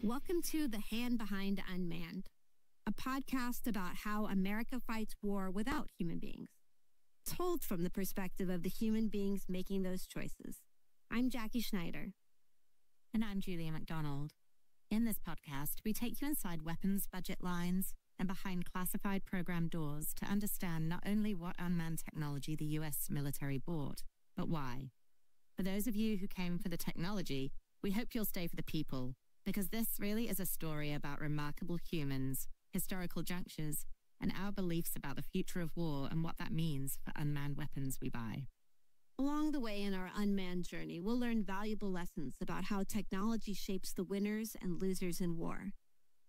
Welcome to The Hand Behind Unmanned, a podcast about how America fights war without human beings, told from the perspective of the human beings making those choices. I'm Jackie Schneider. And I'm Julia McDonald. In this podcast, we take you inside weapons budget lines and behind classified program doors to understand not only what unmanned technology the US military bought, but why. For those of you who came for the technology, we hope you'll stay for the people, because this really is a story about remarkable humans, historical junctures, and our beliefs about the future of war and what that means for unmanned weapons we buy. Along the way in our unmanned journey, we'll learn valuable lessons about how technology shapes the winners and losers in war,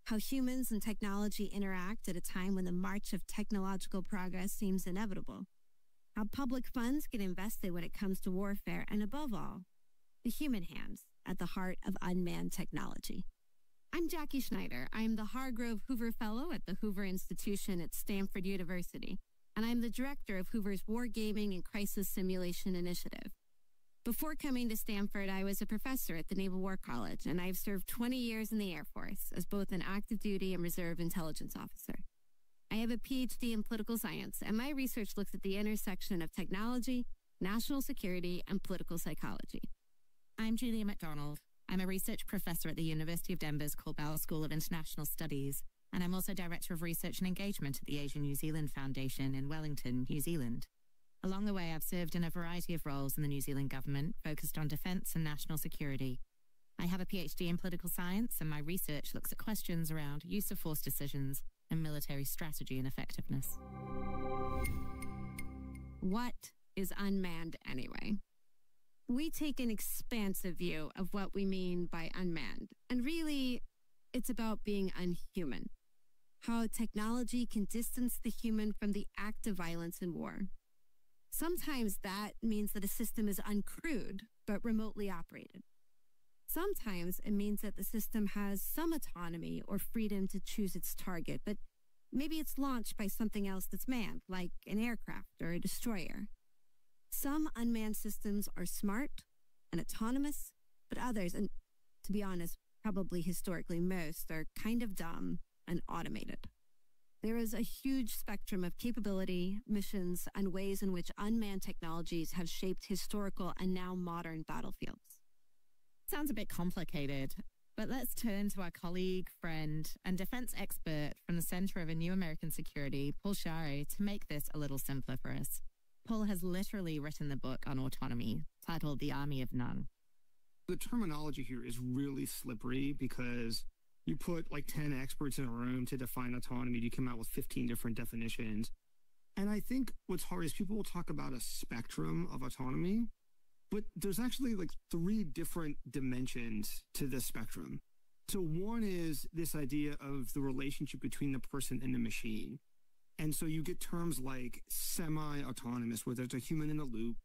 how humans and technology interact at a time when the march of technological progress seems inevitable, how public funds get invested when it comes to warfare, and above all, the human hands at the heart of unmanned technology. I'm Jackie Schneider. I'm the Hargrove Hoover Fellow at the Hoover Institution at Stanford University, and I'm the director of Hoover's Wargaming and Crisis Simulation Initiative. Before coming to Stanford, I was a professor at the Naval War College, and I've served 20 years in the Air Force as both an active duty and reserve intelligence officer. I have a PhD in political science, and my research looks at the intersection of technology, national security, and political psychology. I'm Julia McDonald. I'm a research professor at the University of Denver's Corbell School of International Studies, and I'm also Director of Research and Engagement at the Asian New Zealand Foundation in Wellington, New Zealand. Along the way, I've served in a variety of roles in the New Zealand government, focused on defense and national security. I have a PhD in political science, and my research looks at questions around use of force decisions and military strategy and effectiveness. What is unmanned anyway? We take an expansive view of what we mean by unmanned, and really, it's about being unhuman. How technology can distance the human from the act of violence in war. Sometimes that means that a system is uncrewed, but remotely operated. Sometimes it means that the system has some autonomy or freedom to choose its target, but maybe it's launched by something else that's manned, like an aircraft or a destroyer. Some unmanned systems are smart and autonomous, but others, and to be honest, probably historically most, are kind of dumb and automated. There is a huge spectrum of capability, missions, and ways in which unmanned technologies have shaped historical and now modern battlefields. Sounds a bit complicated, but let's turn to our colleague, friend, and defense expert from the Center of a New American Security, Paul Shari, to make this a little simpler for us. Paul has literally written the book on autonomy, titled The Army of None. The terminology here is really slippery because you put like 10 experts in a room to define autonomy, you come out with 15 different definitions. And I think what's hard is people will talk about a spectrum of autonomy, but there's actually like 3 different dimensions to this spectrum. So one is this idea of the relationship between the person and the machine. And so you get terms like semi-autonomous, where there's a human in the loop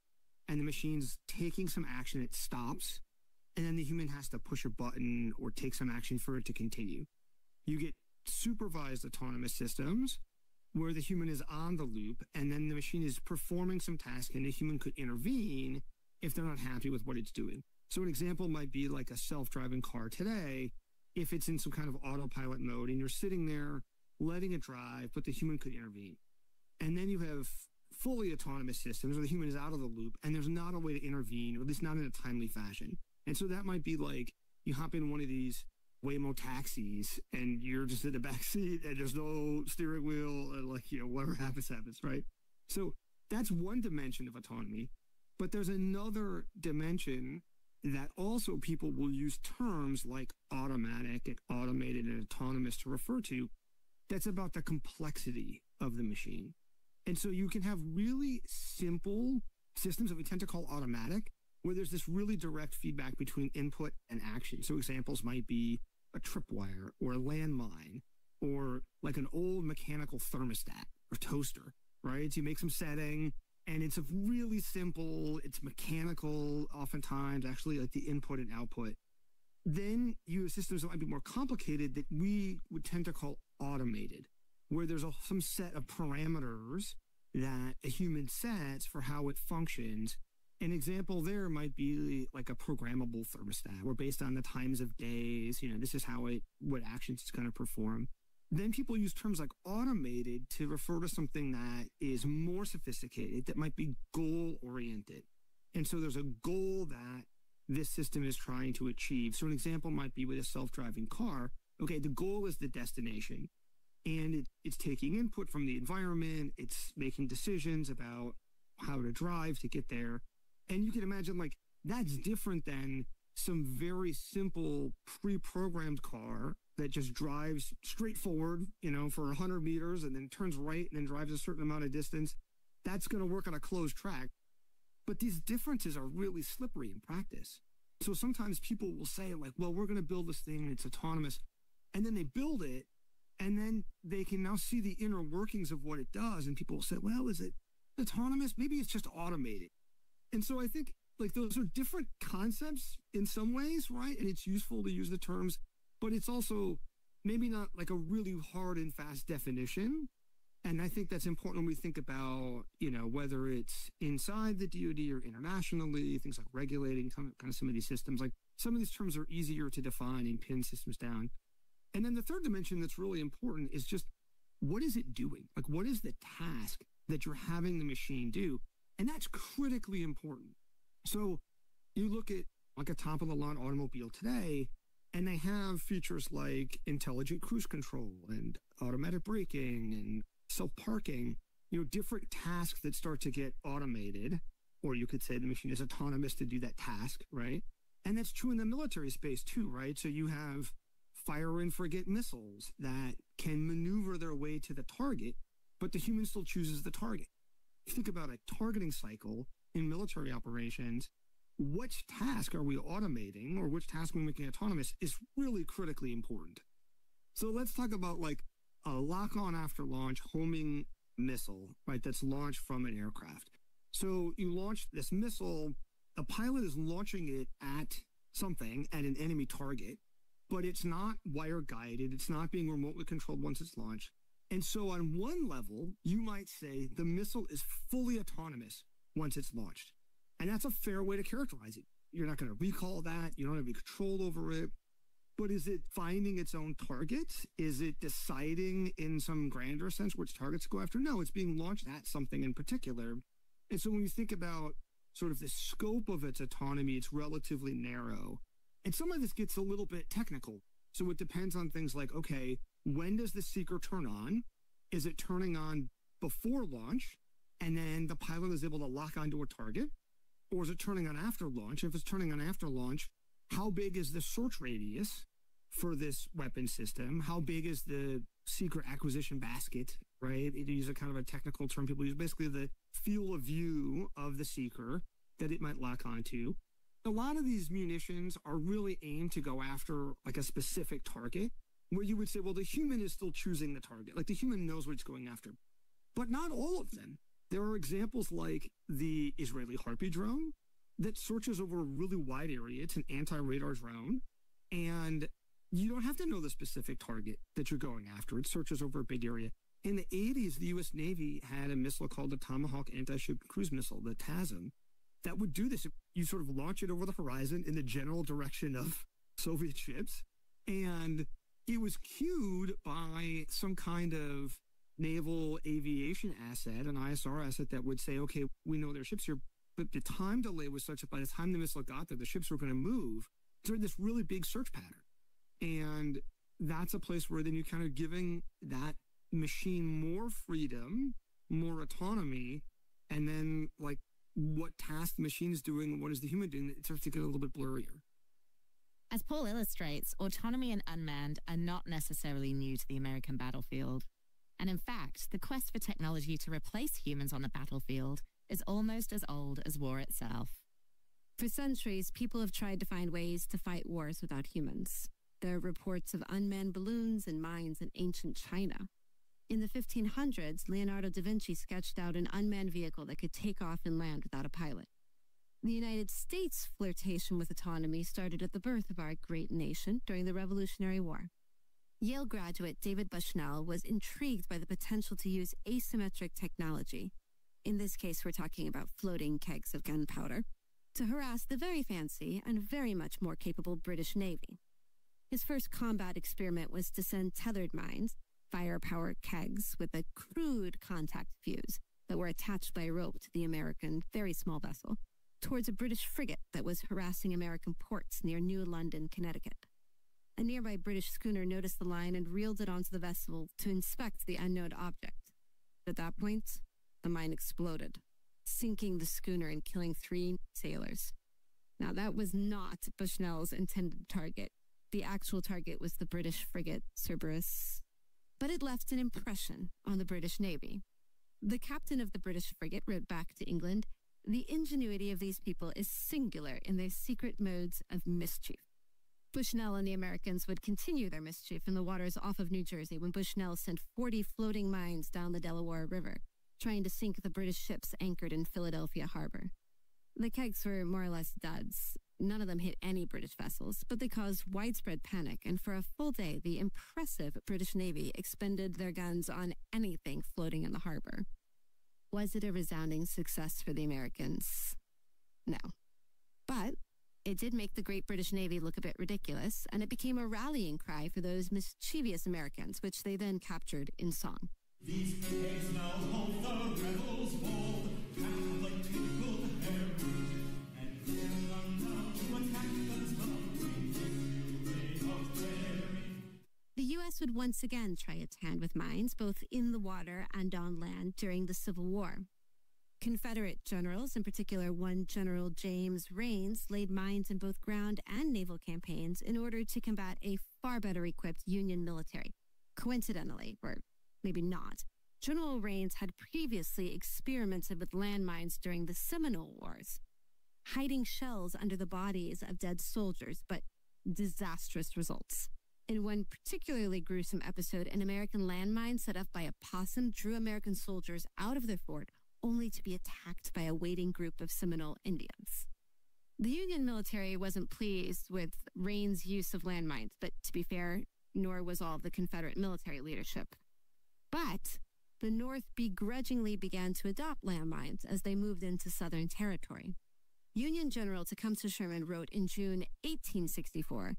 and the machine's taking some action, it stops, and then the human has to push a button or take some action for it to continue. You get supervised autonomous systems, where the human is on the loop, and then the machine is performing some task, and the human could intervene if they're not happy with what it's doing. So an example might be like a self-driving car today, if it's in some kind of autopilot mode, and you're sitting there letting it drive, but the human could intervene. And then you have fully autonomous systems where the human is out of the loop and there's not a way to intervene, or at least not in a timely fashion. And so that might be like you hop in one of these Waymo taxis and you're just in the back seat and there's no steering wheel and whatever happens, right? So that's one dimension of autonomy. But there's another dimension that also people will use terms like automatic and automated and autonomous to refer to. That's about the complexity of the machine. And so you can have really simple systems that we tend to call automatic, where there's this really direct feedback between input and action. So examples might be a tripwire or a landmine or like an old mechanical thermostat or toaster, right? So you make some setting and it's a really simple, it's mechanical oftentimes, actually like the input and output. Then you have systems that might be more complicated that we would tend to call automated, where there's some set of parameters that a human sets for how it functions. An example there might be like a programmable thermostat, where based on the times of days, this is what actions it's going to perform. Then people use terms like automated to refer to something that is more sophisticated, that might be goal-oriented. And so there's a goal that this system is trying to achieve. So an example might be with a self-driving car. Okay, the goal is the destination. And it's taking input from the environment. It's making decisions about how to drive to get there. And you can imagine, like, that's different than some very simple pre-programmed car that just drives straight forward, for 100 meters and then turns right and then drives a certain amount of distance. That's going to work on a closed track. But these differences are really slippery in practice. So sometimes people will say, like, well, we're going to build this thing and it's autonomous. And then they build it, and then they can now see the inner workings of what it does. And people will say, well, is it autonomous? Maybe it's just automated. And so I think, like, those are different concepts in some ways, right? And it's useful to use the terms, but it's also maybe not like a really hard and fast definition. And I think that's important when we think about, whether it's inside the DoD or internationally, things like regulating kind of some of these systems. Like, some of these terms are easier to define and pin systems down. And then the third dimension that's really important is just, what is it doing? Like, what is the task that you're having the machine do? And that's critically important. So you look at like a top-of-the-line automobile today, and they have features like intelligent cruise control and automatic braking and self-parking, different tasks that start to get automated, or you could say the machine is autonomous to do that task, right? And that's true in the military space too, right? So you have fire and forget missiles that can maneuver their way to the target, but the human still chooses the target. Think about a targeting cycle in military operations. Which task are we automating, or which task are we making autonomous, is really critically important. So let's talk about like a lock-on after launch homing missile, right, that's launched from an aircraft. So you launch this missile, a pilot is launching it at something, at an enemy target, but it's not wire-guided, it's not being remotely controlled once it's launched. And so on one level, you might say the missile is fully autonomous once it's launched. And that's a fair way to characterize it. You're not going to recall that. You don't have any control over it. But is it finding its own targets? Is it deciding in some grander sense which targets to go after? No, it's being launched at something in particular. And so when you think about sort of the scope of its autonomy, it's relatively narrow. And some of this gets a little bit technical. So it depends on things like, okay, when does the seeker turn on? Is it turning on before launch, and then the pilot is able to lock onto a target? Or is it turning on after launch? If it's turning on after launch, how big is the search radius for this weapon system? How big is the secret acquisition basket, right? It uses a kind of a technical term people use, basically the field of view of the seeker that it might lock onto. A lot of these munitions are really aimed to go after like a specific target, where you would say, well, the human is still choosing the target. Like the human knows what it's going after, but not all of them. There are examples like the Israeli Harpy drone that searches over a really wide area. It's an anti-radar drone, and you don't have to know the specific target that you're going after. It searches over a big area. In the 80s, the U.S. Navy had a missile called the Tomahawk Anti-Ship Cruise Missile, the TASM, that would do this. You sort of launch it over the horizon in the general direction of Soviet ships, and it was cued by some kind of naval aviation asset, an ISR asset that would say, okay, we know there are ships here, but the time delay was such that by the time the missile got there, the ships were going to move during this really big search pattern. And that's a place where then you're kind of giving that machine more freedom, more autonomy, and then like what task the machine is doing and what is the human doing, it starts to get a little bit blurrier. As Paul illustrates, autonomy and unmanned are not necessarily new to the American battlefield. And in fact, the quest for technology to replace humans on the battlefield is almost as old as war itself. For centuries, people have tried to find ways to fight wars without humans. There are reports of unmanned balloons and mines in ancient China. In the 1500s, Leonardo da Vinci sketched out an unmanned vehicle that could take off and land without a pilot. The United States' flirtation with autonomy started at the birth of our great nation during the Revolutionary War. Yale graduate David Bushnell was intrigued by the potential to use asymmetric technology, in this case we're talking about floating kegs of gunpowder, to harass the very fancy and very much more capable British Navy. His first combat experiment was to send tethered mines, fire-powered kegs with a crude contact fuse that were attached by a rope to the American very small vessel, towards a British frigate that was harassing American ports near New London, Connecticut. A nearby British schooner noticed the line and reeled it onto the vessel to inspect the unknown object. At that point, the mine exploded, sinking the schooner and killing 3 sailors. Now, that was not Bushnell's intended target. The actual target was the British frigate Cerberus, but it left an impression on the British Navy. The captain of the British frigate wrote back to England, "The ingenuity of these people is singular in their secret modes of mischief." Bushnell and the Americans would continue their mischief in the waters off of New Jersey when Bushnell sent 40 floating mines down the Delaware River, trying to sink the British ships anchored in Philadelphia harbor. The kegs were more or less duds. None of them hit any British vessels, but they caused widespread panic, and for a full day, the impressive British Navy expended their guns on anything floating in the harbor. Was it a resounding success for the Americans? No. But it did make the great British Navy look a bit ridiculous, and it became a rallying cry for those mischievous Americans, which they then captured in song. These kegs now hold the rebels bold, Catholic people harry, and here are now to attack us The U.S. would once again try its hand with mines, both in the water and on land, during the Civil War. Confederate generals, in particular one General James Rains, laid mines in both ground and naval campaigns in order to combat a far better equipped Union military. Coincidentally, or maybe not, General Rains had previously experimented with landmines during the Seminole Wars, hiding shells under the bodies of dead soldiers, but disastrous results. In one particularly gruesome episode, an American landmine set up by a possum drew American soldiers out of their fort, only to be attacked by a waiting group of Seminole Indians. The Union military wasn't pleased with Rains' use of landmines, but to be fair, nor was all of the Confederate military leadership. But the North begrudgingly began to adopt landmines as they moved into Southern territory. Union General Tecumseh Sherman wrote in June 1864,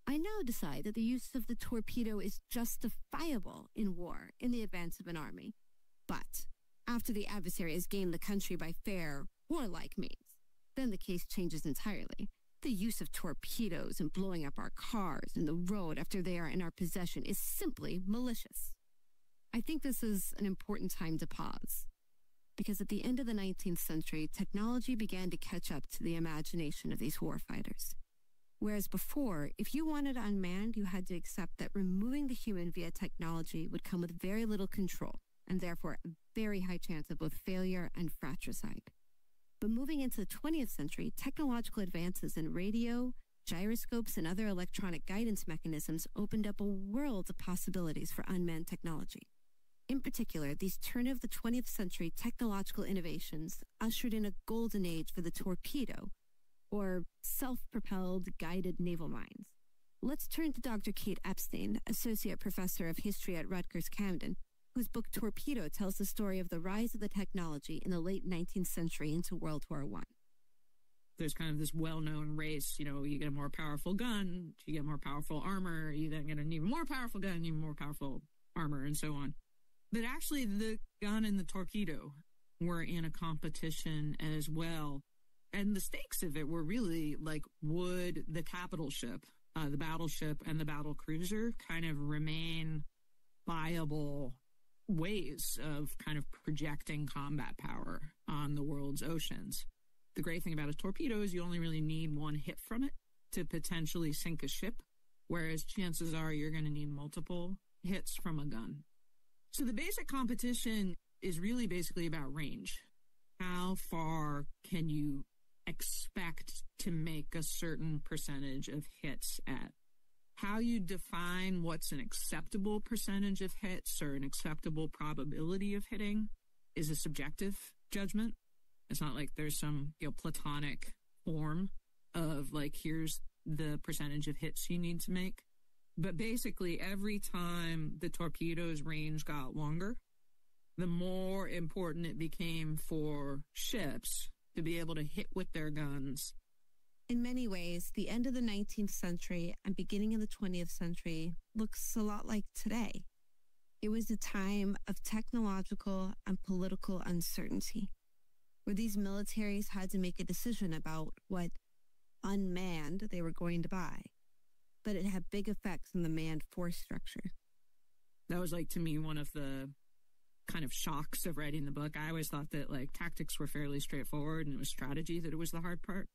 "I now decide that the use of the torpedo is justifiable in war in the advance of an army. But after the adversary has gained the country by fair, warlike means, then the case changes entirely. The use of torpedoes and blowing up our cars in the road after they are in our possession is simply malicious." I think this is an important time to pause, because at the end of the 19th century, technology began to catch up to the imagination of these warfighters. Whereas before, if you wanted unmanned, you had to accept that removing the human via technology would come with very little control, and therefore a very high chance of both failure and fratricide. But moving into the 20th century, technological advances in radio, gyroscopes, and other electronic guidance mechanisms opened up a world of possibilities for unmanned technology. In particular, these turn of the 20th century technological innovations ushered in a golden age for the torpedo, or self-propelled guided naval mines. Let's turn to Dr. Kate Epstein, Associate Professor of History at Rutgers Camden, whose book Torpedo tells the story of the rise of the technology in the late 19th century into World War I. There's kind of this well-known race, you get a more powerful gun, you get more powerful armor, you then get an even more powerful gun, even more powerful armor, and so on. But actually, the gun and the torpedo were in a competition as well. And the stakes of it were really like, would the capital ship, the battleship, and the battle cruiser kind of remain viable ways of kind of projecting combat power on the world's oceans? The great thing about a torpedo is you only really need one hit from it to potentially sink a ship, whereas chances are you're going to need multiple hits from a gun. So the basic competition is really basically about range. How far can you expect to make a certain percentage of hits at? How you define what's an acceptable percentage of hits or an acceptable probability of hitting is a subjective judgment. It's not like there's some platonic form of like, here's the percentage of hits you need to make. But basically, every time the torpedo's range got longer, the more important it became for ships to be able to hit with their guns. In many ways, the end of the 19th century and beginning of the 20th century looks a lot like today. It was a time of technological and political uncertainty, where these militaries had to make a decision about what unmanned they were going to buy, but it had big effects on the manned force structure. That was, like, to me, one of the kind of shocks of writing the book. I always thought that, like, tactics were fairly straightforward and it was strategy that it was the hard part.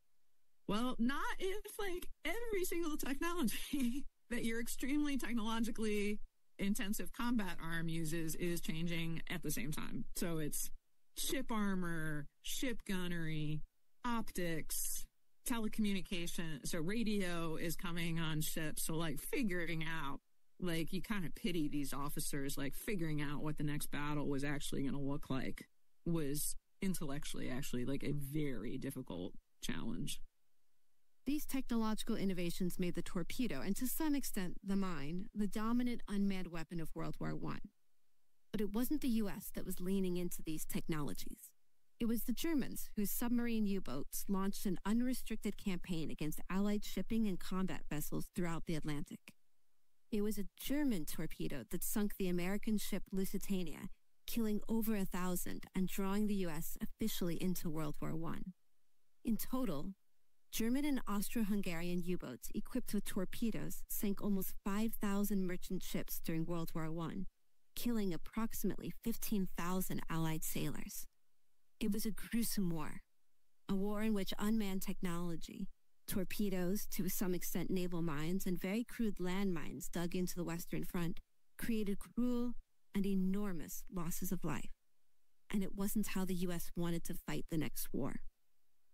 Well, not if, like, every single technology that your extremely technologically intensive combat arm uses is changing at the same time. So it's ship armor, ship gunnery, optics, telecommunication. So radio is coming on ships. So, like, figuring out, like, you kind of pity these officers, like, figuring out what the next battle was actually going to look like was intellectually actually, like, a very difficult challenge. These technological innovations made the torpedo, and to some extent the mine, the dominant unmanned weapon of World War I. But it wasn't the U.S. that was leaning into these technologies. It was the Germans whose submarine U-boats launched an unrestricted campaign against Allied shipping and combat vessels throughout the Atlantic. It was a German torpedo that sunk the American ship Lusitania, killing over 1,000 and drawing the U.S. officially into World War I. In total, German and Austro-Hungarian U-boats equipped with torpedoes sank almost 5,000 merchant ships during World War I, killing approximately 15,000 Allied sailors. It was a gruesome war, a war in which unmanned technology, torpedoes, to some extent naval mines, and very crude landmines dug into the Western Front created cruel and enormous losses of life. And it wasn't how the U.S. wanted to fight the next war,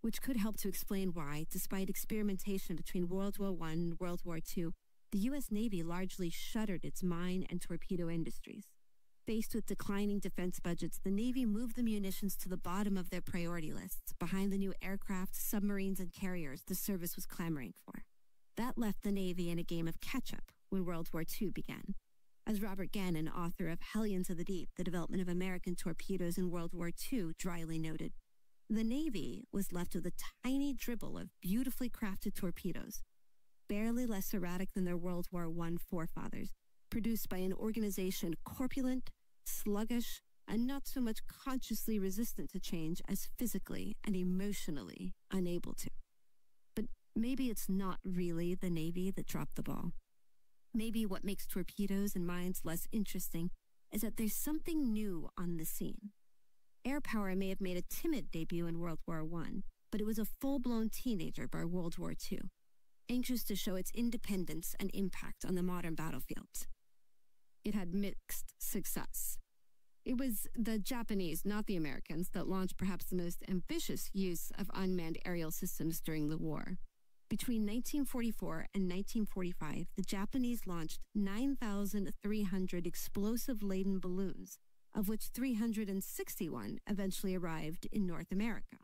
which could help to explain why, despite experimentation between World War I and World War II, the U.S. Navy largely shuttered its mine and torpedo industries. Faced with declining defense budgets, the Navy moved the munitions to the bottom of their priority lists, behind the new aircraft, submarines, and carriers the service was clamoring for. That left the Navy in a game of catch-up when World War II began. As Robert Gannon, author of Hellions of the Deep, The Development of American Torpedoes in World War II, dryly noted, the Navy was left with a tiny dribble of beautifully crafted torpedoes, barely less erratic than their World War I forefathers, produced by an organization corpulent, sluggish, and not so much consciously resistant to change as physically and emotionally unable to. But maybe it's not really the Navy that dropped the ball. Maybe what makes torpedoes and mines less interesting is that there's something new on the scene. Air power may have made a timid debut in World War I, but it was a full-blown teenager by World War II, anxious to show its independence and impact on the modern battlefields. It had mixed success. It was the Japanese, not the Americans, that launched perhaps the most ambitious use of unmanned aerial systems during the war. Between 1944 and 1945, the Japanese launched 9,300 explosive-laden balloons, of which 361 eventually arrived in North America.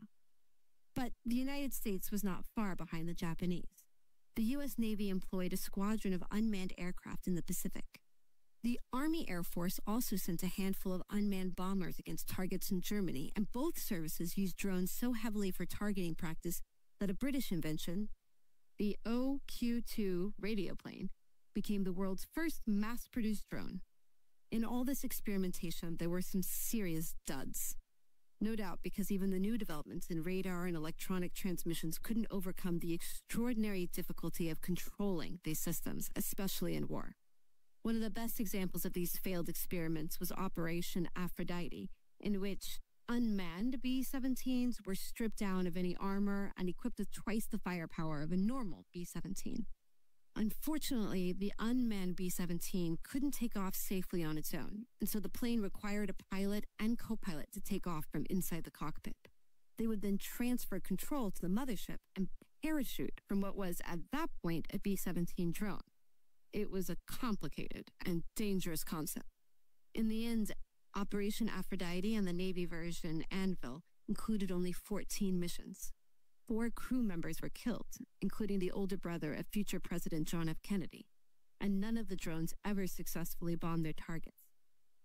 But the United States was not far behind the Japanese. The U.S. Navy employed a squadron of unmanned aircraft in the Pacific. The Army Air Force also sent a handful of unmanned bombers against targets in Germany, and both services used drones so heavily for targeting practice that a British invention, the OQ-2 radio plane, became the world's first mass-produced drone. In all this experimentation, there were some serious duds. No doubt because even the new developments in radar and electronic transmissions couldn't overcome the extraordinary difficulty of controlling these systems, especially in war. One of the best examples of these failed experiments was Operation Aphrodite, in which unmanned B-17s were stripped down of any armor and equipped with twice the firepower of a normal B-17. Unfortunately, the unmanned B-17 couldn't take off safely on its own, and so the plane required a pilot and co-pilot to take off from inside the cockpit. They would then transfer control to the mothership and parachute from what was, at that point, a B-17 drone. It was a complicated and dangerous concept. In the end, Operation Aphrodite and the Navy version Anvil included only 14 missions. 4 crew members were killed, including the older brother of future President John F. Kennedy, and none of the drones ever successfully bombed their targets.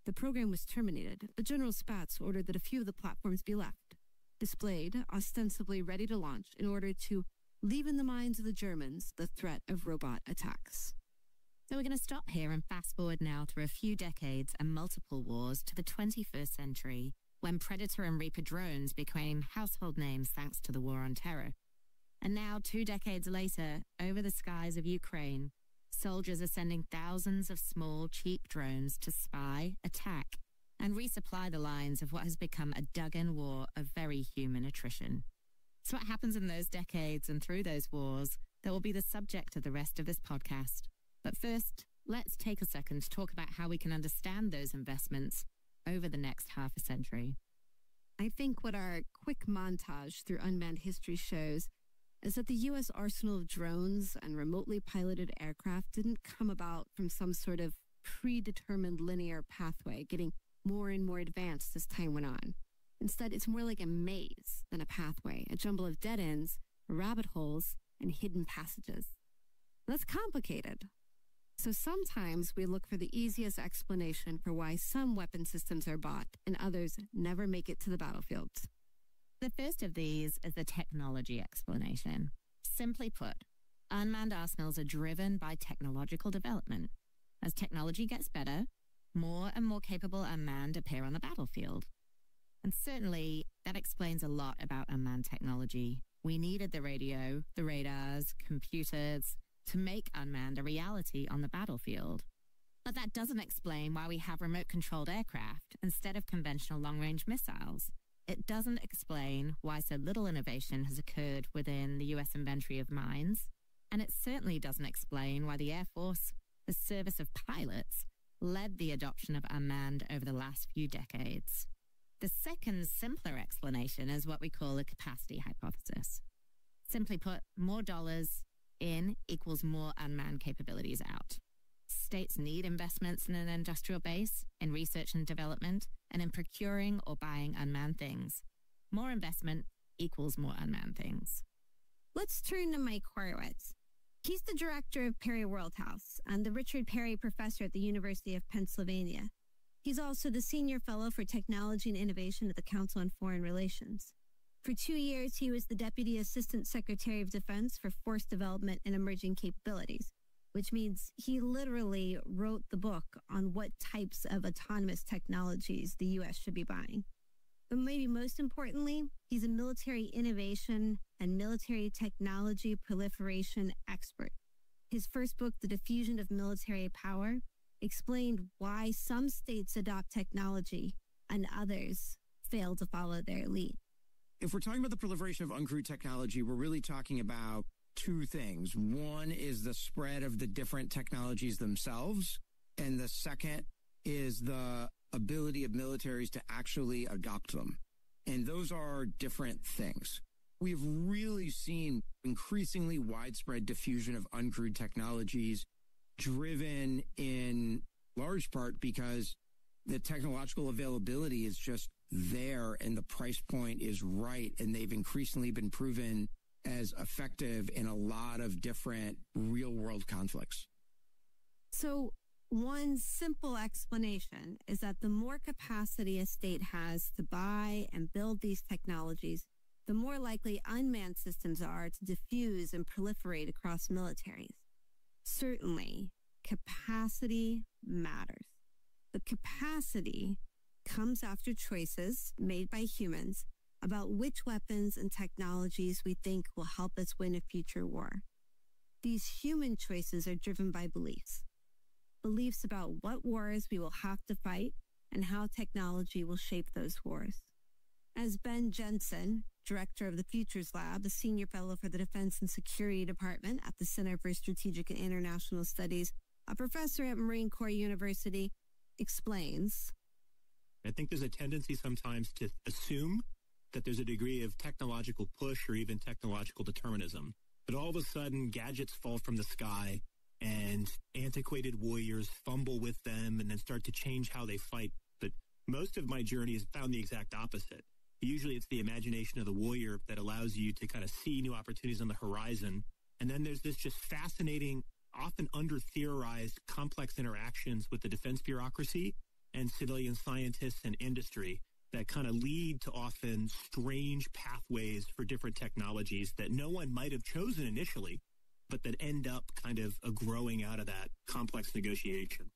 The program was terminated, but General Spaatz ordered that a few of the platforms be left, displayed, ostensibly ready to launch, in order to leave in the minds of the Germans the threat of robot attacks. So we're going to stop here and fast forward now through a few decades and multiple wars to the 21st century, when Predator and Reaper drones became household names thanks to the War on Terror. And now, 2 decades later, over the skies of Ukraine, soldiers are sending thousands of small, cheap drones to spy, attack, and resupply the lines of what has become a dug-in war of very human attrition. So what happens in those decades and through those wars that will be the subject of the rest of this podcast. But first, let's take a second to talk about how we can understand those investments over the next half a century. I think what our quick montage through unmanned history shows is that the U.S. arsenal of drones and remotely piloted aircraft didn't come about from some sort of predetermined linear pathway, getting more and more advanced as time went on. Instead, it's more like a maze than a pathway, a jumble of dead ends, rabbit holes, and hidden passages. That's complicated. So sometimes we look for the easiest explanation for why some weapon systems are bought and others never make it to the battlefields. The first of these is the technology explanation. Simply put, unmanned arsenals are driven by technological development. As technology gets better, more and more capable unmanned appear on the battlefield. And certainly, that explains a lot about unmanned technology. We needed the radio, the radars, computers, to make unmanned a reality on the battlefield. But that doesn't explain why we have remote-controlled aircraft instead of conventional long-range missiles. It doesn't explain why so little innovation has occurred within the U.S. inventory of mines. And it certainly doesn't explain why the Air Force, the service of pilots, led the adoption of unmanned over the last few decades. The second, simpler explanation is what we call a capacity hypothesis. Simply put, more dollars in equals more unmanned capabilities out. States need investments in an industrial base, in research and development, and in procuring or buying unmanned things. More investment equals more unmanned things. Let's turn to Mike Horowitz. He's the director of Perry Worldhouse and the Richard Perry Professor at the University of Pennsylvania. He's also the Senior Fellow for Technology and Innovation at the Council on Foreign Relations. For 2 years, he was the Deputy Assistant Secretary of Defense for Force Development and Emerging Capabilities, which means he literally wrote the book on what types of autonomous technologies the U.S. should be buying. But maybe most importantly, he's a military innovation and military technology proliferation expert. His first book, The Diffusion of Military Power, explained why some states adopt technology and others fail to follow their lead. If we're talking about the proliferation of uncrewed technology, we're really talking about 2 things. One is the spread of the different technologies themselves, and the second is the ability of militaries to actually adopt them. And those are different things. We've really seen increasingly widespread diffusion of uncrewed technologies, driven in large part because the technological availability is just there and the price point is right, and they've increasingly been proven as effective in a lot of different real-world conflicts. So one simple explanation is that the more capacity a state has to buy and build these technologies, the more likely unmanned systems are to diffuse and proliferate across militaries. Certainly, capacity matters. But capacity comes after choices made by humans about which weapons and technologies we think will help us win a future war. These human choices are driven by beliefs. Beliefs about what wars we will have to fight and how technology will shape those wars. As Ben Jensen, director of the Futures Lab, a senior fellow for the Defense and Security Department at the Center for Strategic and International Studies, a professor at Marine Corps University, explains, I think there's a tendency sometimes to assume that there's a degree of technological push or even technological determinism. But all of a sudden, gadgets fall from the sky and antiquated warriors fumble with them and then start to change how they fight. But most of my journey has found the exact opposite. Usually it's the imagination of the warrior that allows you to kind of see new opportunities on the horizon. And then there's this just fascinating, often under-theorized, complex interactions with the defense bureaucracy and civilian scientists and industry that kind of lead to often strange pathways for different technologies that no one might have chosen initially, but that end up kind of growing out of that complex negotiation.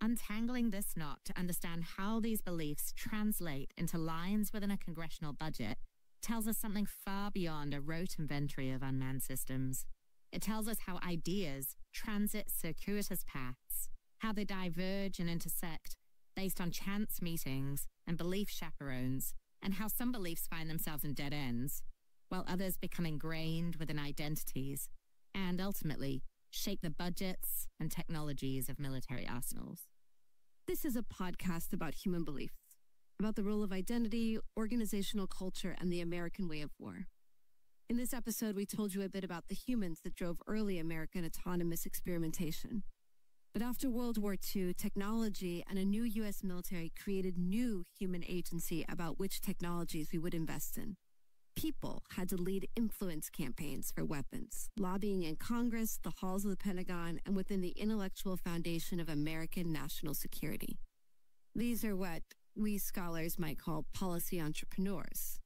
Untangling this knot to understand how these beliefs translate into lines within a congressional budget tells us something far beyond a rote inventory of unmanned systems. It tells us how ideas transit circuitous paths, how they diverge and intersect based on chance meetings and belief chaperones, and how some beliefs find themselves in dead ends, while others become ingrained within identities and ultimately shape the budgets and technologies of military arsenals. This is a podcast about human beliefs, about the role of identity, organizational culture, and the American way of war. In this episode, we told you a bit about the humans that drove early American autonomous experimentation. But after World War II, technology and a new U.S. military created new human agency about which technologies we would invest in. People had to lead influence campaigns for weapons, lobbying in Congress, the halls of the Pentagon, and within the intellectual foundation of American national security. These are what we scholars might call policy entrepreneurs.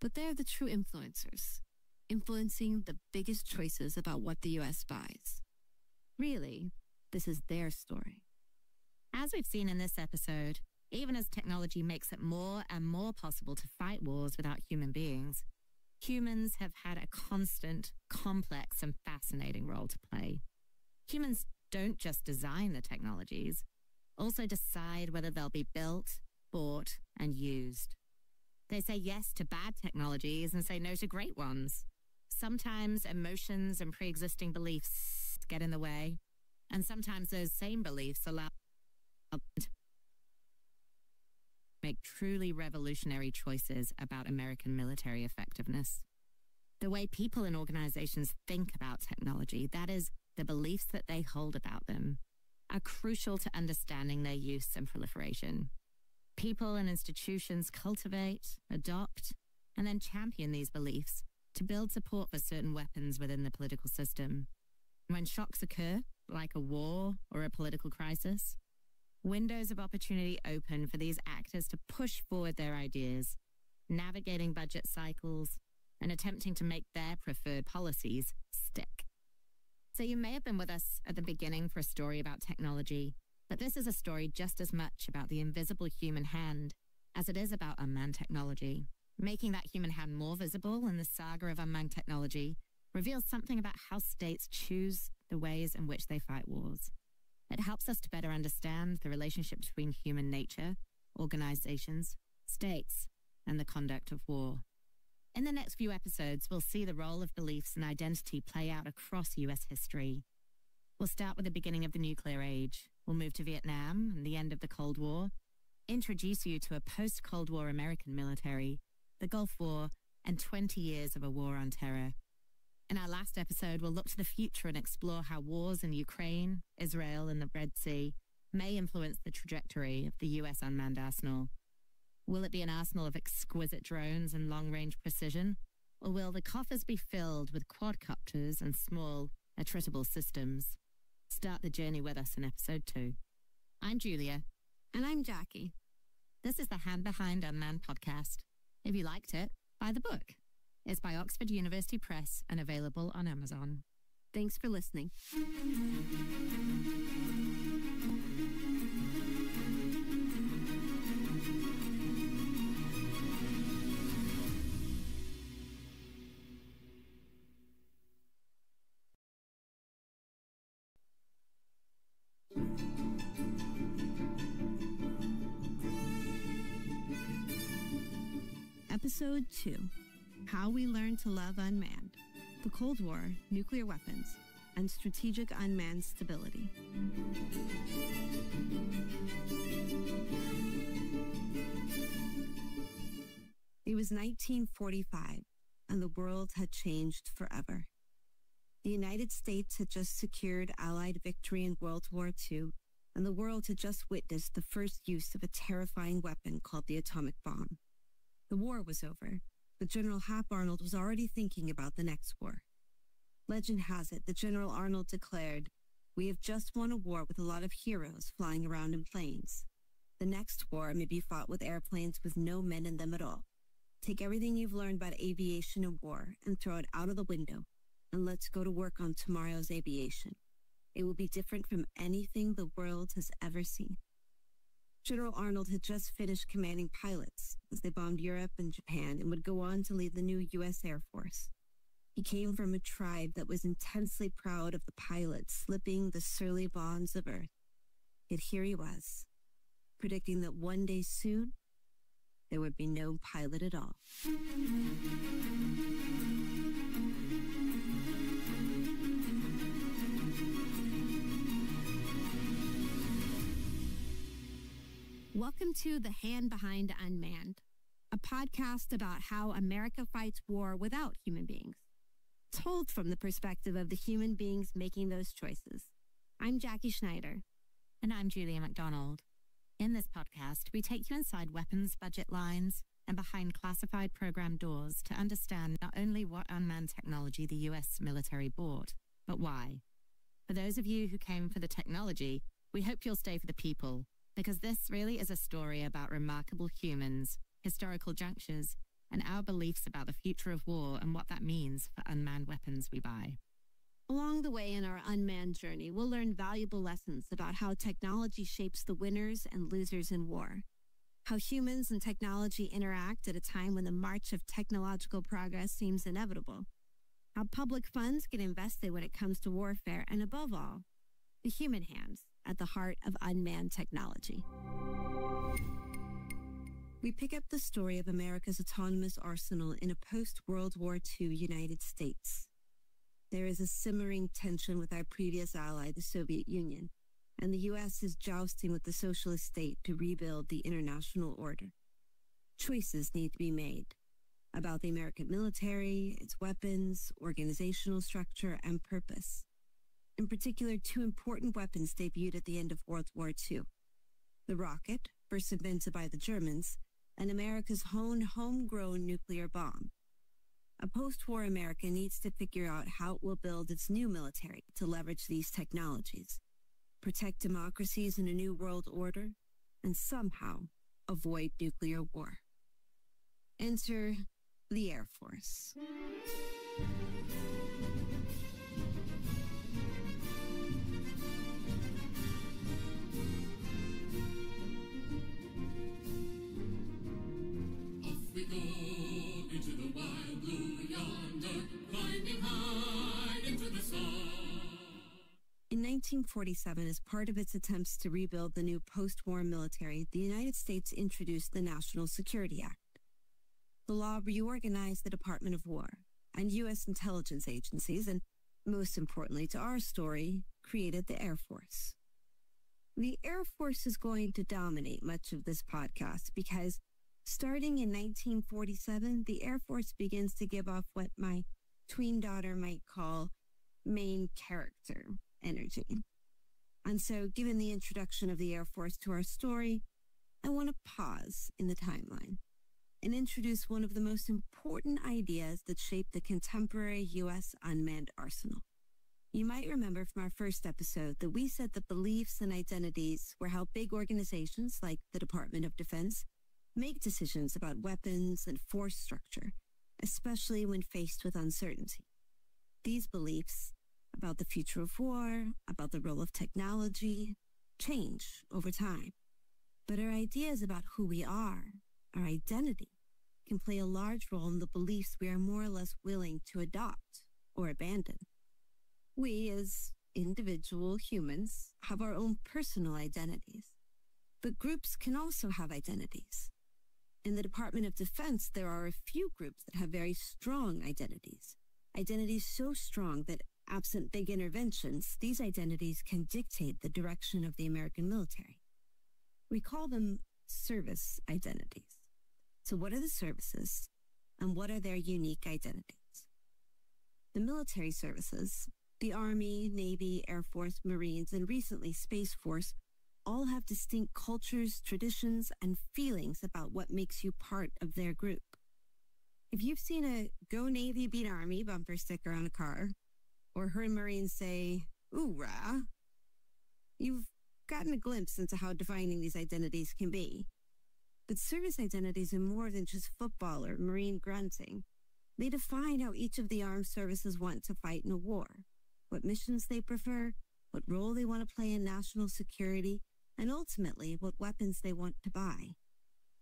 But they're the true influencers, influencing the biggest choices about what the U.S. buys. Really, this is their story. As we've seen in this episode, even as technology makes it more and more possible to fight wars without human beings, humans have had a constant, complex, and fascinating role to play. Humans don't just design the technologies, also decide whether they'll be built, bought, and used. They say yes to bad technologies and say no to great ones. Sometimes emotions and pre-existing beliefs get in the way, and sometimes those same beliefs allow them to make truly revolutionary choices about American military effectiveness. The way people and organizations think about technology, that is, the beliefs that they hold about them, are crucial to understanding their use and proliferation. People and institutions cultivate, adopt, and then champion these beliefs to build support for certain weapons within the political system. When shocks occur, like a war or a political crisis, windows of opportunity open for these actors to push forward their ideas, navigating budget cycles, and attempting to make their preferred policies stick. So you may have been with us at the beginning for a story about technology, but this is a story just as much about the invisible human hand as it is about unmanned technology. Making that human hand more visible in the saga of unmanned technology reveals something about how states choose the ways in which they fight wars. It helps us to better understand the relationship between human nature, organizations, states, and the conduct of war. In the next few episodes, we'll see the role of beliefs and identity play out across U.S. history. We'll start with the beginning of the nuclear age. We'll move to Vietnam and the end of the Cold War, introduce you to a post-Cold War American military, the Gulf War, and 20 years of a war on terror. In our last episode, we'll look to the future and explore how wars in Ukraine, Israel, and the Red Sea may influence the trajectory of the U.S. unmanned arsenal. Will it be an arsenal of exquisite drones and long-range precision, or will the coffers be filled with quadcopters and small, attritable systems? Start the journey with us in episode 2. I'm Julia. And I'm Jackie. This is the Hand Behind Unmanned podcast. If you liked it, buy the book. It's by Oxford University Press and available on Amazon. Thanks for listening. Episode 2. How We Learned to Love Unmanned, the Cold War, Nuclear Weapons, and Strategic Unmanned Stability. It was 1945, and the world had changed forever. The United States had just secured Allied victory in World War II, and the world had just witnessed the first use of a terrifying weapon called the atomic bomb. The war was over, but General Hap Arnold was already thinking about the next war. Legend has it that General Arnold declared, "We have just won a war with a lot of heroes flying around in planes. The next war may be fought with airplanes with no men in them at all. Take everything you've learned about aviation and war and throw it out of the window, and let's go to work on tomorrow's aviation. It will be different from anything the world has ever seen. General Arnold had just finished commanding pilots as they bombed Europe and Japan and would go on to lead the new U.S. Air Force. He came from a tribe that was intensely proud of the pilots slipping the surly bonds of Earth. Yet here he was, predicting that one day soon, there would be no pilot at all. Welcome to The Hand Behind Unmanned, a podcast about how America fights war without human beings, told from the perspective of the human beings making those choices. I'm Jackie Schneider. And I'm Julia McDonald. In this podcast, we take you inside weapons budget lines and behind classified program doors to understand not only what unmanned technology the U.S. military bought, but why. For those of you who came for the technology, we hope you'll stay for the people, because this really is a story about remarkable humans, historical junctures, and our beliefs about the future of war and what that means for unmanned weapons we buy. Along the way in our unmanned journey, we'll learn valuable lessons about how technology shapes the winners and losers in war, how humans and technology interact at a time when the march of technological progress seems inevitable, how public funds get invested when it comes to warfare, and above all, the human hands at the heart of unmanned technology. We pick up the story of America's autonomous arsenal in a post-World War II United States. There is a simmering tension with our previous ally, the Soviet Union, and the U.S. is jousting with the socialist state to rebuild the international order. Choices need to be made about the American military, its weapons, organizational structure, and purpose. In particular, two important weapons debuted at the end of World War II. The rocket, first invented by the Germans, and America's homegrown nuclear bomb. A post-war America needs to figure out how it will build its new military to leverage these technologies, protect democracies in a new world order, and somehow avoid nuclear war. Enter the Air Force. We go into the wild blue yonder, climbing high into the sun. In 1947, as part of its attempts to rebuild the new post-war military, the United States introduced the National Security Act. The law reorganized the Department of War and U.S. intelligence agencies, and most importantly to our story, created the Air Force. The Air Force is going to dominate much of this podcast because starting in 1947, the Air Force begins to give off what my tween daughter might call main character energy. And so, given the introduction of the Air Force to our story, I want to pause in the timeline and introduce one of the most important ideas that shaped the contemporary U.S. unmanned arsenal. You might remember from our first episode that we said that beliefs and identities were how big organizations like the Department of Defense make decisions about weapons and force structure, especially when faced with uncertainty. These beliefs about the future of war, about the role of technology, change over time. But our ideas about who we are, our identity, can play a large role in the beliefs we are more or less willing to adopt or abandon. We, as individual humans, have our own personal identities, but groups can also have identities. In the Department of Defense, there are a few groups that have very strong identities. Identities so strong that, absent big interventions, these identities can dictate the direction of the American military. We call them service identities. So what are the services, and what are their unique identities? The military services, the Army, Navy, Air Force, Marines, and recently Space Force, all have distinct cultures, traditions, and feelings about what makes you part of their group. If you've seen a Go Navy Beat Army bumper sticker on a car, or heard Marines say, "Oorah," you've gotten a glimpse into how defining these identities can be. But service identities are more than just football or Marine grunting. They define how each of the armed services want to fight in a war, what missions they prefer, what role they want to play in national security, and ultimately what weapons they want to buy.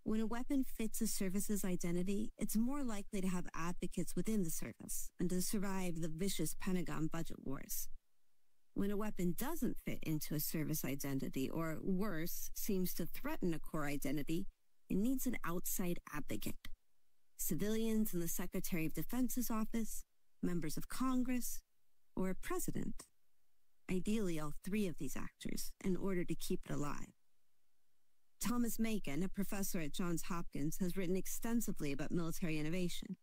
When a weapon fits a service's identity, it's more likely to have advocates within the service and to survive the vicious Pentagon budget wars. When a weapon doesn't fit into a service identity, or worse, seems to threaten a core identity, it needs an outside advocate. Civilians in the Secretary of Defense's office, members of Congress, or a president. Ideally, all three of these actors, in order to keep it alive. Thomas Macon, a professor at Johns Hopkins, has written extensively about military innovation,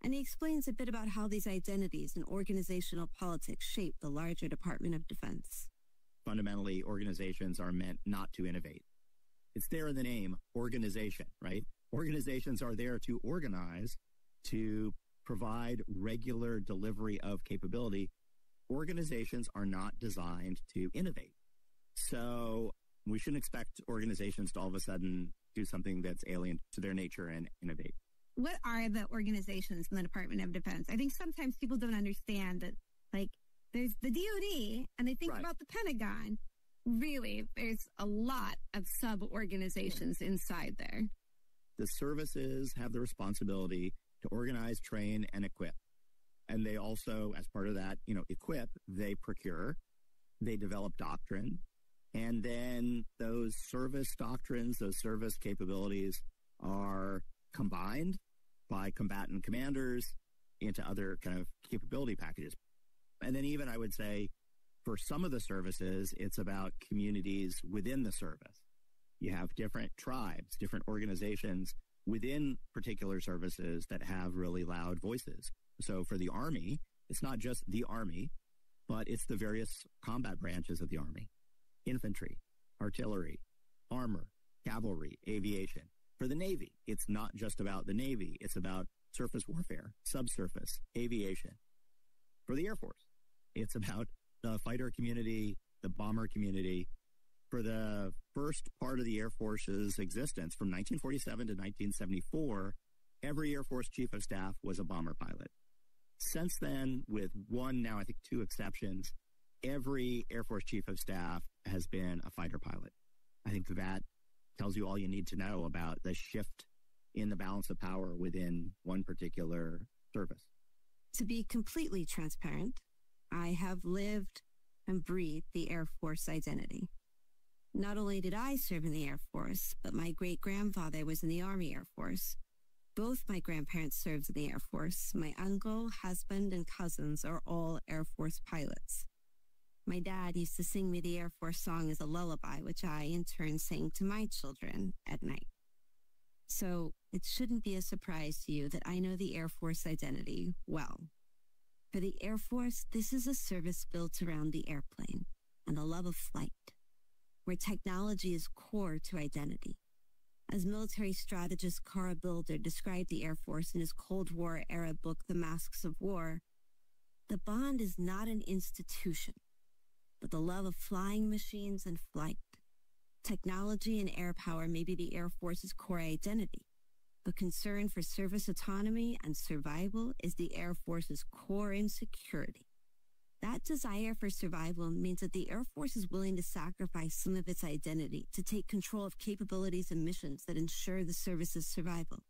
and he explains a bit about how these identities and organizational politics shape the larger Department of Defense. Fundamentally, organizations are meant not to innovate. It's there in the name, organization, right? Organizations are there to organize, to provide regular delivery of capability. Organizations are not designed to innovate. So we shouldn't expect organizations to all of a sudden do something that's alien to their nature and innovate. What are the organizations in the Department of Defense? I think sometimes people don't understand that, like, there's the DoD, and they think Right. about the Pentagon. Really, there's a lot of sub-organizations inside there. The services have the responsibility to organize, train, and equip. And they also, as part of that, equip, they procure, they develop doctrine, and then those service doctrines, those service capabilities are combined by combatant commanders into other kind of capability packages. And then even, I would say, for some of the services, it's about communities within the service. You have different tribes, different organizations within particular services that have really loud voices. So for the Army, it's not just the Army, but it's the various combat branches of the Army. Infantry, artillery, armor, cavalry, aviation. For the Navy, it's not just about the Navy. It's about surface warfare, subsurface, aviation. For the Air Force, it's about the fighter community, the bomber community. For the first part of the Air Force's existence, from 1947 to 1974, every Air Force Chief of Staff was a bomber pilot. Since then, with one, now I think two exceptions, every Air Force Chief of Staff has been a fighter pilot. I think that tells you all you need to know about the shift in the balance of power within one particular service. To be completely transparent, I have lived and breathed the Air Force identity. Not only did I serve in the Air Force, but my great-grandfather was in the Army Air Force. Both my grandparents served in the Air Force. My uncle, husband, and cousins are all Air Force pilots. My dad used to sing me the Air Force song as a lullaby, which I, in turn, sang to my children at night. So it shouldn't be a surprise to you that I know the Air Force identity well. For the Air Force, this is a service built around the airplane and the love of flight, where technology is core to identity. As military strategist Cara Builder described the Air Force in his Cold War-era book, The Masks of War, the bond is not an institution, but the love of flying machines and flight. Technology and air power may be the Air Force's core identity, but concern for service autonomy and survival is the Air Force's core insecurity. That desire for survival means that the Air Force is willing to sacrifice some of its identity to take control of capabilities and missions that ensure the service's survival.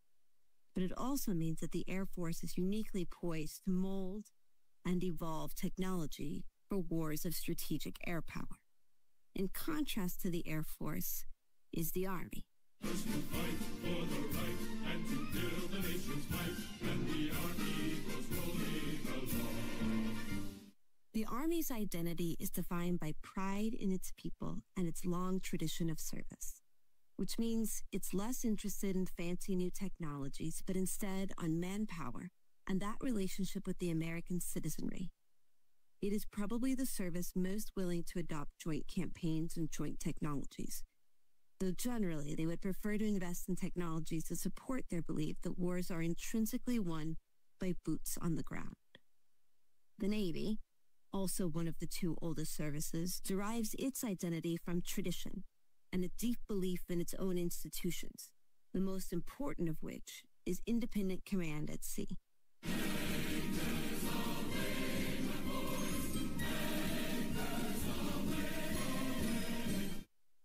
But it also means that the Air Force is uniquely poised to mold and evolve technology for wars of strategic air power. In contrast to the Air Force is the Army. Those who fight for the right and to build the nation's might, and the Army goes rolling along. The Army's identity is defined by pride in its people and its long tradition of service, which means it's less interested in fancy new technologies, but instead on manpower and that relationship with the American citizenry. It is probably the service most willing to adopt joint campaigns and joint technologies, though generally they would prefer to invest in technologies to support their belief that wars are intrinsically won by boots on the ground. The Navy, also one of the two oldest services, derives its identity from tradition and a deep belief in its own institutions, the most important of which is independent command at sea.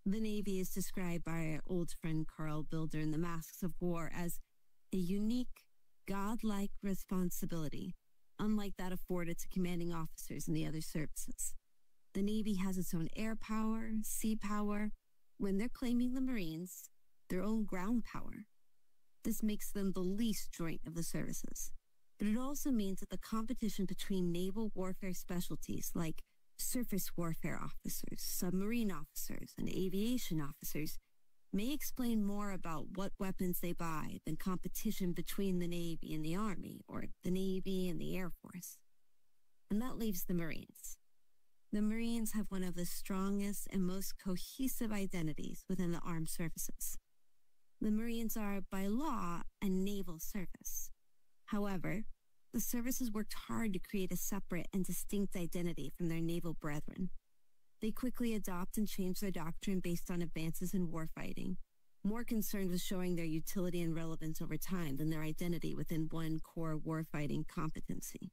The Navy is described by our old friend Carl Bilder in The Masks of War as a unique, godlike responsibility, unlike that afforded to commanding officers in the other services. The Navy has its own air power, sea power, when they're claiming the Marines, their own ground power. This makes them the least joint of the services. But it also means that the competition between naval warfare specialties like surface warfare officers, submarine officers, and aviation officers may explain more about what weapons they buy than competition between the Navy and the Army, or the Navy and the Air Force. And that leaves the Marines. The Marines have one of the strongest and most cohesive identities within the armed services. The Marines are, by law, a naval service. However, the services worked hard to create a separate and distinct identity from their naval brethren. They quickly adopt and change their doctrine based on advances in warfighting, more concerned with showing their utility and relevance over time than their identity within one core warfighting competency.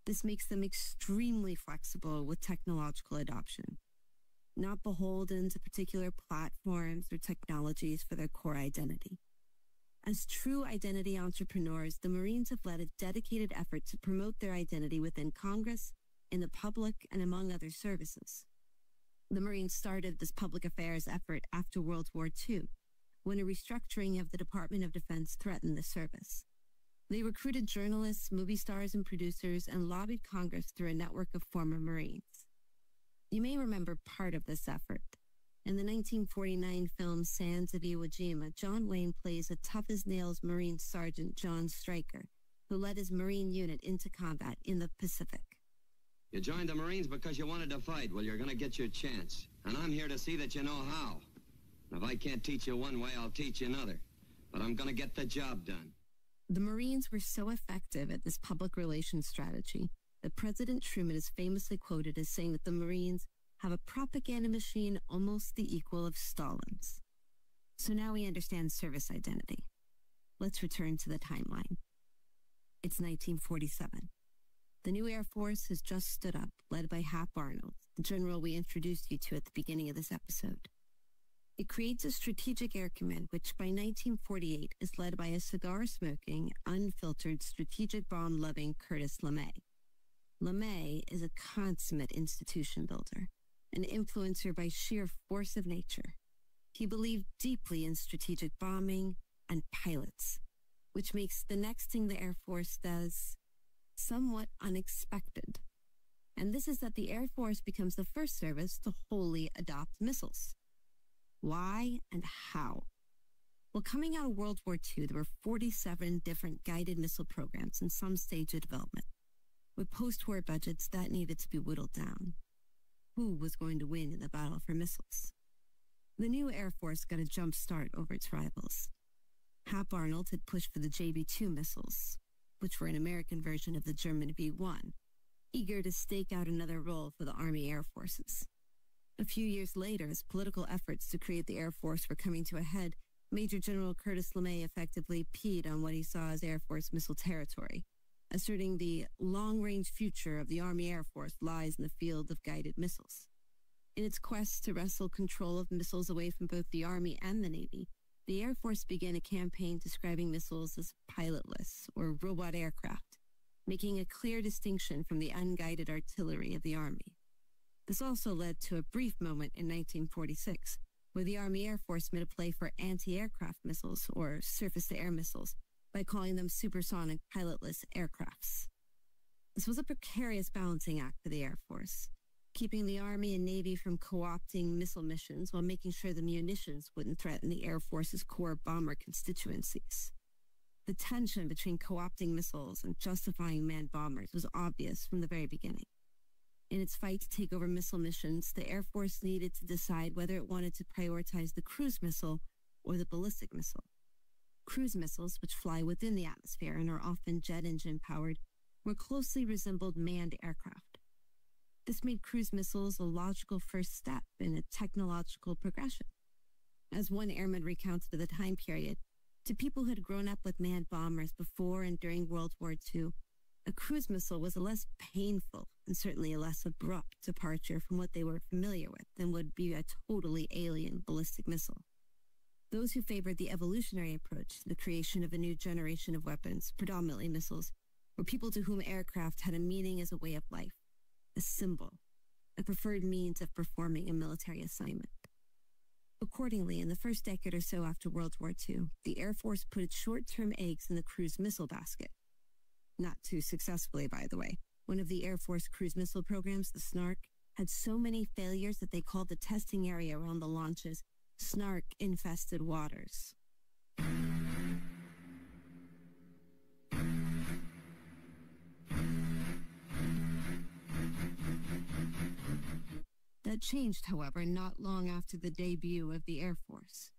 This makes them extremely flexible with technological adoption, not beholden to particular platforms or technologies for their core identity. As true identity entrepreneurs, the Marines have led a dedicated effort to promote their identity within Congress, in the public, and among other services. The Marines started this public affairs effort after World War II, when a restructuring of the Department of Defense threatened the service. They recruited journalists, movie stars, and producers, and lobbied Congress through a network of former Marines. You may remember part of this effort. In the 1949 film Sands of Iwo Jima, John Wayne plays a tough-as-nails Marine Sergeant John Stryker, who led his Marine unit into combat in the Pacific. You joined the Marines because you wanted to fight. Well, you're going to get your chance. And I'm here to see that you know how. And if I can't teach you one way, I'll teach you another. But I'm going to get the job done. The Marines were so effective at this public relations strategy that President Truman is famously quoted as saying that the Marines have a propaganda machine almost the equal of Stalin's. So now we understand service identity. Let's return to the timeline. It's 1947. The new Air Force has just stood up, led by Hap Arnold, the general we introduced you to at the beginning of this episode. It creates a strategic air command, which by 1948 is led by a cigar-smoking, unfiltered, strategic bomb-loving Curtis LeMay. LeMay is a consummate institution builder, an influencer by sheer force of nature. He believed deeply in strategic bombing and pilots, which makes the next thing the Air Force does somewhat unexpected. And this is that the Air Force becomes the first service to wholly adopt missiles. Why and how? Well, coming out of World War II, there were 47 different guided missile programs in some stage of development, with post-war budgets that needed to be whittled down. Who was going to win in the battle for missiles? The new Air Force got a jump start over its rivals. Hap Arnold had pushed for the JB-2 missiles, which were an American version of the German V-1, eager to stake out another role for the Army Air Forces. A few years later, as political efforts to create the Air Force were coming to a head, Major General Curtis LeMay effectively peed on what he saw as Air Force missile territory, asserting the long-range future of the Army Air Force lies in the field of guided missiles. In its quest to wrestle control of missiles away from both the Army and the Navy, the Air Force began a campaign describing missiles as pilotless or robot aircraft, making a clear distinction from the unguided artillery of the Army. This also led to a brief moment in 1946, where the Army Air Force made a play for anti-aircraft missiles, or surface-to-air missiles, by calling them supersonic pilotless aircrafts. This was a precarious balancing act for the Air Force, keeping the Army and Navy from co-opting missile missions while making sure the munitions wouldn't threaten the Air Force's core bomber constituencies. The tension between co-opting missiles and justifying manned bombers was obvious from the very beginning. In its fight to take over missile missions, the Air Force needed to decide whether it wanted to prioritize the cruise missile or the ballistic missile. Cruise missiles, which fly within the atmosphere and are often jet engine powered, more closely resembled manned aircraft. This made cruise missiles a logical first step in a technological progression. As one airman recounted of the time period, to people who had grown up with manned bombers before and during World War II, a cruise missile was a less painful and certainly a less abrupt departure from what they were familiar with than would be a totally alien ballistic missile. Those who favored the evolutionary approach to the creation of a new generation of weapons, predominantly missiles, were people to whom aircraft had a meaning as a way of life, a symbol, a preferred means of performing a military assignment. Accordingly, in the first decade or so after World War II, the Air Force put its short-term eggs in the cruise missile basket. Not too successfully, by the way. One of the Air Force cruise missile programs, the Snark, had so many failures that they called the testing area around the launches Snark-infested waters. That changed, however, not long after the debut of the Air Force.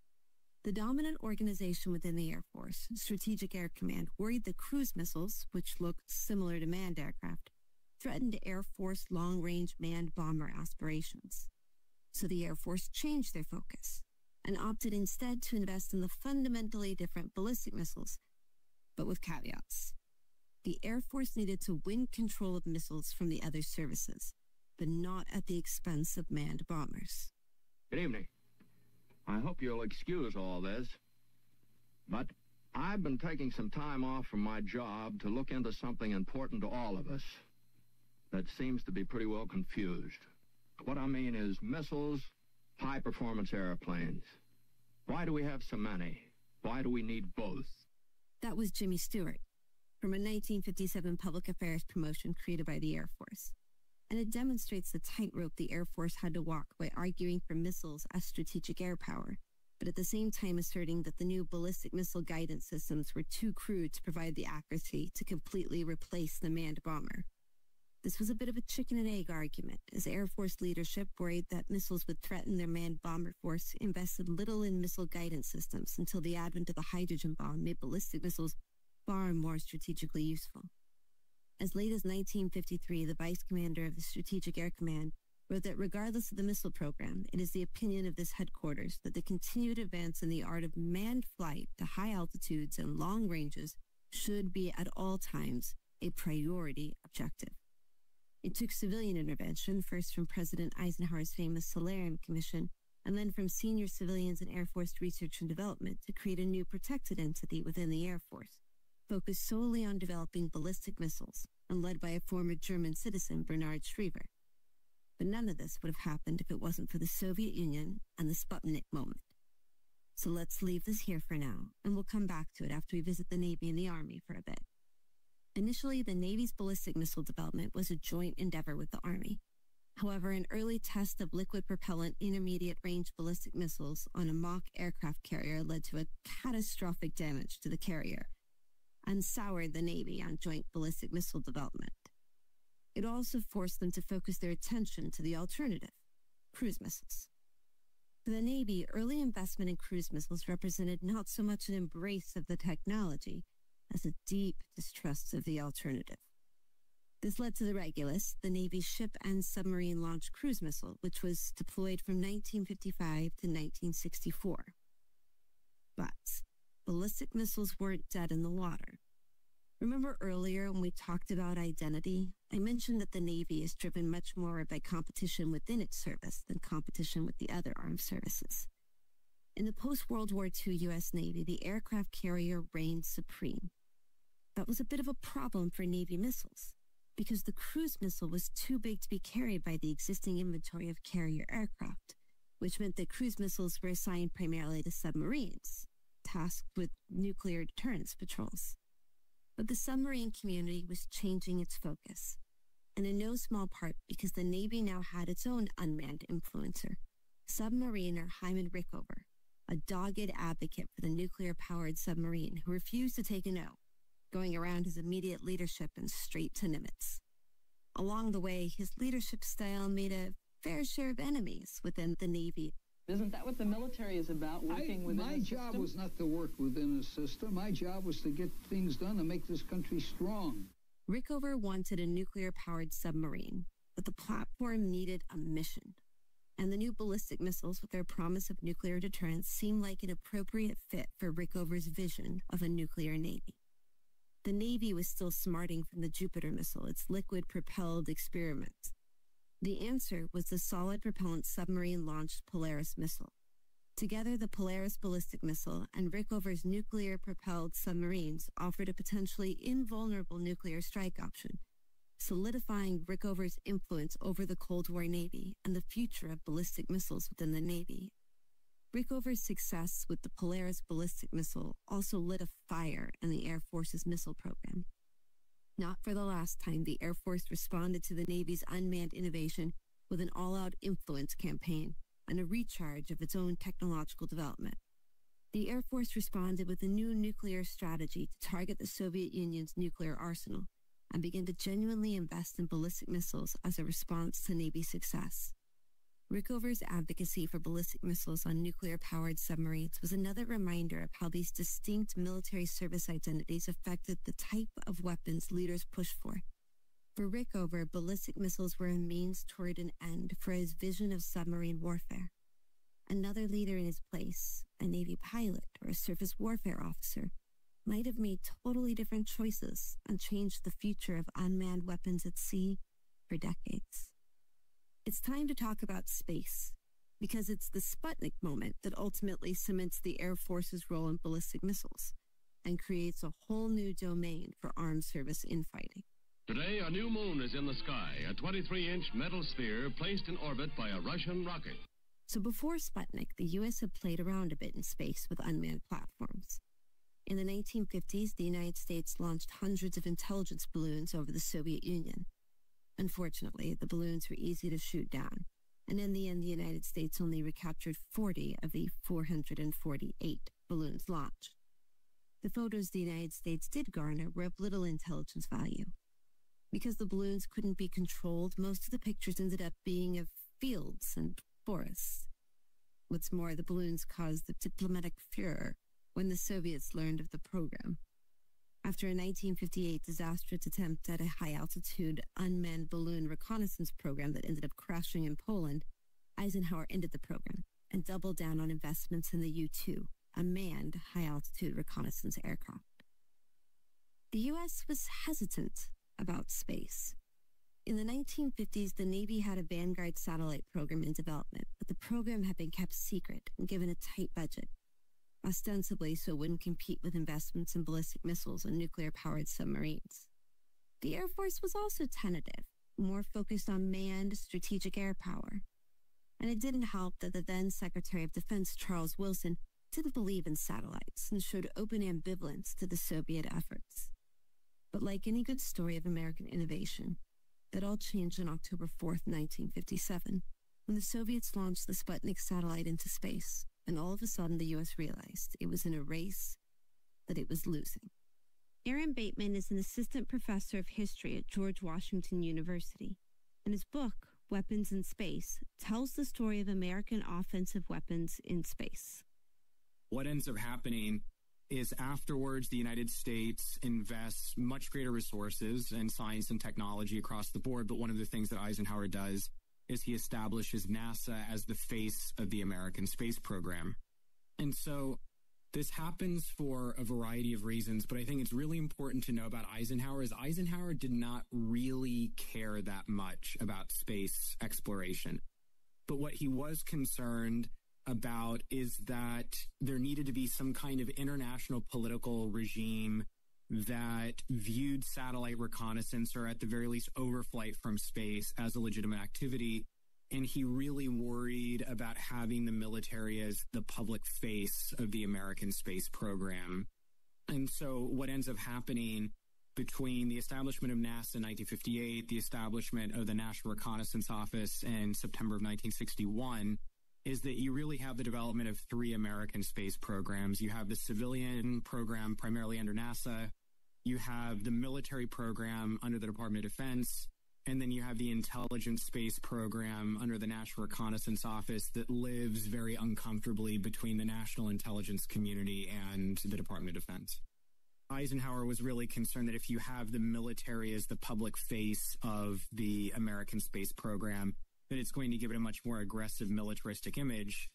The dominant organization within the Air Force, Strategic Air Command, worried that cruise missiles, which looked similar to manned aircraft, threatened Air Force long-range manned bomber aspirations. So the Air Force changed their focus and opted instead to invest in the fundamentally different ballistic missiles, but with caveats. The Air Force needed to win control of missiles from the other services, but not at the expense of manned bombers. Good evening. I hope you'll excuse all this, but I've been taking some time off from my job to look into something important to all of us that seems to be pretty well confused. What I mean is missiles, high-performance airplanes. Why do we have so many? Why do we need both? That was Jimmy Stewart, from a 1957 public affairs promotion created by the Air Force. And it demonstrates the tightrope the Air Force had to walk by arguing for missiles as strategic air power, but at the same time asserting that the new ballistic missile guidance systems were too crude to provide the accuracy to completely replace the manned bomber. This was a bit of a chicken and egg argument, as Air Force leadership worried that missiles would threaten their manned bomber force, invested little in missile guidance systems until the advent of the hydrogen bomb made ballistic missiles far more strategically useful. As late as 1953, the vice commander of the Strategic Air Command wrote that regardless of the missile program, it is the opinion of this headquarters that the continued advance in the art of manned flight to high altitudes and long ranges should be at all times a priority objective. It took civilian intervention, first from President Eisenhower's famous Solarium Commission, and then from senior civilians in Air Force research and development to create a new protected entity within the Air Force, focused solely on developing ballistic missiles and led by a former German citizen, Bernhard Schriever. But none of this would have happened if it wasn't for the Soviet Union and the Sputnik moment. So let's leave this here for now, and we'll come back to it after we visit the Navy and the Army for a bit. Initially, the Navy's ballistic missile development was a joint endeavor with the Army. However, an early test of liquid propellant intermediate-range ballistic missiles on a mock aircraft carrier led to a catastrophic damage to the carrier and soured the Navy on joint ballistic missile development. It also forced them to focus their attention to the alternative, cruise missiles. For the Navy, early investment in cruise missiles represented not so much an embrace of the technology as a deep distrust of the alternative. This led to the Regulus, the Navy's ship and submarine-launched cruise missile, which was deployed from 1955 to 1964. But ballistic missiles weren't dead in the water. Remember earlier when we talked about identity? I mentioned that the Navy is driven much more by competition within its service than competition with the other armed services. In the post-World War II U.S. Navy, the aircraft carrier reigned supreme. That was a bit of a problem for Navy missiles, because the cruise missile was too big to be carried by the existing inventory of carrier aircraft, which meant that cruise missiles were assigned primarily to submarines, tasked with nuclear deterrence patrols. But the submarine community was changing its focus, and in no small part because the Navy now had its own unmanned influencer, submariner Hyman Rickover, a dogged advocate for the nuclear-powered submarine who refused to take a no, going around his immediate leadership and straight to Nimitz. Along the way, his leadership style made a fair share of enemies within the Navy. Isn't that what the military is about, working within a system? My job was not to work within a system. My job was to get things done and make this country strong. Rickover wanted a nuclear-powered submarine, but the platform needed a mission. And the new ballistic missiles with their promise of nuclear deterrence seemed like an appropriate fit for Rickover's vision of a nuclear Navy. The Navy was still smarting from the Jupiter missile, its liquid-propelled experiments. The answer was the solid propellant submarine-launched Polaris missile. Together, the Polaris ballistic missile and Rickover's nuclear-propelled submarines offered a potentially invulnerable nuclear strike option, solidifying Rickover's influence over the Cold War Navy and the future of ballistic missiles within the Navy. Rickover's success with the Polaris ballistic missile also lit a fire in the Air Force's missile program. Not for the last time, the Air Force responded to the Navy's unmanned innovation with an all-out influence campaign and a recharge of its own technological development. The Air Force responded with a new nuclear strategy to target the Soviet Union's nuclear arsenal and began to genuinely invest in ballistic missiles as a response to Navy success. Rickover's advocacy for ballistic missiles on nuclear-powered submarines was another reminder of how these distinct military service identities affected the type of weapons leaders pushed for. For Rickover, ballistic missiles were a means toward an end for his vision of submarine warfare. Another leader in his place, a Navy pilot or a surface warfare officer, might have made totally different choices and changed the future of unmanned weapons at sea for decades. It's time to talk about space, because it's the Sputnik moment that ultimately cements the Air Force's role in ballistic missiles and creates a whole new domain for armed service infighting. Today, a new moon is in the sky, a 23-inch metal sphere placed in orbit by a Russian rocket. So before Sputnik, the U.S. had played around a bit in space with unmanned platforms. In the 1950s, the United States launched hundreds of intelligence balloons over the Soviet Union. Unfortunately, the balloons were easy to shoot down, and in the end, the United States only recaptured 40 of the 448 balloons launched. The photos the United States did garner were of little intelligence value. Because the balloons couldn't be controlled, most of the pictures ended up being of fields and forests. What's more, the balloons caused the diplomatic furor when the Soviets learned of the program. After a 1958 disastrous attempt at a high-altitude unmanned balloon reconnaissance program that ended up crashing in Poland, Eisenhower ended the program and doubled down on investments in the U-2, a manned high-altitude reconnaissance aircraft. The U.S. was hesitant about space. In the 1950s, the Navy had a Vanguard satellite program in development, but the program had been kept secret and given a tight budget, ostensibly so it wouldn't compete with investments in ballistic missiles and nuclear-powered submarines. The Air Force was also tentative, more focused on manned strategic air power. And it didn't help that the then Secretary of Defense, Charles Wilson, didn't believe in satellites and showed open ambivalence to the Soviet efforts. But like any good story of American innovation, that all changed on October 4th, 1957, when the Soviets launched the Sputnik satellite into space, and all of a sudden the U.S. realized it was in a race that it was losing. Aaron Bateman is an assistant professor of history at George Washington University, and his book, Weapons in Space, tells the story of American offensive weapons in space. What ends up happening is afterwards the United States invests much greater resources in science and technology across the board, but one of the things that Eisenhower does is he establishes NASA as the face of the American space program. And so this happens for a variety of reasons, but I think it's really important to know about Eisenhower is Eisenhower did not really care that much about space exploration. But what he was concerned about is that there needed to be some kind of international political regime that viewed satellite reconnaissance, or at the very least overflight from space, as a legitimate activity. And he really worried about having the military as the public face of the American space program. And so what ends up happening between the establishment of NASA in 1958, the establishment of the National Reconnaissance Office in September of 1961, is that you really have the development of three American space programs. You have the civilian program primarily under NASA, you have the military program under the Department of Defense, and then you have the intelligence space program under the National Reconnaissance Office that lives very uncomfortably between the national intelligence community and the Department of Defense. Eisenhower was really concerned that if you have the military as the public face of the American space program, that it's going to give it a much more aggressive militaristic image.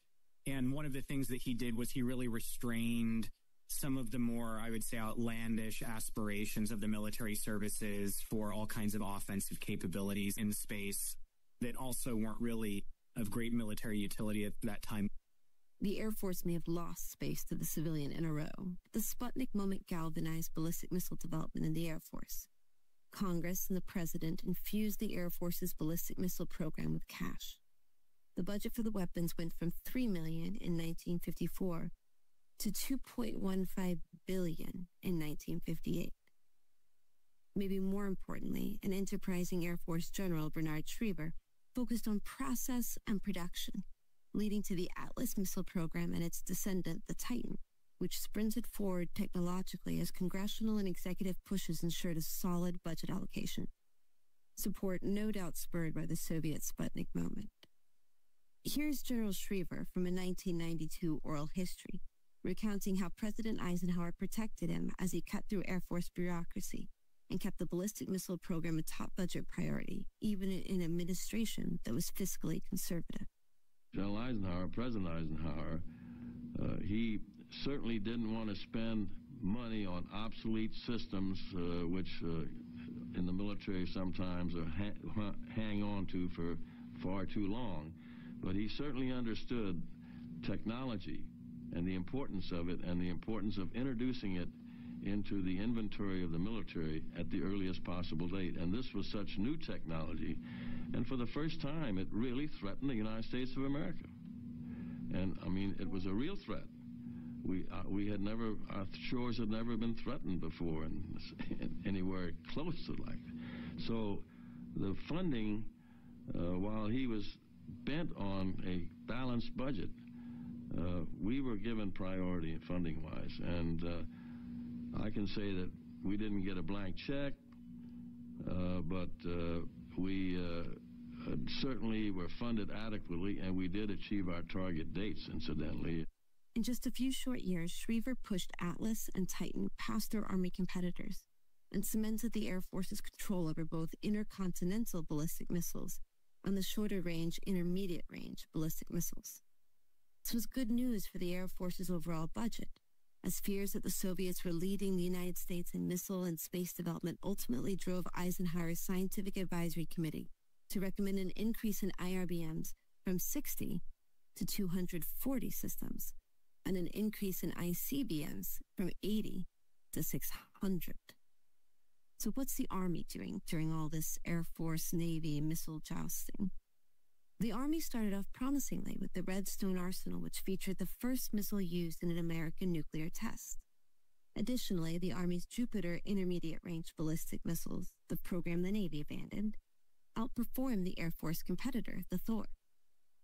And one of the things that he did was he really restrained some of the more, I would say, outlandish aspirations of the military services for all kinds of offensive capabilities in space that also weren't really of great military utility at that time. The Air Force may have lost space to the civilian NRO. The Sputnik moment galvanized ballistic missile development in the Air Force. Congress and the President infused the Air Force's ballistic missile program with cash. The budget for the weapons went from $3 million in 1954 to $2.15 billion in 1958. Maybe more importantly, an enterprising Air Force General, Bernard Schriever, focused on process and production, leading to the Atlas missile program and its descendant, the Titan, which sprinted forward technologically as congressional and executive pushes ensured a solid budget allocation. Support no doubt spurred by the Soviet Sputnik moment. Here's General Schriever from a 1992 oral history, recounting how President Eisenhower protected him as he cut through Air Force bureaucracy and kept the ballistic missile program a top budget priority, even in an administration that was fiscally conservative. General Eisenhower, President Eisenhower, he certainly didn't want to spend money on obsolete systems, which in the military sometimes hang on to for far too long. But he certainly understood technology and the importance of it and the importance of introducing it into the inventory of the military at the earliest possible date. And this was such new technology. And for the first time, it really threatened the United States of America. And, I mean, it was a real threat. We had never, our shores had never been threatened before in anywhere close to like that. So the funding, while he was bent on a balanced budget, we were given priority funding-wise. And I can say that we didn't get a blank check, but we certainly were funded adequately, and we did achieve our target dates, incidentally. In just a few short years, Schriever pushed Atlas and Titan past their Army competitors and cemented the Air Force's control over both intercontinental ballistic missiles and the shorter-range, intermediate-range ballistic missiles. This was good news for the Air Force's overall budget, as fears that the Soviets were leading the United States in missile and space development ultimately drove Eisenhower's Scientific Advisory Committee to recommend an increase in IRBMs from 60 to 240 systems, and an increase in ICBMs from 80 to 600. So what's the Army doing during all this Air Force, Navy, missile jousting? The Army started off promisingly with the Redstone Arsenal, which featured the first missile used in an American nuclear test. Additionally, the Army's Jupiter intermediate-range ballistic missiles, the program the Navy abandoned, outperformed the Air Force competitor, the Thor.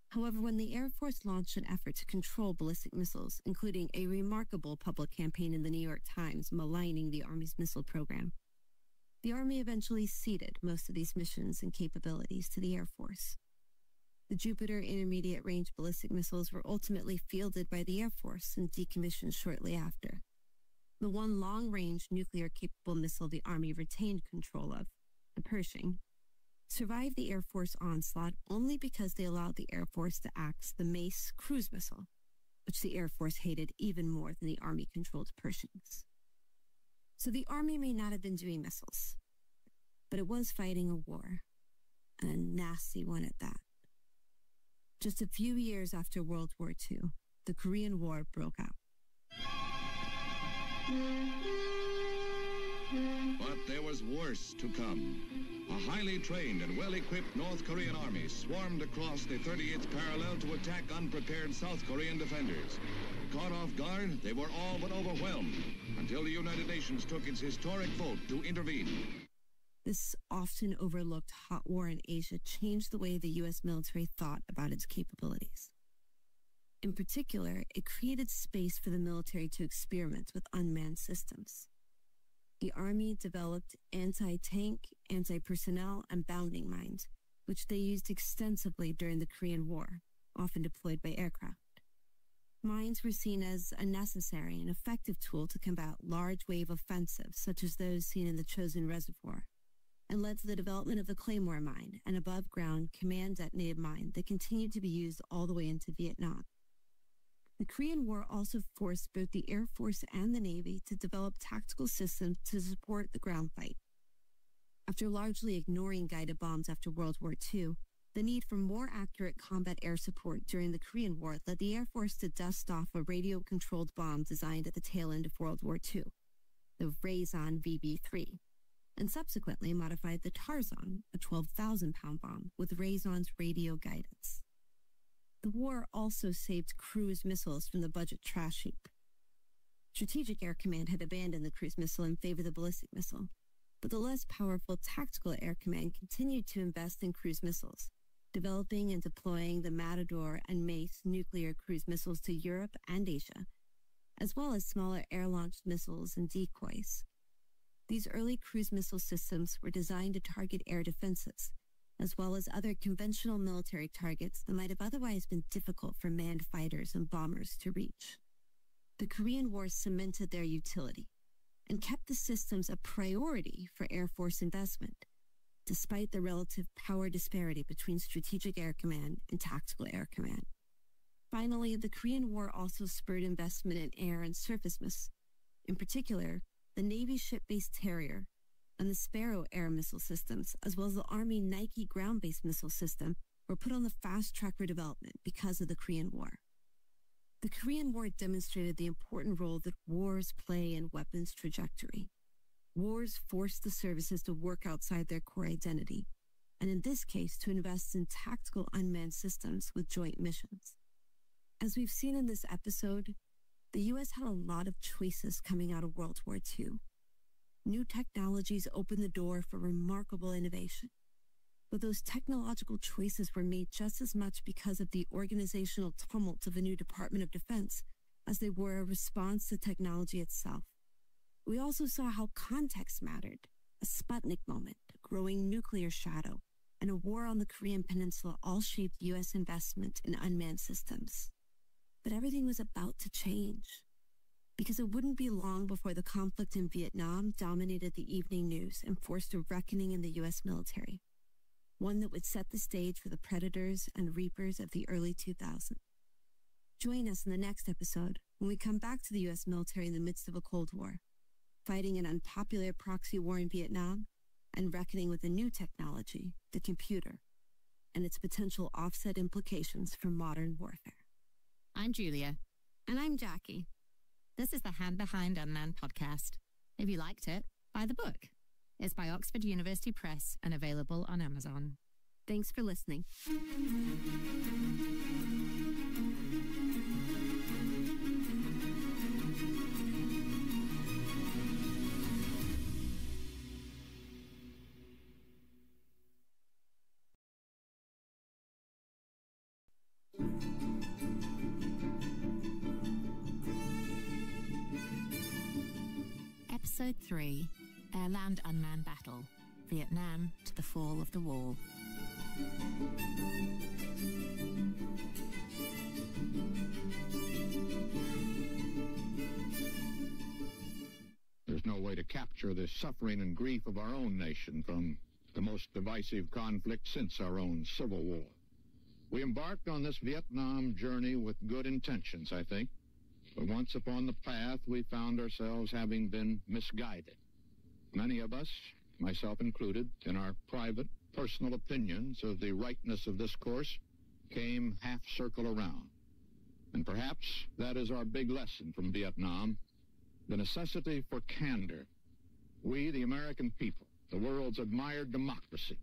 However, when the Air Force launched an effort to control ballistic missiles, including a remarkable public campaign in the New York Times maligning the Army's missile program, the Army eventually ceded most of these missions and capabilities to the Air Force. The Jupiter intermediate-range ballistic missiles were ultimately fielded by the Air Force and decommissioned shortly after. The one long-range nuclear-capable missile the Army retained control of, the Pershing, survived the Air Force onslaught only because they allowed the Air Force to axe the Mace cruise missile, which the Air Force hated even more than the Army-controlled Pershings. So the Army may not have been doing missiles, but it was fighting a war, and a nasty one at that. Just a few years after World War II, the Korean War broke out. But there was worse to come. A highly trained and well-equipped North Korean army swarmed across the 38th parallel to attack unprepared South Korean defenders. Caught off guard, they were all but overwhelmed until the United Nations took its historic vote to intervene. This often overlooked hot war in Asia changed the way the U.S. military thought about its capabilities. In particular, it created space for the military to experiment with unmanned systems. The Army developed anti-tank, anti-personnel, and bounding mines, which they used extensively during the Korean War, often deployed by aircraft. Mines were seen as a necessary and effective tool to combat large wave offensives such as those seen in the Chosin Reservoir, and led to the development of the Claymore mine, an above-ground command-detonated mine that continued to be used all the way into Vietnam. The Korean War also forced both the Air Force and the Navy to develop tactical systems to support the ground fight. After largely ignoring guided bombs after World War II, the need for more accurate combat air support during the Korean War led the Air Force to dust off a radio-controlled bomb designed at the tail end of World War II, the Raison VB-3, and subsequently modified the Tarzan, a 12,000-pound bomb, with Raison's radio guidance. The war also saved cruise missiles from the budget trash heap. Strategic Air Command had abandoned the cruise missile in favor of the ballistic missile, but the less powerful Tactical Air Command continued to invest in cruise missiles, developing and deploying the Matador and Mace nuclear cruise missiles to Europe and Asia, as well as smaller air-launched missiles and decoys. These early cruise missile systems were designed to target air defenses, as well as other conventional military targets that might have otherwise been difficult for manned fighters and bombers to reach. The Korean War cemented their utility and kept the systems a priority for Air Force investment, despite the relative power disparity between Strategic Air Command and Tactical Air Command. Finally, the Korean War also spurred investment in air and surface missiles. In particular, the Navy ship-based Terrier and the Sparrow air missile systems, as well as the Army Nike ground-based missile system, were put on the fast track for development because of the Korean War. The Korean War demonstrated the important role that wars play in weapons trajectory. Wars forced the services to work outside their core identity, and in this case, to invest in tactical unmanned systems with joint missions. As we've seen in this episode, the U.S. had a lot of choices coming out of World War II. New technologies opened the door for remarkable innovation, but those technological choices were made just as much because of the organizational tumult of a new Department of Defense as they were a response to technology itself. We also saw how context mattered, a Sputnik moment, a growing nuclear shadow, and a war on the Korean Peninsula all shaped U.S. investment in unmanned systems. But everything was about to change, because it wouldn't be long before the conflict in Vietnam dominated the evening news and forced a reckoning in the U.S. military, one that would set the stage for the predators and reapers of the early 2000s. Join us in the next episode when we come back to the U.S. military in the midst of a Cold War, fighting an unpopular proxy war in Vietnam and reckoning with a new technology, the computer, and its potential offset implications for modern warfare. I'm Julia. And I'm Jackie. This is the Hand Behind Unmanned podcast. If you liked it, buy the book. It's by Oxford University Press and available on Amazon. Thanks for listening. Episode 3, Air-Land Unmanned Battle, Vietnam to the Fall of the Wall. There's no way to capture the suffering and grief of our own nation from the most divisive conflict since our own Civil War. We embarked on this Vietnam journey with good intentions, I think. But once upon the path, we found ourselves having been misguided. Many of us, myself included, in our private, personal opinions of the rightness of this course, came half-circle around. And perhaps that is our big lesson from Vietnam, the necessity for candor. We, the American people, the world's admired democracy,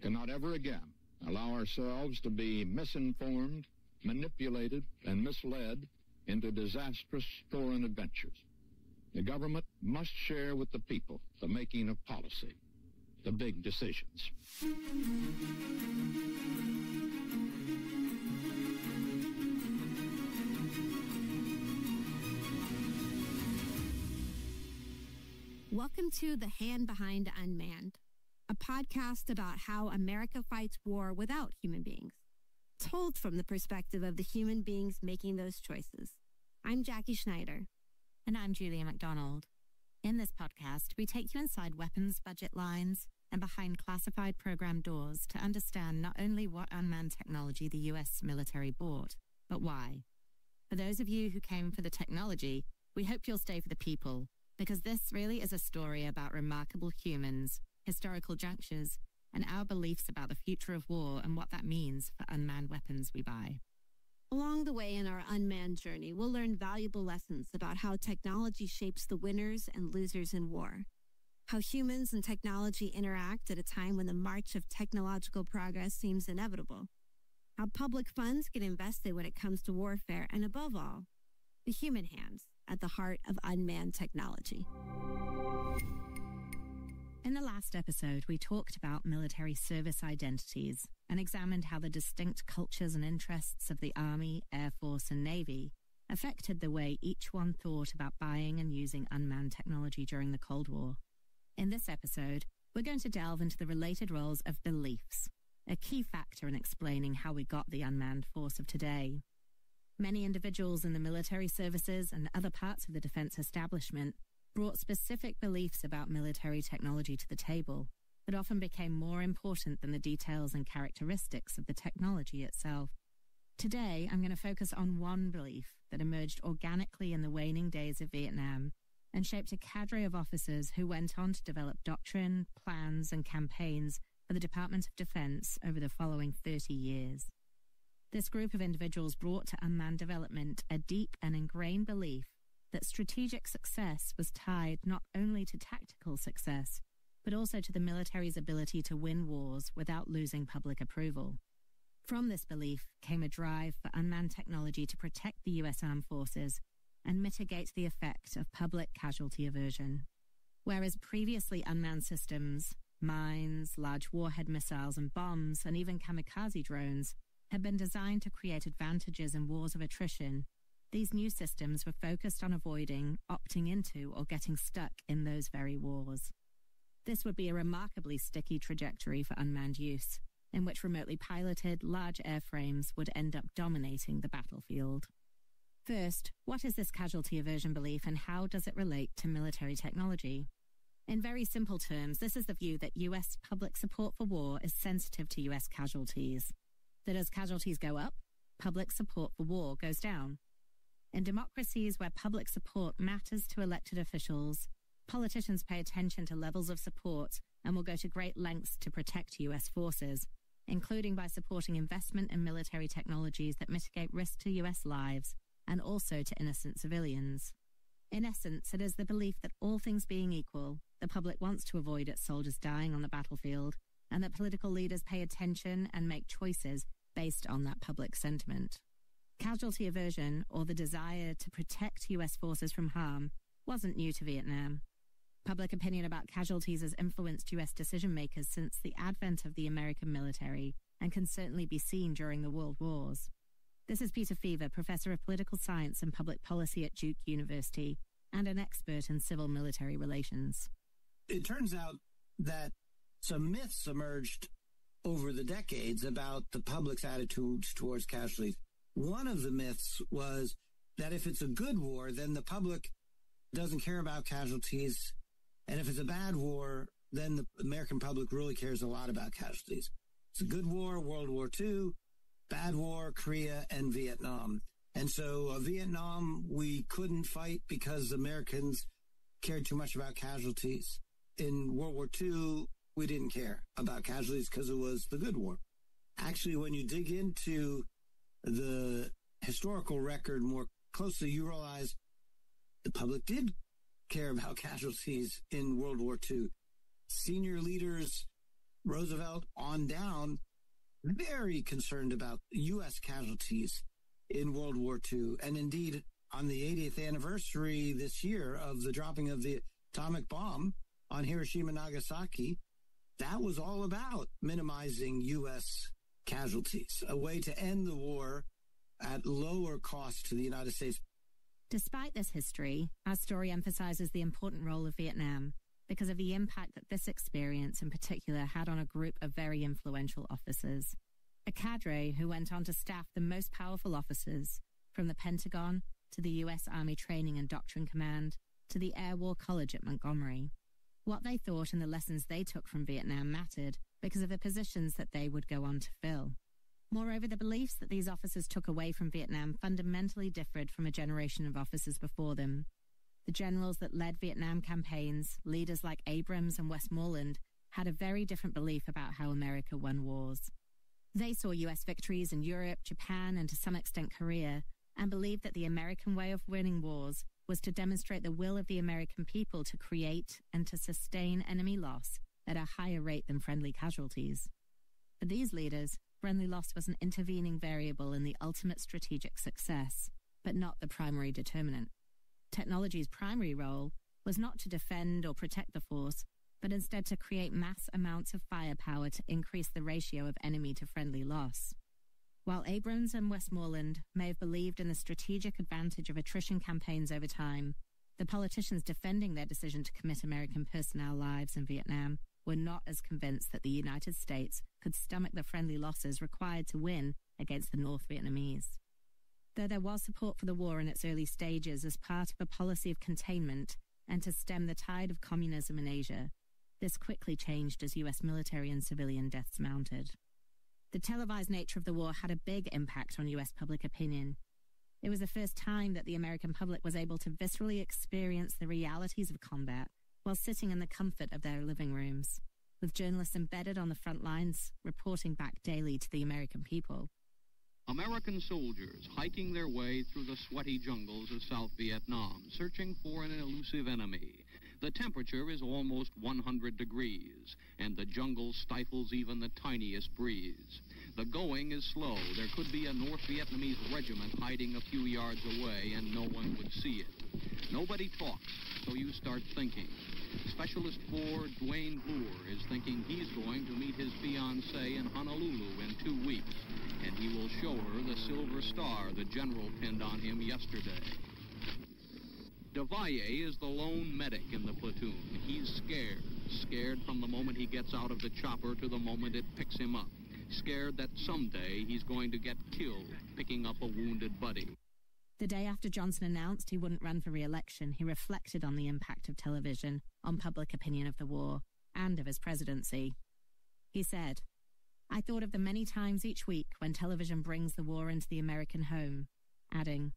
cannot ever again allow ourselves to be misinformed, manipulated, and misled into disastrous foreign adventures. The government must share with the people the making of policy, the big decisions. Welcome to The Hand Behind Unmanned, a podcast about how America fights war without human beings. told from the perspective of the human beings making those choices. I'm Jackie Schneider. And I'm Julia MacDonald. In this podcast, we take you inside weapons budget lines and behind classified program doors to understand not only what unmanned technology the US military bought, but why. For those of you who came for the technology, we hope you'll stay for the people, because this really is a story about remarkable humans, historical junctures, and our beliefs about the future of war and what that means for unmanned weapons we buy. Along the way in our unmanned journey, we'll learn valuable lessons about how technology shapes the winners and losers in war, how humans and technology interact at a time when the march of technological progress seems inevitable, how public funds get invested when it comes to warfare, and above all, the human hands at the heart of unmanned technology. In the last episode, we talked about military service identities and examined how the distinct cultures and interests of the Army, Air Force, and Navy affected the way each one thought about buying and using unmanned technology during the Cold War. In this episode, we're going to delve into the related roles of beliefs, a key factor in explaining how we got the unmanned force of today. Many individuals in the military services and other parts of the defense establishment brought specific beliefs about military technology to the table that often became more important than the details and characteristics of the technology itself. Today, I'm going to focus on one belief that emerged organically in the waning days of Vietnam and shaped a cadre of officers who went on to develop doctrine, plans, and campaigns for the Department of Defense over the following 30 years. This group of individuals brought to unmanned development a deep and ingrained belief that strategic success was tied not only to tactical success, but also to the military's ability to win wars without losing public approval. From this belief came a drive for unmanned technology to protect the U.S. Armed Forces and mitigate the effect of public casualty aversion. Whereas previously unmanned systems, mines, large warhead missiles and bombs, and even kamikaze drones had been designed to create advantages in wars of attrition, these new systems were focused on avoiding, opting into, or getting stuck in those very wars. This would be a remarkably sticky trajectory for unmanned use, in which remotely piloted, large airframes would end up dominating the battlefield. First, what is this casualty aversion belief and how does it relate to military technology? In very simple terms, this is the view that U.S. public support for war is sensitive to U.S. casualties, that as casualties go up, public support for war goes down. In democracies where public support matters to elected officials, politicians pay attention to levels of support and will go to great lengths to protect U.S. forces, including by supporting investment in military technologies that mitigate risk to U.S. lives and also to innocent civilians. In essence, it is the belief that all things being equal, the public wants to avoid its soldiers dying on the battlefield, and that political leaders pay attention and make choices based on that public sentiment. Casualty aversion, or the desire to protect U.S. forces from harm, wasn't new to Vietnam. Public opinion about casualties has influenced U.S. decision-makers since the advent of the American military and can certainly be seen during the World Wars. This is Peter Fever, Professor of Political Science and Public Policy at Duke University and an expert in civil-military relations. It turns out that some myths emerged over the decades about the public's attitudes towards casualties. One of the myths was that if it's a good war, then the public doesn't care about casualties. And if it's a bad war, then the American public really cares a lot about casualties. It's a good war, World War II, bad war, Korea and Vietnam. And so Vietnam, we couldn't fight because Americans cared too much about casualties. In World War II, we didn't care about casualties because it was the good war. Actually, when you dig into the historical record more closely, you realize the public did care about casualties in World War II. Senior leaders, Roosevelt on down, very concerned about U.S. casualties in World War II. And indeed, on the 80th anniversary this year of the dropping of the atomic bomb on Hiroshima and Nagasaki, that was all about minimizing U.S. casualties, a way to end the war at lower cost to the United States. Despite this history, our story emphasizes the important role of Vietnam because of the impact that this experience in particular had on a group of very influential officers. a cadre who went on to staff the most powerful officers, from the Pentagon to the U.S. Army Training and Doctrine Command to the Air War College at Montgomery. What they thought and the lessons they took from Vietnam mattered because of the positions that they would go on to fill. Moreover, the beliefs that these officers took away from Vietnam fundamentally differed from a generation of officers before them. The generals that led Vietnam campaigns, leaders like Abrams and Westmoreland, had a very different belief about how America won wars. They saw U.S. victories in Europe, Japan, and to some extent Korea, and believed that the American way of winning wars was to demonstrate the will of the American people to create and to sustain enemy loss at a higher rate than friendly casualties. For these leaders, friendly loss was an intervening variable in the ultimate strategic success, but not the primary determinant. Technology's primary role was not to defend or protect the force, but instead to create mass amounts of firepower to increase the ratio of enemy to friendly loss. While Abrams and Westmoreland may have believed in the strategic advantage of attrition campaigns over time, the politicians defending their decision to commit American personnel lives in Vietnam were not as convinced that the United States could stomach the friendly losses required to win against the North Vietnamese. Though there was support for the war in its early stages as part of a policy of containment and to stem the tide of communism in Asia, this quickly changed as U.S. military and civilian deaths mounted. The televised nature of the war had a big impact on U.S. public opinion. It was the first time that the American public was able to viscerally experience the realities of combat while sitting in the comfort of their living rooms, with journalists embedded on the front lines reporting back daily to the American people. American soldiers hiking their way through the sweaty jungles of South Vietnam, searching for an elusive enemy. The temperature is almost 100 degrees, and the jungle stifles even the tiniest breeze. The going is slow. There could be a North Vietnamese regiment hiding a few yards away, and no one would see it. Nobody talks, so you start thinking. Specialist 4, Dwayne Boer, is thinking he's going to meet his fiancée in Honolulu in 2 weeks, and he will show her the silver star the general pinned on him yesterday. DeValle is the lone medic in the platoon. He's scared from the moment he gets out of the chopper to the moment it picks him up. Scared that someday he's going to get killed picking up a wounded buddy. The day after Johnson announced he wouldn't run for re-election, he reflected on the impact of television on public opinion of the war and of his presidency. He said, "I thought of the many times each week when television brings the war into the American home," adding,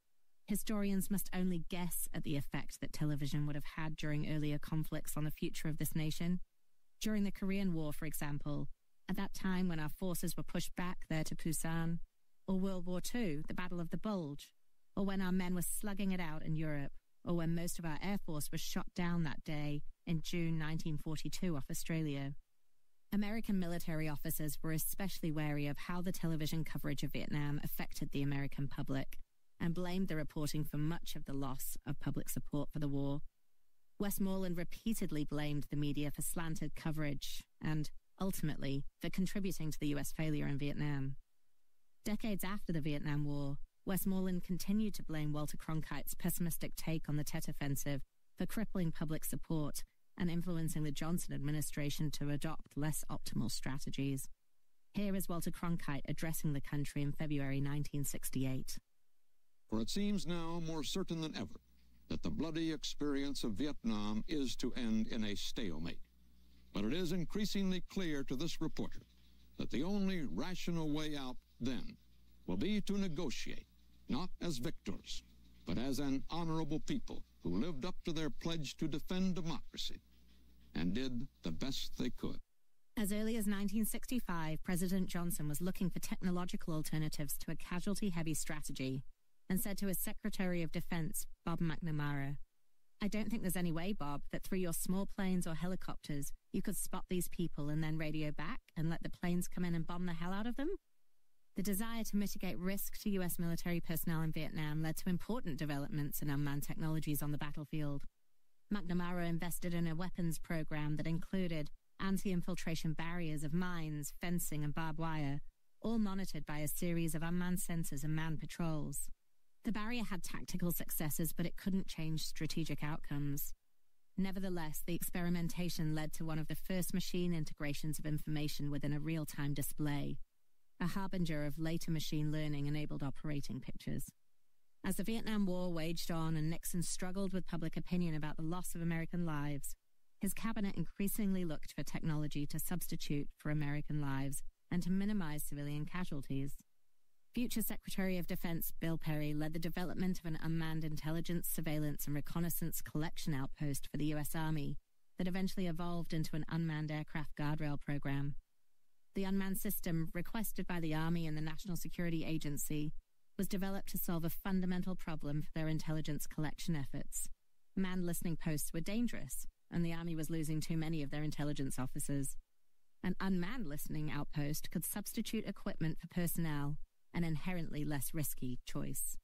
"Historians must only guess at the effect that television would have had during earlier conflicts on the future of this nation. During the Korean War, for example, at that time when our forces were pushed back there to Busan, or World War II, the Battle of the Bulge, or when our men were slugging it out in Europe, or when most of our Air Force was shot down that day in June 1942 off Australia." American military officers were especially wary of how the television coverage of Vietnam affected the American public, and blamed the reporting for much of the loss of public support for the war. Westmoreland repeatedly blamed the media for slanted coverage and, ultimately, for contributing to the U.S. failure in Vietnam. Decades after the Vietnam War, Westmoreland continued to blame Walter Cronkite's pessimistic take on the Tet Offensive for crippling public support and influencing the Johnson administration to adopt less optimal strategies. Here is Walter Cronkite addressing the country in February 1968. For it seems now more certain than ever that the bloody experience of Vietnam is to end in a stalemate. But it is increasingly clear to this reporter that the only rational way out then will be to negotiate, not as victors, but as an honorable people who lived up to their pledge to defend democracy and did the best they could. As early as 1965, President Johnson was looking for technological alternatives to a casualty-heavy strategy and said to his Secretary of Defense, Bob McNamara, "I don't think there's any way, Bob, that through your small planes or helicopters you could spot these people and then radio back and let the planes come in and bomb the hell out of them?" The desire to mitigate risk to U.S. military personnel in Vietnam led to important developments in unmanned technologies on the battlefield. McNamara invested in a weapons program that included anti-infiltration barriers of mines, fencing, and barbed wire, all monitored by a series of unmanned sensors and manned patrols. The barrier had tactical successes, but it couldn't change strategic outcomes. Nevertheless, the experimentation led to one of the first machine integrations of information within a real-time display. a harbinger of later machine learning-enabled operating pictures. As the Vietnam War waged on and Nixon struggled with public opinion about the loss of American lives, his cabinet increasingly looked for technology to substitute for American lives and to minimize civilian casualties. Future Secretary of Defense Bill Perry led the development of an unmanned intelligence, surveillance, and reconnaissance collection outpost for the U.S. Army that eventually evolved into an unmanned aircraft guardrail program. The unmanned system, requested by the Army and the National Security Agency, was developed to solve a fundamental problem for their intelligence collection efforts. Manned listening posts were dangerous, and the Army was losing too many of their intelligence officers. An unmanned listening outpost could substitute equipment for personnel, an inherently less risky choice.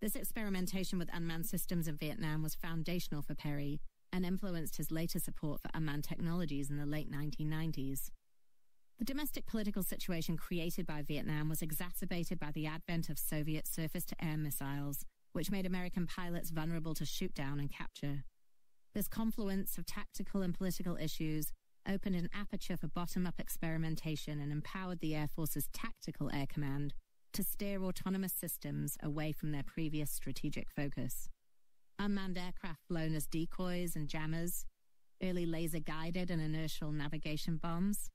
This experimentation with unmanned systems in Vietnam was foundational for Perry and influenced his later support for unmanned technologies in the late 1990s. The domestic political situation created by Vietnam was exacerbated by the advent of Soviet surface-to-air missiles, which made American pilots vulnerable to shoot down and capture. This confluence of tactical and political issues opened an aperture for bottom-up experimentation and empowered the Air Force's Tactical Air Command to steer autonomous systems away from their previous strategic focus. Unmanned aircraft flown as decoys and jammers, early laser-guided and inertial navigation bombs,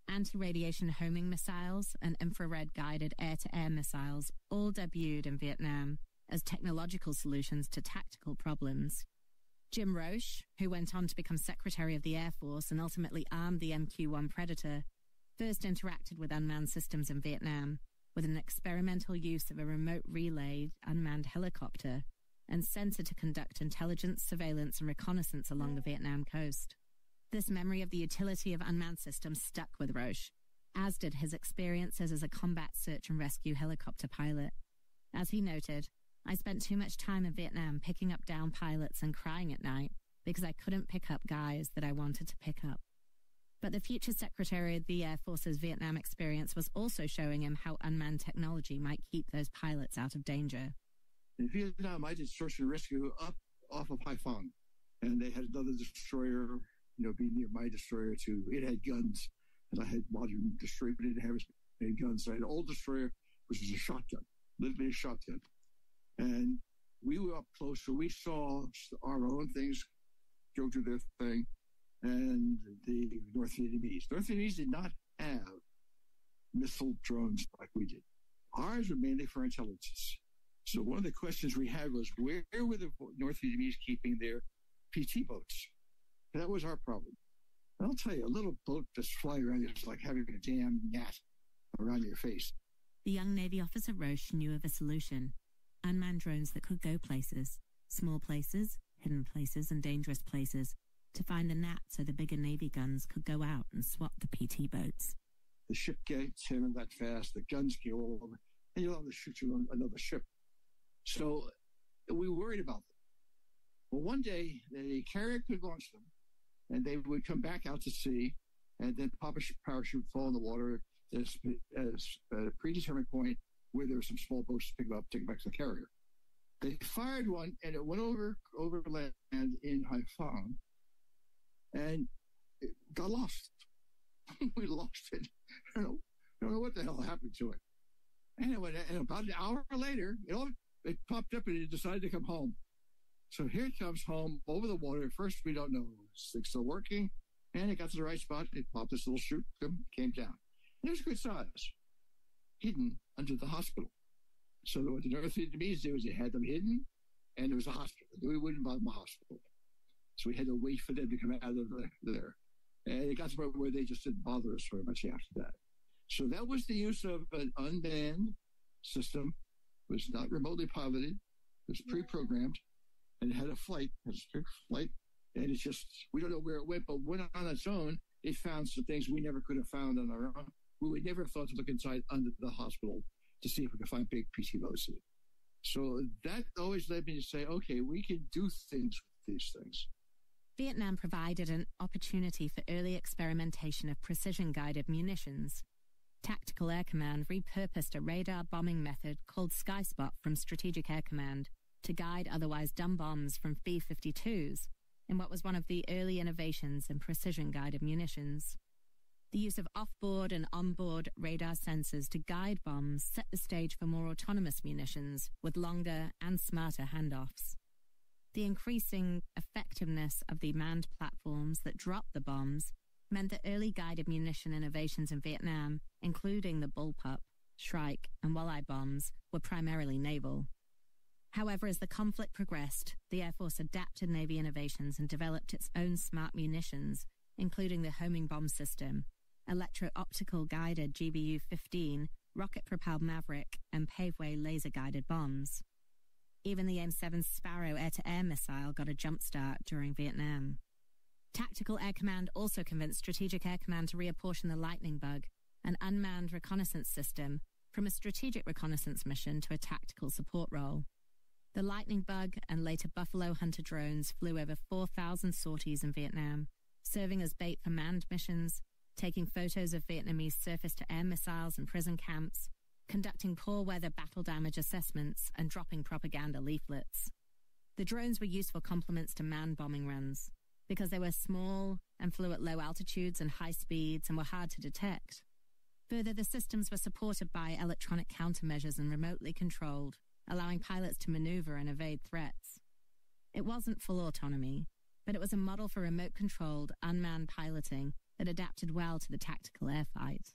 anti-radiation homing missiles, and infrared-guided air-to-air missiles all debuted in Vietnam as technological solutions to tactical problems. Jim Roche, who went on to become Secretary of the Air Force and ultimately armed the MQ-1 Predator, first interacted with unmanned systems in Vietnam with an experimental use of a remote relay unmanned helicopter and sensor to conduct intelligence, surveillance, and reconnaissance along the Vietnam coast. This memory of the utility of unmanned systems stuck with Roche, as did his experiences as a combat search and rescue helicopter pilot. As he noted, I spent too much time in Vietnam picking up down pilots and crying at night because I couldn't pick up guys that I wanted to pick up. But the future Secretary of the Air Force's Vietnam experience was also showing him how unmanned technology might keep those pilots out of danger. In Vietnam, I did search and rescue up off of Haiphong, and they had another destroyer, be near my destroyer too. It had guns, and I had modern destroyer, but it didn't have as many guns. So I had an old destroyer, which was a shotgun, literally a shotgun. And we were up close, so we saw our own things go through their thing, and the North Vietnamese. North Vietnamese did not have missile drones like we did. Ours were mainly for intelligence. So one of the questions we had was, where were the North Vietnamese keeping their PT boats? And that was our problem. And I'll tell you, a little boat just flying around you is like having a damn gnat around your face. The young Navy officer Roche knew of a solution. Unmanned drones that could go places, small places, hidden places, and dangerous places, to find the gnat so the bigger Navy guns could go out and swat the PT boats. The ship gets him that fast, the guns go all over, and you'll have to shoot you on another ship. So we worried about them. Well, one day, the carrier could launch them, and they would come back out to sea, and then pop a parachute, fall in the water at a predetermined point where there were some small boats to pick them up, take them back to the carrier. They fired one, and it went over land in Haiphong, and it got lost. We lost it. I don't know what the hell happened to it. Anyway, and about an hour later, it popped up and it decided to come home. So here it comes home over the water. At first, we don't know it's still working, and it got to the right spot. It popped this little chute, came down. It was a good size, hidden under the hospital. So what the North Vietnamese did was they had them hidden, and there was a hospital. We wouldn't buy them a hospital. So we had to wait for them to come out of there. And it got to the point where they just didn't bother us very much after that. So that was the use of an unmanned system. It was not remotely piloted. It was pre-programmed, and it had a flight, and it's just, we don't know where it went, but when on its own, it found some things we never could have found on our own. We would never have thought to look inside under the hospital to see if we could find big PT boats. So that always led me to say, okay, we can do things with these things. Vietnam provided an opportunity for early experimentation of precision-guided munitions. Tactical Air Command repurposed a radar bombing method called Sky Spot from Strategic Air Command to guide otherwise dumb bombs from B-52s in what was one of the early innovations in precision-guided munitions. The use of off-board and on-board radar sensors to guide bombs set the stage for more autonomous munitions with longer and smarter handoffs. The increasing effectiveness of the manned platforms that dropped the bombs meant that early guided munition innovations in Vietnam, including the Bullpup, Shrike, and Walleye bombs, were primarily naval. However, as the conflict progressed, the Air Force adapted Navy innovations and developed its own smart munitions, including the homing bomb system, electro-optical guided GBU-15, rocket-propelled Maverick, and paveway laser-guided bombs. Even the AIM-7 Sparrow air-to-air missile got a jump start during Vietnam. Tactical Air Command also convinced Strategic Air Command to reapportion the Lightning Bug, an unmanned reconnaissance system, from a strategic reconnaissance mission to a tactical support role. The Lightning Bug and later Buffalo Hunter drones flew over 4,000 sorties in Vietnam, serving as bait for manned missions, taking photos of Vietnamese surface-to-air missiles and prison camps, conducting poor weather battle damage assessments, and dropping propaganda leaflets. The drones were useful complements to manned bombing runs, because they were small and flew at low altitudes and high speeds and were hard to detect. Further, the systems were supported by electronic countermeasures and remotely controlled, allowing pilots to maneuver and evade threats. It wasn't full autonomy, but it was a model for remote-controlled, unmanned piloting that adapted well to the tactical airfight.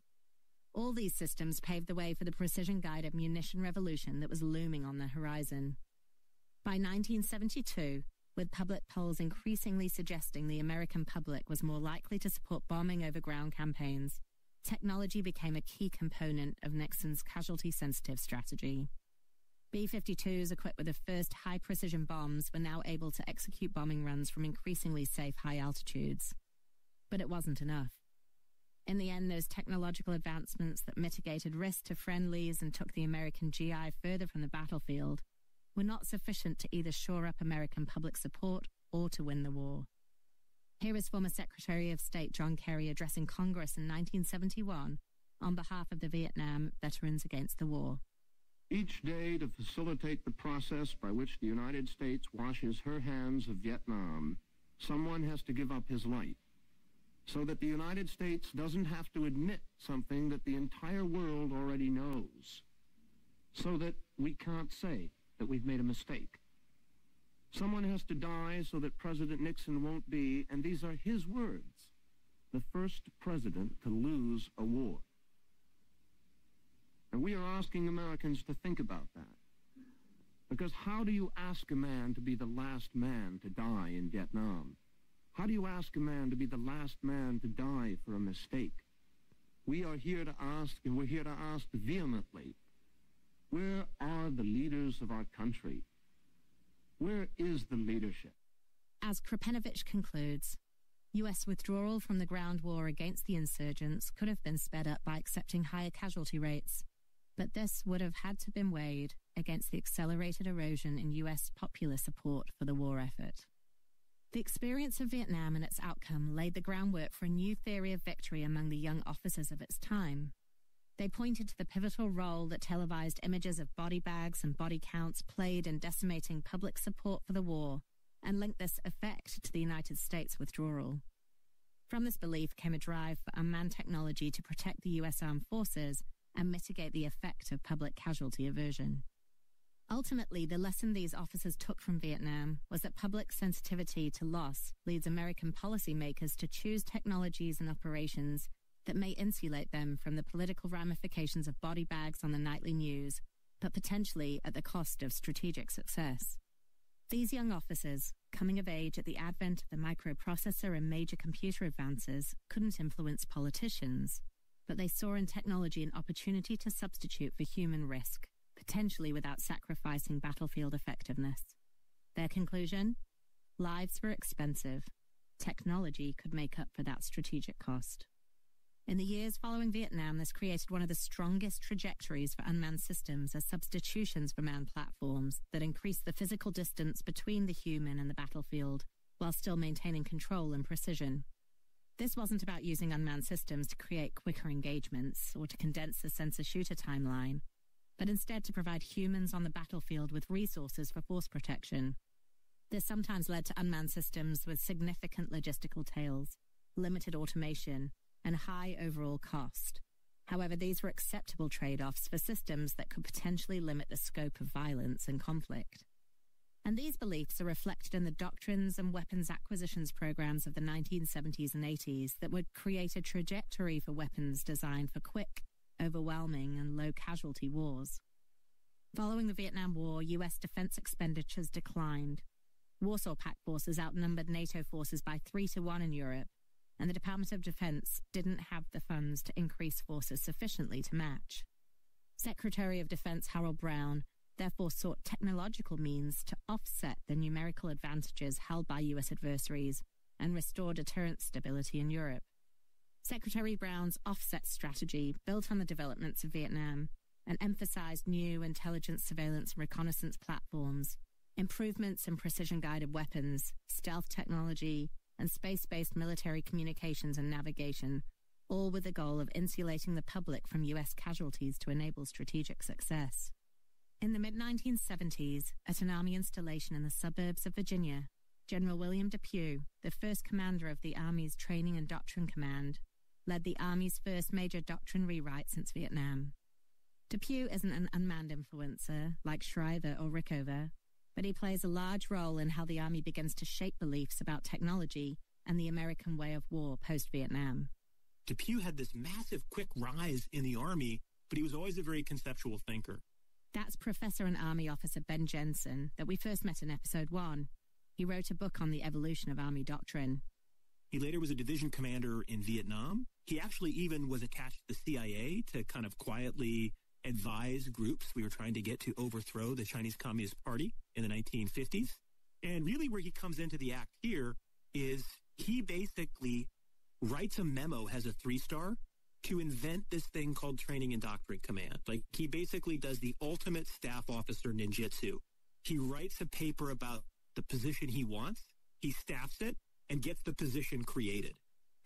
All these systems paved the way for the precision-guided munition revolution that was looming on the horizon. By 1972, with public polls increasingly suggesting the American public was more likely to support bombing over ground campaigns, technology became a key component of Nixon's casualty-sensitive strategy. B-52s equipped with the first high-precision bombs were now able to execute bombing runs from increasingly safe high altitudes. But it wasn't enough. In the end, those technological advancements that mitigated risk to friendlies and took the American GI further from the battlefield were not sufficient to either shore up American public support or to win the war. Here is former Secretary of State John Kerry addressing Congress in 1971 on behalf of the Vietnam Veterans Against the War. Each day, to facilitate the process by which the United States washes her hands of Vietnam, someone has to give up his life, so that the United States doesn't have to admit something that the entire world already knows, so that we can't say that we've made a mistake. Someone has to die so that President Nixon won't be, and these are his words, the first president to lose a war. And we are asking Americans to think about that. Because how do you ask a man to be the last man to die in Vietnam? How do you ask a man to be the last man to die for a mistake? We are here to ask, and we're here to ask vehemently, where are the leaders of our country? Where is the leadership? As Krapenovich concludes, U.S. withdrawal from the ground war against the insurgents could have been sped up by accepting higher casualty rates, but this would have had to been weighed against the accelerated erosion in U.S. popular support for the war effort. The experience of Vietnam and its outcome laid the groundwork for a new theory of victory among the young officers of its time. They pointed to the pivotal role that televised images of body bags and body counts played in decimating public support for the war, and linked this effect to the United States withdrawal. From this belief came a drive for unmanned technology to protect the U.S. armed forces and mitigate the effect of public casualty aversion. Ultimately, the lesson these officers took from Vietnam was that public sensitivity to loss leads American policymakers to choose technologies and operations that may insulate them from the political ramifications of body bags on the nightly news, but potentially at the cost of strategic success. These young officers, coming of age at the advent of the microprocessor and major computer advances, couldn't influence politicians, but they saw in technology an opportunity to substitute for human risk, potentially without sacrificing battlefield effectiveness. Their conclusion? Lives were expensive. Technology could make up for that strategic cost. In the years following Vietnam, this created one of the strongest trajectories for unmanned systems as substitutions for manned platforms that increased the physical distance between the human and the battlefield, while still maintaining control and precision. This wasn't about using unmanned systems to create quicker engagements or to condense the sensor-shooter timeline, but instead to provide humans on the battlefield with resources for force protection. This sometimes led to unmanned systems with significant logistical tails, limited automation, and high overall cost. However, these were acceptable trade-offs for systems that could potentially limit the scope of violence and conflict. And these beliefs are reflected in the doctrines and weapons acquisitions programs of the 1970s and 80s that would create a trajectory for weapons designed for quick, overwhelming, and low-casualty wars. Following the Vietnam War, U.S. defense expenditures declined. Warsaw Pact forces outnumbered NATO forces by 3-1 in Europe, and the Department of Defense didn't have the funds to increase forces sufficiently to match. Secretary of Defense Harold Brown therefore sought technological means to offset the numerical advantages held by U.S. adversaries and restore deterrent stability in Europe. Secretary Brown's offset strategy built on the developments of Vietnam and emphasized new intelligence, surveillance, and reconnaissance platforms, improvements in precision-guided weapons, stealth technology, and space-based military communications and navigation, all with the goal of insulating the public from U.S. casualties to enable strategic success. In the mid-1970s, at an Army installation in the suburbs of Virginia, General William Depew, the first commander of the Army's Training and Doctrine Command, led the Army's first major doctrine rewrite since Vietnam. Depew isn't an unmanned influencer like Shriver or Rickover, but he plays a large role in how the Army begins to shape beliefs about technology and the American way of war post-Vietnam. Depew had this massive, quick rise in the Army, but he was always a very conceptual thinker. That's Professor and Army Officer Ben Jensen that we first met in Episode 1. He wrote a book on the evolution of Army doctrine. He later was a division commander in Vietnam. He actually even was attached to the CIA to kind of quietly advise groups we were trying to get to overthrow the Chinese Communist Party in the 1950s. And really where he comes into the act here is he basically writes a memo, has a 3-star, to invent this thing called Training and Doctrine Command. Like, he basically does the ultimate staff officer ninjutsu. He writes a paper about the position he wants, he staffs it, and gets the position created.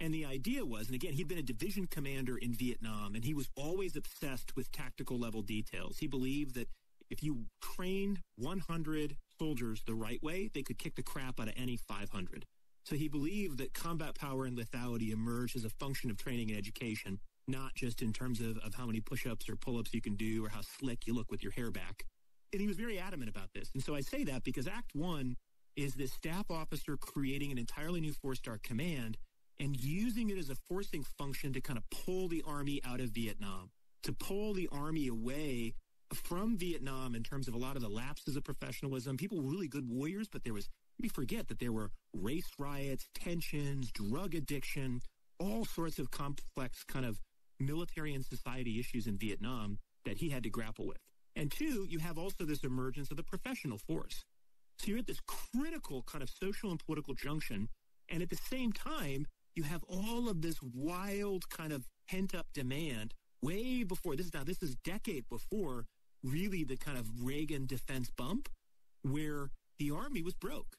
And the idea was, and again, he'd been a division commander in Vietnam, and he was always obsessed with tactical level details. He believed that if you trained 100 soldiers the right way, they could kick the crap out of any 500. So he believed that combat power and lethality emerged as a function of training and education, not just in terms of how many push-ups or pull-ups you can do or how slick you look with your hair back. And he was very adamant about this. And so I say that because Act 1 is this staff officer creating an entirely new 4-star command and using it as a forcing function to kind of pull the Army out of Vietnam, to pull the Army away from Vietnam in terms of a lot of the lapses of professionalism. People were really good warriors, but we forget that there were race riots, tensions, drug addiction, all sorts of complex kind of military and society issues in Vietnam that he had to grapple with. And 2, you have also this emergence of the professional force. So you're at this critical kind of social and political junction, and at the same time, you have all of this wild kind of pent-up demand way before, this is decade before really the kind of Reagan defense bump, where the Army was broke,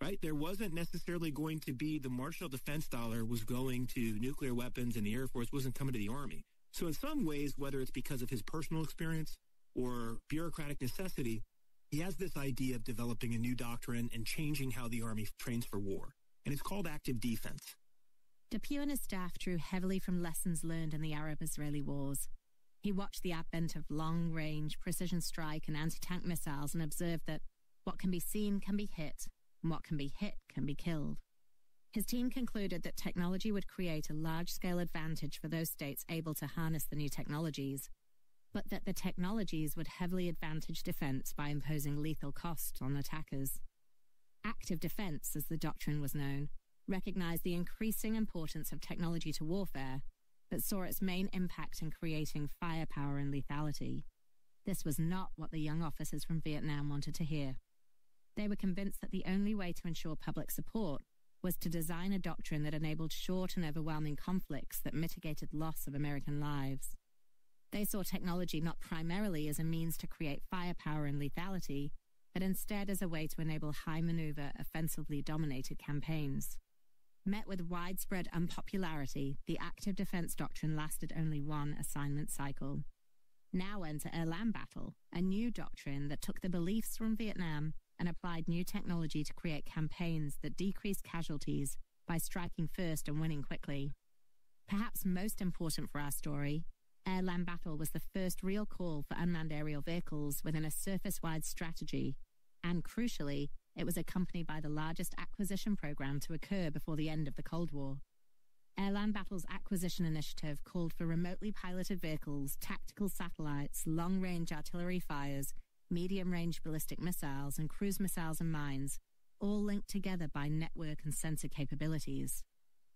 right? There wasn't necessarily going to be the Marshall Defense Dollar was going to nuclear weapons, and the Air Force wasn't coming to the Army. So in some ways, whether it's because of his personal experience or bureaucratic necessity, he has this idea of developing a new doctrine and changing how the Army trains for war. And it's called active defense. Depew and his staff drew heavily from lessons learned in the Arab-Israeli wars. He watched the advent of long-range precision strike and anti-tank missiles and observed that what can be seen can be hit, and what can be hit can be killed. His team concluded that technology would create a large-scale advantage for those states able to harness the new technologies, but that the technologies would heavily advantage defense by imposing lethal costs on attackers. Active defense, as the doctrine was known, recognized the increasing importance of technology to warfare, but saw its main impact in creating firepower and lethality. This was not what the young officers from Vietnam wanted to hear. They were convinced that the only way to ensure public support was to design a doctrine that enabled short and overwhelming conflicts that mitigated loss of American lives. They saw technology not primarily as a means to create firepower and lethality, but instead as a way to enable high-maneuver, offensively dominated campaigns. Met with widespread unpopularity, the active defense doctrine lasted only one assignment cycle. Now enter air-land battle, a new doctrine that took the beliefs from Vietnam and applied new technology to create campaigns that decreased casualties by striking first and winning quickly. Perhaps most important for our story, air-land battle was the first real call for unmanned aerial vehicles within a surface-wide strategy, and crucially, it was accompanied by the largest acquisition program to occur before the end of the Cold War. Air-land battle's acquisition initiative called for remotely piloted vehicles, tactical satellites, long-range artillery fires, medium-range ballistic missiles, and cruise missiles and mines, all linked together by network and sensor capabilities.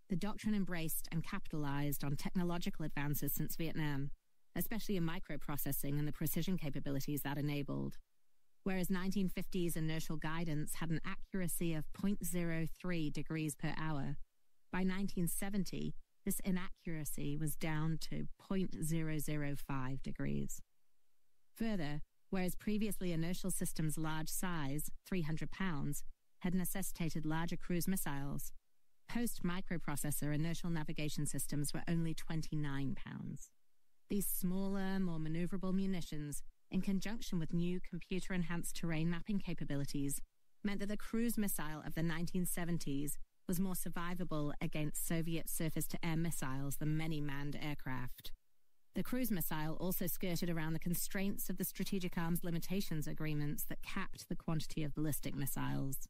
The doctrine embraced and capitalized on technological advances since Vietnam, especially in microprocessing and the precision capabilities that enabled. Whereas 1950s inertial guidance had an accuracy of 0.03 degrees per hour, by 1970, this inaccuracy was down to 0.005 degrees. Further, whereas previously inertial systems' large size, 300 pounds, had necessitated larger cruise missiles, post-microprocessor inertial navigation systems were only 29 pounds. These smaller, more maneuverable munitions, in conjunction with new computer-enhanced terrain mapping capabilities, meant that the cruise missile of the 1970s was more survivable against Soviet surface-to-air missiles than many manned aircraft. The cruise missile also skirted around the constraints of the Strategic Arms Limitations Agreements that capped the quantity of ballistic missiles.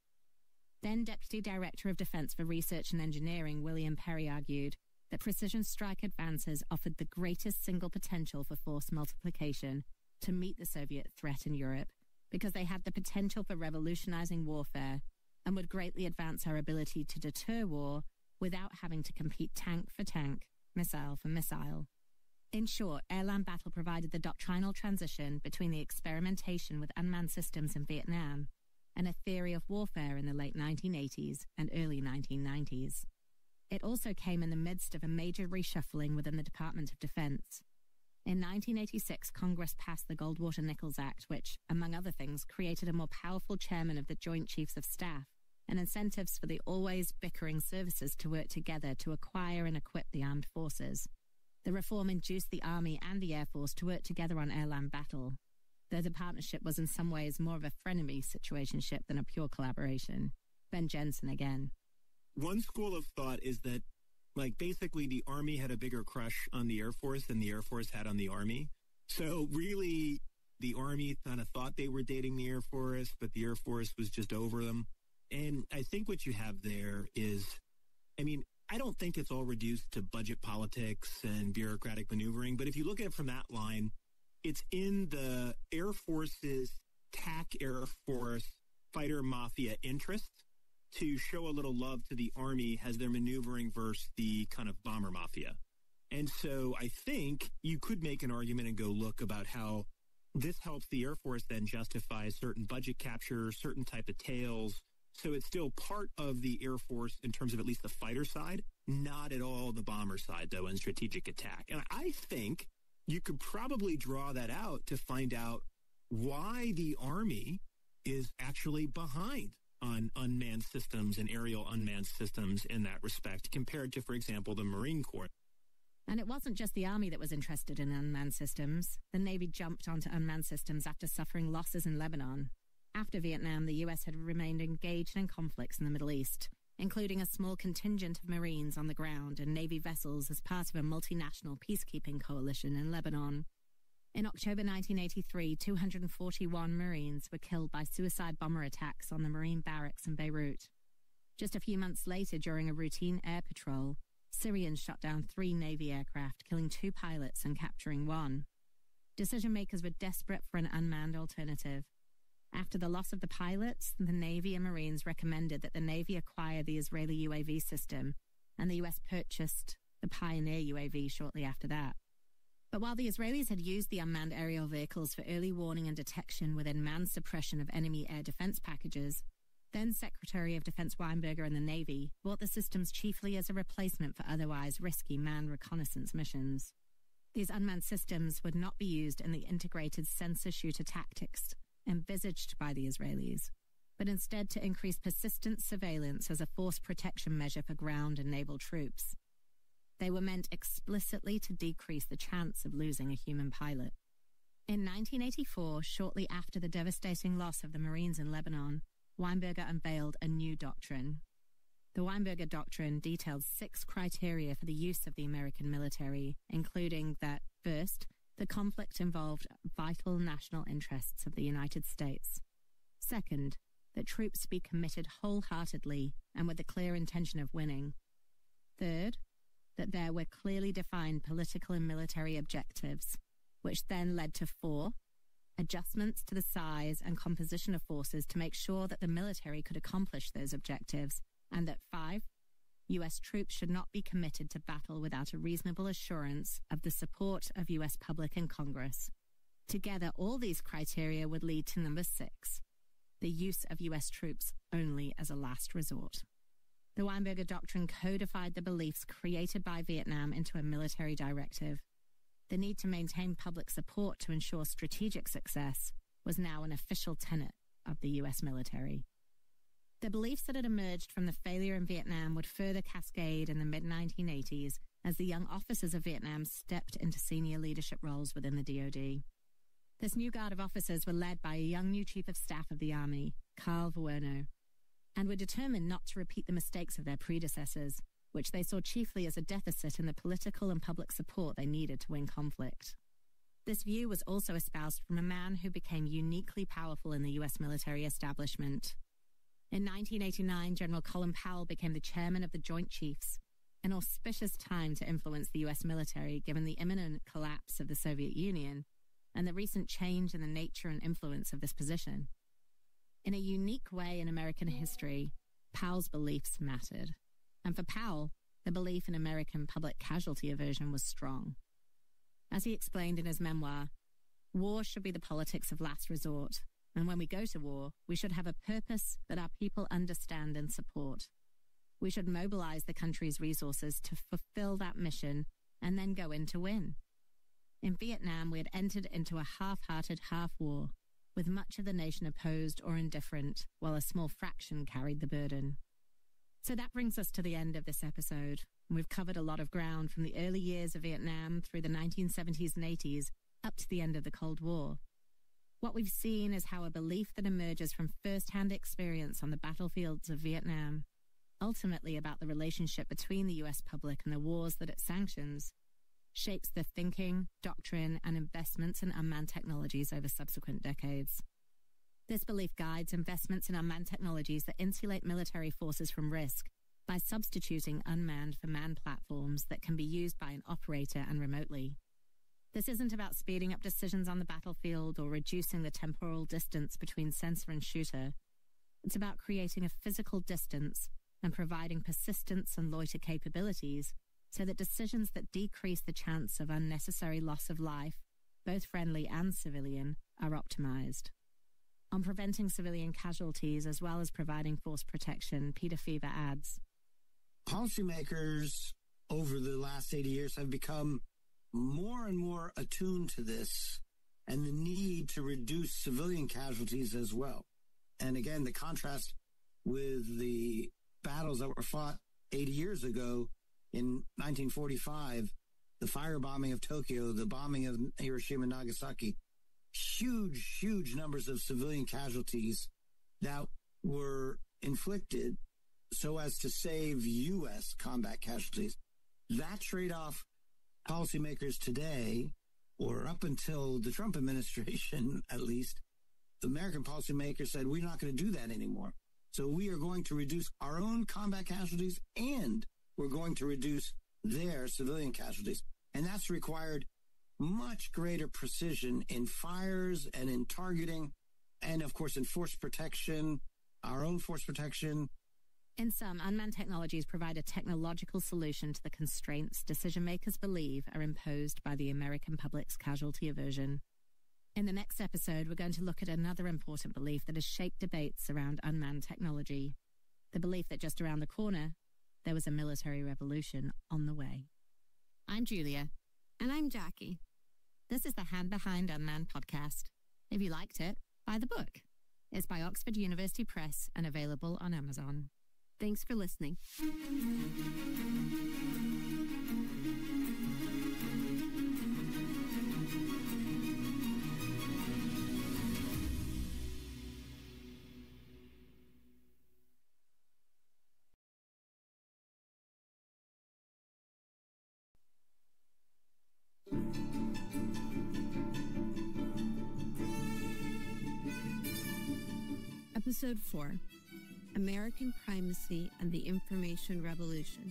Then Deputy Director of Defense for Research and Engineering William Perry argued that precision strike advances offered the greatest single potential for force multiplication to meet the Soviet threat in Europe because they had the potential for revolutionizing warfare and would greatly advance our ability to deter war without having to compete tank for tank, missile for missile. In short, air-land battle provided the doctrinal transition between the experimentation with unmanned systems in Vietnam and a theory of warfare in the late 1980s and early 1990s. It also came in the midst of a major reshuffling within the Department of Defense. In 1986, Congress passed the Goldwater-Nichols Act, which, among other things, created a more powerful chairman of the Joint Chiefs of Staff and incentives for the always bickering services to work together to acquire and equip the armed forces. The reform induced the Army and the Air Force to work together on air-land battle, though the partnership was in some ways more of a frenemy situationship than a pure collaboration. Ben Jensen again. One school of thought is that, basically the Army had a bigger crush on the Air Force than the Air Force had on the Army. So really, the Army kind of thought they were dating the Air Force, but the Air Force was just over them. And I think what you have there is, I don't think it's all reduced to budget politics and bureaucratic maneuvering, but if you look at it from that line, it's in the Air Force's TAC Air Force fighter mafia interest to show a little love to the Army as they're maneuvering versus the kind of bomber mafia. And so I think you could make an argument and go look about how this helps the Air Force then justify certain budget capture, certain type of tails. So it's still part of the Air Force in terms of at least the fighter side, not at all the bomber side, though, in strategic attack. And I think you could probably draw that out to find out why the Army is actually behind on unmanned systems and aerial unmanned systems in that respect compared to, for example, the Marine Corps. And it wasn't just the Army that was interested in unmanned systems. The Navy jumped onto unmanned systems after suffering losses in Lebanon. After Vietnam, the U.S. had remained engaged in conflicts in the Middle East, including a small contingent of Marines on the ground and Navy vessels as part of a multinational peacekeeping coalition in Lebanon. In October 1983, 241 Marines were killed by suicide bomber attacks on the Marine barracks in Beirut. Just a few months later, during a routine air patrol, Syrians shot down 3 Navy aircraft, killing 2 pilots and capturing 1. Decision-makers were desperate for an unmanned alternative. After the loss of the pilots, the Navy and Marines recommended that the Navy acquire the Israeli UAV system, and the U.S. purchased the Pioneer UAV shortly after that. But while the Israelis had used the unmanned aerial vehicles for early warning and detection within manned suppression of enemy air defense packages, then Secretary of Defense Weinberger and the Navy bought the systems chiefly as a replacement for otherwise risky manned reconnaissance missions. These unmanned systems would not be used in the integrated sensor-shooter tactics envisaged by the Israelis, but instead to increase persistent surveillance as a force protection measure for ground and naval troops. They were meant explicitly to decrease the chance of losing a human pilot. In 1984, shortly after the devastating loss of the Marines in Lebanon, Weinberger unveiled a new doctrine. The Weinberger Doctrine detailed 6 criteria for the use of the American military, including that, first, the conflict involved vital national interests of the United States. Second, that troops be committed wholeheartedly and with the clear intention of winning. Third, that there were clearly defined political and military objectives, which then led to 4, adjustments to the size and composition of forces to make sure that the military could accomplish those objectives, and that 5, U.S. troops should not be committed to battle without a reasonable assurance of the support of U.S. public and Congress. Together, all these criteria would lead to number 6, the use of U.S. troops only as a last resort. The Weinberger Doctrine codified the beliefs created by Vietnam into a military directive. The need to maintain public support to ensure strategic success was now an official tenet of the U.S. military. The beliefs that had emerged from the failure in Vietnam would further cascade in the mid-1980s as the young officers of Vietnam stepped into senior leadership roles within the DoD. This new guard of officers were led by a young new chief of staff of the Army, Carl Vuerno, and were determined not to repeat the mistakes of their predecessors, which they saw chiefly as a deficit in the political and public support they needed to win conflict. This view was also espoused from a man who became uniquely powerful in the U.S. military establishment. In 1989, General Colin Powell became the chairman of the Joint Chiefs, an auspicious time to influence the U.S. military given the imminent collapse of the Soviet Union and the recent change in the nature and influence of this position. In a unique way in American history, Powell's beliefs mattered. And for Powell, the belief in American public casualty aversion was strong. As he explained in his memoir, war should be the politics of last resort, and when we go to war, we should have a purpose that our people understand and support. We should mobilize the country's resources to fulfill that mission and then go in to win. In Vietnam, we had entered into a half-hearted half-war, with much of the nation opposed or indifferent, while a small fraction carried the burden. So that brings us to the end of this episode. We've covered a lot of ground from the early years of Vietnam through the 1970s and 80s up to the end of the Cold War. What we've seen is how a belief that emerges from first-hand experience on the battlefields of Vietnam, ultimately about the relationship between the U.S. public and the wars that it sanctions, shapes the thinking, doctrine, and investments in unmanned technologies over subsequent decades. This belief guides investments in unmanned technologies that insulate military forces from risk by substituting unmanned for manned platforms that can be used by an operator and remotely. This isn't about speeding up decisions on the battlefield or reducing the temporal distance between sensor and shooter. It's about creating a physical distance and providing persistence and loiter capabilities so that decisions that decrease the chance of unnecessary loss of life, both friendly and civilian, are optimized. On preventing civilian casualties as well as providing force protection, Peter Fever adds, policymakers over the last 80 years have become more and more attuned to this and the need to reduce civilian casualties as well. And again, the contrast with the battles that were fought 80 years ago in 1945, the firebombing of Tokyo, the bombing of Hiroshima and Nagasaki, huge numbers of civilian casualties that were inflicted so as to save U.S. combat casualties. That trade-off, policymakers today, or up until the Trump administration at least, the American policymakers said, we're not going to do that anymore. So we are going to reduce our own combat casualties and we're going to reduce their civilian casualties. And that's required much greater precision in fires and in targeting and, of course, in force protection, our own force protection. In sum, unmanned technologies provide a technological solution to the constraints decision-makers believe are imposed by the American public's casualty aversion. In the next episode, we're going to look at another important belief that has shaped debates around unmanned technology, the belief that just around the corner, there was a military revolution on the way. I'm Julia. And I'm Jackie. This is the Hand Behind Unmanned podcast. If you liked it, buy the book. It's by Oxford University Press and available on Amazon. Thanks for listening. Episode 4, American Primacy and the Information Revolution,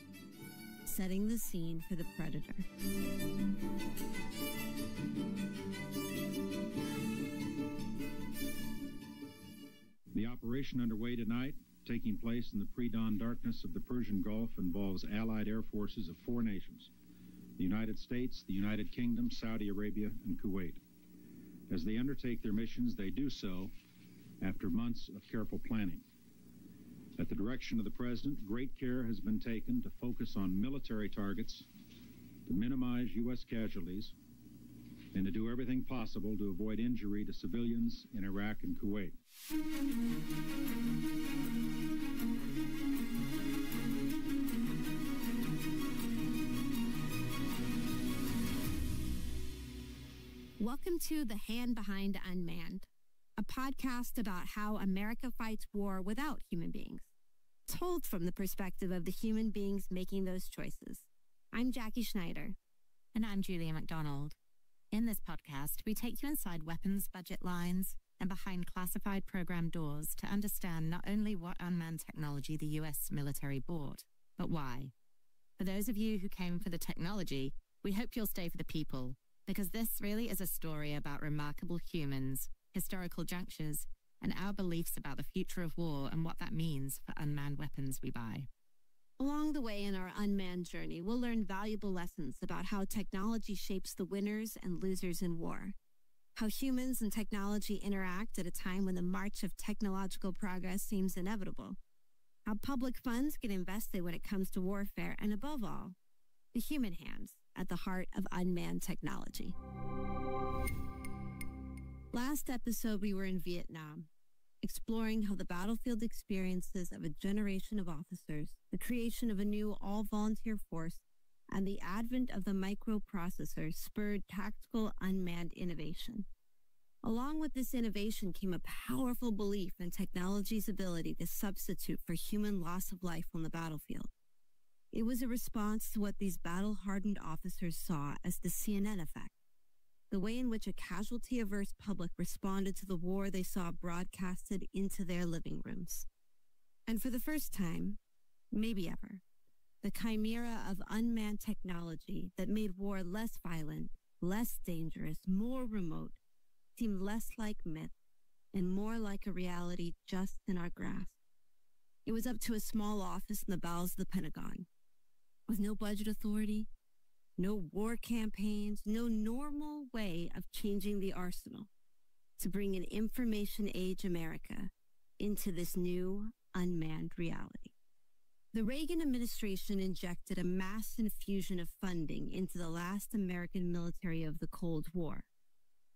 setting the scene for the Predator. The operation underway tonight, taking place in the pre-dawn darkness of the Persian Gulf, involves allied air forces of 4 nations: the United States, the United Kingdom, Saudi Arabia, and Kuwait. As they undertake their missions, they do so after months of careful planning. At the direction of the President, great care has been taken to focus on military targets, to minimize U.S. casualties, and to do everything possible to avoid injury to civilians in Iraq and Kuwait. Welcome to The Hand Behind Unmanned, a podcast about how America fights war without human beings, told from the perspective of the human beings making those choices. I'm Jackie Schneider. And I'm Julia McDonald. In this podcast, we take you inside weapons budget lines and behind classified program doors to understand not only what unmanned technology the U.S. military bought, but why. For those of you who came for the technology, we hope you'll stay for the people, because this really is a story about remarkable humans, historical junctures, and our beliefs about the future of war and what that means for unmanned weapons we buy. Along the way in our unmanned journey, we'll learn valuable lessons about how technology shapes the winners and losers in war, how humans and technology interact at a time when the march of technological progress seems inevitable, how public funds get invested when it comes to warfare, and above all, the human hands at the heart of unmanned technology. Last episode, we were in Vietnam, exploring how the battlefield experiences of a generation of officers, the creation of a new all-volunteer force, and the advent of the microprocessor spurred tactical unmanned innovation. Along with this innovation came a powerful belief in technology's ability to substitute for human loss of life on the battlefield. It was a response to what these battle-hardened officers saw as the CNN effect, the way in which a casualty-averse public responded to the war they saw broadcasted into their living rooms. And for the first time, maybe ever, the chimera of unmanned technology that made war less violent, less dangerous, more remote, seemed less like myth and more like a reality just in our grasp. It was up to a small office in the bowels of the Pentagon, with no budget authority, no war campaigns, no normal way of changing the arsenal, to bring an information age America into this new unmanned reality. The Reagan administration injected a mass infusion of funding into the last American military of the Cold War.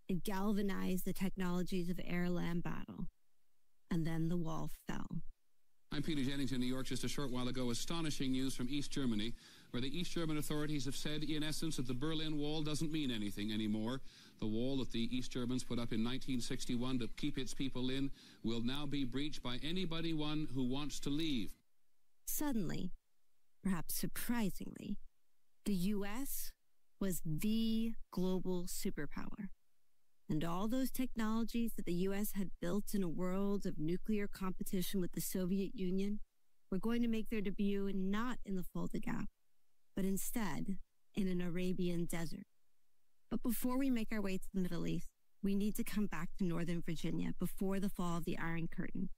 It galvanized the technologies of air-land battle, and then the wall fell. I'm Peter Jennings in New York. Just a short while ago, astonishing news from East Germany, where the East German authorities have said, in essence, that the Berlin Wall doesn't mean anything anymore. The wall that the East Germans put up in 1961 to keep its people in will now be breached by anybody who wants to leave. Suddenly, perhaps surprisingly, the U.S. was the global superpower. And all those technologies that the U.S. had built in a world of nuclear competition with the Soviet Union were going to make their debut not in the Fulda Gap, but instead in an Arabian desert. But before we make our way to the Middle East, we need to come back to Northern Virginia before the fall of the Iron Curtain.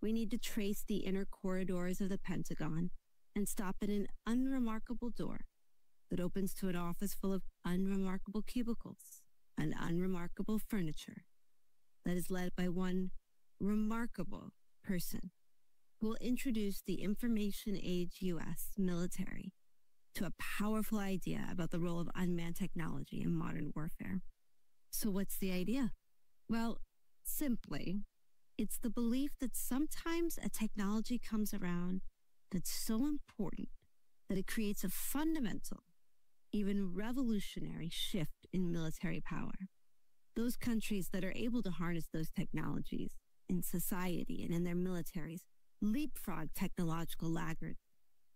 We need to trace the inner corridors of the Pentagon and stop at an unremarkable door that opens to an office full of unremarkable cubicles and unremarkable furniture that is led by one remarkable person who will introduce the information age U.S. military to a powerful idea about the role of unmanned technology in modern warfare. So what's the idea? Well, simply, it's the belief that sometimes a technology comes around that's so important that it creates a fundamental, even revolutionary shift in military power. Those countries that are able to harness those technologies in society and in their militaries leapfrog technological laggards,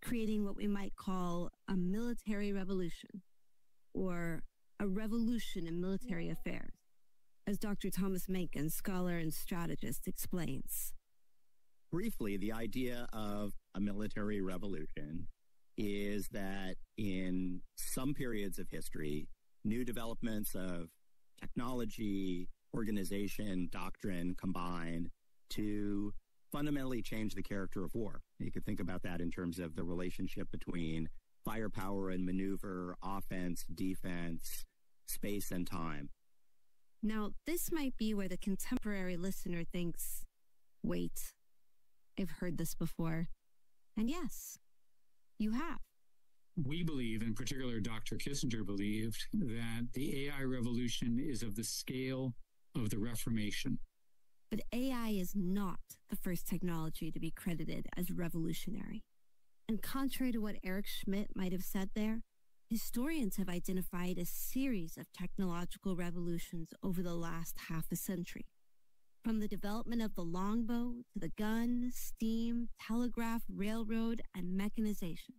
creating what we might call a military revolution or a revolution in military affairs. As Dr. Thomas Mencken, scholar and strategist, explains, briefly, the idea of a military revolution is that in some periods of history, new developments of technology, organization, doctrine combine to fundamentally change the character of war. You could think about that in terms of the relationship between firepower and maneuver, offense, defense, space and time. Now, this might be where the contemporary listener thinks, wait, I've heard this before. And yes, you have. We believe, in particular, Dr. Kissinger believed, that the AI revolution is of the scale of the Reformation. But AI is not the first technology to be credited as revolutionary. And contrary to what Eric Schmidt might have said there, historians have identified a series of technological revolutions over the last half a century. From the development of the longbow to the gun, steam, telegraph, railroad, and mechanization.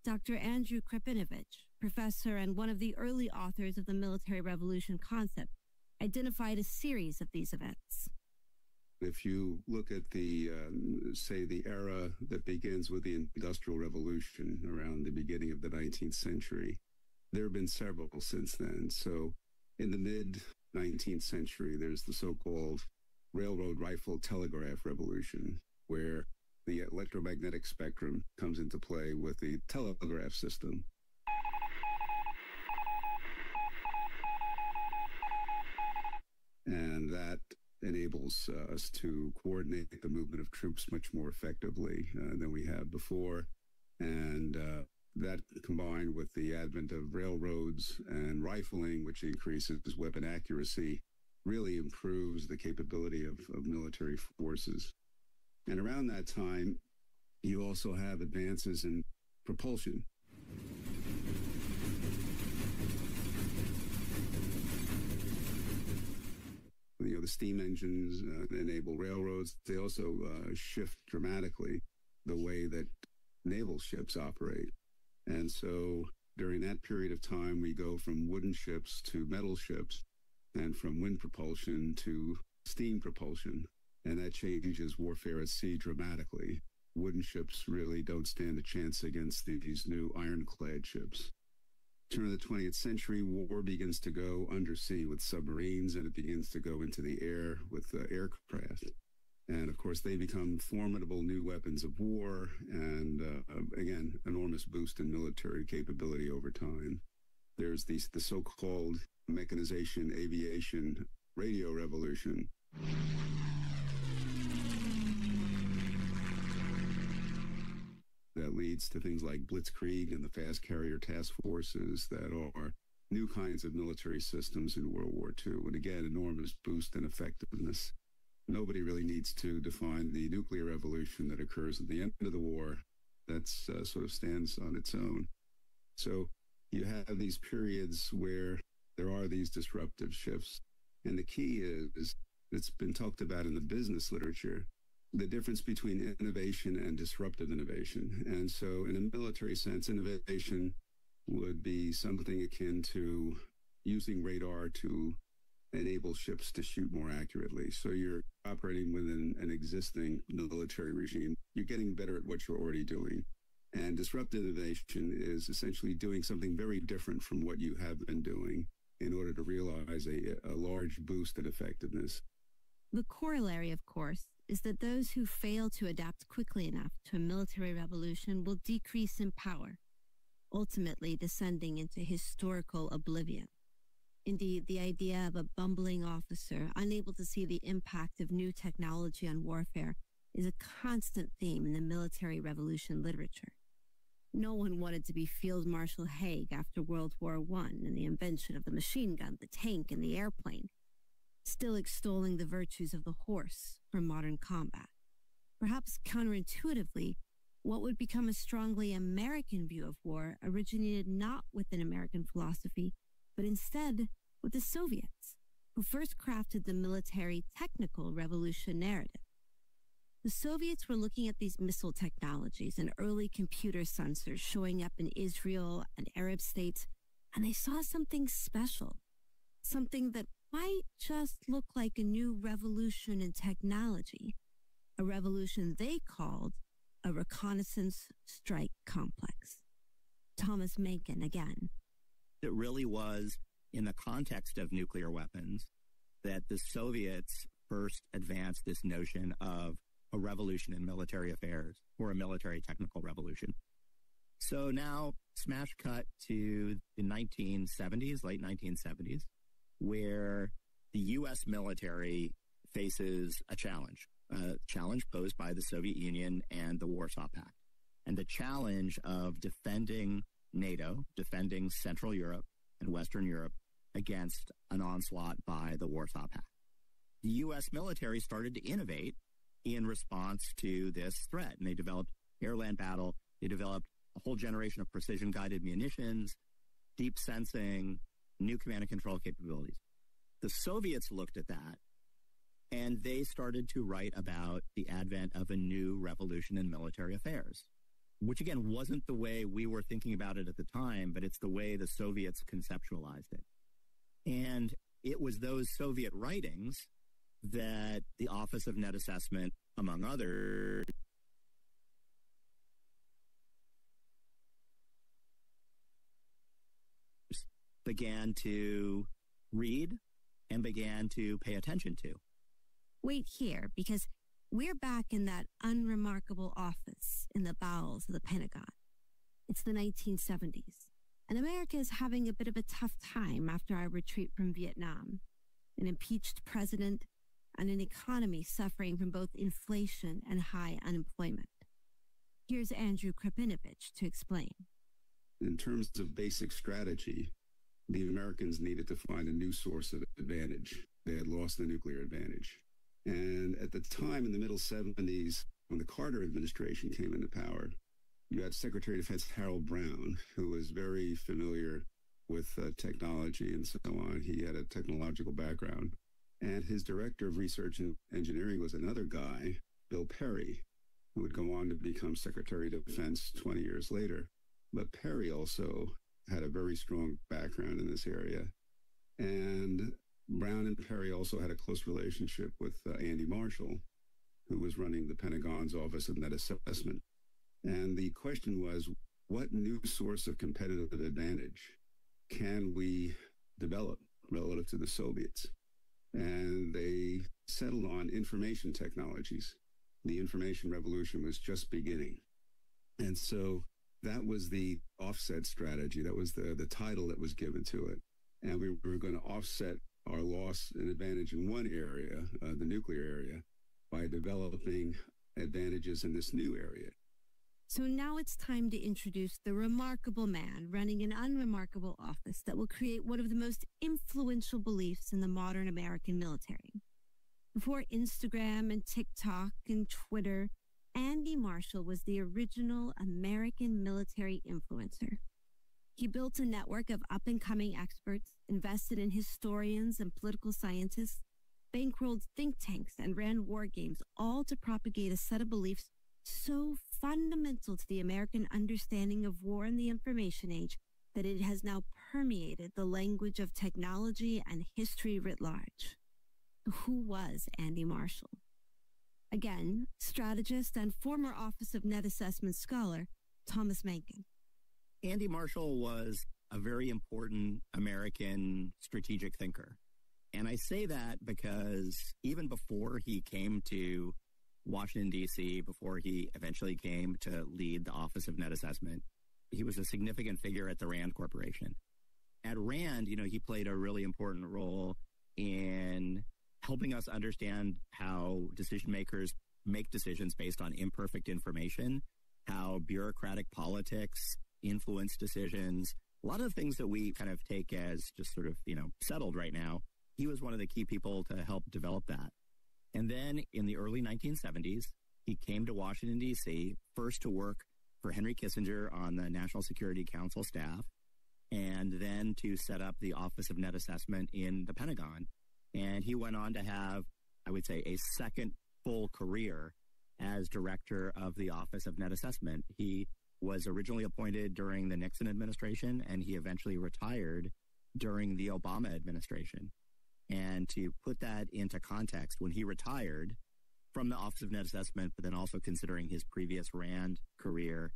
Dr. Andrew Krapinovich, professor and one of the early authors of the military revolution concept, identified a series of these events. If you look at the, say, the era that begins with the Industrial Revolution around the beginning of the 19th century, there have been several since then. So in the mid-19th century, there's the so-called railroad rifle telegraph revolution, where the electromagnetic spectrum comes into play with the telegraph system. And that enables us to coordinate the movement of troops much more effectively than we have before. And that, combined with the advent of railroads and rifling, which increases weapon accuracy, really improves the capability of military forces. And around that time, you also have advances in propulsion. You know, the steam engines enable railroads. They also shift dramatically the way that naval ships operate. And so during that period of time, we go from wooden ships to metal ships and from wind propulsion to steam propulsion. And that changes warfare at sea dramatically. Wooden ships really don't stand a chance against these new ironclad ships. Turn of the 20th century, war begins to go undersea with submarines, and it begins to go into the air with aircraft. And of course, they become formidable new weapons of war, and again, enormous boost in military capability over time. There's the so-called mechanization, aviation, radio revolution. That leads to things like Blitzkrieg and the fast carrier task forces that are new kinds of military systems in World War II. And again, enormous boost in effectiveness. Nobody really needs to define the nuclear revolution that occurs at the end of the war. That's sort of stands on its own. So you have these periods where there are these disruptive shifts. And the key is, it's been talked about in the business literature, the difference between innovation and disruptive innovation. And so in a military sense, innovation would be something akin to using radar to enable ships to shoot more accurately. So you're operating within an existing military regime. You're getting better at what you're already doing. And disruptive innovation is essentially doing something very different from what you have been doing in order to realize a large boost in effectiveness. The corollary, of course, is that those who fail to adapt quickly enough to a military revolution will decrease in power, ultimately descending into historical oblivion. Indeed, the idea of a bumbling officer unable to see the impact of new technology on warfare is a constant theme in the military revolution literature. No one wanted to be Field Marshal Haig after World War I and the invention of the machine gun, the tank, and the airplane, still extolling the virtues of the horse for modern combat. Perhaps counterintuitively, what would become a strongly American view of war originated not within American philosophy, but instead with the Soviets, who first crafted the military technical revolution narrative. The Soviets were looking at these missile technologies and early computer sensors showing up in Israel and Arab states, and they saw something special, something that might just look like a new revolution in technology, a revolution they called a reconnaissance strike complex. Thomas Mencken again. It really was in the context of nuclear weapons that the Soviets first advanced this notion of a revolution in military affairs, or a military technical revolution. So now, smash cut to the 1970s, late 1970s, where the U.S. military faces a challenge posed by the Soviet Union and the Warsaw Pact, and the challenge of defending NATO, defending Central Europe and Western Europe against an onslaught by the Warsaw Pact. The U.S. military started to innovate in response to this threat, and they developed air-land battle. They developed a whole generation of precision-guided munitions, deep sensing, new command and control capabilities. The Soviets looked at that, and they started to write about the advent of a new revolution in military affairs, which, again, wasn't the way we were thinking about it at the time, but it's the way the Soviets conceptualized it. And it was those Soviet writings that the Office of Net Assessment, among others, began to read and began to pay attention to. Wait here, because we're back in that unremarkable office in the bowels of the Pentagon. It's the 1970s, and America is having a bit of a tough time after our retreat from Vietnam. An impeached president and an economy suffering from both inflation and high unemployment. Here's Andrew Krapinovich to explain. In terms of basic strategy, the Americans needed to find a new source of advantage. They had lost the nuclear advantage. And at the time, in the middle 70s, when the Carter administration came into power, you had Secretary of Defense Harold Brown, who was very familiar with technology and so on. He had a technological background. And his director of research and engineering was another guy, Bill Perry, who would go on to become Secretary of Defense 20 years later. But Perry also had a very strong background in this area. And Brown and Perry also had a close relationship with Andy Marshall, who was running the Pentagon's Office of Net Assessment. And the question was, what new source of competitive advantage can we develop relative to the Soviets? And they settled on information technologies. The information revolution was just beginning. And so that was the offset strategy. That was the title that was given to it. And we were going to offset our loss in advantage in one area, the nuclear area, by developing advantages in this new area. So now it's time to introduce the remarkable man running an unremarkable office that will create one of the most influential beliefs in the modern American military. Before Instagram and TikTok and Twitter, Andy Marshall was the original American military influencer. He built a network of up-and-coming experts, invested in historians and political scientists, bankrolled think tanks, and ran war games, all to propagate a set of beliefs so fundamental to the American understanding of war in the information age that it has now permeated the language of technology and history writ large. Who was Andy Marshall? Again, strategist and former Office of Net Assessment scholar, Thomas Mencken. Andy Marshall was a very important American strategic thinker. And I say that because even before he came to Washington, D.C., before he eventually came to lead the Office of Net Assessment, he was a significant figure at the RAND Corporation. At RAND, he played a really important role in helping us understand how decision makers make decisions based on imperfect information, how bureaucratic politics influence decisions, a lot of things that we kind of take as just sort of, settled right now. He was one of the key people to help develop that. And then in the early 1970s, he came to Washington, D.C., first to work for Henry Kissinger on the National Security Council staff, and then to set up the Office of Net Assessment in the Pentagon. And he went on to have, I would say, a second full career as director of the Office of Net Assessment. He was originally appointed during the Nixon administration, and he eventually retired during the Obama administration. And to put that into context, when he retired, from the Office of Net Assessment, but then also considering his previous RAND career,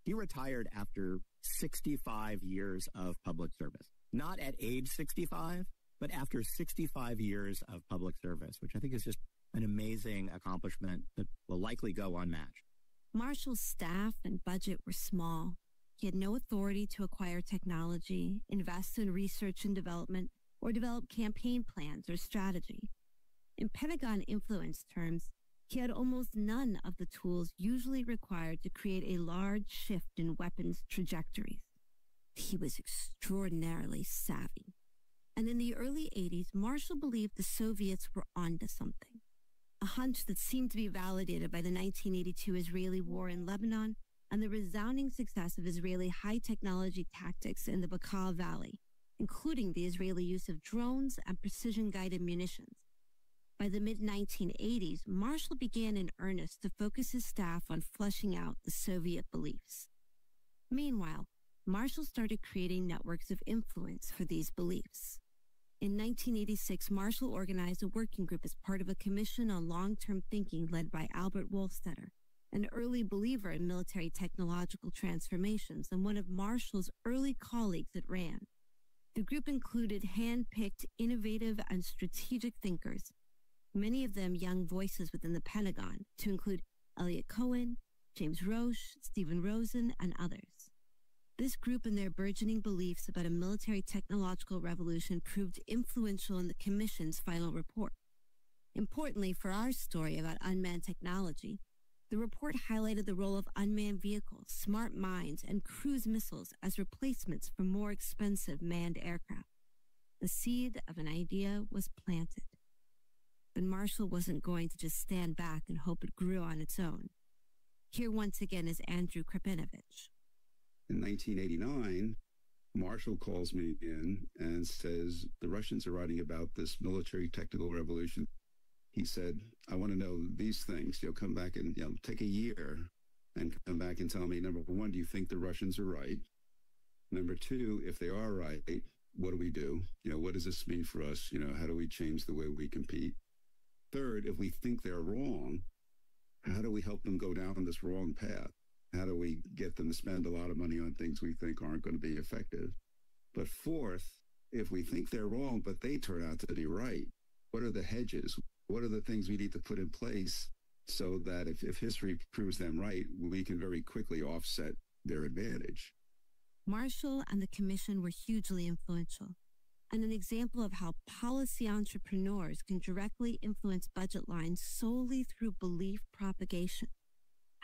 he retired after 65 years of public service. Not at age 65, but after 65 years of public service, which I think is just an amazing accomplishment that will likely go unmatched. Marshall's staff and budget were small. He had no authority to acquire technology, invest in research and development, or develop campaign plans or strategy. In Pentagon influence terms, he had almost none of the tools usually required to create a large shift in weapons trajectories. He was extraordinarily savvy. And in the early 80s, Marshall believed the Soviets were onto something. A hunch that seemed to be validated by the 1982 Israeli war in Lebanon and the resounding success of Israeli high-technology tactics in the Bekaa Valley, including the Israeli use of drones and precision-guided munitions. By the mid-1980s, Marshall began in earnest to focus his staff on fleshing out the Soviet beliefs. Meanwhile, Marshall started creating networks of influence for these beliefs. In 1986, Marshall organized a working group as part of a commission on long-term thinking led by Albert Wolfstetter, an early believer in military technological transformations and one of Marshall's early colleagues at RAND. The group included hand-picked, innovative, and strategic thinkers, many of them young voices within the Pentagon, to include Elliot Cohen, James Roche, Stephen Rosen, and others. This group and their burgeoning beliefs about a military technological revolution proved influential in the Commission's final report. Importantly for our story about unmanned technology, the report highlighted the role of unmanned vehicles, smart mines, and cruise missiles as replacements for more expensive manned aircraft. The seed of an idea was planted. But Marshall wasn't going to just stand back and hope it grew on its own. Here once again is Andrew Krapinovich. In 1989, Marshall calls me in and says, the Russians are writing about this military technical revolution. He said, I want to know these things. Come back and take a year and come back and tell me, number one, do you think the Russians are right? Number two, if they are right, what do we do? What does this mean for us? How do we change the way we compete? Third, if we think they're wrong, how do we help them go down this wrong path? How do we get them to spend a lot of money on things we think aren't going to be effective? But fourth, if we think they're wrong, but they turn out to be right, what are the hedges? What are the things we need to put in place so that if history proves them right, we can very quickly offset their advantage? Marshall and the Commission were hugely influential, and an example of how policy entrepreneurs can directly influence budget lines solely through belief propagation.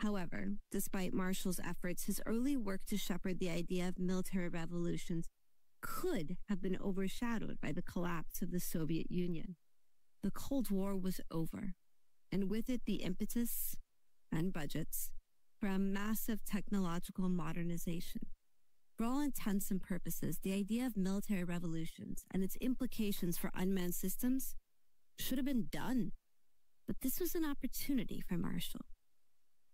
However, despite Marshall's efforts, his early work to shepherd the idea of military revolutions could have been overshadowed by the collapse of the Soviet Union. The Cold War was over, and with it the impetus and budgets for a massive technological modernization. For all intents and purposes, the idea of military revolutions and its implications for unmanned systems should have been done. But this was an opportunity for Marshall.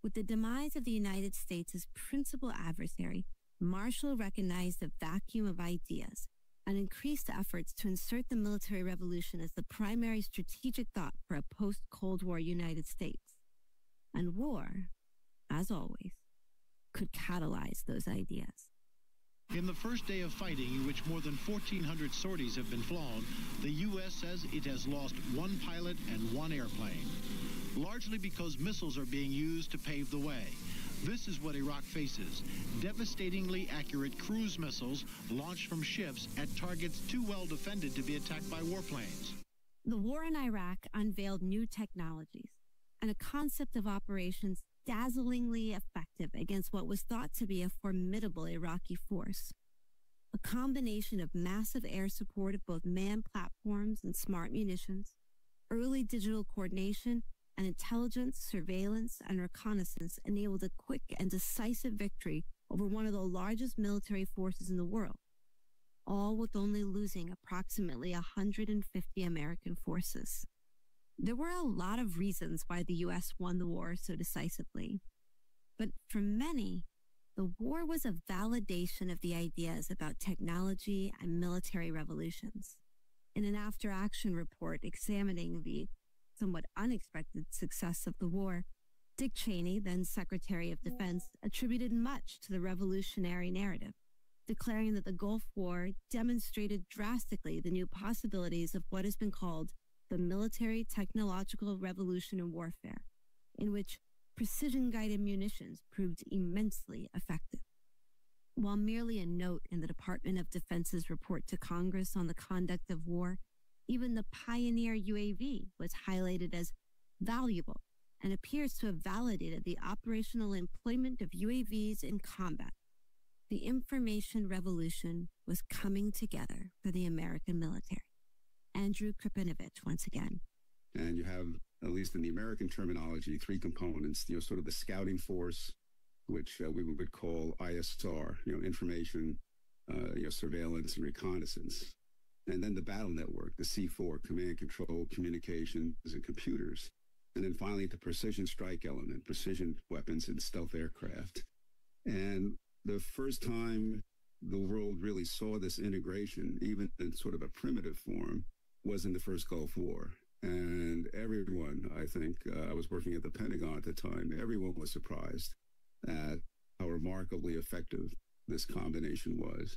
With the demise of the United States as principal adversary, Marshall recognized a vacuum of ideas and increased efforts to insert the military revolution as the primary strategic thought for a post-Cold War United States. And war, as always, could catalyze those ideas. In the first day of fighting, in which more than 1,400 sorties have been flown, the U.S. says it has lost one pilot and one airplane, largely because missiles are being used to pave the way. This is what Iraq faces: devastatingly accurate cruise missiles launched from ships at targets too well defended to be attacked by warplanes. The war in Iraq unveiled new technologies and a concept of operations dazzlingly effective against what was thought to be a formidable Iraqi force. A combination of massive air support of both manned platforms and smart munitions, early digital coordination, and intelligence, surveillance, and reconnaissance enabled a quick and decisive victory over one of the largest military forces in the world, all with only losing approximately 150 American forces. There were a lot of reasons why the U.S. won the war so decisively, but for many, the war was a validation of the ideas about technology and military revolutions. In an after-action report examining the somewhat unexpected success of the war, Dick Cheney, then Secretary of Defense, attributed much to the revolutionary narrative, declaring that the Gulf War demonstrated drastically the new possibilities of what has been called the military technological revolution in warfare, in which precision-guided munitions proved immensely effective. While merely a note in the Department of Defense's report to Congress on the conduct of war, even the Pioneer UAV was highlighted as valuable and appears to have validated the operational employment of UAVs in combat. The information revolution was coming together for the American military. Andrew Krapinovich once again. And you have, at least in the American terminology, three components, sort of the scouting force, which we would call ISR, information, surveillance and reconnaissance. And then the battle network, the C4, command, control, communications, and computers. And then finally, the precision strike element, precision weapons and stealth aircraft. And the first time the world really saw this integration, even in sort of a primitive form, was in the first Gulf War. And everyone, I think, I was working at the Pentagon at the time, everyone was surprised at how remarkably effective this combination was.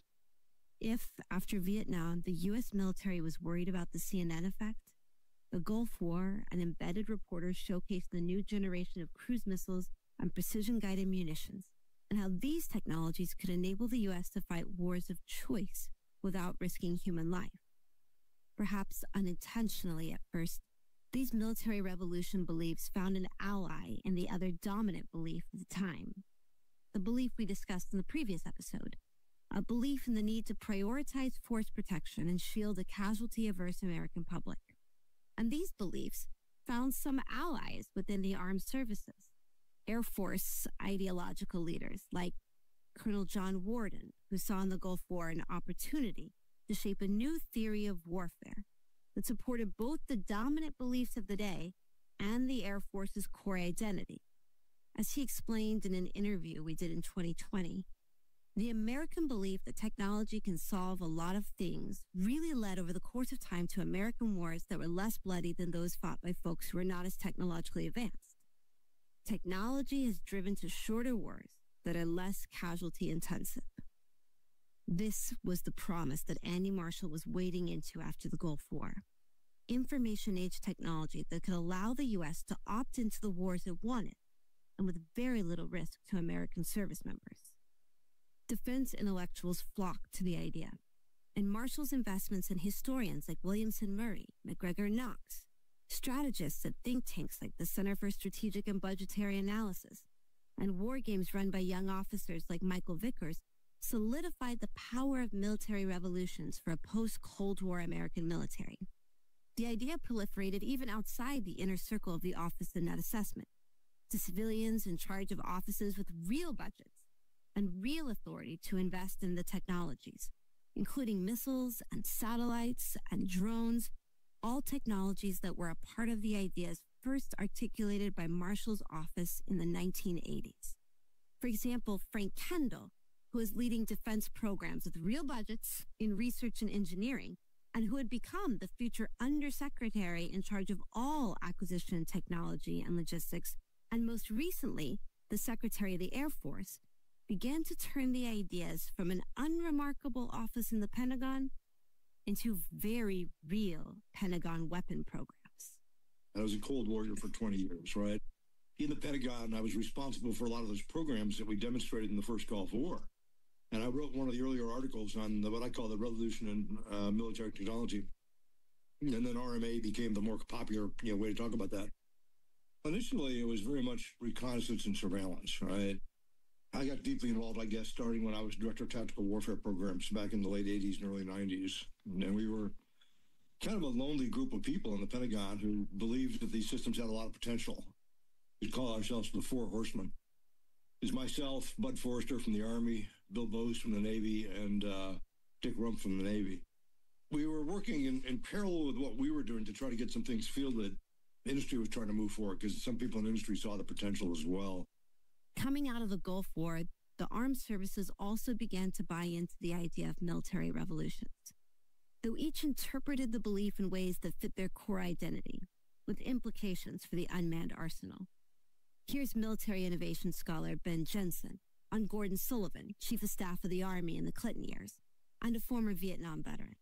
If, after Vietnam, the U.S. military was worried about the CNN effect, the Gulf War and embedded reporters showcased the new generation of cruise missiles and precision-guided munitions, and how these technologies could enable the U.S. to fight wars of choice without risking human life. Perhaps unintentionally at first, these military revolution beliefs found an ally in the other dominant belief of the time, the belief we discussed in the previous episode, a belief in the need to prioritize force protection and shield a casualty-averse American public. And these beliefs found some allies within the armed services. Air Force ideological leaders like Colonel John Warden, who saw in the Gulf War an opportunity to shape a new theory of warfare that supported both the dominant beliefs of the day and the Air Force's core identity. As he explained in an interview we did in 2020, the American belief that technology can solve a lot of things really led over the course of time to American wars that were less bloody than those fought by folks who were not as technologically advanced. Technology has driven to shorter wars that are less casualty intensive. This was the promise that Andy Marshall was wading into after the Gulf War. Information age technology that could allow the U.S. to opt into the wars it wanted, and with very little risk to American service members. Defense intellectuals flocked to the idea, and Marshall's investments in historians like Williamson Murray, McGregor Knox, strategists at think tanks like the Center for Strategic and Budgetary Analysis, and war games run by young officers like Michael Vickers solidified the power of military revolutions for a post-Cold War American military. The idea proliferated even outside the inner circle of the Office of Net Assessment, to civilians in charge of offices with real budgets and real authority to invest in the technologies, including missiles and satellites and drones, all technologies that were a part of the ideas first articulated by Marshall's office in the 1980s. For example, Frank Kendall, who was leading defense programs with real budgets in research and engineering, and who had become the future undersecretary in charge of all acquisition technology and logistics, and most recently, the Secretary of the Air Force, began to turn the ideas from an unremarkable office in the Pentagon into very real Pentagon weapon programs. I was a Cold Warrior for 20 years, right? In the Pentagon, I was responsible for a lot of those programs that we demonstrated in the first Gulf War. And I wrote one of the earlier articles on what I call the revolution in military technology. And then RMA became the more popular way to talk about that. Initially, it was very much reconnaissance and surveillance, right? I got deeply involved, I guess, starting when I was Director of Tactical Warfare Programs back in the late 80s and early 90s. And we were kind of a lonely group of people in the Pentagon who believed that these systems had a lot of potential. We'd call ourselves the Four Horsemen. It's myself, Bud Forrester from the Army, Bill Bose from the Navy, and Dick Rump from the Navy. We were working in parallel with what we were doing to try to get some things fielded. The industry was trying to move forward because some people in the industry saw the potential as well. Coming out of the Gulf War, the armed services also began to buy into the idea of military revolutions. Though each interpreted the belief in ways that fit their core identity, with implications for the unmanned arsenal. Here's military innovation scholar Ben Jensen on Gordon Sullivan, Chief of Staff of the Army in the Clinton years, and a former Vietnam veteran.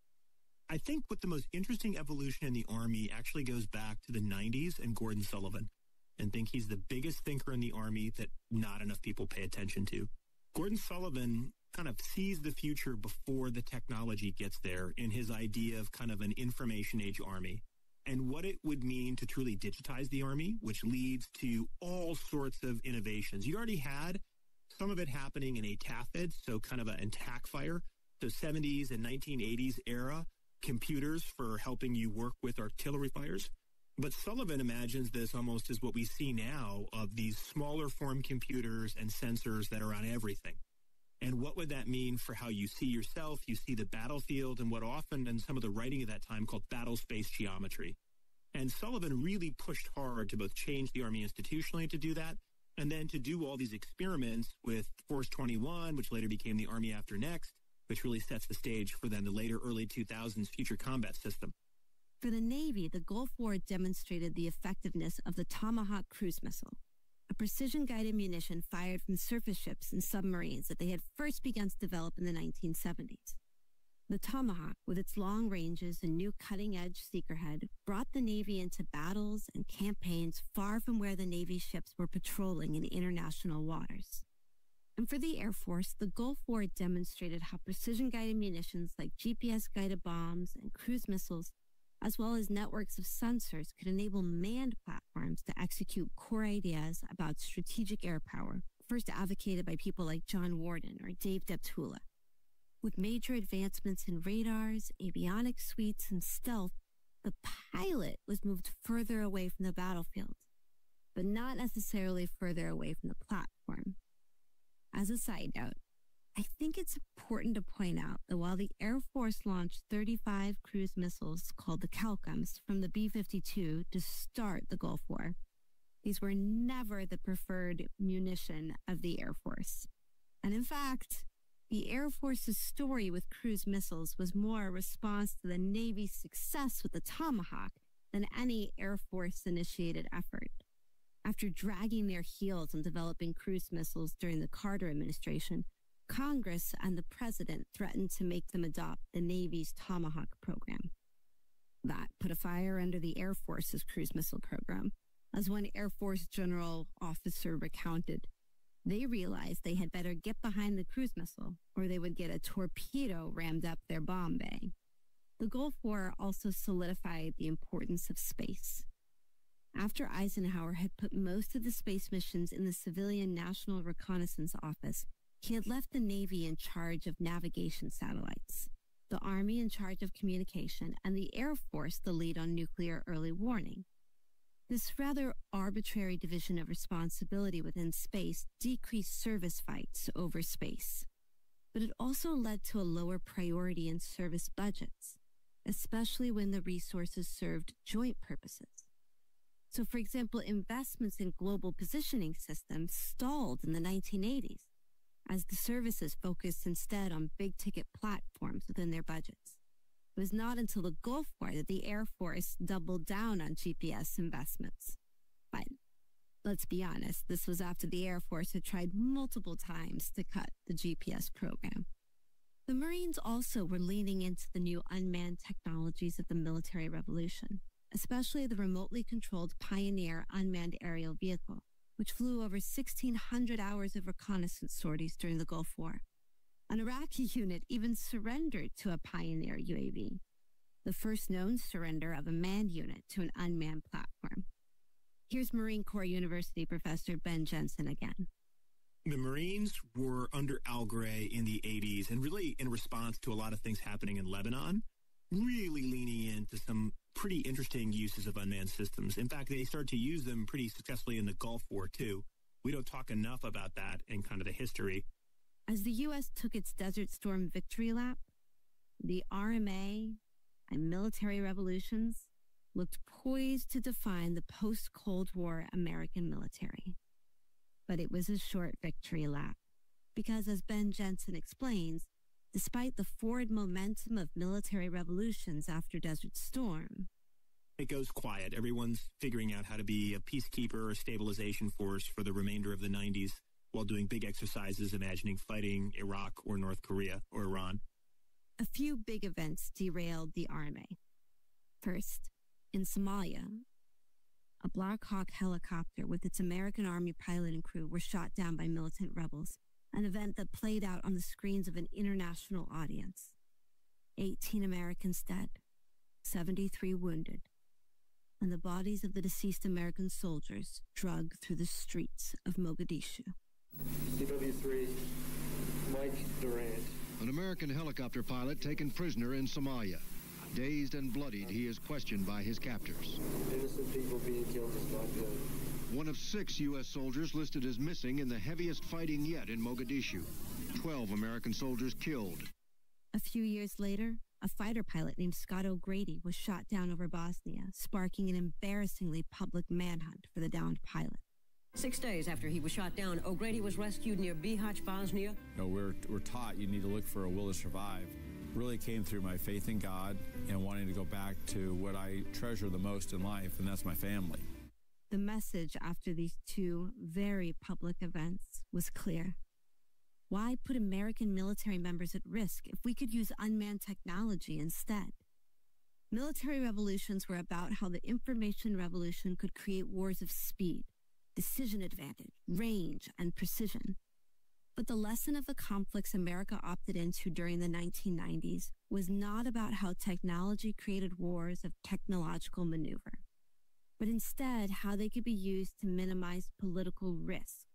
I think what the most interesting evolution in the Army actually goes back to the 90s and Gordon Sullivan, and think he's the biggest thinker in the Army that not enough people pay attention to. Gordon Sullivan kind of sees the future before the technology gets there in his idea of kind of an information age Army and what it would mean to truly digitize the Army, which leads to all sorts of innovations. You already had some of it happening in ATAFID, so kind of an TAC fire, so 70s and 1980s era computers for helping you work with artillery fires. But Sullivan imagines this almost as what we see now of these smaller form computers and sensors that are on everything. And what would that mean for how you see yourself, you see the battlefield, and what often in some of the writing of that time called battle space geometry. And Sullivan really pushed hard to both change the Army institutionally to do that, and then to do all these experiments with Force 21, which later became the Army After Next, which really sets the stage for then the later early 2000s future combat system. For the Navy, the Gulf War demonstrated the effectiveness of the Tomahawk cruise missile, a precision-guided munition fired from surface ships and submarines that they had first begun to develop in the 1970s. The Tomahawk, with its long ranges and new cutting-edge seekerhead, brought the Navy into battles and campaigns far from where the Navy ships were patrolling in international waters. And for the Air Force, the Gulf War demonstrated how precision-guided munitions like GPS-guided bombs and cruise missiles, as well as networks of sensors, could enable manned platforms to execute core ideas about strategic air power, first advocated by people like John Warden or Dave Deptula. With major advancements in radars, avionics suites, and stealth, the pilot was moved further away from the battlefield, but not necessarily further away from the platform. As a side note, I think it's important to point out that while the Air Force launched 35 cruise missiles called the Calcums from the B-52 to start the Gulf War, these were never the preferred munition of the Air Force. And in fact, the Air Force's story with cruise missiles was more a response to the Navy's success with the Tomahawk than any Air Force-initiated effort. After dragging their heels on developing cruise missiles during the Carter administration, Congress and the President threatened to make them adopt the Navy's Tomahawk program. That put a fire under the Air Force's cruise missile program, as one Air Force general officer recounted. They realized they had better get behind the cruise missile, or they would get a torpedo rammed up their bomb bay. The Gulf War also solidified the importance of space. After Eisenhower had put most of the space missions in the civilian National Reconnaissance Office, he had left the Navy in charge of navigation satellites, the Army in charge of communication, and the Air Force the lead on nuclear early warning. This rather arbitrary division of responsibility within space decreased service fights over space, but it also led to a lower priority in service budgets, especially when the resources served joint purposes. So, for example, investments in global positioning systems stalled in the 1980s, as the services focused instead on big-ticket platforms within their budgets. It was not until the Gulf War that the Air Force doubled down on GPS investments. But let's be honest, this was after the Air Force had tried multiple times to cut the GPS program. The Marines also were leaning into the new unmanned technologies of the military revolution, especially the remotely controlled Pioneer unmanned aerial vehicle, which flew over 1,600 hours of reconnaissance sorties during the Gulf War. An Iraqi unit even surrendered to a Pioneer UAV, the first known surrender of a manned unit to an unmanned platform. Here's Marine Corps University professor Ben Jensen again. The Marines were under Al Gray in the 80s, and really in response to a lot of things happening in Lebanon, really leaning into some pretty interesting uses of unmanned systems. In fact, they started to use them pretty successfully in the Gulf War, too. We don't talk enough about that in kind of the history. As the U.S. took its Desert Storm victory lap, the RMA and military revolutions looked poised to define the post-Cold War American military. But it was a short victory lap, because as Ben Jensen explains, despite the forward momentum of military revolutions after Desert Storm, it goes quiet. Everyone's figuring out how to be a peacekeeper or stabilization force for the remainder of the 90s while doing big exercises imagining fighting Iraq or North Korea or Iran. A few big events derailed the RMA. First, in Somalia, a Black Hawk helicopter with its American Army pilot and crew were shot down by militant rebels, an event that played out on the screens of an international audience. 18 Americans dead, 73 wounded, and the bodies of the deceased American soldiers dragged through the streets of Mogadishu. CW3, Mike Durant. An American helicopter pilot taken prisoner in Somalia. Dazed and bloodied, he is questioned by his captors. Innocent people being killed is not good. One of 6 U.S. soldiers listed as missing in the heaviest fighting yet in Mogadishu. 12 American soldiers killed. A few years later, a fighter pilot named Scott O'Grady was shot down over Bosnia, sparking an embarrassingly public manhunt for the downed pilot. 6 days after he was shot down, O'Grady was rescued near Bihać, Bosnia. You know, we're taught you need to look for a will to survive. Really came through my faith in God and wanting to go back to what I treasure the most in life, and that's my family. The message after these 2 very public events was clear. Why put American military members at risk if we could use unmanned technology instead? Military revolutions were about how the information revolution could create wars of speed, decision advantage, range, and precision. But the lesson of the conflicts America opted into during the 1990s was not about how technology created wars of technological maneuver, but instead how they could be used to minimize political risk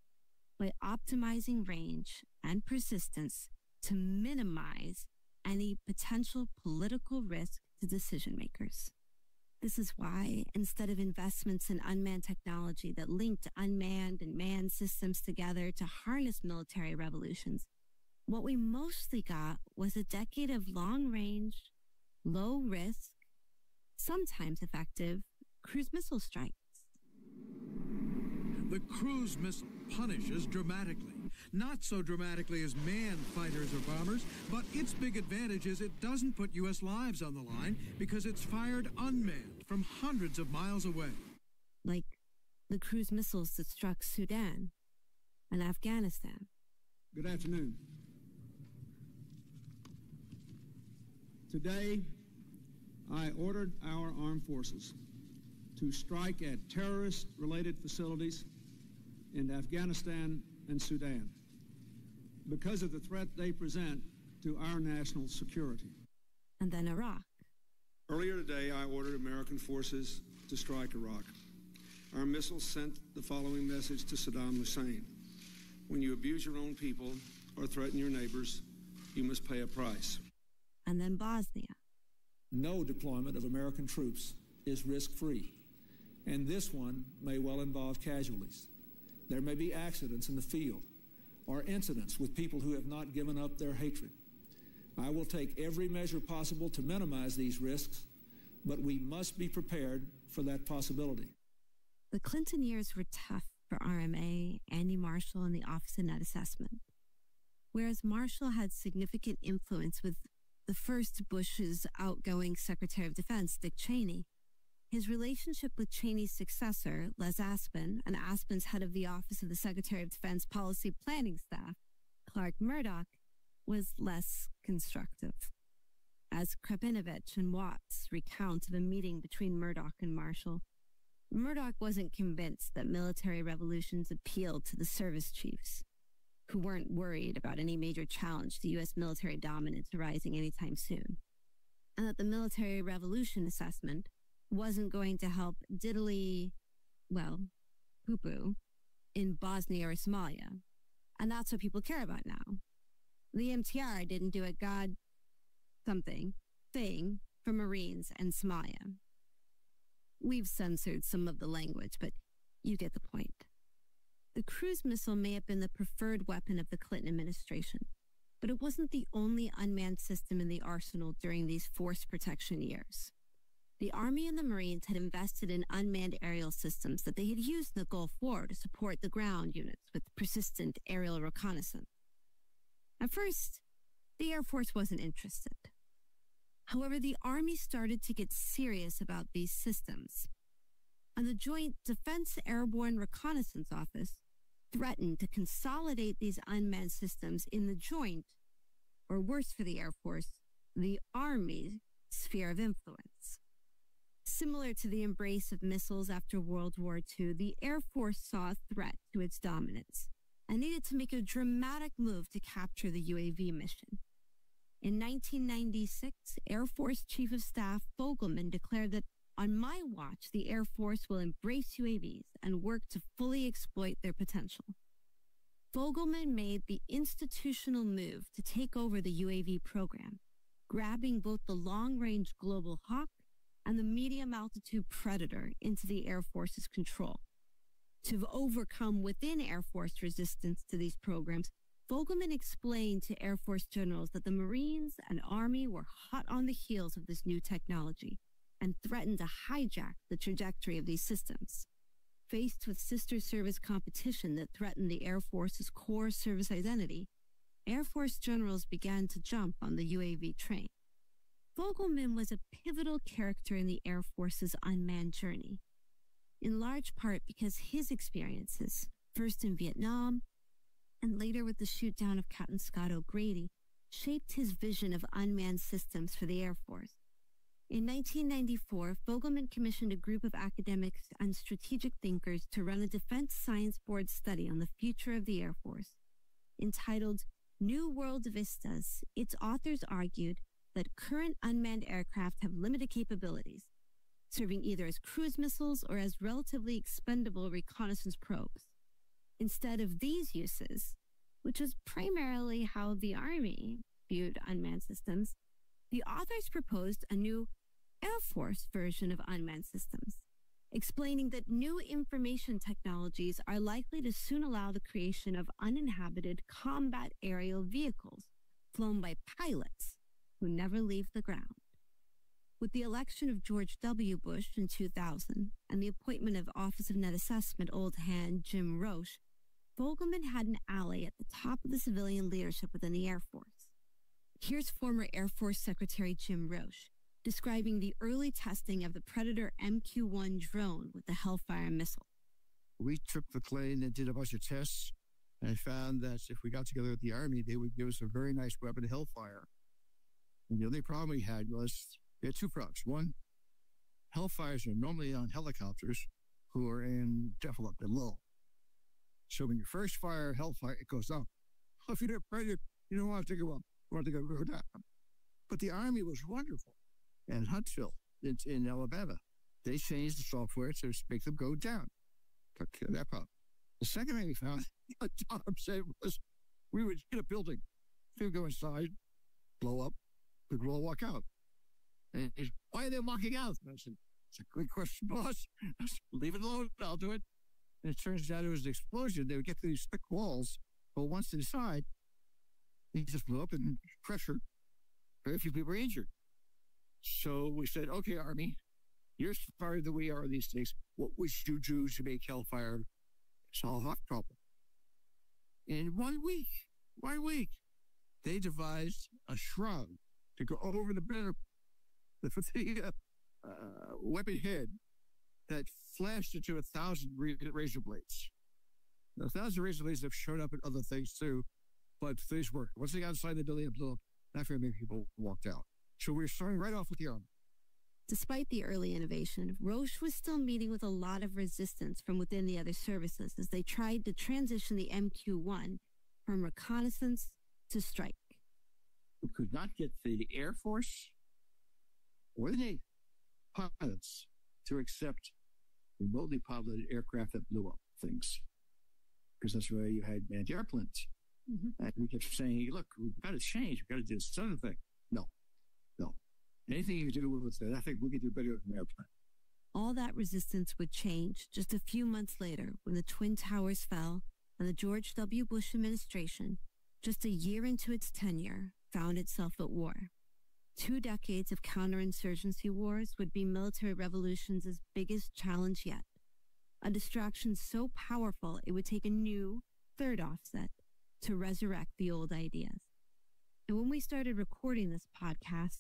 by optimizing range and persistence to minimize any potential political risk to decision makers. This is why, instead of investments in unmanned technology that linked unmanned and manned systems together to harness military revolutions, what we mostly got was a decade of long-range, low-risk, sometimes effective, cruise missile strikes. The cruise missile punishes dramatically. Not so dramatically as manned fighters or bombers, but its big advantage is it doesn't put U.S. lives on the line because it's fired unmanned from hundreds of miles away. Like the cruise missiles that struck Sudan and Afghanistan. Good afternoon. Today, I ordered our armed forces to strike at terrorist-related facilities in Afghanistan and Sudan because of the threat they present to our national security. And then Iraq. Earlier today, I ordered American forces to strike Iraq. Our missiles sent the following message to Saddam Hussein. When you abuse your own people or threaten your neighbors, you must pay a price. And then Bosnia. No deployment of American troops is risk-free, and this one may well involve casualties. There may be accidents in the field or incidents with people who have not given up their hatred. I will take every measure possible to minimize these risks, but we must be prepared for that possibility. The Clinton years were tough for RMA, Andy Marshall, and the Office of Net Assessment. Whereas Marshall had significant influence with the first Bush's outgoing Secretary of Defense, Dick Cheney, his relationship with Cheney's successor, Les Aspin, and Aspin's head of the Office of the Secretary of Defense Policy Planning Staff, Clark Murdoch, was less constructive. As Krapinovich and Watts recount of a meeting between Murdoch and Marshall, Murdoch wasn't convinced that military revolutions appealed to the service chiefs, who weren't worried about any major challenge to U.S. military dominance arising anytime soon, and that the military revolution assessment wasn't going to help diddly, well, poo-poo, in Bosnia or Somalia. And that's what people care about now. The MTR didn't do a thing for Marines and Somalia. We've censored some of the language, but you get the point. The cruise missile may have been the preferred weapon of the Clinton administration, but it wasn't the only unmanned system in the arsenal during these force protection years. The Army and the Marines had invested in unmanned aerial systems that they had used in the Gulf War to support the ground units with persistent aerial reconnaissance. At first, the Air Force wasn't interested. However, the Army started to get serious about these systems, and the Joint Defense Airborne Reconnaissance Office threatened to consolidate these unmanned systems in the Joint, or worse for the Air Force, the Army sphere of influence. Similar to the embrace of missiles after World War II, the Air Force saw a threat to its dominance and needed to make a dramatic move to capture the UAV mission. In 1996, Air Force Chief of Staff Fogelman declared that on my watch, the Air Force will embrace UAVs and work to fully exploit their potential. Fogelman made the institutional move to take over the UAV program, grabbing both the long-range Global Hawk and the medium-altitude Predator into the Air Force's control. To overcome within Air Force resistance to these programs, Fogelman explained to Air Force generals that the Marines and Army were hot on the heels of this new technology and threatened to hijack the trajectory of these systems. Faced with sister service competition that threatened the Air Force's core service identity, Air Force generals began to jump on the UAV train. Fogelman was a pivotal character in the Air Force's unmanned journey, in large part because his experiences, first in Vietnam and later with the shoot-down of Captain Scott O'Grady, shaped his vision of unmanned systems for the Air Force. In 1994, Fogelman commissioned a group of academics and strategic thinkers to run a Defense Science Board study on the future of the Air Force. Entitled New World Vistas, its authors argued that current unmanned aircraft have limited capabilities, serving either as cruise missiles or as relatively expendable reconnaissance probes. Instead of these uses, which was primarily how the Army viewed unmanned systems, the authors proposed a new Air Force version of unmanned systems, explaining that new information technologies are likely to soon allow the creation of uninhabited combat aerial vehicles flown by pilots who never leave the ground. With the election of George W. Bush in 2000 and the appointment of Office of Net Assessment old hand Jim Roche, Fogelman had an ally at the top of the civilian leadership within the Air Force. Here's former Air Force Secretary Jim Roche describing the early testing of the Predator MQ-1 drone with the Hellfire missile. We took the plane and did a bunch of tests and found that if we got together with the Army, they would give us a very nice weapon, Hellfire. And the only problem we had was, we had two problems. One, Hellfires are normally on helicopters who are in development low. So when you first fire Hellfire, it goes up. If you're Predator, you don't want to go up. You want to go down. But the Army was wonderful. And Huntsville, in Alabama, they changed the software to make them go down. Took care of that problem. The second thing we found, what Tom said was, we would hit a building, we would go inside, blow up, we'd all walk out. And he said, why are they walking out? And I said, it's a good question, boss. I said, leave it alone, I'll do it. And it turns out it was an explosion. They would get through these thick walls, but once inside, he just blew up in pressure. Very few people were injured. So we said, okay, Army, you're smarter than we are on these things. What would you do to make Hellfire solve our problem? In 1 week, they devised a shroud to go over the weapon head that flashed into 1,000 razor blades. Now, 1,000 razor blades have shown up in other things too, but things work. Once they got inside the building, it blew up. Not very many people walked out. So we're starting right off with the Army. Despite the early innovation, Roche was still meeting with a lot of resistance from within the other services as they tried to transition the MQ-1 from reconnaissance to strike. We could not get the Air Force or the Navy pilots to accept remotely piloted aircraft that blew up things, because that's where you had manned airplanes. Mm-hmm. And we kept saying, look, we've got to change. We've got to do this other thing. No. Anything you can do with that, I think we could do better with an airplane. All that resistance would change just a few months later when the Twin Towers fell and the George W. Bush administration, just a year into its tenure, found itself at war. 2 decades of counterinsurgency wars would be military revolution's biggest challenge yet. A distraction so powerful it would take a new, third offset to resurrect the old ideas. And when we started recording this podcast,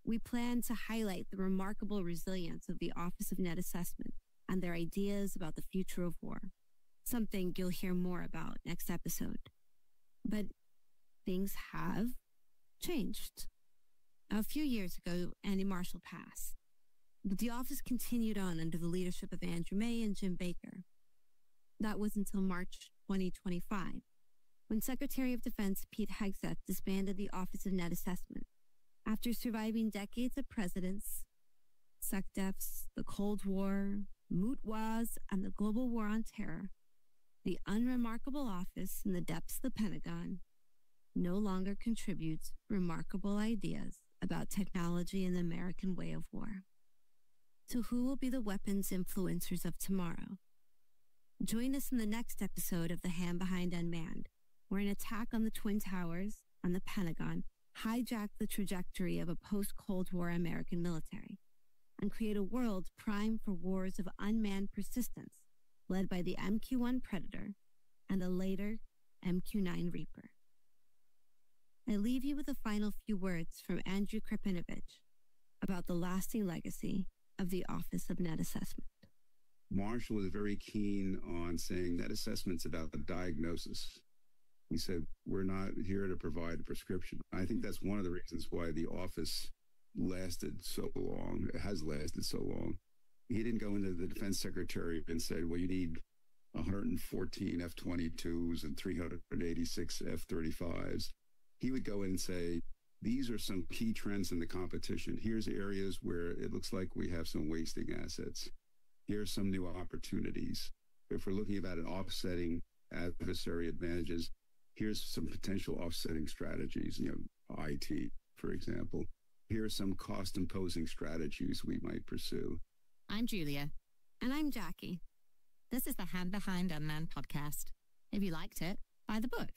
we plan to highlight the remarkable resilience of the Office of Net Assessment and their ideas about the future of war, something you'll hear more about next episode. But things have changed. A few years ago, Andy Marshall passed, but the office continued on under the leadership of Andrew May and Jim Baker. That was until March 2025, when Secretary of Defense Pete Hegseth disbanded the Office of Net Assessment. After surviving decades of presidents, SecDefs, the Cold War, Moot Waz, and the global war on terror, the unremarkable office in the depths of the Pentagon no longer contributes remarkable ideas about technology and the American way of war. So who will be the weapons influencers of tomorrow? Join us in the next episode of The Hand Behind Unmanned, where an attack on the Twin Towers and the Pentagon hijacked the trajectory of a post-Cold War American military and create a world primed for wars of unmanned persistence, led by the MQ-1 Predator and a later MQ-9 Reaper. I leave you with the final few words from Andrew Krapinovich about the lasting legacy of the Office of Net Assessment. Marshall was very keen on saying net assessment's about the diagnosis. He said, we're not here to provide a prescription. I think that's one of the reasons why the office lasted so long. It has lasted so long. He didn't go into the defense secretary and say, well, you need 114 F-22s and 386 F-35s. He would go in and say, these are some key trends in the competition. Here's areas where it looks like we have some wasting assets. Here's some new opportunities. If we're looking about an offsetting adversary advantages, here's some potential offsetting strategies, IT, for example. Here are some cost-imposing strategies we might pursue. I'm Julia. And I'm Jackie. This is the Hand Behind Unmanned podcast. If you liked it, buy the book.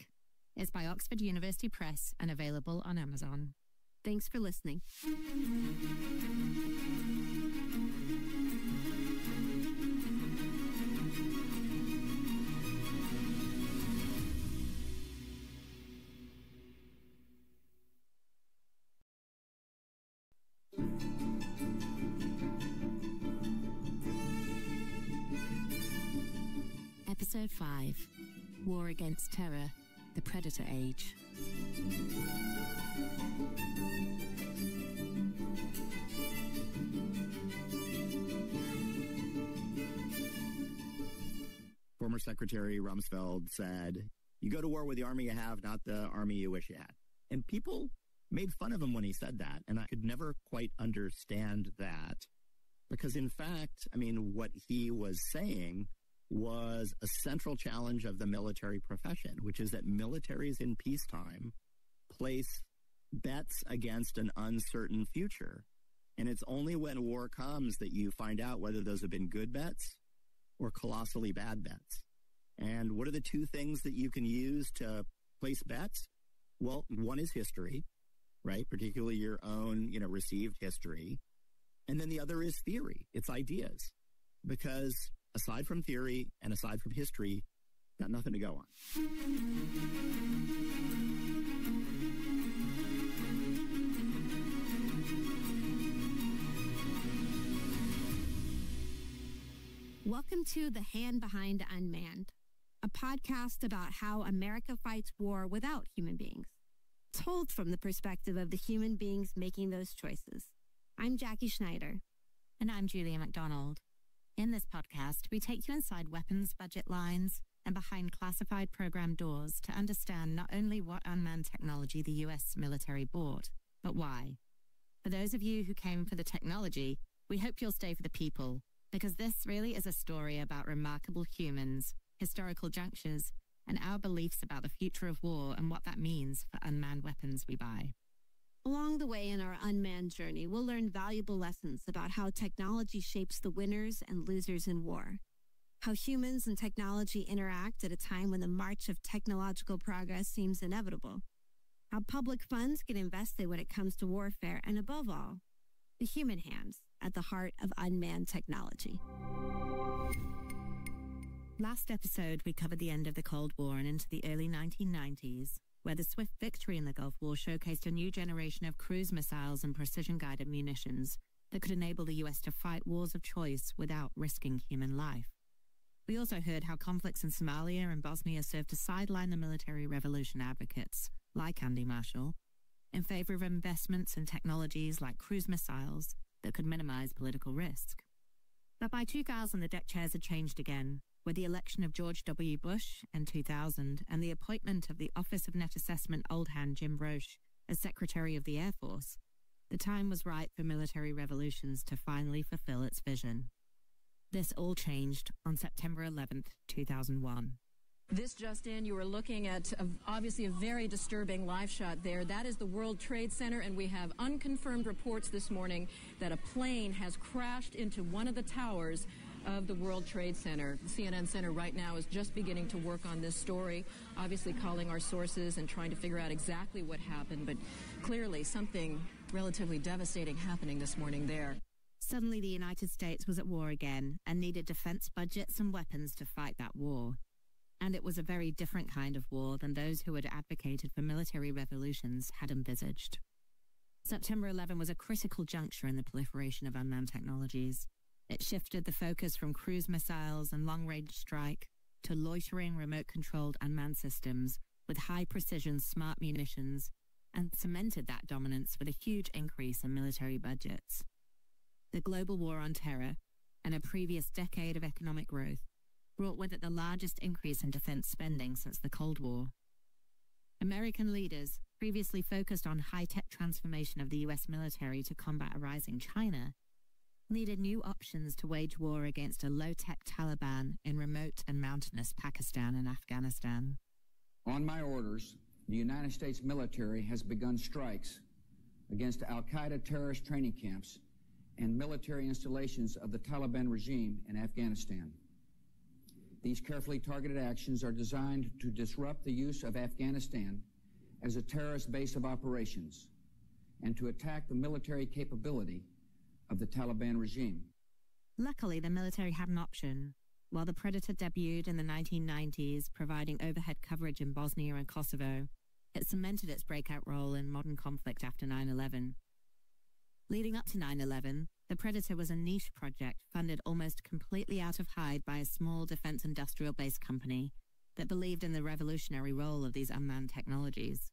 It's by Oxford University Press and available on Amazon. Thanks for listening. Episode 5, War Against Terror, the Predator Age. Former Secretary Rumsfeld said, you go to war with the army you have, not the army you wish you had. And people made fun of him when he said that, and I could never quite understand that. Because in fact, what he was saying was a central challenge of the military profession, which is that militaries in peacetime place bets against an uncertain future. And it's only when war comes that you find out whether those have been good bets or colossally bad bets. And what are the two things that you can use to place bets? Well, one is history, right? Particularly your own, received history. And then the other is theory. It's ideas. Because aside from theory and aside from history, got nothing to go on. Welcome to The Hand Behind Unmanned, a podcast about how America fights war without human beings, told from the perspective of the human beings making those choices. I'm Jackie Schneider. And I'm Julia McDonald. In this podcast, we take you inside weapons budget lines and behind classified program doors to understand not only what unmanned technology the U.S. military bought, but why. For those of you who came for the technology, we hope you'll stay for the people, because this really is a story about remarkable humans, historical junctures, and our beliefs about the future of war and what that means for unmanned weapons we buy. Along the way in our unmanned journey, we'll learn valuable lessons about how technology shapes the winners and losers in war, how humans and technology interact at a time when the march of technological progress seems inevitable, how public funds get invested when it comes to warfare, and above all, the human hands at the heart of unmanned technology. Last episode, we covered the end of the Cold War and into the early 1990s, where the swift victory in the Gulf War showcased a new generation of cruise missiles and precision-guided munitions that could enable the US to fight wars of choice without risking human life. We also heard how conflicts in Somalia and Bosnia served to sideline the military revolution advocates, like Andy Marshall, in favor of investments in technologies like cruise missiles that could minimize political risk. But by 2000, the deck chairs had changed again, with the election of George W. Bush in 2000 and the appointment of the Office of Net Assessment old hand Jim Roche as Secretary of the Air Force. The time was right for military revolutions to finally fulfill its vision. This all changed on September 11th, 2001. This just in, you are looking at obviously a very disturbing live shot there. That is the World Trade Center, and we have unconfirmed reports this morning that a plane has crashed into one of the towers of the World Trade Center. The CNN Center right now is just beginning to work on this story, obviously calling our sources and trying to figure out exactly what happened, but clearly something relatively devastating happening this morning there. Suddenly the United States was at war again and needed defense budgets and weapons to fight that war. And it was a very different kind of war than those who had advocated for military revolutions had envisaged. September 11 was a critical juncture in the proliferation of unmanned technologies. It shifted the focus from cruise missiles and long-range strike to loitering, remote-controlled unmanned systems with high-precision smart munitions, and cemented that dominance with a huge increase in military budgets. The global war on terror and a previous decade of economic growth brought with it the largest increase in defense spending since the Cold War. American leaders, previously focused on high-tech transformation of the U.S. military to combat a rising China, needed new options to wage war against a low-tech Taliban in remote and mountainous Pakistan and Afghanistan. On my orders, the United States military has begun strikes against al-Qaeda terrorist training camps and military installations of the Taliban regime in Afghanistan. These carefully targeted actions are designed to disrupt the use of Afghanistan as a terrorist base of operations and to attack the military capability of the Taliban regime. Luckily, the military had an option. While the Predator debuted in the 1990s, providing overhead coverage in Bosnia and Kosovo, it cemented its breakout role in modern conflict after 9/11. Leading up to 9/11, the Predator was a niche project funded almost completely out of hide by a small defense industrial base company that believed in the revolutionary role of these unmanned technologies.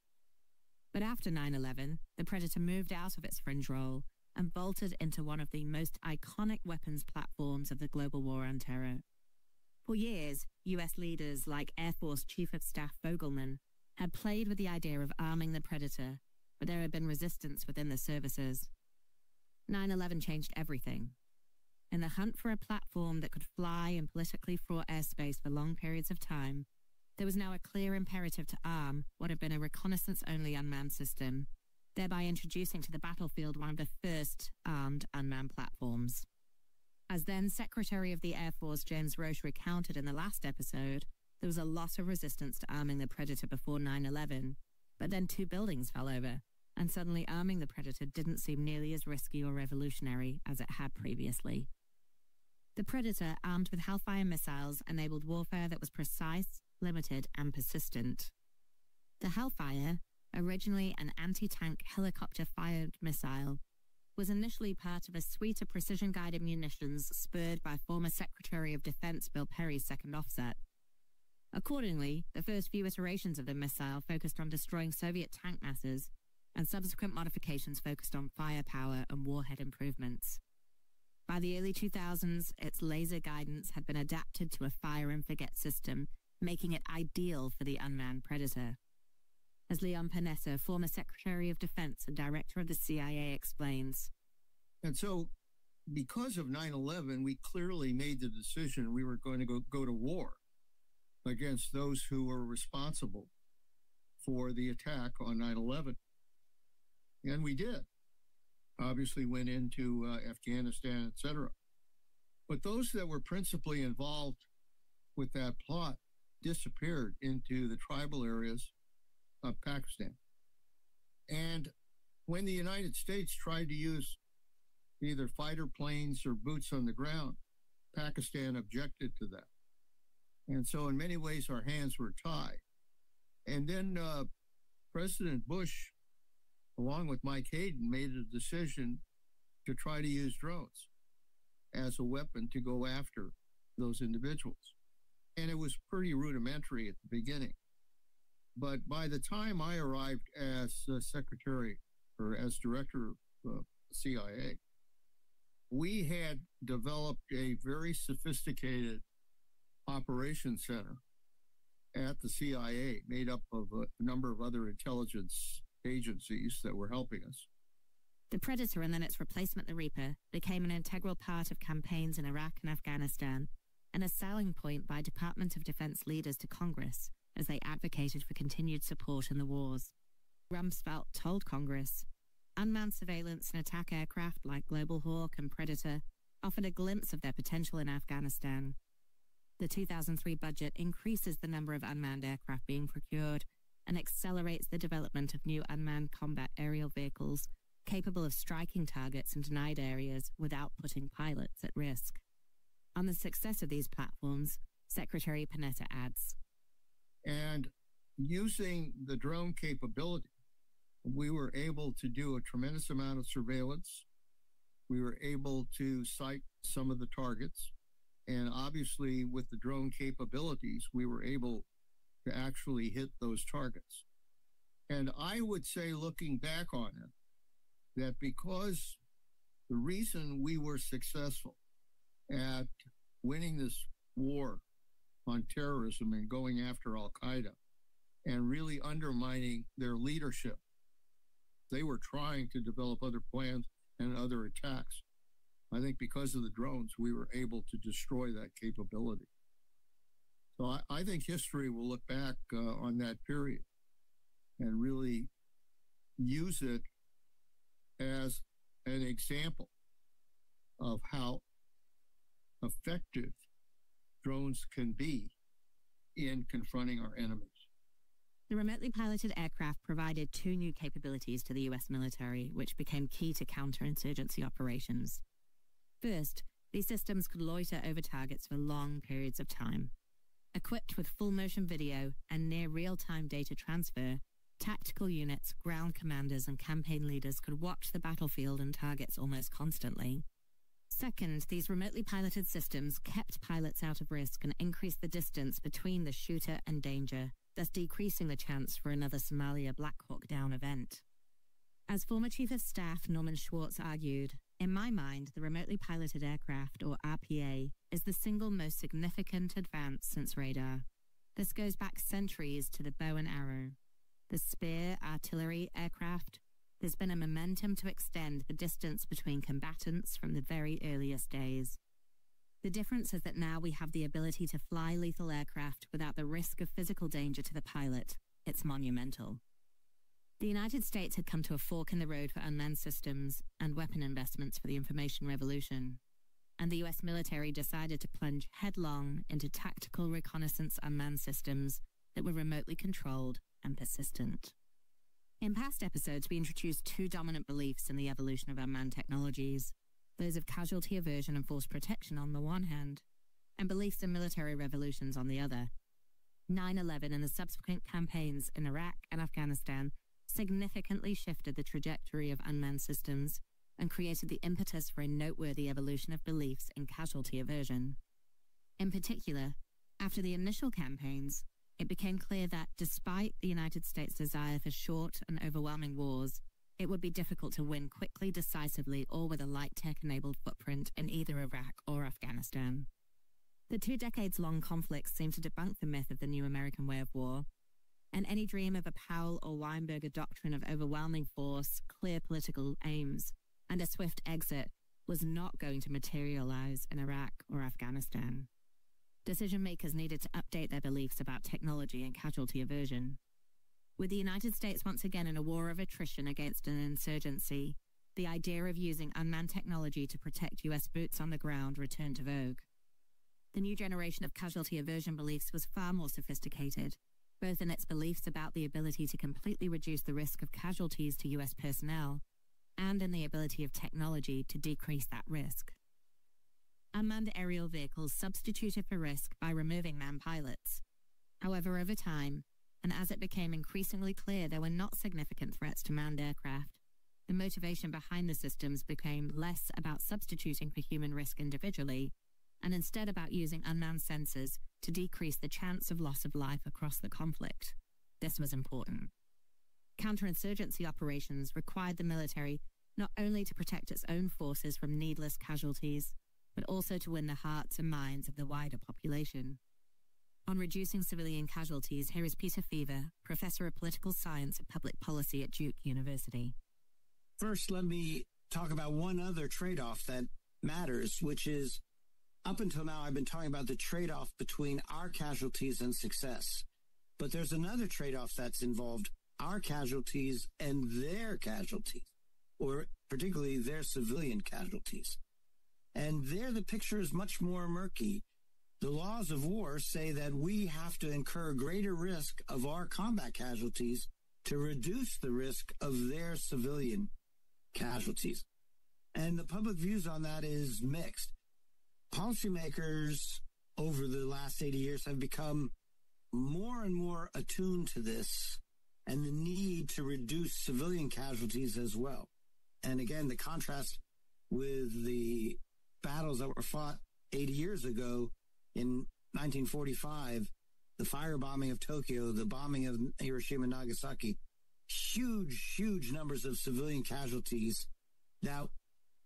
But after 9/11, the Predator moved out of its fringe role and bolted into one of the most iconic weapons platforms of the global war on terror. For years, U.S. leaders like Air Force Chief of Staff Fogelman had played with the idea of arming the Predator, but there had been resistance within the services. 9/11 changed everything. In the hunt for a platform that could fly in politically fraught airspace for long periods of time, there was now a clear imperative to arm what had been a reconnaissance-only unmanned system, thereby introducing to the battlefield one of the first armed unmanned platforms. As then Secretary of the Air Force James Roche recounted in the last episode, there was a lot of resistance to arming the Predator before 9/11, but then 2 buildings fell over, and suddenly arming the Predator didn't seem nearly as risky or revolutionary as it had previously. The Predator, armed with Hellfire missiles, enabled warfare that was precise, limited, and persistent. The Hellfire, originally an anti-tank helicopter-fired missile, was initially part of a suite of precision-guided munitions spurred by former Secretary of Defense Bill Perry's second offset. Accordingly, the first few iterations of the missile focused on destroying Soviet tank masses, and subsequent modifications focused on firepower and warhead improvements. By the early 2000s, its laser guidance had been adapted to a fire-and-forget system, making it ideal for the unmanned Predator. As Leon Panetta, former Secretary of Defense and Director of the CIA, explains. And so, because of 9/11, we clearly made the decision we were going to go to war against those who were responsible for the attack on 9/11. And we did. Obviously went into Afghanistan, etc. But those that were principally involved with that plot disappeared into the tribal areas of Pakistan. And when the United States tried to use either fighter planes or boots on the ground, Pakistan objected to that. And so in many ways, our hands were tied. And then President Bush, along with Mike Hayden, made a decision to try to use drones as a weapon to go after those individuals. And it was pretty rudimentary at the beginning. But by the time I arrived as secretary or as director of CIA, we had developed a very sophisticated operations center at the CIA made up of a number of other intelligence agencies that were helping us. The Predator and then its replacement, the Reaper, became an integral part of campaigns in Iraq and Afghanistan and a selling point by Department of Defense leaders to Congress as they advocated for continued support in the wars. Rumsfeld told Congress, unmanned surveillance and attack aircraft like Global Hawk and Predator offered a glimpse of their potential in Afghanistan. The 2003 budget increases the number of unmanned aircraft being procured and accelerates the development of new unmanned combat aerial vehicles capable of striking targets in denied areas without putting pilots at risk. On the success of these platforms, Secretary Panetta adds, and using the drone capability, we were able to do a tremendous amount of surveillance. We were able to sight some of the targets. And obviously, with the drone capabilities, we were able to actually hit those targets. And I would say, looking back on it, that because the reason we were successful at winning this war on terrorism and going after Al-Qaeda and really undermining their leadership, they were trying to develop other plans and other attacks. I think because of the drones, we were able to destroy that capability. So I think history will look back on that period and really use it as an example of how effective drones can be in confronting our enemies. The remotely piloted aircraft provided two new capabilities to the U.S. military, which became key to counterinsurgency operations. First, these systems could loiter over targets for long periods of time. Equipped with full-motion video and near real-time data transfer, tactical units, ground commanders, and campaign leaders could watch the battlefield and targets almost constantly. Second, these remotely piloted systems kept pilots out of risk and increased the distance between the shooter and danger, thus decreasing the chance for another Somalia Black Hawk Down event. As former Chief of Staff Norman Schwartz argued, in my mind, the remotely piloted aircraft, or RPA, is the single most significant advance since radar. This goes back centuries to the bow and arrow. The Spear artillery aircraft, there's been a momentum to extend the distance between combatants from the very earliest days. The difference is that now we have the ability to fly lethal aircraft without the risk of physical danger to the pilot. It's monumental. The United States had come to a fork in the road for unmanned systems and weapon investments for the information revolution, and the U.S. military decided to plunge headlong into tactical reconnaissance unmanned systems that were remotely controlled and persistent. In past episodes, we introduced two dominant beliefs in the evolution of unmanned technologies, those of casualty aversion and force protection on the one hand, and beliefs in military revolutions on the other. 9/11 and the subsequent campaigns in Iraq and Afghanistan significantly shifted the trajectory of unmanned systems and created the impetus for a noteworthy evolution of beliefs in casualty aversion. In particular, after the initial campaigns, it became clear that despite the United States' desire for short and overwhelming wars, it would be difficult to win quickly, decisively, or with a light tech-enabled footprint in either Iraq or Afghanistan. The 2 decades-long conflicts seemed to debunk the myth of the new American way of war, and any dream of a Powell or Weinberger doctrine of overwhelming force, clear political aims, and a swift exit was not going to materialize in Iraq or Afghanistan. Decision-makers needed to update their beliefs about technology and casualty aversion. With the United States once again in a war of attrition against an insurgency, the idea of using unmanned technology to protect U.S. boots on the ground returned to vogue. The new generation of casualty aversion beliefs was far more sophisticated, both in its beliefs about the ability to completely reduce the risk of casualties to U.S. personnel, and in the ability of technology to decrease that risk. Unmanned aerial vehicles substituted for risk by removing manned pilots. However, over time, and as it became increasingly clear there were not significant threats to manned aircraft, the motivation behind the systems became less about substituting for human risk individually, and instead about using unmanned sensors to decrease the chance of loss of life across the conflict. This was important. Counterinsurgency operations required the military not only to protect its own forces from needless casualties, but also to win the hearts and minds of the wider population. On reducing civilian casualties, here is Peter Fever, Professor of Political Science and Public Policy at Duke University. First, let me talk about one other trade-off that matters, which is, up until now, I've been talking about the trade-off between our casualties and success. But there's another trade-off that's involved, our casualties and their casualties, or particularly their civilian casualties. And there the picture is much more murky. The laws of war say that we have to incur greater risk of our combat casualties to reduce the risk of their civilian casualties. And the public views on that is mixed. Policymakers over the last 80 years have become more and more attuned to this and the need to reduce civilian casualties as well. And again, the contrast with the battles that were fought 80 years ago in 1945, the firebombing of Tokyo, the bombing of Hiroshima and Nagasaki, huge numbers of civilian casualties that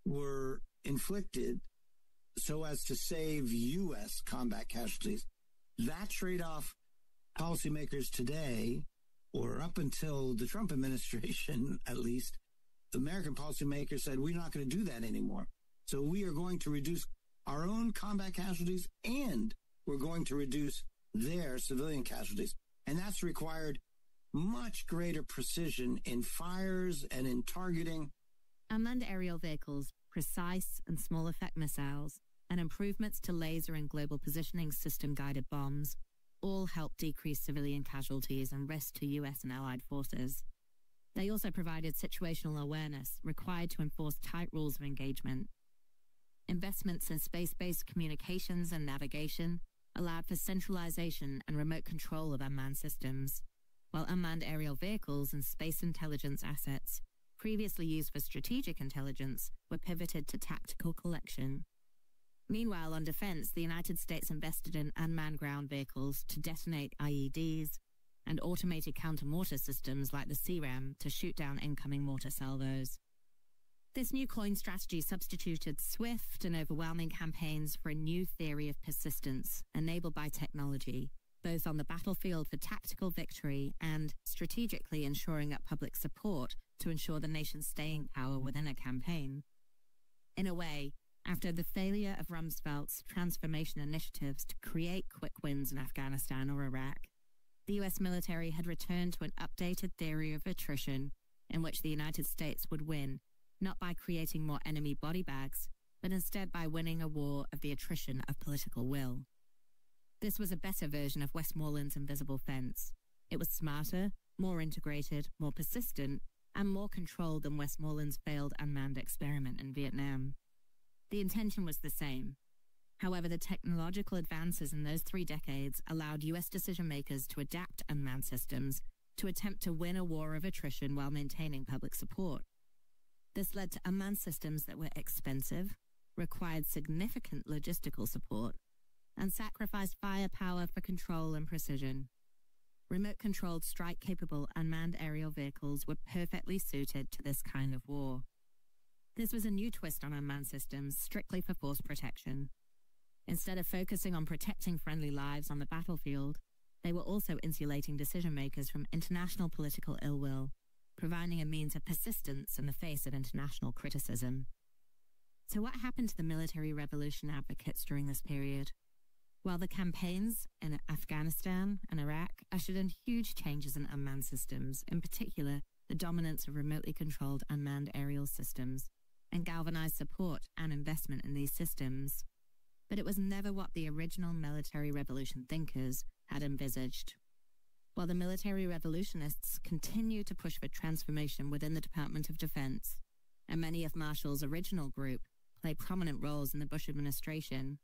were inflicted so as to save U.S. combat casualties. That trade-off, policymakers today, or up until the Trump administration at least, American policymakers said, we're not going to do that anymore. So we are going to reduce our own combat casualties and we're going to reduce their civilian casualties. And that's required much greater precision in fires and in targeting. Unmanned aerial vehicles, precise and small effect missiles, and improvements to laser and global positioning system-guided bombs all help decrease civilian casualties and risk to U.S. and allied forces. They also provided situational awareness required to enforce tight rules of engagement. Investments in space-based communications and navigation allowed for centralization and remote control of unmanned systems, while unmanned aerial vehicles and space intelligence assets, previously used for strategic intelligence, were pivoted to tactical collection. Meanwhile, on defense, the United States invested in unmanned ground vehicles to detonate IEDs and automated counter-mortar systems like the CRAM to shoot down incoming mortar salvos. This new coin strategy substituted swift and overwhelming campaigns for a new theory of persistence enabled by technology, both on the battlefield for tactical victory and strategically ensuring up public support to ensure the nation's staying power within a campaign. In a way, after the failure of Rumsfeld's transformation initiatives to create quick wins in Afghanistan or Iraq, the U.S. military had returned to an updated theory of attrition in which the United States would win, not by creating more enemy body bags, but instead by winning a war of the attrition of political will. This was a better version of Westmoreland's invisible fence. It was smarter, more integrated, more persistent, and more controlled than Westmoreland's failed unmanned experiment in Vietnam. The intention was the same. However, the technological advances in those 3 decades allowed U.S. decision-makers to adapt unmanned systems to attempt to win a war of attrition while maintaining public support. This led to unmanned systems that were expensive, required significant logistical support, and sacrificed firepower for control and precision. Remote-controlled strike-capable unmanned aerial vehicles were perfectly suited to this kind of war. This was a new twist on unmanned systems, strictly for force protection. Instead of focusing on protecting friendly lives on the battlefield, they were also insulating decision-makers from international political ill will, providing a means of persistence in the face of international criticism. So what happened to the military revolution advocates during this period? While the campaigns in Afghanistan and Iraq ushered in huge changes in unmanned systems, in particular the dominance of remotely controlled unmanned aerial systems, and galvanized support and investment in these systems, but it was never what the original military revolution thinkers had envisaged. While the military revolutionists continued to push for transformation within the Department of Defense, and many of Marshall's original group played prominent roles in the Bush administration,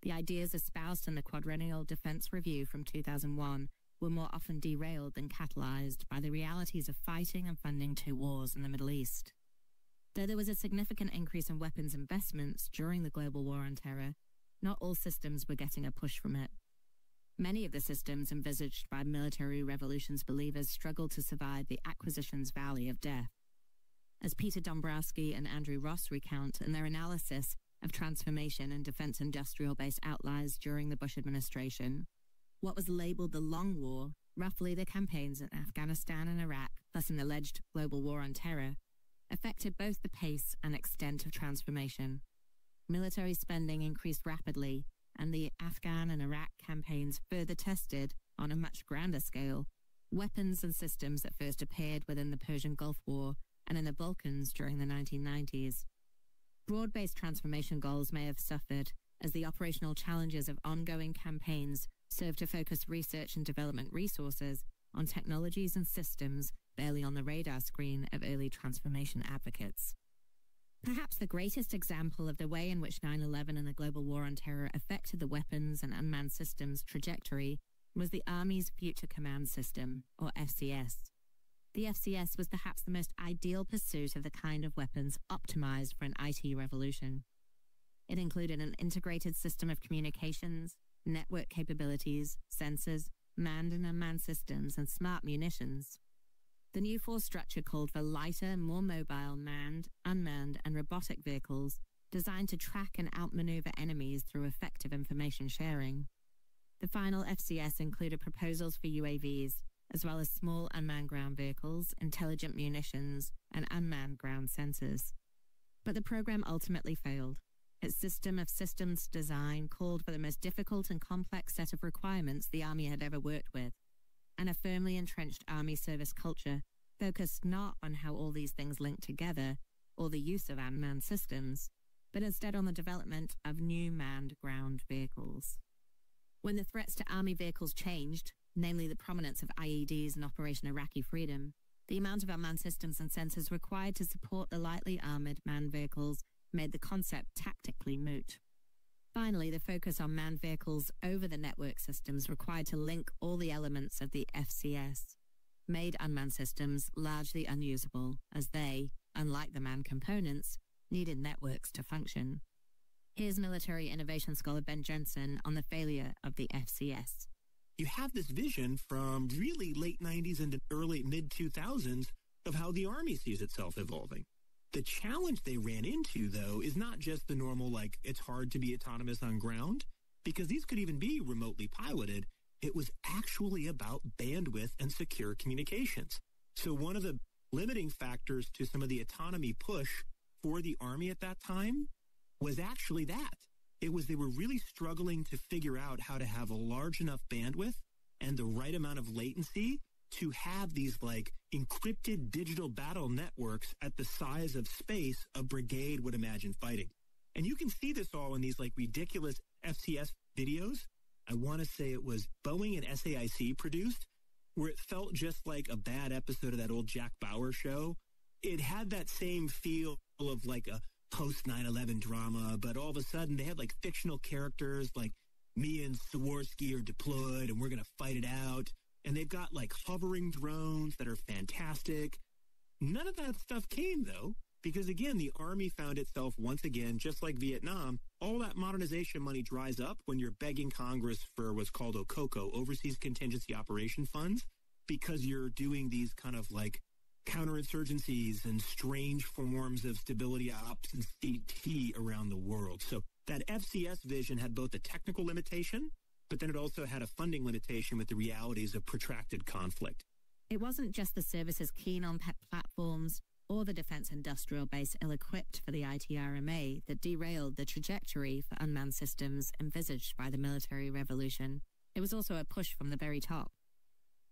the ideas espoused in the Quadrennial Defense Review from 2001 were more often derailed than catalyzed by the realities of fighting and funding two wars in the Middle East. Though there was a significant increase in weapons investments during the global war on terror, not all systems were getting a push from it. Many of the systems envisaged by military revolutions believers struggled to survive the acquisition's valley of death. As Peter Dombrowski and Andrew Ross recount in their analysis of transformation and defense industrial base outliers during the Bush administration, what was labeled the Long War, roughly the campaigns in Afghanistan and Iraq, plus an alleged global war on terror, affected both the pace and extent of transformation. Military spending increased rapidly, and the Afghan and Iraq campaigns further tested, on a much grander scale, weapons and systems that first appeared within the Persian Gulf War and in the Balkans during the 1990s. Broad-based transformation goals may have suffered, as the operational challenges of ongoing campaigns served to focus research and development resources on technologies and systems barely on the radar screen of early transformation advocates. Perhaps the greatest example of the way in which 9/11 and the global war on terror affected the weapons and unmanned systems trajectory was the Army's Future Command System, or FCS. The FCS was perhaps the most ideal pursuit of the kind of weapons optimized for an IT revolution. It included an integrated system of communications, network capabilities, sensors, manned and unmanned systems, and smart munitions. The new force structure called for lighter, more mobile, manned, unmanned, and robotic vehicles designed to track and outmaneuver enemies through effective information sharing. The final FCS included proposals for UAVs, as well as small unmanned ground vehicles, intelligent munitions, and unmanned ground sensors. But the program ultimately failed. Its system of systems design called for the most difficult and complex set of requirements the Army had ever worked with, and a firmly entrenched Army service culture focused not on how all these things link together or the use of unmanned systems, but instead on the development of new manned ground vehicles. When the threats to Army vehicles changed, namely the prominence of IEDs and Operation Iraqi Freedom, the amount of unmanned systems and sensors required to support the lightly armored manned vehicles made the concept tactically moot. Finally, the focus on manned vehicles over the network systems required to link all the elements of the FCS made unmanned systems largely unusable, as they, unlike the manned components, needed networks to function. Here's military innovation scholar Ben Jensen on the failure of the FCS. You have this vision from really late 90s into early mid-2000s of how the Army sees itself evolving. The challenge they ran into, though, is not just the normal, like, it's hard to be autonomous on ground, because these could even be remotely piloted. It was actually about bandwidth and secure communications. So one of the limiting factors to some of the autonomy push for the Army at that time was actually that. It was they were really struggling to figure out how to have a large enough bandwidth and the right amount of latency to have these like encrypted digital battle networks at the size of space a brigade would imagine fighting. And you can see this all in these like ridiculous FCS videos. I want to say it was Boeing and SAIC produced, where it felt just like a bad episode of that old Jack Bauer show. It had that same feel of like a post 9/11 drama, but all of a sudden they had like fictional characters like me and Swarovski are deployed and we're going to fight it out. And they've got like hovering drones that are fantastic. None of that stuff came though, because again, the Army found itself once again, just like Vietnam, all that modernization money dries up when you're begging Congress for what's called OCOCO, Overseas Contingency Operation Funds, because you're doing these kind of like counterinsurgencies and strange forms of stability ops and CT around the world. So that FCS vision had both a technical limitation, but then it also had a funding limitation with the realities of protracted conflict. It wasn't just the services keen on pet platforms or the defense industrial base ill-equipped for the ITRMA that derailed the trajectory for unmanned systems envisaged by the military revolution. It was also a push from the very top.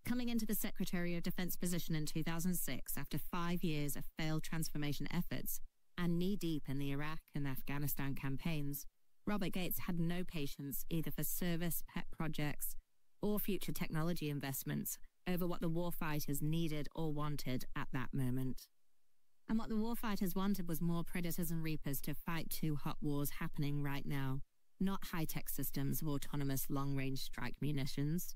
Coming into the Secretary of Defense position in 2006 after 5 years of failed transformation efforts and knee-deep in the Iraq and Afghanistan campaigns, Robert Gates had no patience either for service pet projects or future technology investments over what the warfighters needed or wanted at that moment. And what the warfighters wanted was more predators and reapers to fight two hot wars happening right now, not high-tech systems of autonomous long-range strike munitions.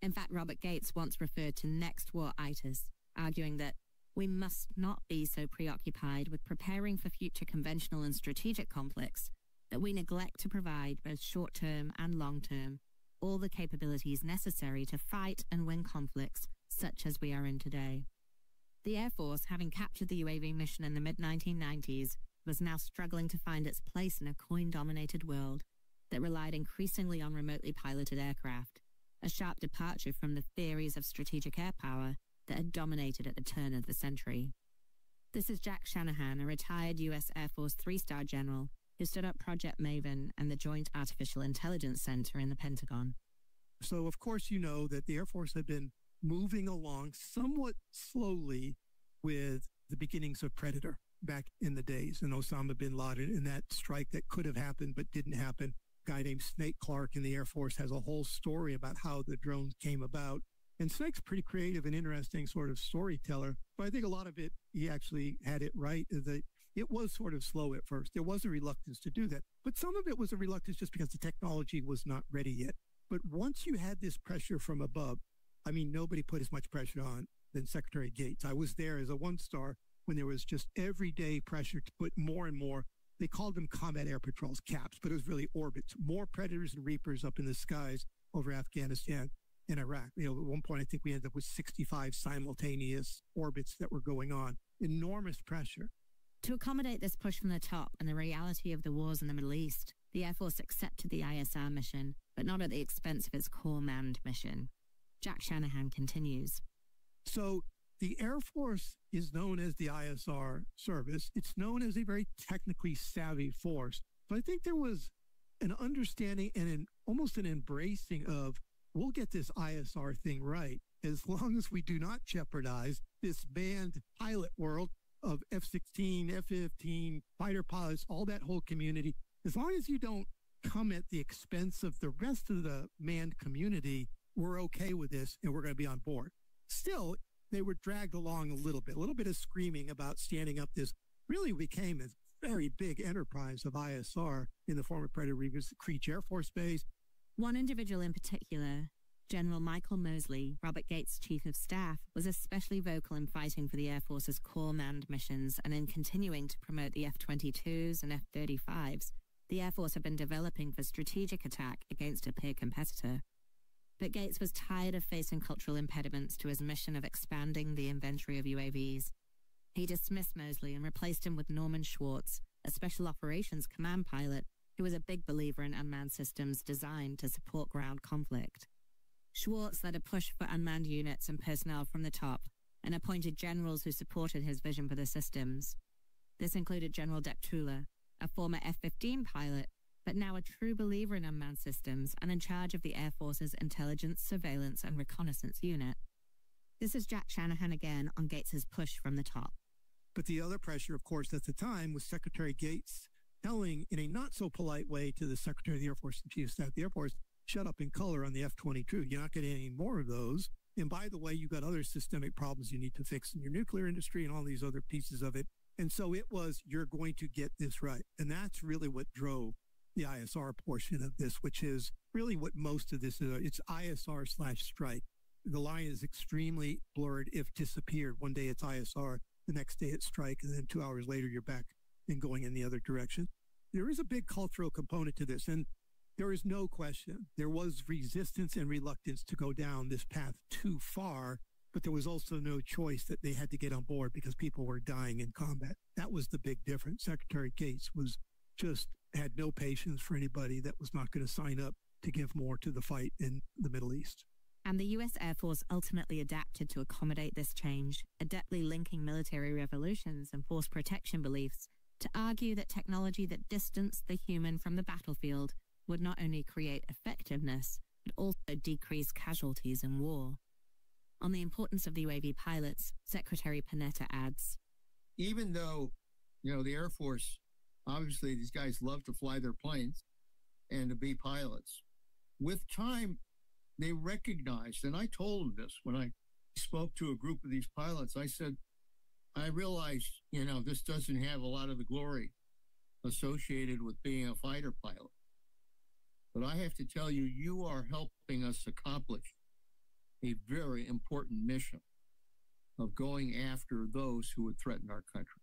In fact, Robert Gates once referred to next war-itis, arguing that we must not be so preoccupied with preparing for future conventional and strategic conflicts that we neglect to provide both short-term and long-term all the capabilities necessary to fight and win conflicts such as we are in today. The Air Force, having captured the UAV mission in the mid-1990s, was now struggling to find its place in a coin-dominated world that relied increasingly on remotely piloted aircraft, a sharp departure from the theories of strategic air power that had dominated at the turn of the century. This is Jack Shanahan, a retired U.S. Air Force 3-star general who stood up Project Maven and the Joint Artificial Intelligence Center in the Pentagon. So, of course, you know that the Air Force had been moving along somewhat slowly with the beginnings of Predator back in the days, and Osama bin Laden, and that strike that could have happened but didn't happen. A guy named Snake Clark in the Air Force has a whole story about how the drones came about. And Snake's pretty creative and interesting sort of storyteller. But I think a lot of it, he actually had it right, is that it was sort of slow at first. There was a reluctance to do that. But some of it was a reluctance just because the technology was not ready yet. But once you had this pressure from above, I mean, nobody put as much pressure on than Secretary Gates. I was there as a 1-star when there was just everyday pressure to put more and more. They called them combat air patrols, CAPs, but it was really orbits. More Predators and Reapers up in the skies over Afghanistan and Iraq. You know, at one point, I think we ended up with 65 simultaneous orbits that were going on. Enormous pressure. To accommodate this push from the top and the reality of the wars in the Middle East, the Air Force accepted the ISR mission, but not at the expense of its core manned mission. Jack Shanahan continues. So the Air Force is known as the ISR service. It's known as a very technically savvy force. But I think there was an understanding and almost an embracing of, we'll get this ISR thing right as long as we do not jeopardize this manned pilot world of F-16, F-15, fighter pilots, all that whole community. As long as you don't come at the expense of the rest of the manned community, we're okay with this and we're going to be on board. Still, they were dragged along a little bit of screaming about standing up this really became a very big enterprise of ISR in the former Predator Reapers, Creech Air Force Base. One individual in particular, General Michael Mosley, Robert Gates' chief of staff, was especially vocal in fighting for the Air Force's core manned missions and in continuing to promote the F-22s and F-35s the Air Force had been developing for strategic attack against a peer competitor. But Gates was tired of facing cultural impediments to his mission of expanding the inventory of UAVs. He dismissed Mosley and replaced him with Norman Schwartz, a special operations command pilot who was a big believer in unmanned systems designed to support ground conflict. Schwartz led a push for unmanned units and personnel from the top and appointed generals who supported his vision for the systems. This included General Deptula, a former F-15 pilot, but now a true believer in unmanned systems and in charge of the Air Force's Intelligence, Surveillance, and Reconnaissance Unit. This is Jack Shanahan again on Gates' push from the top. But the other pressure, of course, at the time was Secretary Gates telling in a not-so-polite way to the Secretary of the Air Force and Chief of Staff of the Air Force, shut up in color on the F-22. You're not getting any more of those. And by the way, you've got other systemic problems you need to fix in your nuclear industry and all these other pieces of it. And so it was, you're going to get this right. And that's really what drove the ISR portion of this, which is really what most of this is. It's ISR/strike. The line is extremely blurred, if disappeared. One day it's ISR, the next day it's strike, and then 2 hours later you're back and going in the other direction. There is a big cultural component to this, and there is no question. There was resistance and reluctance to go down this path too far, but there was also no choice that they had to get on board because people were dying in combat. That was the big difference. Secretary Gates was just had no patience for anybody that was not going to sign up to give more to the fight in the Middle East. And the U.S. Air Force ultimately adapted to accommodate this change, adeptly linking military revolutions and force protection beliefs to argue that technology that distanced the human from the battlefield would not only create effectiveness, but also decrease casualties in war. On the importance of the UAV pilots, Secretary Panetta adds, even though, the Air Force, obviously these guys love to fly their planes and to be pilots, with time, they recognized, and I told them this when I spoke to a group of these pilots, I said, I realized, this doesn't have a lot of the glory associated with being a fighter pilot. But I have to tell you, you are helping us accomplish a very important mission of going after those who would threaten our country.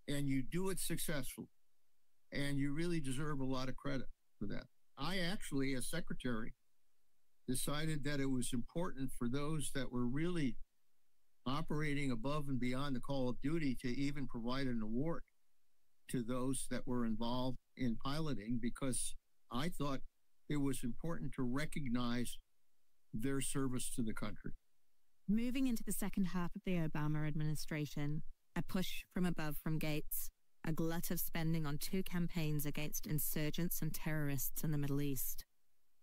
And you do it successfully. And you really deserve a lot of credit for that. I actually, as secretary, decided that it was important for those that were really operating above and beyond the call of duty to even provide an award to those that were involved in piloting, because I thought it was important to recognize their service to the country. Moving into the second half of the Obama administration, a push from above from Gates, a glut of spending on 2 campaigns against insurgents and terrorists in the Middle East,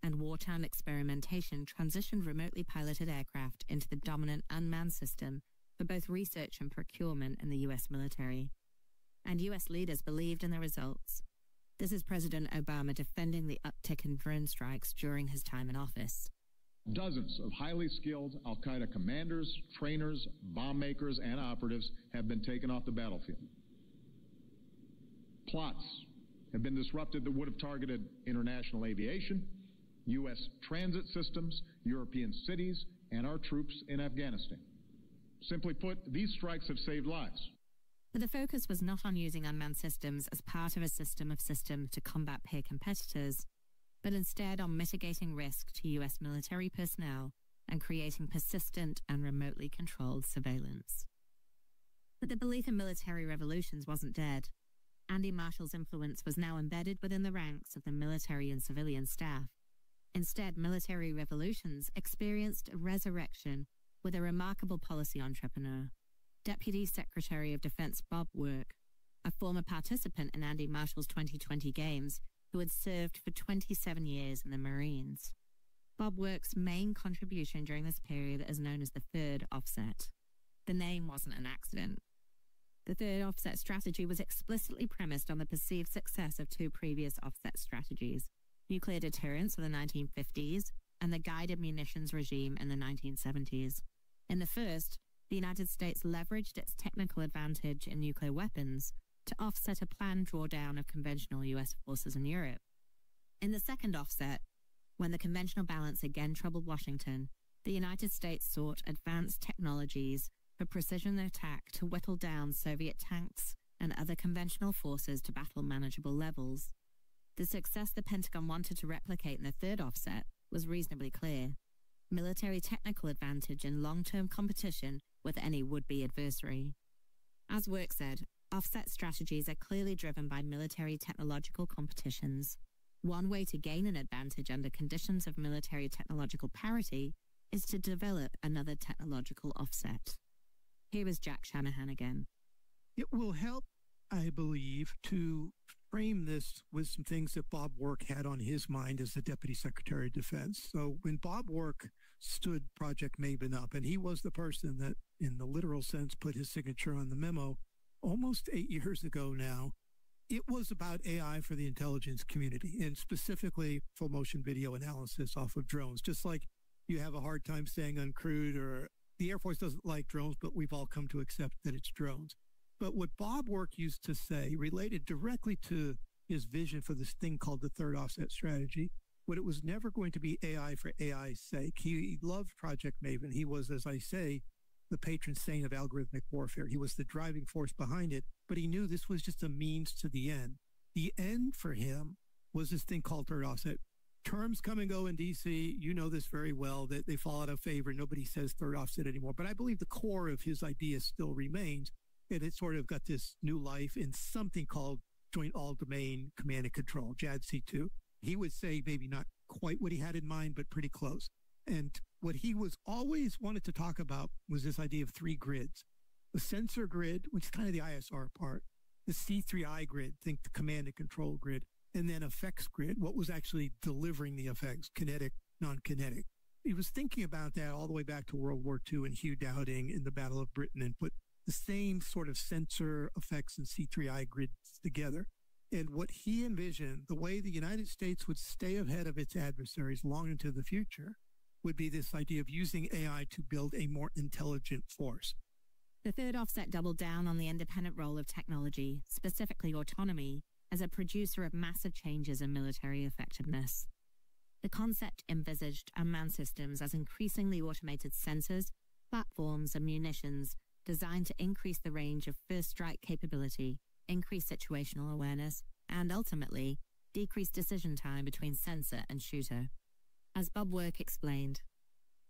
and wartime experimentation transitioned remotely piloted aircraft into the dominant unmanned system for both research and procurement in the U.S. military. And U.S. leaders believed in the results. This is President Obama defending the uptick in drone strikes during his time in office. Dozens of highly skilled al-Qaeda commanders, trainers, bomb makers, and operatives have been taken off the battlefield. Plots have been disrupted that would have targeted international aviation, U.S. transit systems, European cities, and our troops in Afghanistan. Simply put, these strikes have saved lives. But the focus was not on using unmanned systems as part of a system of systems to combat peer competitors, but instead on mitigating risk to U.S. military personnel and creating persistent and remotely controlled surveillance. But the belief in military revolutions wasn't dead. Andy Marshall's influence was now embedded within the ranks of the military and civilian staff. Instead, military revolutions experienced a resurrection with a remarkable policy entrepreneur, Deputy Secretary of Defense Bob Work, a former participant in Andy Marshall's 2020 Games, who had served for 27 years in the Marines. Bob Work's main contribution during this period is known as the third offset. The name wasn't an accident. The third offset strategy was explicitly premised on the perceived success of 2 previous offset strategies, nuclear deterrence in the 1950s and the guided munitions regime in the 1970s. In the first, the United States leveraged its technical advantage in nuclear weapons to offset a planned drawdown of conventional U.S. forces in Europe. In the second offset, when the conventional balance again troubled Washington, the United States sought advanced technologies for precision attack to whittle down Soviet tanks and other conventional forces to battle manageable levels. The success the Pentagon wanted to replicate in the third offset was reasonably clear: military technical advantage in long-term competition with any would-be adversary. As Work said, offset strategies are clearly driven by military technological competitions. One way to gain an advantage under conditions of military technological parity is to develop another technological offset. Here is Jack Shanahan again. It will help, I believe, to frame this with some things that Bob Work had on his mind as the Deputy Secretary of Defense. So when Bob Work stood Project Maven up, and he was the person that, in the literal sense, put his signature on the memo almost 8 years ago now, it was about AI for the intelligence community, and specifically full motion video analysis off of drones. Just like you have a hard time saying uncrewed, or the Air Force doesn't like drones, but we've all come to accept that it's drones. But what Bob Work used to say related directly to his vision for this thing called the third offset strategy, but it was never going to be AI for AI's sake. He loved Project Maven. He was, as I say, the patron saint of algorithmic warfare. He was the driving force behind it, but he knew this was just a means to the end. The end for him was this thing called third offset. Terms come and go in D.C. You know this very well, that they fall out of favor. Nobody says third offset anymore. But I believe the core of his idea still remains, and it sort of got this new life in something called Joint All-Domain Command and Control, JADC2. He would say maybe not quite what he had in mind, but pretty close. And what he was always wanted to talk about was this idea of 3 grids. The sensor grid, which is kind of the ISR part, the C3I grid, think the command and control grid, and then effects grid, what was actually delivering the effects, kinetic, non-kinetic. He was thinking about that all the way back to World War II and Hugh Dowding in the Battle of Britain, and put the same sort of sensor effects and C3I grids together. And what he envisioned, the way the United States would stay ahead of its adversaries long into the future, would be this idea of using AI to build a more intelligent force. The third offset doubled down on the independent role of technology, specifically autonomy, as a producer of massive changes in military effectiveness. The concept envisaged unmanned systems as increasingly automated sensors, platforms, and munitions designed to increase the range of first strike capability, increase situational awareness, and ultimately, decrease decision time between sensor and shooter. As Bob Work explained,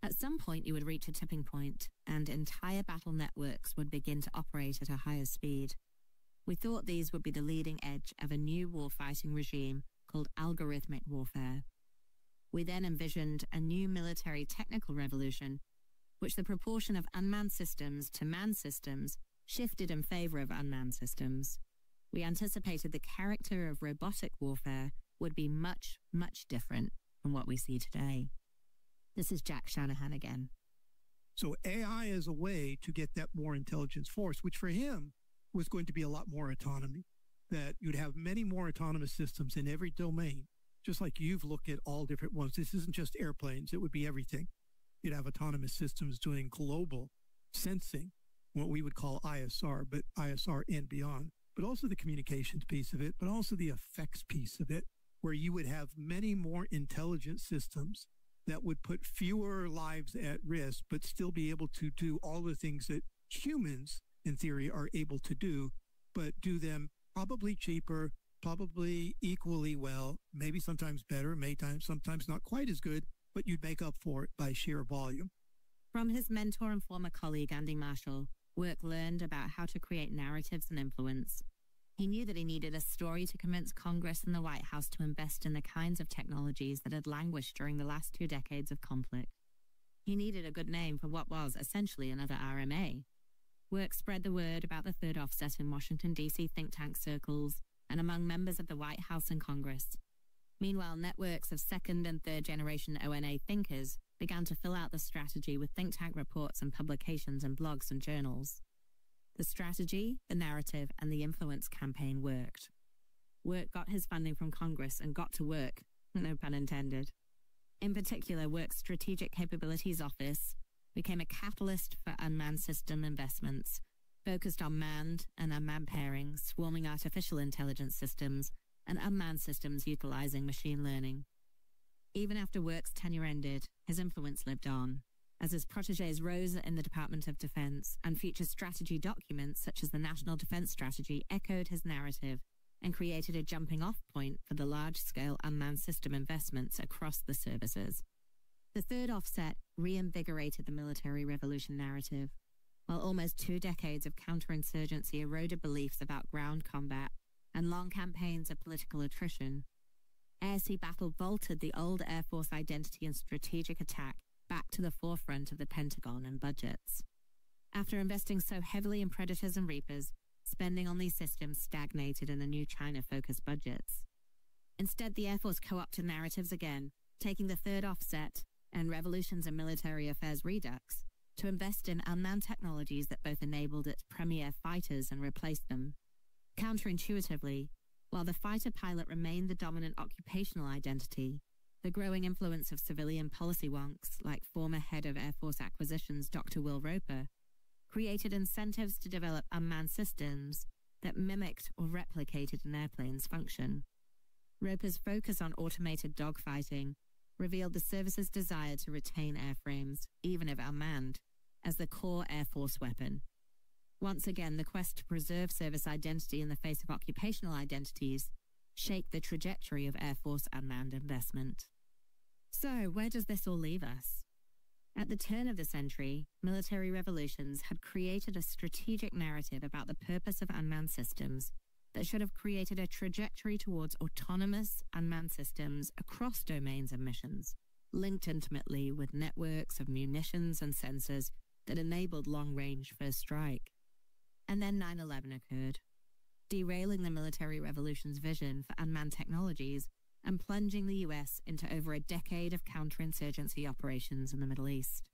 at some point you would reach a tipping point, and entire battle networks would begin to operate at a higher speed. We thought these would be the leading edge of a new warfighting regime called algorithmic warfare. We then envisioned a new military technical revolution, which the proportion of unmanned systems to manned systems shifted in favor of unmanned systems. We anticipated the character of robotic warfare would be much, much different from what we see today. This is Jack Shanahan again. So AI is a way to get that more intelligence force, which for him was going to be a lot more autonomy, that you'd have many more autonomous systems in every domain, just like you've looked at all different ones. This isn't just airplanes. It would be everything. You'd have autonomous systems doing global sensing, what we would call ISR, but ISR and beyond, but also the communications piece of it, but also the effects piece of it, where you would have many more intelligent systems that would put fewer lives at risk, but still be able to do all the things that humans, in theory, are able to do, but do them probably cheaper, probably equally well, maybe sometimes better, sometimes not quite as good, but you'd make up for it by sheer volume. From his mentor and former colleague, Andy Marshall, Work learned about how to create narratives and influence. He knew that he needed a story to convince Congress and the White House to invest in the kinds of technologies that had languished during the last 2 decades of conflict. He needed a good name for what was essentially another RMA. Work spread the word about the third offset in Washington, D.C. think tank circles and among members of the White House and Congress. Meanwhile, networks of second and third generation ONA thinkers began to fill out the strategy with think tank reports and publications and blogs and journals. The strategy, the narrative, and the influence campaign worked. Work got his funding from Congress and got to work, no pun intended. In particular, Work's Strategic Capabilities Office became a catalyst for unmanned system investments, focused on manned and unmanned pairing, swarming artificial intelligence systems, and unmanned systems utilizing machine learning. Even after Work's tenure ended, his influence lived on, as his protégés rose in the Department of Defense, and future strategy documents such as the National Defense Strategy echoed his narrative and created a jumping-off point for the large-scale unmanned system investments across the services. The third offset reinvigorated the military revolution narrative, while almost 2 decades of counterinsurgency eroded beliefs about ground combat and long campaigns of political attrition. Air-sea battle vaulted the old Air Force identity and strategic attack back to the forefront of the Pentagon and budgets. After investing so heavily in Predators and Reapers, spending on these systems stagnated in the new China-focused budgets. Instead, the Air Force co-opted narratives again, taking the third offset and Revolutions in Military Affairs Redux to invest in unmanned technologies that both enabled its premier fighters and replaced them. Counterintuitively, while the fighter pilot remained the dominant occupational identity, the growing influence of civilian policy wonks, like former head of Air Force Acquisitions Dr. Will Roper, created incentives to develop unmanned systems that mimicked or replicated an airplane's function. Roper's focus on automated dogfighting revealed the service's desire to retain airframes, even if unmanned, as the core Air Force weapon. Once again, the quest to preserve service identity in the face of occupational identities shaped the trajectory of Air Force unmanned investment. So, where does this all leave us? At the turn of the century, military revolutions had created a strategic narrative about the purpose of unmanned systems that should have created a trajectory towards autonomous unmanned systems across domains and missions, linked intimately with networks of munitions and sensors that enabled long-range first strike. And then 9/11 occurred, derailing the military revolution's vision for unmanned technologies and plunging the US into over a decade of counterinsurgency operations in the Middle East.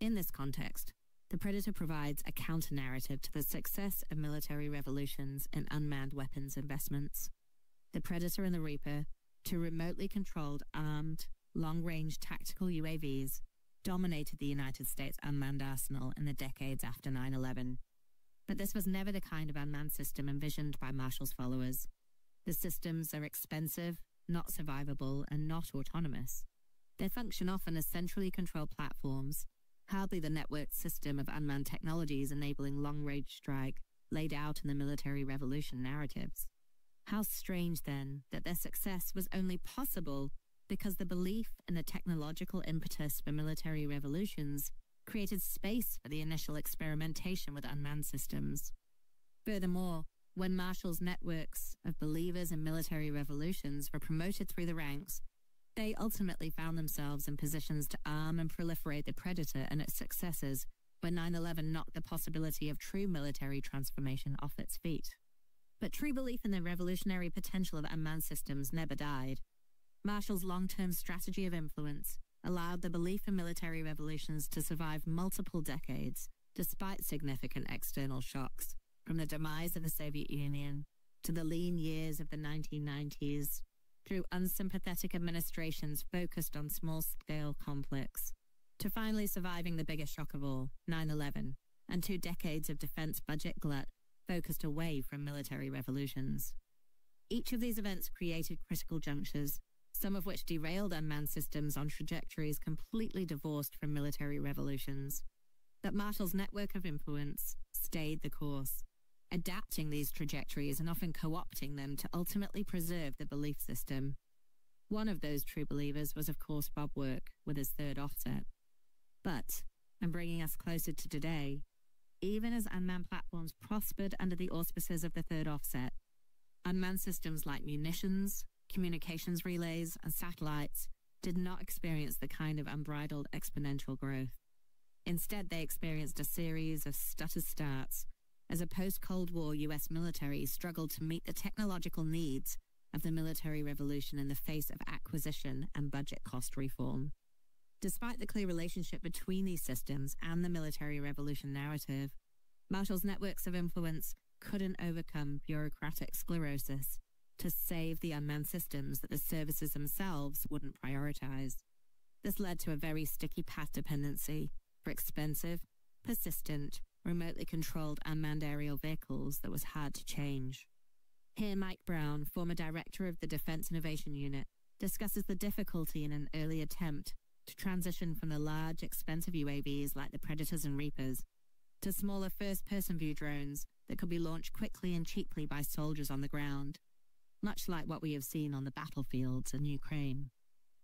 In this context, the Predator provides a counter-narrative to the success of military revolutions in unmanned weapons investments. The Predator and the Reaper, 2 remotely controlled, armed, long-range tactical UAVs, dominated the United States unmanned arsenal in the decades after 9/11. But this was never the kind of unmanned system envisioned by Marshall's followers. The systems are expensive, not survivable, and not autonomous. They function often as centrally controlled platforms, hardly the networked system of unmanned technologies enabling long-range strike laid out in the military revolution narratives. How strange, then, that their success was only possible because the belief in the technological impetus for military revolutions created space for the initial experimentation with unmanned systems. Furthermore, when Marshall's networks of believers in military revolutions were promoted through the ranks, they ultimately found themselves in positions to arm and proliferate the Predator and its successors when 9/11 knocked the possibility of true military transformation off its feet. But true belief in the revolutionary potential of unmanned systems never died. Marshall's long-term strategy of influence allowed the belief in military revolutions to survive multiple decades, despite significant external shocks, from the demise of the Soviet Union to the lean years of the 1990s, through unsympathetic administrations focused on small-scale conflicts, to finally surviving the biggest shock of all, 9/11, and 2 decades of defense budget glut focused away from military revolutions. Each of these events created critical junctures, some of which derailed unmanned systems on trajectories completely divorced from military revolutions. But Marshall's network of influence stayed the course, adapting these trajectories and often co-opting them to ultimately preserve the belief system. One of those true believers was, of course, Bob Work with his third offset. But, and bringing us closer to today, even as unmanned platforms prospered under the auspices of the third offset, unmanned systems like munitions, communications relays, and satellites did not experience the kind of unbridled exponential growth. Instead, they experienced a series of stutter starts as a post-Cold War U.S. military struggled to meet the technological needs of the military revolution in the face of acquisition and budget cost reform. Despite the clear relationship between these systems and the military revolution narrative, Marshall's networks of influence couldn't overcome bureaucratic sclerosis to save the unmanned systems that the services themselves wouldn't prioritize. This led to a very sticky path dependency for expensive, persistent, remotely controlled unmanned aerial vehicles that was hard to change. Here, Mike Brown, former director of the Defense Innovation Unit, discusses the difficulty in an early attempt to transition from the large, expensive UAVs like the Predators and Reapers to smaller first-person view drones that could be launched quickly and cheaply by soldiers on the ground, much like what we have seen on the battlefields in Ukraine.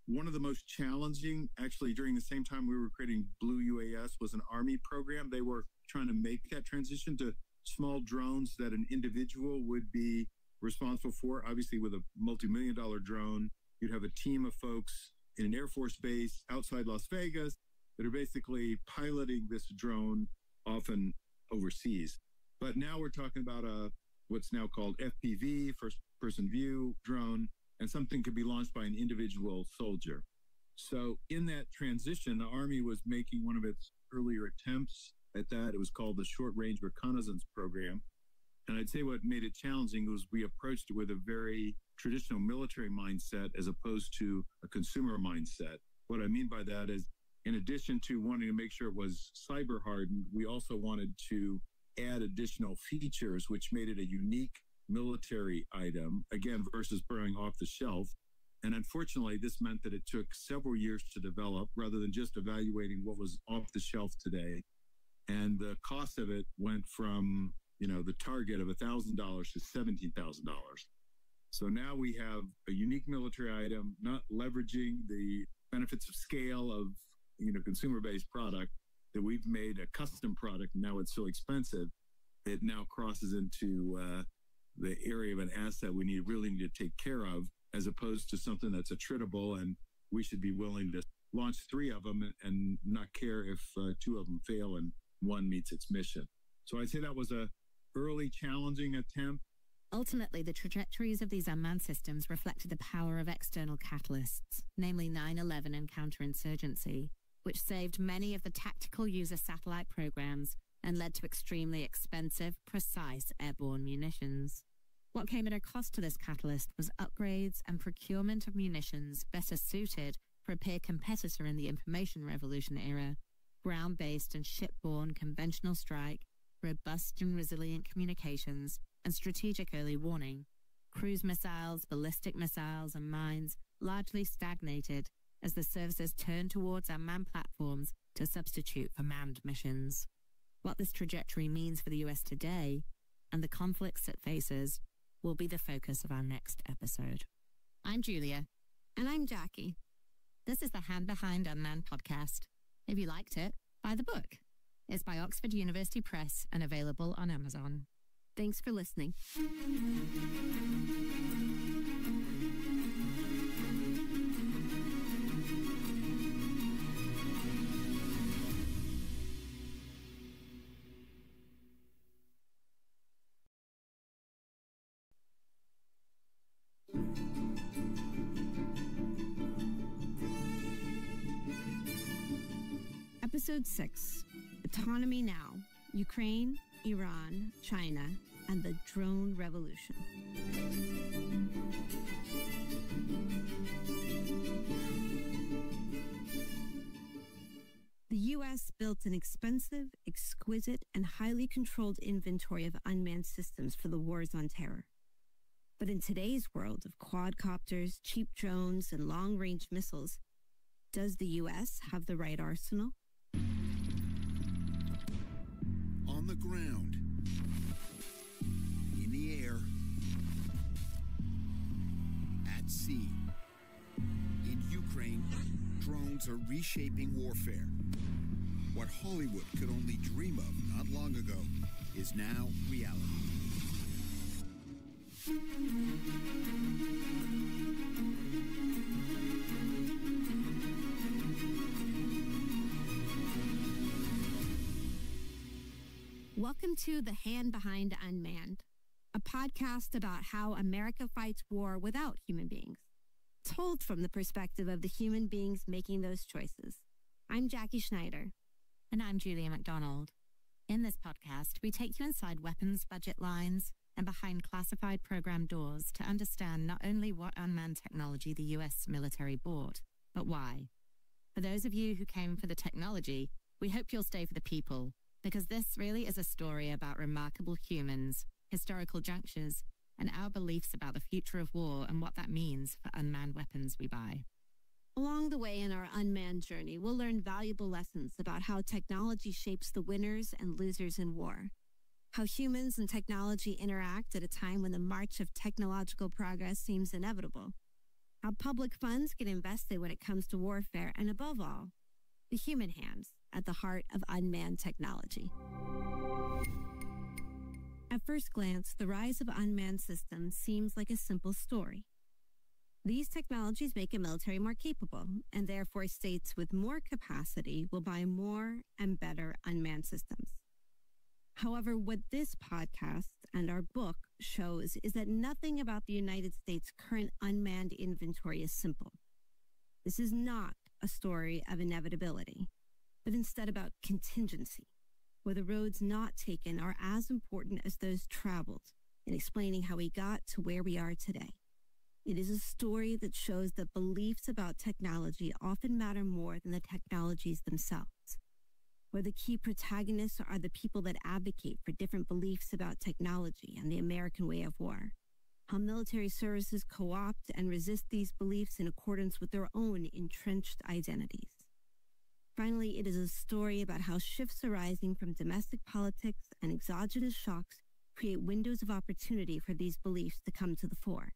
One of the most challenging, actually during the same time we were creating Blue UAS, was an Army program. They were trying to make that transition to small drones that an individual would be responsible for. Obviously, with a multi-million-dollar drone, you'd have a team of folks in an Air Force base outside Las Vegas that are basically piloting this drone, often overseas. But now we're talking about what's now called FPV, first-person view drone, and something could be launched by an individual soldier. So in that transition, the Army was making one of its earlier attempts at that. It was called the Short-Range Reconnaissance Program. And I'd say what made it challenging was we approached it with a very traditional military mindset as opposed to a consumer mindset. What I mean by that is, in addition to wanting to make sure it was cyber hardened, we also wanted to add additional features, which made it a unique military item, again, versus buying off the shelf. And unfortunately, this meant that it took several years to develop rather than just evaluating what was off the shelf today. And the cost of it went from, the target of $1,000 to $17,000. So now we have a unique military item, not leveraging the benefits of scale of, consumer-based product, that we've made a custom product. Now it's so expensive, it now crosses into the area of an asset we really need to take care of, as opposed to something that's attritable, and we should be willing to launch 3 of them and not care if 2 of them fail and 1 meets its mission. So I'd say that was a early challenging attempt. Ultimately, the trajectories of these unmanned systems reflected the power of external catalysts, namely 9/11 and counterinsurgency, which saved many of the tactical user satellite programs and led to extremely expensive, precise airborne munitions. What came at a cost to this catalyst was upgrades and procurement of munitions better suited for a peer competitor in the information revolution era, ground-based and shipborne conventional strike, robust and resilient communications, and strategic early warning, Cruise missiles, ballistic missiles, and mines largely stagnated as the services turned towards unmanned platforms to substitute for manned missions. What this trajectory means for the US today and the conflicts it faces will be the focus of our next episode. I'm Julia. And I'm Jackie. This is the Hand Behind Unmanned podcast. If you liked it, buy the book. It's by Oxford University Press and available on Amazon. Thanks for listening. Episode 6, Autonomy Now, Ukraine, Iran, China, and the Drone Revolution. The U.S. built an expensive, exquisite, and highly controlled inventory of unmanned systems for the wars on terror. But in today's world of quadcopters, cheap drones, and long-range missiles, does the U.S. have the right arsenal? On the ground, in the air, at sea. In Ukraine, drones are reshaping warfare. What Hollywood could only dream of not long ago is now reality. Welcome to The Hand Behind Unmanned, a podcast about how America fights war without human beings, told from the perspective of the human beings making those choices. I'm Jackie Schneider. And I'm Julia McDonald. In this podcast, we take you inside weapons budget lines and behind classified program doors to understand not only what unmanned technology the US military bought, but why. For those of you who came for the technology, we hope you'll stay for the people, because this really is a story about remarkable humans, historical junctures, and our beliefs about the future of war and what that means for unmanned weapons we buy. Along the way in our unmanned journey, we'll learn valuable lessons about how technology shapes the winners and losers in war, how humans and technology interact at a time when the march of technological progress seems inevitable, how public funds get invested when it comes to warfare, and above all, the human hands at the heart of unmanned technology. At first glance, the rise of unmanned systems seems like a simple story. These technologies make a military more capable, and therefore states with more capacity will buy more and better unmanned systems. However, what this podcast and our book shows is that nothing about the United States' current unmanned inventory is simple. This is not a story of inevitability, but instead about contingency, where the roads not taken are as important as those traveled in explaining how we got to where we are today. It is a story that shows that beliefs about technology often matter more than the technologies themselves, where the key protagonists are the people that advocate for different beliefs about technology and the American way of war, how military services co-opt and resist these beliefs in accordance with their own entrenched identities. Finally, it is a story about how shifts arising from domestic politics and exogenous shocks create windows of opportunity for these beliefs to come to the fore,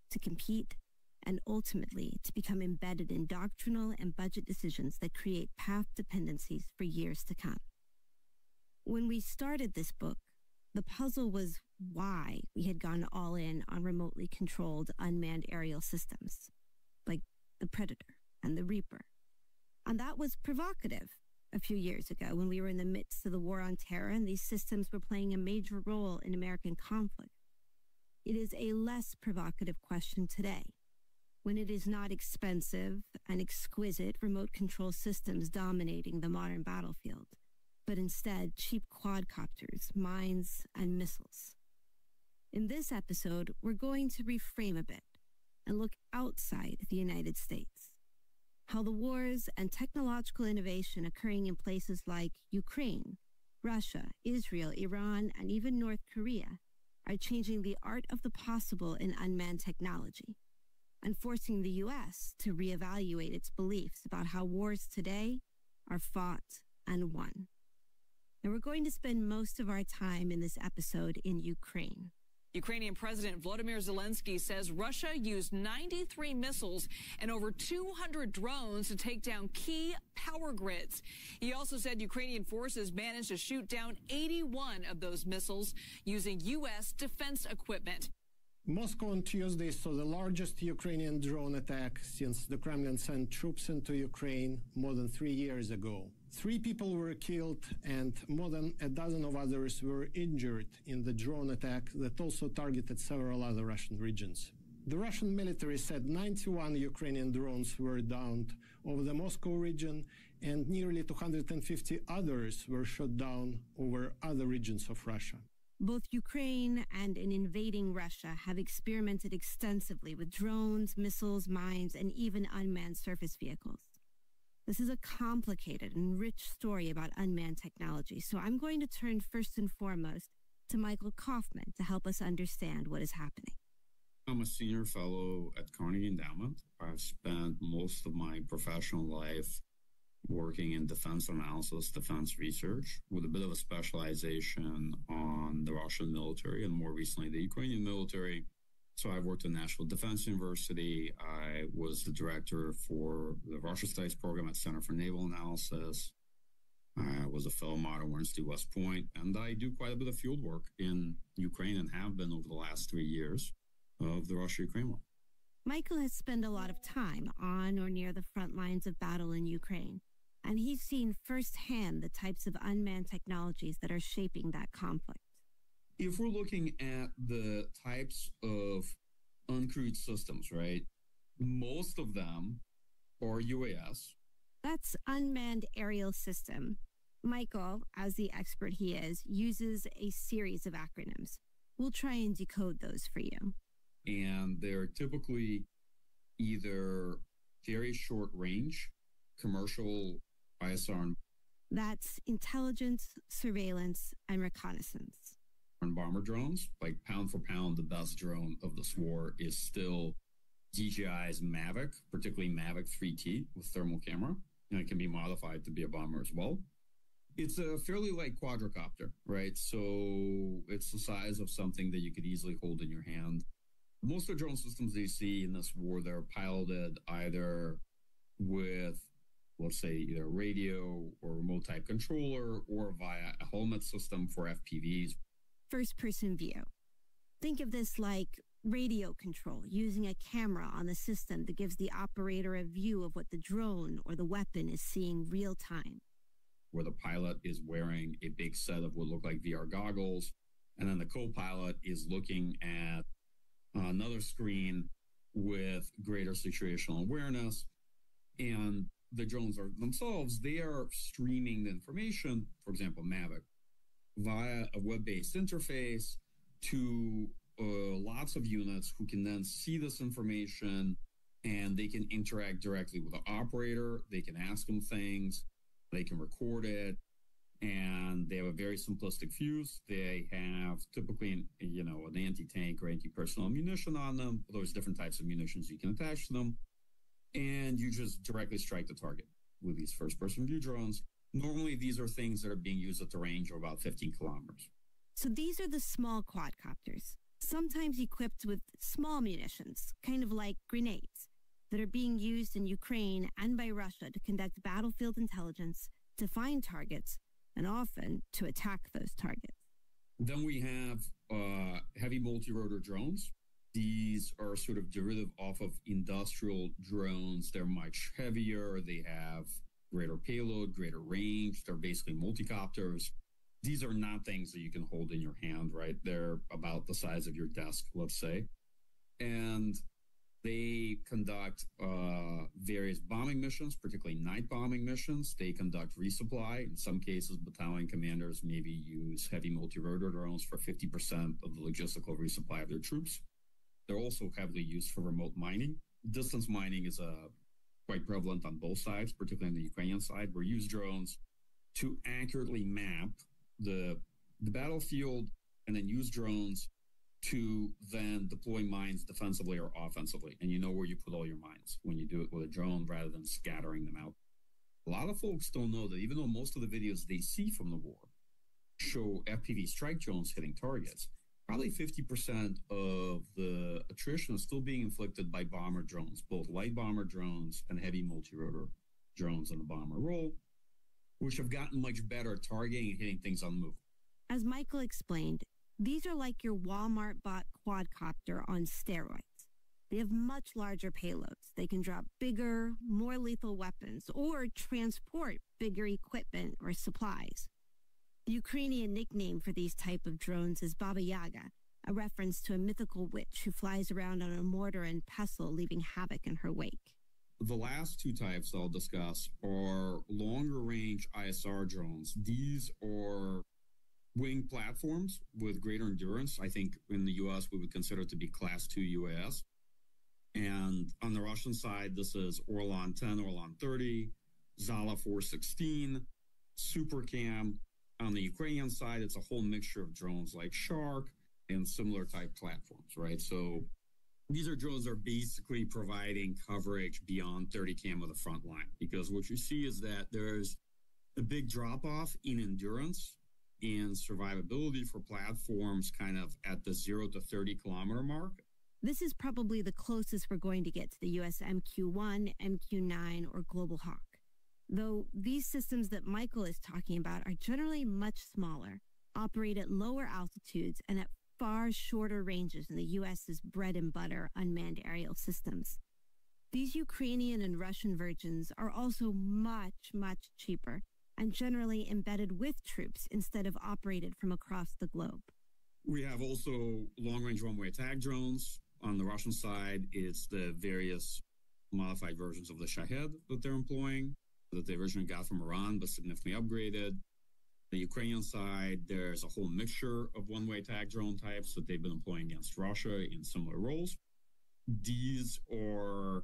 to compete, and ultimately to become embedded in doctrinal and budget decisions that create path dependencies for years to come. When we started this book, the puzzle was why we had gone all in on remotely controlled unmanned aerial systems, like the Predator and the Reaper. And that was provocative a few years ago when we were in the midst of the war on terror and these systems were playing a major role in American conflict. It is a less provocative question today, when it is not expensive and exquisite remote control systems dominating the modern battlefield, but instead cheap quadcopters, mines, and missiles. In this episode, we're going to reframe a bit and look outside the United States. How the wars and technological innovation occurring in places like Ukraine, Russia, Israel, Iran, and even North Korea are changing the art of the possible in unmanned technology and forcing the U.S. to reevaluate its beliefs about how wars today are fought and won. And we're going to spend most of our time in this episode in Ukraine. Ukrainian President Volodymyr Zelensky says Russia used 93 missiles and over 200 drones to take down key power grids. He also said Ukrainian forces managed to shoot down 81 of those missiles using U.S. defense equipment. Moscow on Tuesday saw the largest Ukrainian drone attack since the Kremlin sent troops into Ukraine more than 3 years ago. 3 people were killed and more than a dozen of others were injured in the drone attack that also targeted several other Russian regions. The Russian military said 91 Ukrainian drones were downed over the Moscow region and nearly 250 others were shot down over other regions of Russia. Both Ukraine and an invading Russia have experimented extensively with drones, missiles, mines, and even unmanned surface vehicles. This is a complicated and rich story about unmanned technology, so I'm going to turn first and foremost to Michael Kaufman to help us understand what is happening. I'm a senior fellow at Carnegie Endowment. I've spent most of my professional life working in defense analysis, defense research, with a bit of a specialization on the Russian military and more recently the Ukrainian military. So I've worked at National Defense University. I was the director for the Russia Studies program at Center for Naval Analysis. I was a fellow model at University of West Point, and I do quite a bit of field work in Ukraine and have been over the last 3 years of the Russia-Ukraine war. Michael has spent a lot of time on or near the front lines of battle in Ukraine, and he's seen firsthand the types of unmanned technologies that are shaping that conflict. If we're looking at the types of uncrewed systems, right, most of them are UAS. That's unmanned aerial system. Michael, as the expert he is, uses a series of acronyms. We'll try and decode those for you. And they're typically either very short range, commercial ISR. That's intelligence, surveillance, and reconnaissance. And bomber drones, like pound for pound, the best drone of this war is still DJI's Mavic, particularly Mavic 3T with thermal camera. And it can be modified to be a bomber as well. It's a fairly light quadricopter, right? So it's the size of something that you could easily hold in your hand. Most of the drone systems that you see in this war, they're piloted either with, let's say, either radio or remote type controller or via a helmet system for FPVs. First-person view. Think of this like radio control, using a camera on the system that gives the operator a view of what the drone or the weapon is seeing real time. Where the pilot is wearing a big set of what look like VR goggles, and then the co-pilot is looking at another screen with greater situational awareness. And the drones are themselves, they are streaming the information, for example, Mavic, via a web-based interface to lots of units who can then see this information and they can interact directly with the operator. They can ask them things, they can record it, and they have a very simplistic fuse. They have typically, an anti-tank or anti-personnel munition on them. There's different types of munitions you can attach to them. And you just directly strike the target with these first-person view drones. Normally, these are things that are being used at the range of about 15 kilometers. So these are the small quadcopters, sometimes equipped with small munitions, kind of like grenades, that are being used in Ukraine and by Russia to conduct battlefield intelligence, to find targets, and often to attack those targets. Then we have heavy multi-rotor drones. These are sort of derivative off of industrial drones. They're much heavier. They have greater payload, greater range. They're basically multicopters. These are not things that you can hold in your hand, right? They're about the size of your desk, let's say. And they conduct various bombing missions, particularly night bombing missions. They conduct resupply. In some cases, battalion commanders maybe use heavy multi-rotor drones for 50% of the logistical resupply of their troops. They're also heavily used for remote mining. Distance mining is quite prevalent on both sides, particularly on the Ukrainian side. We use drones to accurately map the battlefield and then use drones to then deploy mines defensively or offensively. And you know where you put all your mines when you do it with a drone rather than scattering them out. A lot of folks don't know that even though most of the videos they see from the war show FPV strike drones hitting targets, probably 50% of the attrition is still being inflicted by bomber drones, both light bomber drones and heavy multi-rotor drones in the bomber role, which have gotten much better at targeting and hitting things on the move. As Michael explained, these are like your Walmart-bought quadcopter on steroids. They have much larger payloads. They can drop bigger, more lethal weapons or transport bigger equipment or supplies. The Ukrainian nickname for these type of drones is Baba Yaga, a reference to a mythical witch who flies around on a mortar and pestle, leaving havoc in her wake. The last two types I'll discuss are longer-range ISR drones. These are winged platforms with greater endurance. I think in the U.S. we would consider it to be Class 2 UAS. And on the Russian side, this is Orlan 10, Orlan 30, Zala 416, Supercam. On the Ukrainian side, it's a whole mixture of drones like Shark and similar type platforms, right? So these are drones that are basically providing coverage beyond 30 cam of the front line, because what you see is that there's a big drop-off in endurance and survivability for platforms kind of at the 0 to 30 kilometer mark. This is probably the closest we're going to get to the U.S. MQ-1, MQ-9, or Global Hawk. Though these systems that Michael is talking about are generally much smaller, operate at lower altitudes, and at far shorter ranges than the U.S.'s bread and butter unmanned aerial systems. These Ukrainian and Russian versions are also much, much cheaper and generally embedded with troops instead of operated from across the globe. We have also long-range one-way attack drones. On the Russian side, it's the various modified versions of the Shahed that they're employing, that they originally got from Iran, but significantly upgraded. The Ukrainian side, there's a whole mixture of one-way attack drone types that they've been employing against Russia in similar roles. These are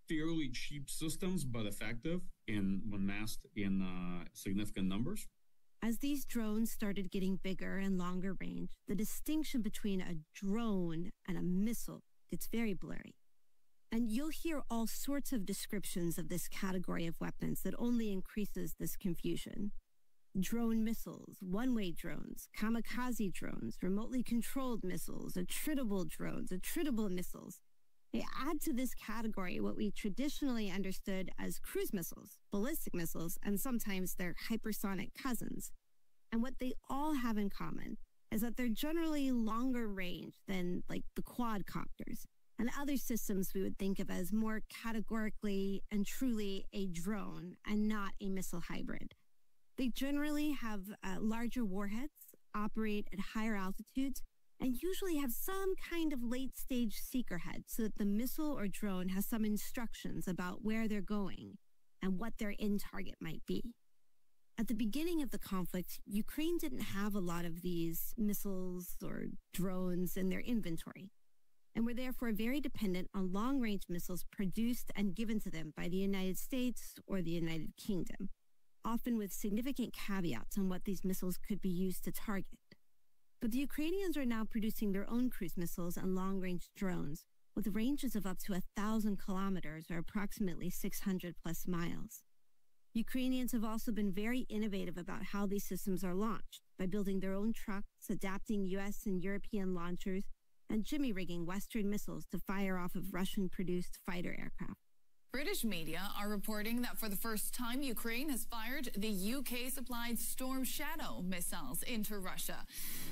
fairly cheap systems, but effective when massed in significant numbers. As these drones started getting bigger and longer range, the distinction between a drone and a missile gets very blurry. And you'll hear all sorts of descriptions of this category of weapons that only increases this confusion. Drone missiles, one-way drones, kamikaze drones, remotely controlled missiles, attritable drones, attritable missiles. They add to this category what we traditionally understood as cruise missiles, ballistic missiles, and sometimes their hypersonic cousins. And what they all have in common is that they're generally longer range than like the quadcopters and other systems we would think of as more categorically and truly a drone and not a missile hybrid. They generally have larger warheads, operate at higher altitudes, and usually have some kind of late-stage seeker head so that the missile or drone has some instructions about where they're going and what their end target might be. At the beginning of the conflict, Ukraine didn't have a lot of these missiles or drones in their inventory, and were therefore very dependent on long-range missiles produced and given to them by the United States or the United Kingdom, often with significant caveats on what these missiles could be used to target. But the Ukrainians are now producing their own cruise missiles and long-range drones with ranges of up to 1,000 kilometers or approximately 600 plus miles. Ukrainians have also been very innovative about how these systems are launched by building their own trucks, adapting U.S. and European launchers, and jimmy-rigging Western missiles to fire off of Russian-produced fighter aircraft. British media are reporting that for the first time, Ukraine has fired the UK-supplied Storm Shadow missiles into Russia.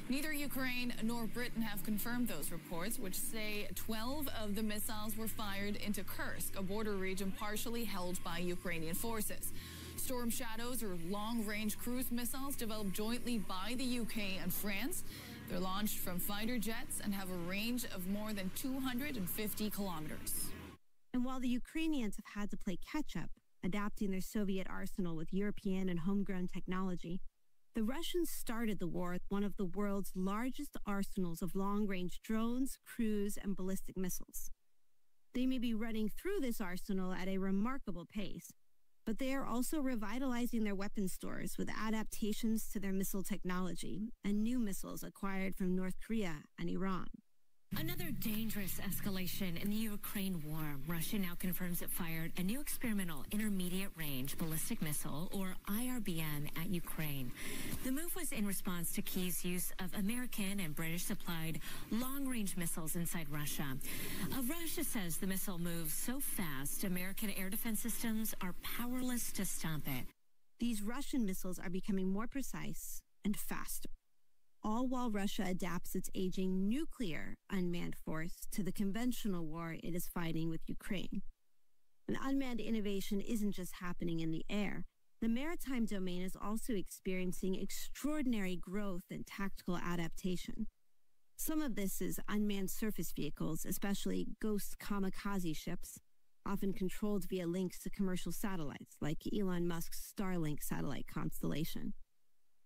Neither Ukraine nor Britain have confirmed those reports, which say 12 of the missiles were fired into Kursk, a border region partially held by Ukrainian forces. Storm Shadows are long-range cruise missiles developed jointly by the UK and France. They're launched from fighter jets and have a range of more than 250 kilometers. And while the Ukrainians have had to play catch-up, adapting their Soviet arsenal with European and homegrown technology, the Russians started the war with one of the world's largest arsenals of long-range drones, cruise, and ballistic missiles. They may be running through this arsenal at a remarkable pace, But they are also revitalizing their weapon stores with adaptations to their missile technology and new missiles acquired from North Korea and Iran. Another dangerous escalation in the Ukraine war. Russia now confirms it fired a new experimental intermediate-range ballistic missile, or IRBM, at Ukraine. The move was in response to Kyiv's use of American and British-supplied long-range missiles inside Russia. Russia says the missile moves so fast, American air defense systems are powerless to stop it. These Russian missiles are becoming more precise and faster, all while Russia adapts its aging nuclear unmanned force to the conventional war it is fighting with Ukraine. And unmanned innovation isn't just happening in the air. The maritime domain is also experiencing extraordinary growth and tactical adaptation. Some of this is unmanned surface vehicles, especially ghost kamikaze ships, often controlled via links to commercial satellites like Elon Musk's Starlink satellite constellation.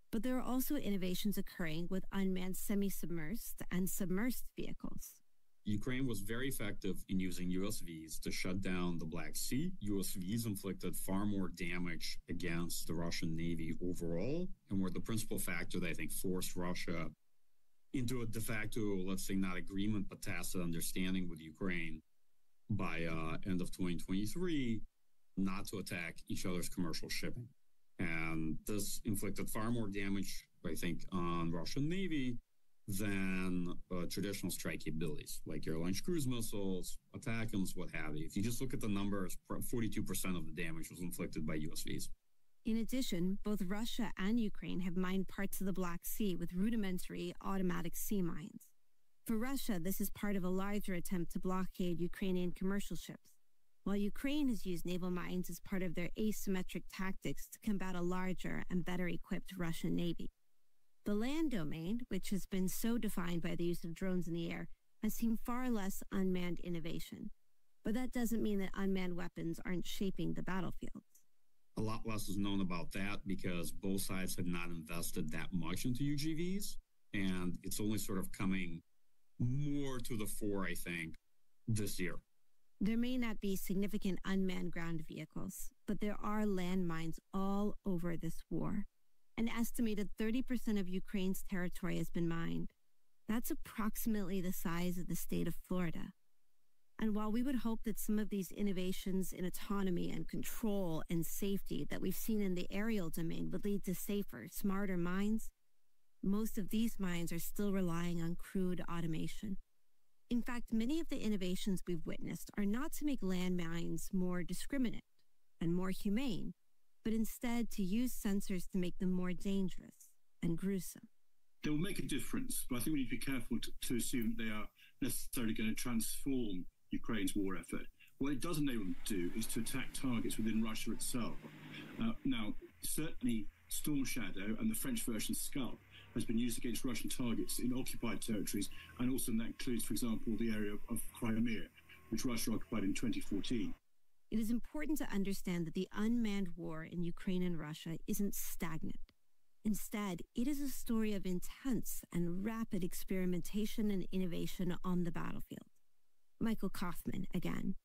But there are also innovations occurring with unmanned semi-submersed and submersed vehicles. Ukraine was very effective in using USVs to shut down the Black Sea. USVs inflicted far more damage against the Russian Navy overall, and were the principal factor that I think forced Russia into a de facto, let's say not agreement, but tacit understanding with Ukraine by end of 2023, not to attack each other's commercial shipping. And this inflicted far more damage, I think, on Russian Navy than traditional strike capabilities, like air-launched cruise missiles, ATACMS, what have you. If you just look at the numbers, 42% of the damage was inflicted by USVs. In addition, both Russia and Ukraine have mined parts of the Black Sea with rudimentary automatic sea mines. For Russia, this is part of a larger attempt to blockade Ukrainian commercial ships, while Ukraine has used naval mines as part of their asymmetric tactics to combat a larger and better equipped Russian Navy. The land domain, which has been so defined by the use of drones in the air, has seen far less unmanned innovation. But that doesn't mean that unmanned weapons aren't shaping the battlefields. A lot less is known about that because both sides had not invested that much into UGVs, and it's only sort of coming more to the fore, I think, this year. There may not be significant unmanned ground vehicles, but there are landmines all over this war. An estimated 30% of Ukraine's territory has been mined. That's approximately the size of the state of Florida. And while we would hope that some of these innovations in autonomy and control and safety that we've seen in the aerial domain would lead to safer, smarter mines, most of these mines are still relying on crude automation. In fact, many of the innovations we've witnessed are not to make landmines more discriminate and more humane, but instead to use sensors to make them more dangerous and gruesome. They will make a difference, but I think we need to be careful to assume they are necessarily going to transform Ukraine's war effort. What it does enable them to do is to attack targets within Russia itself. Now, certainly Storm Shadow and the French version Scalp has been used against Russian targets in occupied territories, and also that includes, for example, the area of Crimea, which Russia occupied in 2014. It is important to understand that the unmanned war in Ukraine and Russia isn't stagnant. Instead, it is a story of intense and rapid experimentation and innovation on the battlefield. Michael Kaufman again.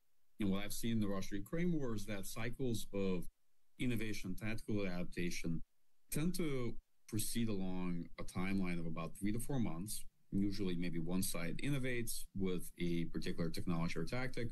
And what I've seen in the Russia-Ukraine war is that cycles of innovation, tactical adaptation tend to proceed along a timeline of about 3 to 4 months. Usually maybe one side innovates with a particular technology or tactic.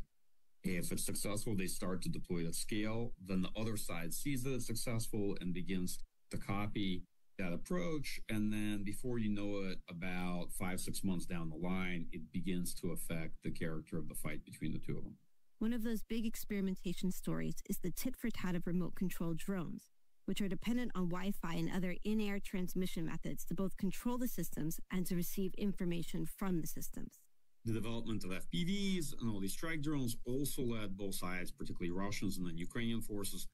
If it's successful, they start to deploy it at scale. Then the other side sees that it's successful and begins to copy that approach. And then before you know it, about 5-6 months down the line, it begins to affect the character of the fight between the two of them. One of those big experimentation stories is the tit-for-tat of remote-controlled drones, which are dependent on Wi-Fi and other in-air transmission methods to both control the systems and to receive information from the systems. The development of FPVs and all these strike drones also led both sides, particularly Russians and then Ukrainian forces,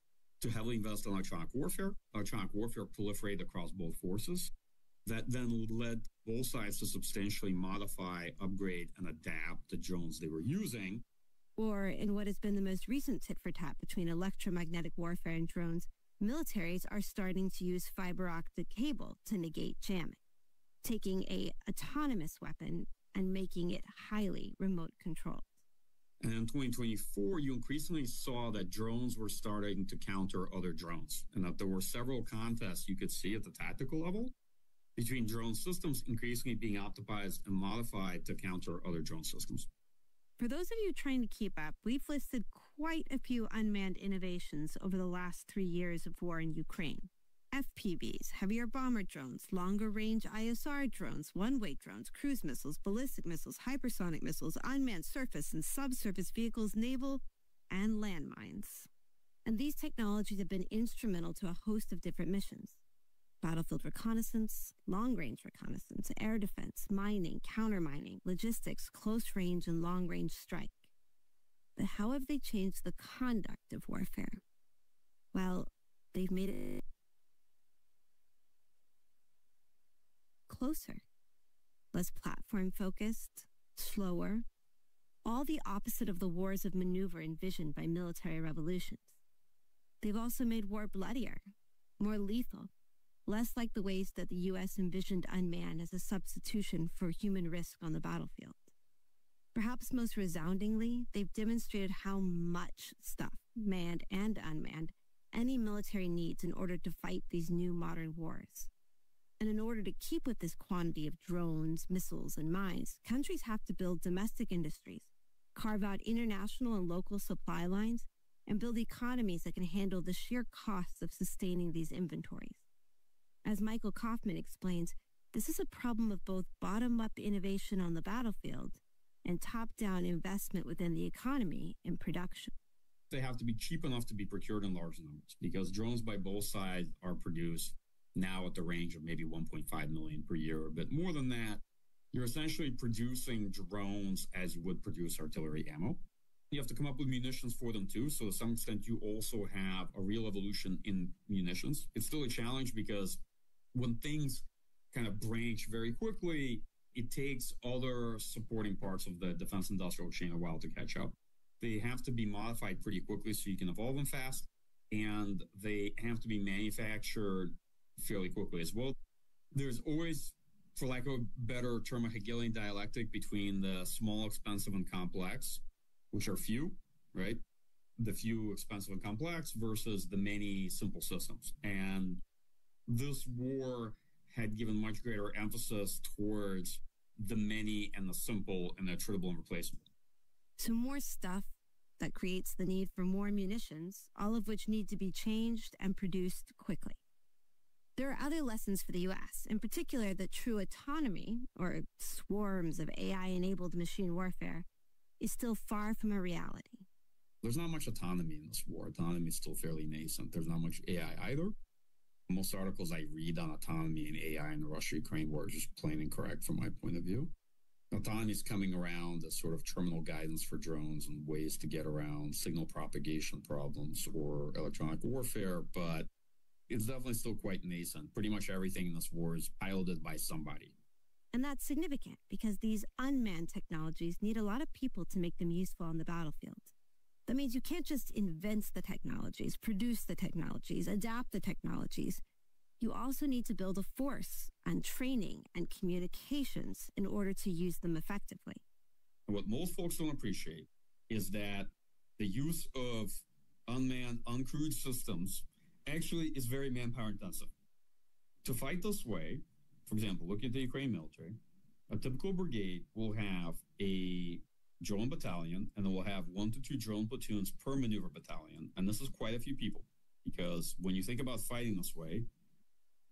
to heavily invest in electronic warfare. Electronic warfare proliferated across both forces. That then led both sides to substantially modify, upgrade, and adapt the drones they were using. Or in what has been the most recent tit-for-tat between electromagnetic warfare and drones, militaries are starting to use fiber optic cable to negate jamming, taking an autonomous weapon and making it highly remote controlled. And in 2024, you increasingly saw that drones were starting to counter other drones, and that there were several contests you could see at the tactical level between drone systems increasingly being optimized and modified to counter other drone systems. For those of you trying to keep up, we've listed quite a few unmanned innovations over the last 3 years of war in Ukraine. FPVs, heavier bomber drones, longer-range ISR drones, one-way drones, cruise missiles, ballistic missiles, hypersonic missiles, unmanned surface and subsurface vehicles, naval, and landmines. And these technologies have been instrumental to a host of different missions. Battlefield reconnaissance, long-range reconnaissance, air defense, mining, countermining, logistics, close-range and long-range strike. But how have they changed the conduct of warfare? Well, they've made it closer, less platform-focused, slower, all the opposite of the wars of maneuver envisioned by military revolutions. They've also made war bloodier, more lethal, less like the ways that the U.S. envisioned unmanned as a substitution for human risk on the battlefield. Perhaps most resoundingly, they've demonstrated how much stuff, manned and unmanned, any military needs in order to fight these new modern wars. And in order to keep with this quantity of drones, missiles, and mines, countries have to build domestic industries, carve out international and local supply lines, and build economies that can handle the sheer costs of sustaining these inventories. As Michael Kaufman explains, this is a problem of both bottom-up innovation on the battlefield and top-down investment within the economy and production. They have to be cheap enough to be procured in large numbers, because drones by both sides are produced now at the range of maybe 1.5 million per year. But more than that, you're essentially producing drones as you would produce artillery ammo. You have to come up with munitions for them too. So to some extent, you also have a real evolution in munitions. It's still a challenge because when things kind of branch very quickly, it takes other supporting parts of the defense industrial chain a while to catch up. They have to be modified pretty quickly so you can evolve them fast, and they have to be manufactured fairly quickly as well. There's always, for lack of a better term, a Hegelian dialectic between the small, expensive, and complex, which are few, right? The few, expensive, and complex versus the many simple systems. And this war had given much greater emphasis towards the many and the simple and the attritable and replaceable. So more stuff that creates the need for more munitions, all of which need to be changed and produced quickly. There are other lessons for the U.S., in particular that true autonomy, or swarms of AI-enabled machine warfare, is still far from a reality. There's not much autonomy in this war. Autonomy is still fairly nascent. There's not much AI either. Most articles I read on autonomy and AI in the Russia-Ukraine war are just plain incorrect from my point of view. Autonomy is coming around as sort of terminal guidance for drones and ways to get around signal propagation problems or electronic warfare, but it's definitely still quite nascent. Pretty much everything in this war is piloted by somebody. And that's significant because these unmanned technologies need a lot of people to make them useful on the battlefield. That means you can't just invent the technologies, produce the technologies, adapt the technologies. You also need to build a force and training and communications in order to use them effectively. What most folks don't appreciate is that the use of unmanned, uncrewed systems actually is very manpower intensive. To fight this way, for example, looking at the Ukraine military, a typical brigade will have a drone battalion, and then we'll have 1 to 2 drone platoons per maneuver battalion. And this is quite a few people, because when you think about fighting this way,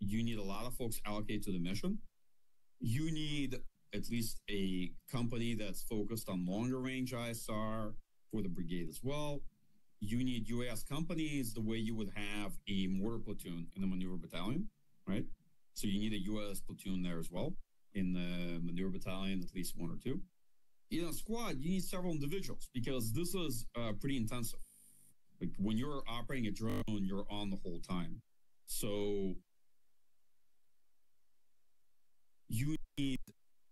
you need a lot of folks allocated to the mission. You need at least a company that's focused on longer range ISR for the brigade as well. You need UAS companies the way you would have a mortar platoon in the maneuver battalion, right? So you need a UAS platoon there as well. In the maneuver battalion, at least 1 or 2. In a squad, you need several individuals because this is pretty intensive. Like when you're operating a drone, you're on the whole time. So you need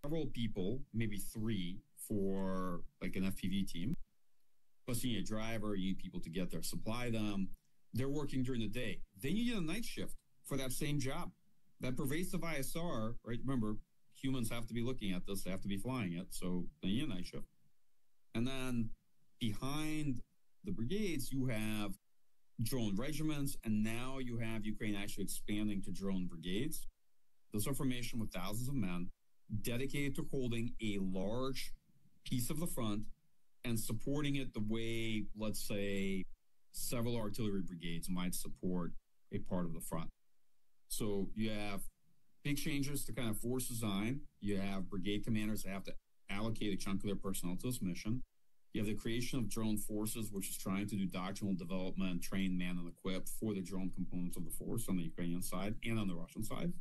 several people, maybe 3 for like an FPV team. Plus you need a driver, you need people to get there, supply them. They're working during the day. Then you need a night shift for that same job. That pervasive ISR, right? Remember, humans have to be looking at this, they have to be flying it, so they need a night shift. And then behind the brigades, you have drone regiments, and now you have Ukraine actually expanding to drone brigades. Those are formation with thousands of men dedicated to holding a large piece of the front and supporting it the way, let's say, several artillery brigades might support a part of the front. So you have big changes to kind of force design. You have brigade commanders that have to allocate a chunk of their personnel to this mission. You have the creation of drone forces, which is trying to do doctrinal development, train, man, and equip for the drone components of the force on the Ukrainian side and on the Russian side.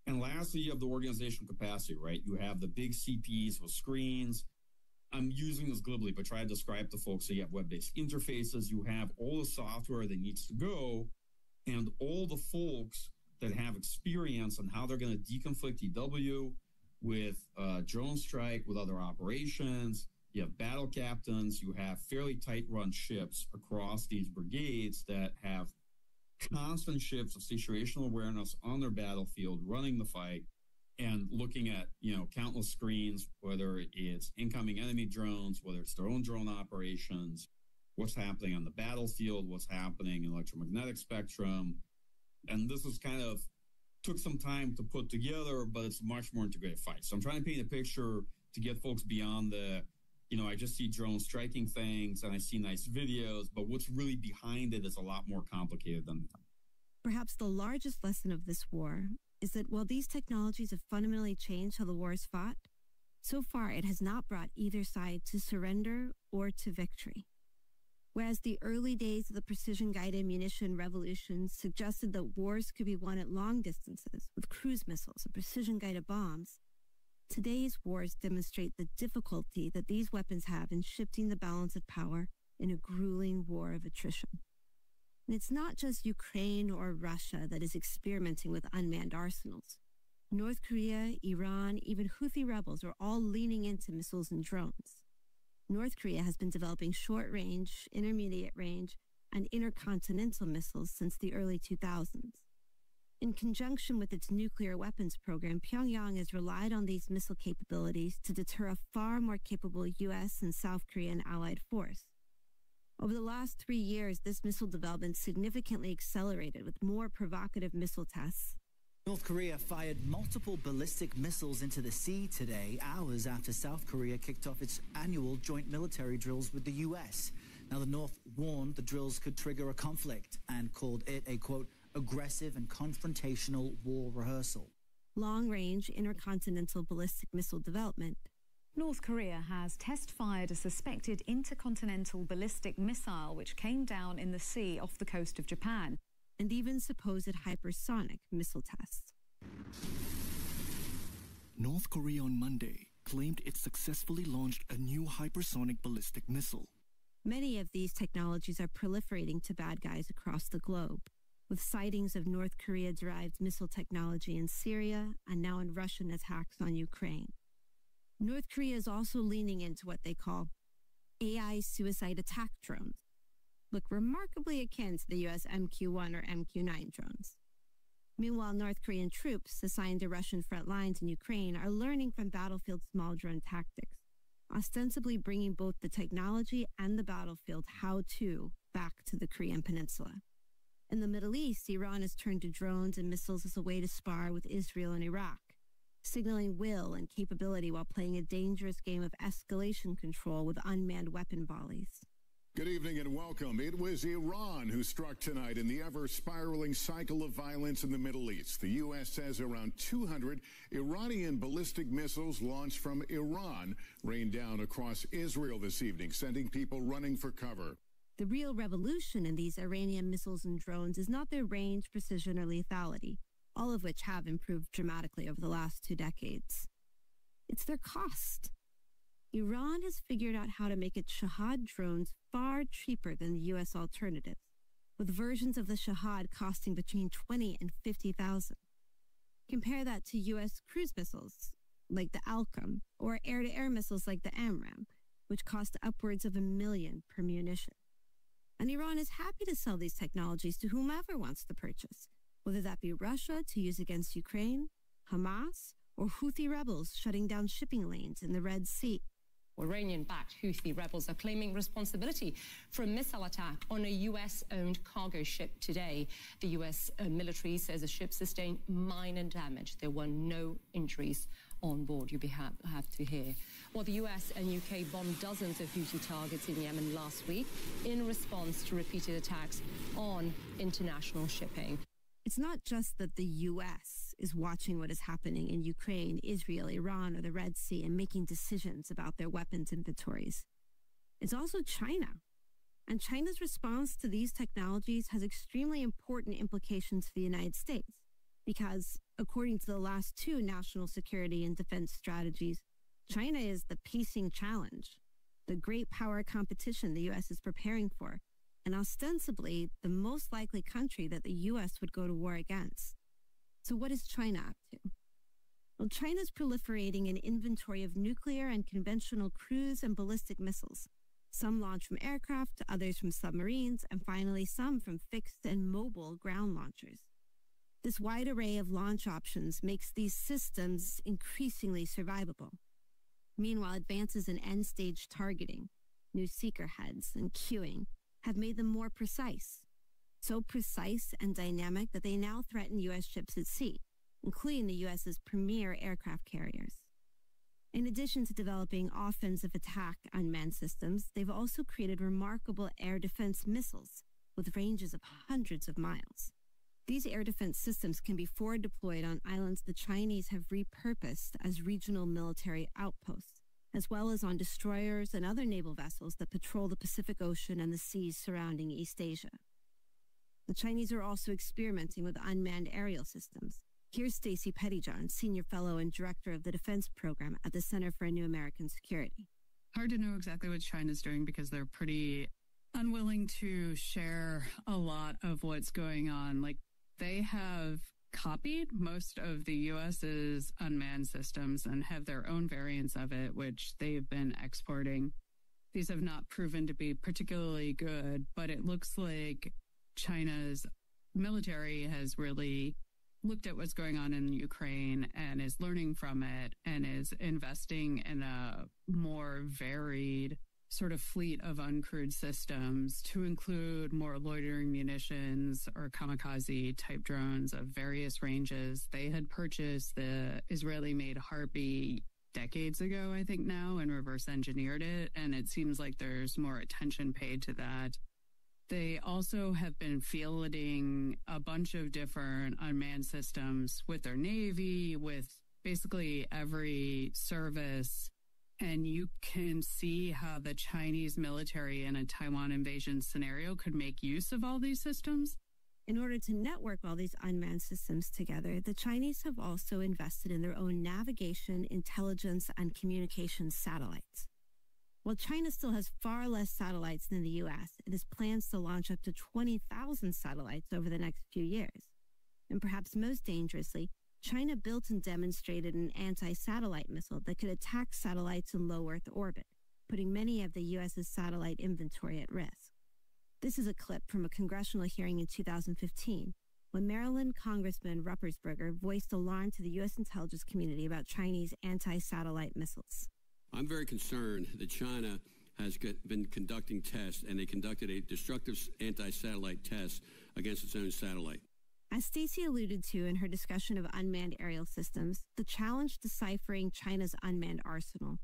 And lastly, you have the organizational capacity, right? You have the big CPs with screens. I'm using this glibly, but try to describe to folks. So you have web-based interfaces. You have all the software that needs to go, and all the folks that have experience on how they're going to deconflict EW with drone strike, with other operations. You have battle captains. You have fairly tight-run ships across these brigades that have constant shifts of situational awareness on their battlefield, running the fight and looking at, countless screens, whether it's incoming enemy drones, whether it's their own drone operations, what's happening on the battlefield, what's happening in electromagnetic spectrum. And this is kind of took some time to put together, but it's a much more integrated fight. So I'm trying to paint a picture to get folks beyond the, I just see drones striking things and I see nice videos, but what's really behind it is a lot more complicated than that. Perhaps the largest lesson of this war is that while these technologies have fundamentally changed how the war is fought, so far it has not brought either side to surrender or to victory. Whereas the early days of the precision-guided munition revolution suggested that wars could be won at long distances with cruise missiles and precision-guided bombs, today's wars demonstrate the difficulty that these weapons have in shifting the balance of power in a grueling war of attrition. And it's not just Ukraine or Russia that is experimenting with unmanned arsenals. North Korea, Iran, even Houthi rebels are all leaning into missiles and drones. North Korea has been developing short-range, intermediate-range, and intercontinental missiles since the early 2000s. In conjunction with its nuclear weapons program, Pyongyang has relied on these missile capabilities to deter a far more capable U.S. and South Korean allied force. Over the last 3 years, this missile development significantly accelerated with more provocative missile tests. North Korea fired multiple ballistic missiles into the sea today, hours after South Korea kicked off its annual joint military drills with the U.S. Now, the North warned the drills could trigger a conflict and called it a, quote, aggressive and confrontational war rehearsal. Long-range intercontinental ballistic missile development. North Korea has test-fired a suspected intercontinental ballistic missile which came down in the sea off the coast of Japan, and even supposed hypersonic missile tests. North Korea on Monday claimed it successfully launched a new hypersonic ballistic missile. Many of these technologies are proliferating to bad guys across the globe, with sightings of North Korea-derived missile technology in Syria and now in Russian attacks on Ukraine. North Korea is also leaning into what they call AI suicide attack drones, look remarkably akin to the U.S. MQ-1 or MQ-9 drones. Meanwhile, North Korean troops assigned to Russian front lines in Ukraine are learning from battlefield small drone tactics, ostensibly bringing both the technology and the battlefield how-to back to the Korean peninsula. In the Middle East, Iran has turned to drones and missiles as a way to spar with Israel and Iraq, signaling will and capability while playing a dangerous game of escalation control with unmanned weapon volleys. Good evening and welcome. It was Iran who struck tonight in the ever-spiraling cycle of violence in the Middle East. The U.S. says around 200 Iranian ballistic missiles launched from Iran rained down across Israel this evening, sending people running for cover. The real revolution in these Iranian missiles and drones is not their range, precision, or lethality, all of which have improved dramatically over the last 2 decades. It's their cost. Iran has figured out how to make its Shahad drones far cheaper than the U.S. alternatives, with versions of the Shahad costing between $20,000 and $50,000. Compare that to U.S. cruise missiles like the Alcam or air-to-air missiles like the AMRAAM, which cost upwards of $1 million per munition. And Iran is happy to sell these technologies to whomever wants to purchase, whether that be Russia to use against Ukraine, Hamas, or Houthi rebels shutting down shipping lanes in the Red Sea. Iranian-backed Houthi rebels are claiming responsibility for a missile attack on a U.S.-owned cargo ship today. The U.S. military says the ship sustained minor damage. There were no injuries on board, you have to hear. Well, the U.S. and U.K. bombed dozens of Houthi targets in Yemen last week in response to repeated attacks on international shipping. It's not just that the U.S. is watching what is happening in Ukraine, Israel, Iran, or the Red Sea and making decisions about their weapons inventories. It's also China. And China's response to these technologies has extremely important implications for the United States because, according to the last two national security and defense strategies, China is the pacing challenge, the great power competition the U.S. is preparing for, and ostensibly the most likely country that the U.S. would go to war against. So what is China up to? Well, China's proliferating an inventory of nuclear and conventional cruise and ballistic missiles. Some launch from aircraft, others from submarines, and finally some from fixed and mobile ground launchers. This wide array of launch options makes these systems increasingly survivable. Meanwhile, advances in end-stage targeting, new seeker heads, and queuing have made them more precise. So precise and dynamic that they now threaten U.S. ships at sea, including the U.S.'s premier aircraft carriers. In addition to developing offensive attack unmanned systems, they've also created remarkable air defense missiles with ranges of hundreds of miles. These air defense systems can be forward deployed on islands the Chinese have repurposed as regional military outposts, as well as on destroyers and other naval vessels that patrol the Pacific Ocean and the seas surrounding East Asia. The Chinese are also experimenting with unmanned aerial systems. Here's Stacy Pettyjohn, Senior Fellow and Director of the Defense Program at the Center for a New American Security. Hard to know exactly what China's doing because they're pretty unwilling to share a lot of what's going on. Like, they have copied most of the U.S.'s unmanned systems and have their own variants of it, which they've been exporting. These have not proven to be particularly good, but it looks like China's military has really looked at what's going on in Ukraine and is learning from it and is investing in a more varied sort of fleet of uncrewed systems to include more loitering munitions or kamikaze type drones of various ranges. They had purchased the Israeli-made Harpy decades ago, I think now, and reverse engineered it. And it seems like there's more attention paid to that. They also have been fielding a bunch of different unmanned systems with their Navy, with basically every service. And you can see how the Chinese military in a Taiwan invasion scenario could make use of all these systems. In order to network all these unmanned systems together, the Chinese have also invested in their own navigation, intelligence, and communications satellites. While China still has far less satellites than the U.S., it has plans to launch up to 20,000 satellites over the next few years. And perhaps most dangerously, China built and demonstrated an anti-satellite missile that could attack satellites in low Earth orbit, putting many of the U.S.'s satellite inventory at risk. This is a clip from a congressional hearing in 2015, when Maryland Congressman Ruppersberger voiced alarm to the U.S. intelligence community about Chinese anti-satellite missiles. I'm very concerned that China has been conducting tests, and they conducted a destructive anti-satellite test against its own satellite. As Stacy alluded to in her discussion of unmanned aerial systems, the challenge deciphering China's unmanned arsenal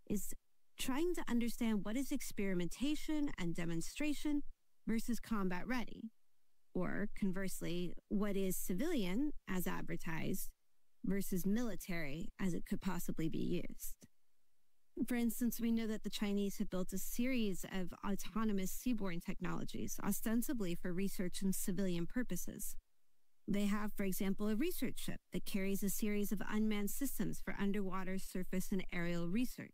is trying to understand what is experimentation and demonstration versus combat ready, or conversely, what is civilian as advertised versus military as it could possibly be used. For instance, we know that the Chinese have built a series of autonomous seaborne technologies, ostensibly for research and civilian purposes. They have, for example, a research ship that carries a series of unmanned systems for underwater, surface, and aerial research.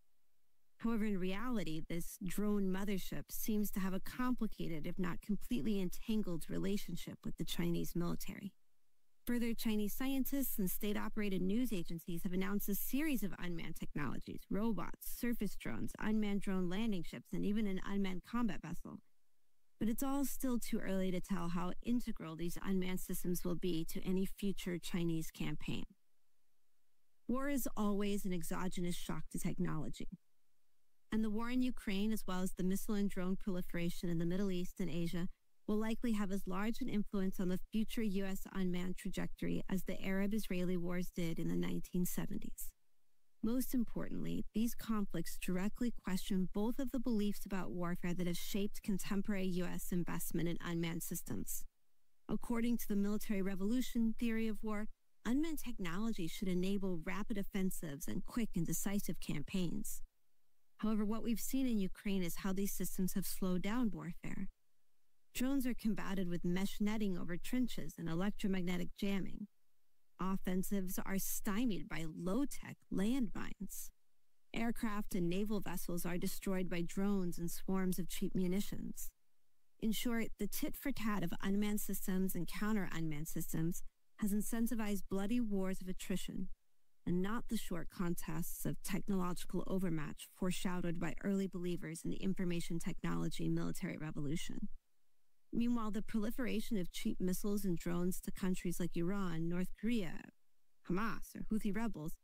However, in reality, this drone mothership seems to have a complicated, if not completely entangled, relationship with the Chinese military. Further, Chinese scientists and state-operated news agencies have announced a series of unmanned technologies, robots, surface drones, unmanned drone landing ships, and even an unmanned combat vessel. But it's all still too early to tell how integral these unmanned systems will be to any future Chinese campaign. War is always an exogenous shock to technology. And the war in Ukraine, as well as the missile and drone proliferation in the Middle East and Asia, will likely have as large an influence on the future U.S. unmanned trajectory as the Arab-Israeli wars did in the 1970s. Most importantly, these conflicts directly question both of the beliefs about warfare that have shaped contemporary U.S. investment in unmanned systems. According to the military revolution theory of war, unmanned technology should enable rapid offensives and quick and decisive campaigns. However, what we've seen in Ukraine is how these systems have slowed down warfare. Drones are combated with mesh netting over trenches and electromagnetic jamming. Offensives are stymied by low-tech landmines. Aircraft and naval vessels are destroyed by drones and swarms of cheap munitions. In short, the tit-for-tat of unmanned systems and counter-unmanned systems has incentivized bloody wars of attrition, and not the short contests of technological overmatch foreshadowed by early believers in the information technology military revolution. Meanwhile, the proliferation of cheap missiles and drones to countries like Iran, North Korea, Hamas, or Houthi rebels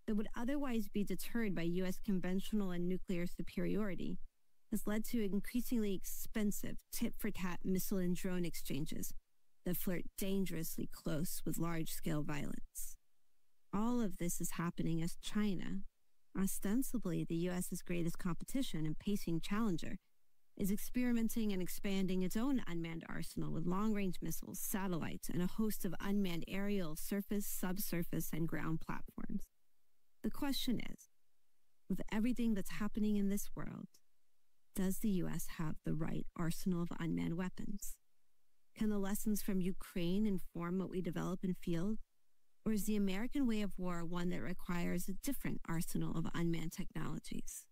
that would otherwise be deterred by U.S. conventional and nuclear superiority has led to increasingly expensive tit-for-tat missile and drone exchanges that flirt dangerously close with large-scale violence. All of this is happening as China, ostensibly the U.S.'s greatest competition and pacing challenger, is experimenting and expanding its own unmanned arsenal with long-range missiles, satellites, and a host of unmanned aerial, surface, subsurface, and ground platforms. The question is, with everything that's happening in this world, does the U.S. have the right arsenal of unmanned weapons? Can the lessons from Ukraine inform what we develop in field? Or is the American way of war one that requires a different arsenal of unmanned technologies?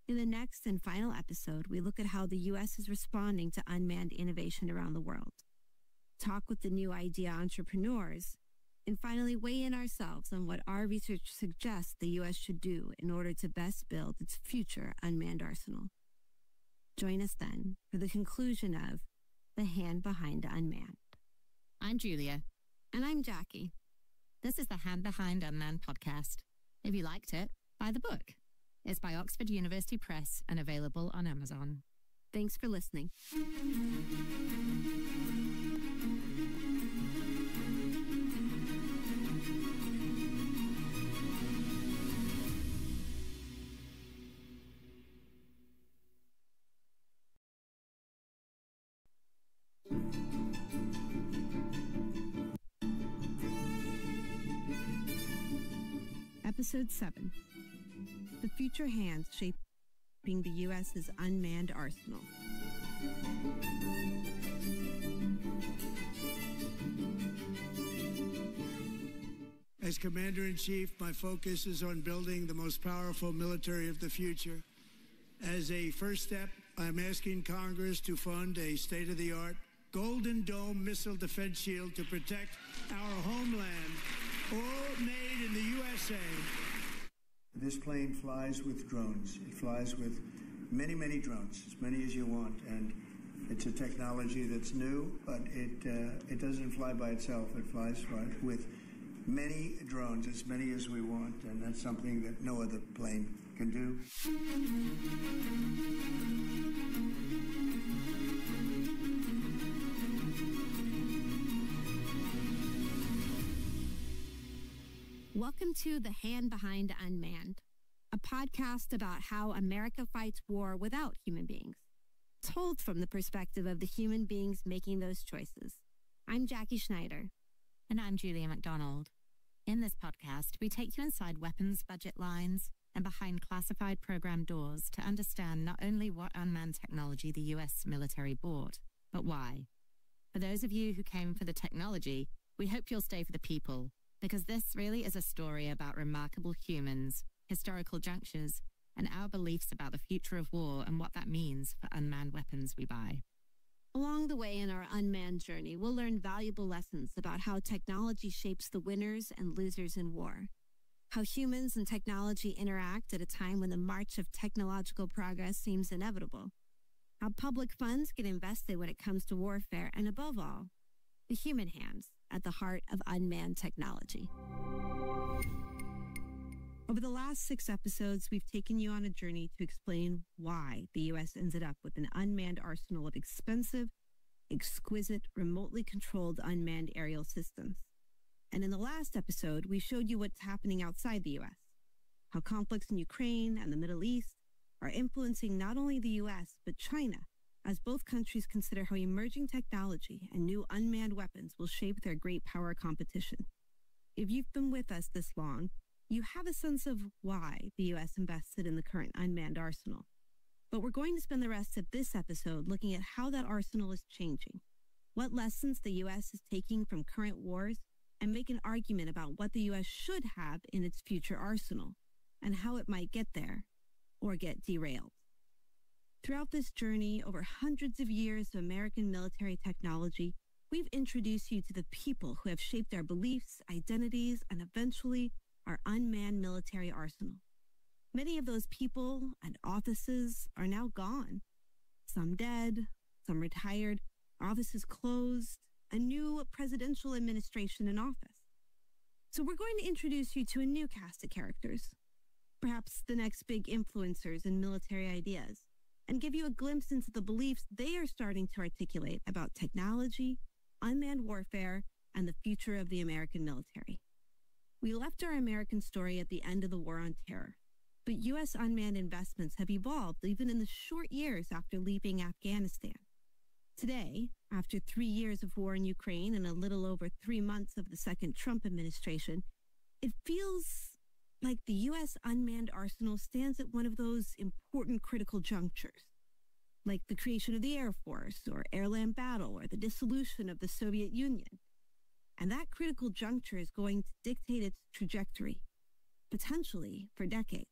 In the next and final episode, we look at how the U.S. is responding to unmanned innovation around the world, talk with the new idea entrepreneurs, and finally weigh in ourselves on what our research suggests the U.S. should do in order to best build its future unmanned arsenal. Join us then for the conclusion of The Hand Behind Unmanned. I'm Julia. And I'm Jackie. This is the Hand Behind Unmanned podcast. If you liked it, buy the book. It's by Oxford University Press and available on Amazon. Thanks for listening. Episode 7. The future hands shaping the U.S.'s unmanned arsenal. As Commander-in-Chief, my focus is on building the most powerful military of the future. As a first step, I'm asking Congress to fund a state-of-the-art Golden Dome missile defense shield to protect our homeland, all made in the USA. This plane flies with drones. It flies with many, many drones, as many as you want. And it's a technology that's new, but it doesn't fly by itself. It flies with many drones, as many as we want. And that's something that no other plane can do. Welcome to The Hand Behind Unmanned, a podcast about how America fights war without human beings, told from the perspective of the human beings making those choices. I'm Jackie Schneider. And I'm Julia McDonald. In this podcast, we take you inside weapons budget lines and behind classified program doors to understand not only what unmanned technology the U.S. military bought, but why. For those of you who came for the technology, we hope you'll stay for the people, because this really is a story about remarkable humans, historical junctures, and our beliefs about the future of war and what that means for unmanned weapons we buy. Along the way in our unmanned journey, we'll learn valuable lessons about how technology shapes the winners and losers in war, how humans and technology interact at a time when the march of technological progress seems inevitable, how public funds get invested when it comes to warfare, and above all, the human hands at the heart of unmanned technology. Over the last 6 episodes, we've taken you on a journey to explain why the U.S. ended up with an unmanned arsenal of expensive, exquisite, remotely controlled unmanned aerial systems. And in the last episode, we showed you what's happening outside the U.S., how conflicts in Ukraine and the Middle East are influencing not only the U.S., but China, as both countries consider how emerging technology and new unmanned weapons will shape their great power competition. If you've been with us this long, you have a sense of why the U.S. invested in the current unmanned arsenal. But we're going to spend the rest of this episode looking at how that arsenal is changing, what lessons the U.S. is taking from current wars, and make an argument about what the U.S. should have in its future arsenal, and how it might get there, or get derailed. Throughout this journey, over hundreds of years of American military technology, we've introduced you to the people who have shaped our beliefs, identities, and eventually our unmanned military arsenal. Many of those people and offices are now gone. Some dead, some retired, offices closed, a new presidential administration in office. So we're going to introduce you to a new cast of characters, perhaps the next big influencers in military ideas, and give you a glimpse into the beliefs they are starting to articulate about technology, unmanned warfare, and the future of the American military. We left our American story at the end of the War on Terror, but U.S. unmanned investments have evolved even in the short years after leaving Afghanistan. Today, after 3 years of war in Ukraine and a little over 3 months of the second Trump administration, it feels like the U.S. unmanned arsenal stands at one of those important critical junctures, like the creation of the Air Force or airland battle or the dissolution of the Soviet Union. And that critical juncture is going to dictate its trajectory, potentially for decades.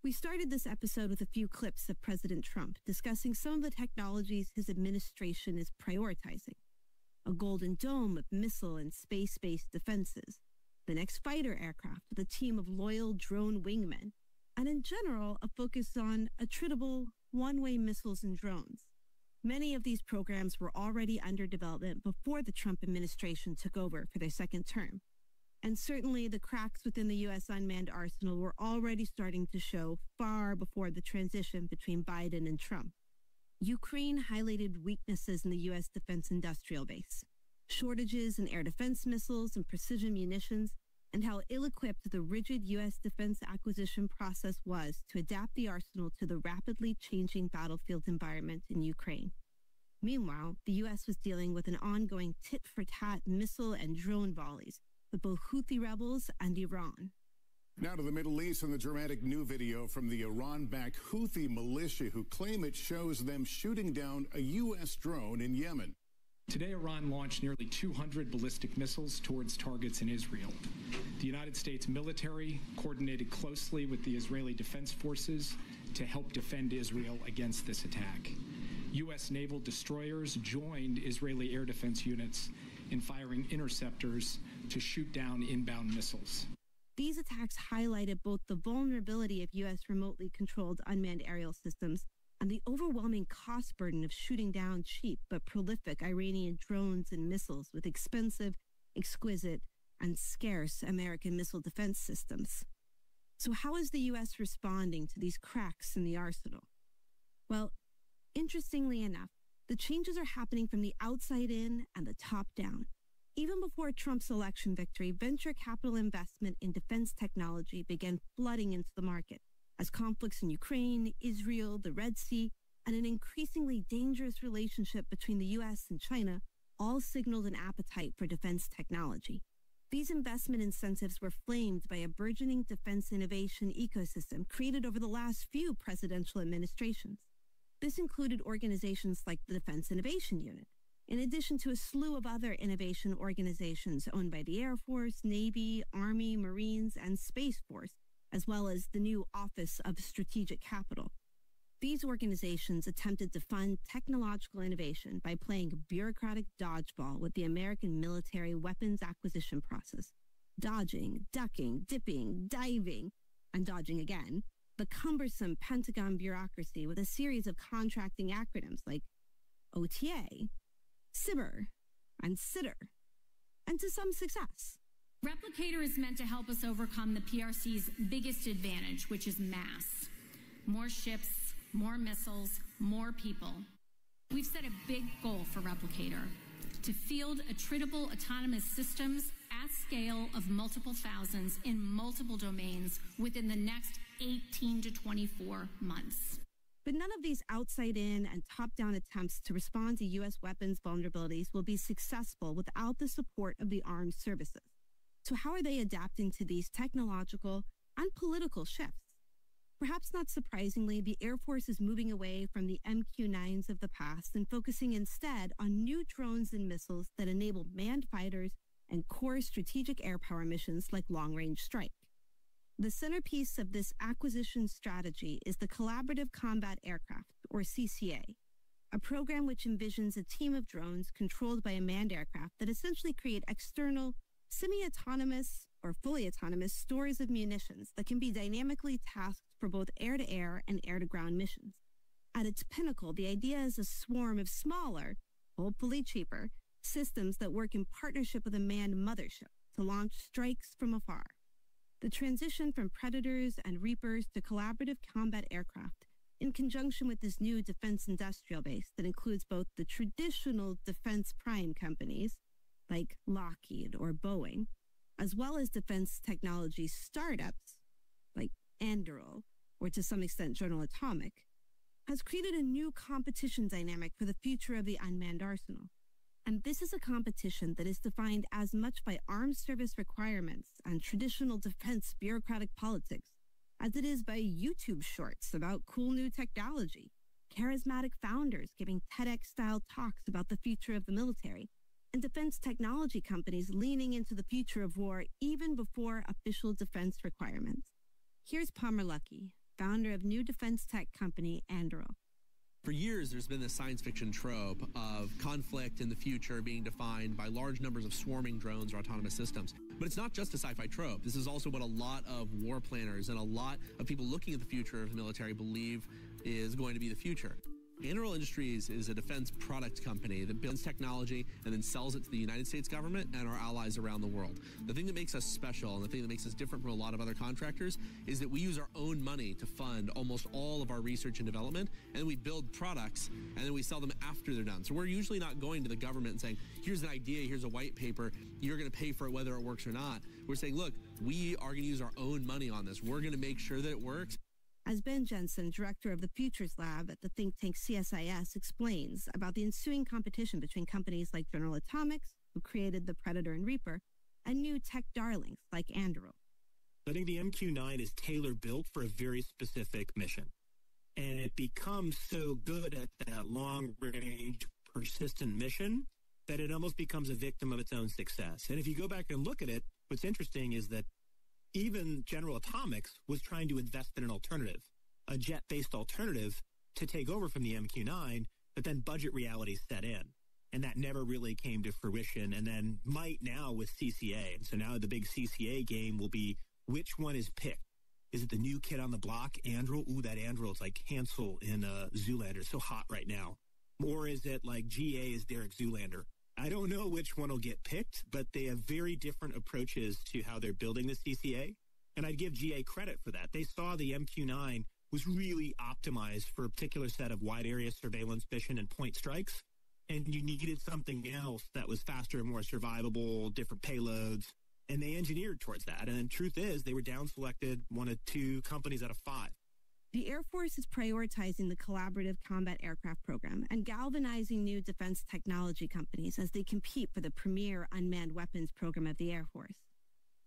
We started this episode with a few clips of President Trump discussing some of the technologies his administration is prioritizing. A Golden Dome of missile and space-based defenses, the next fighter aircraft with a team of loyal drone wingmen, and in general, a focus on attritable one-way missiles and drones. Many of these programs were already under development before the Trump administration took over for their second term. And certainly the cracks within the U.S. unmanned arsenal were already starting to show far before the transition between Biden and Trump. Ukraine highlighted weaknesses in the U.S. defense industrial base, shortages in air defense missiles and precision munitions, and how ill-equipped the rigid U.S. defense acquisition process was to adapt the arsenal to the rapidly changing battlefield environment in Ukraine. Meanwhile, the U.S. was dealing with an ongoing tit-for-tat missile and drone volleys with both Houthi rebels and Iran. Now to the Middle East and the dramatic new video from the Iran-backed Houthi militia who claim it shows them shooting down a U.S. drone in Yemen. Today, Iran launched nearly 200 ballistic missiles towards targets in Israel. The United States military coordinated closely with the Israeli Defense Forces to help defend Israel against this attack. U.S. naval destroyers joined Israeli air defense units in firing interceptors to shoot down inbound missiles. These attacks highlighted both the vulnerability of U.S. remotely controlled unmanned aerial systems and the overwhelming cost burden of shooting down cheap but prolific Iranian drones and missiles with expensive, exquisite, and scarce American missile defense systems. So how is the U.S. responding to these cracks in the arsenal? Well, interestingly enough, the changes are happening from the outside in and the top down. Even before Trump's election victory, venture capital investment in defense technology began flooding into the market, as conflicts in Ukraine, Israel, the Red Sea, and an increasingly dangerous relationship between the U.S. and China all signaled an appetite for defense technology. These investment incentives were flamed by a burgeoning defense innovation ecosystem created over the last few presidential administrations. This included organizations like the Defense Innovation Unit, in addition to a slew of other innovation organizations owned by the Air Force, Navy, Army, Marines, and Space Force, as well as the new Office of Strategic Capital. These organizations attempted to fund technological innovation by playing bureaucratic dodgeball with the American military weapons acquisition process, dodging, ducking, dipping, diving, and dodging again, the cumbersome Pentagon bureaucracy with a series of contracting acronyms like OTA, SIBR, and SITR, and to some success. Replicator is meant to help us overcome the PRC's biggest advantage, which is mass. More ships, more missiles, more people. We've set a big goal for Replicator, to field attritable autonomous systems at scale of multiple thousands in multiple domains within the next 18 to 24 months. But none of these outside-in and top-down attempts to respond to U.S. weapons vulnerabilities will be successful without the support of the armed services. So how are they adapting to these technological and political shifts? Perhaps not surprisingly, the Air Force is moving away from the MQ-9s of the past and focusing instead on new drones and missiles that enable manned fighters and core strategic air power missions like long-range strike. The centerpiece of this acquisition strategy is the Collaborative Combat Aircraft, or CCA, a program which envisions a team of drones controlled by a manned aircraft that essentially create external, semi-autonomous or fully autonomous stores of munitions that can be dynamically tasked for both air-to-air and air-to-ground missions. At its pinnacle, the idea is a swarm of smaller, hopefully cheaper, systems that work in partnership with a manned mothership to launch strikes from afar. The transition from Predators and Reapers to collaborative combat aircraft, in conjunction with this new defense industrial base that includes both the traditional defense prime companies, like Lockheed or Boeing, as well as defense technology startups, like Anduril, or to some extent General Atomic, has created a new competition dynamic for the future of the unmanned arsenal. And this is a competition that is defined as much by armed service requirements and traditional defense bureaucratic politics as it is by YouTube shorts about cool new technology, charismatic founders giving TEDx-style talks about the future of the military, and defense technology companies leaning into the future of war even before official defense requirements. Here's Palmer Luckey, founder of new defense tech company Anduril. For years, there's been this science fiction trope of conflict in the future being defined by large numbers of swarming drones or autonomous systems. But it's not just a sci-fi trope. This is also what a lot of war planners and a lot of people looking at the future of the military believe is going to be the future. Anduril Industries is a defense product company that builds technology and then sells it to the United States government and our allies around the world. The thing that makes us special and the thing that makes us different from a lot of other contractors is that we use our own money to fund almost all of our research and development, and then we build products and then we sell them after they're done. So we're usually not going to the government and saying, here's an idea, here's a white paper, you're going to pay for it whether it works or not. We're saying, look, we are going to use our own money on this. We're going to make sure that it works. As Ben Jensen, director of the Futures Lab at the think tank CSIS, explains about the ensuing competition between companies like General Atomics, who created the Predator and Reaper, and new tech darlings like Anduril. I think the MQ-9 is tailor-built for a very specific mission. And it becomes so good at that long-range, persistent mission that it almost becomes a victim of its own success. And if you go back and look at it, what's interesting is that even General Atomics was trying to invest in an alternative, a jet-based alternative to take over from the MQ-9, but then budget reality set in. And that never really came to fruition, and then might now with CCA. And so now the big CCA game will be which one is picked. Is it the new kid on the block, Anduril? Ooh, that Anduril, it's like Hansel in Zoolander. It's so hot right now. Or is it like GA is Derek Zoolander? I don't know which one will get picked, but they have very different approaches to how they're building the CCA. And I'd give GA credit for that. They saw the MQ-9 was really optimized for a particular set of wide area surveillance mission and point strikes. And you needed something else that was faster and more survivable, different payloads. And they engineered towards that. And the truth is, they were down-selected one of two companies out of five. The Air Force is prioritizing the Collaborative Combat Aircraft Program and galvanizing new defense technology companies as they compete for the premier unmanned weapons program of the Air Force.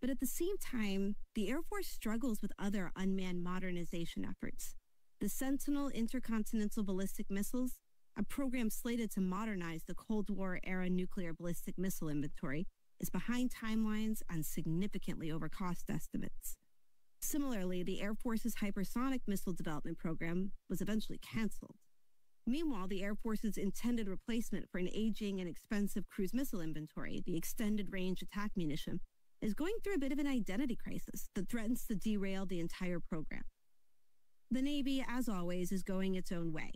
But at the same time, the Air Force struggles with other unmanned modernization efforts. The Sentinel intercontinental ballistic missiles, a program slated to modernize the Cold War-era nuclear ballistic missile inventory, is behind timelines and significantly over cost estimates. Similarly, the Air Force's hypersonic missile development program was eventually canceled. Meanwhile, the Air Force's intended replacement for an aging and expensive cruise missile inventory, the Extended Range Attack Munition, is going through a bit of an identity crisis that threatens to derail the entire program. The Navy, as always, is going its own way.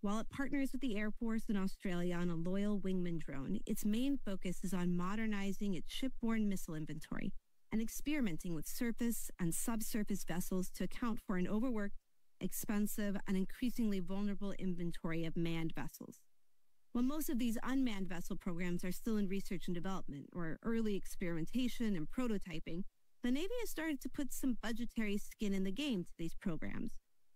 While it partners with the Air Force in Australia on a loyal wingman drone, its main focus is on modernizing its shipborne missile inventory and experimenting with surface and subsurface vessels to account for an overworked, expensive, and increasingly vulnerable inventory of manned vessels. While most of these unmanned vessel programs are still in research and development or early experimentation and prototyping, the Navy has started to put some budgetary skin in the game to these programs.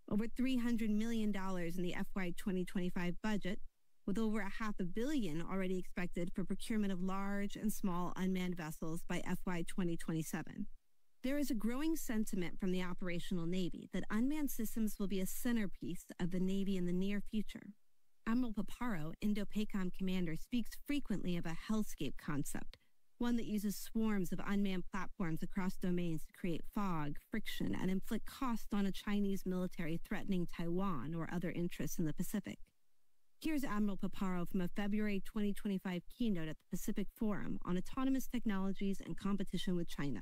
Over $300 million in the FY 2025 budget, with over $500 million already expected for procurement of large and small unmanned vessels by FY 2027. There is a growing sentiment from the operational Navy that unmanned systems will be a centerpiece of the Navy in the near future. Admiral Paparo, Indo-PACOM commander, speaks frequently of a hellscape concept, one that uses swarms of unmanned platforms across domains to create fog, friction, and inflict cost on a Chinese military threatening Taiwan or other interests in the Pacific. Here's Admiral Paparo from a February 2025 keynote at the Pacific Forum on autonomous technologies and competition with China.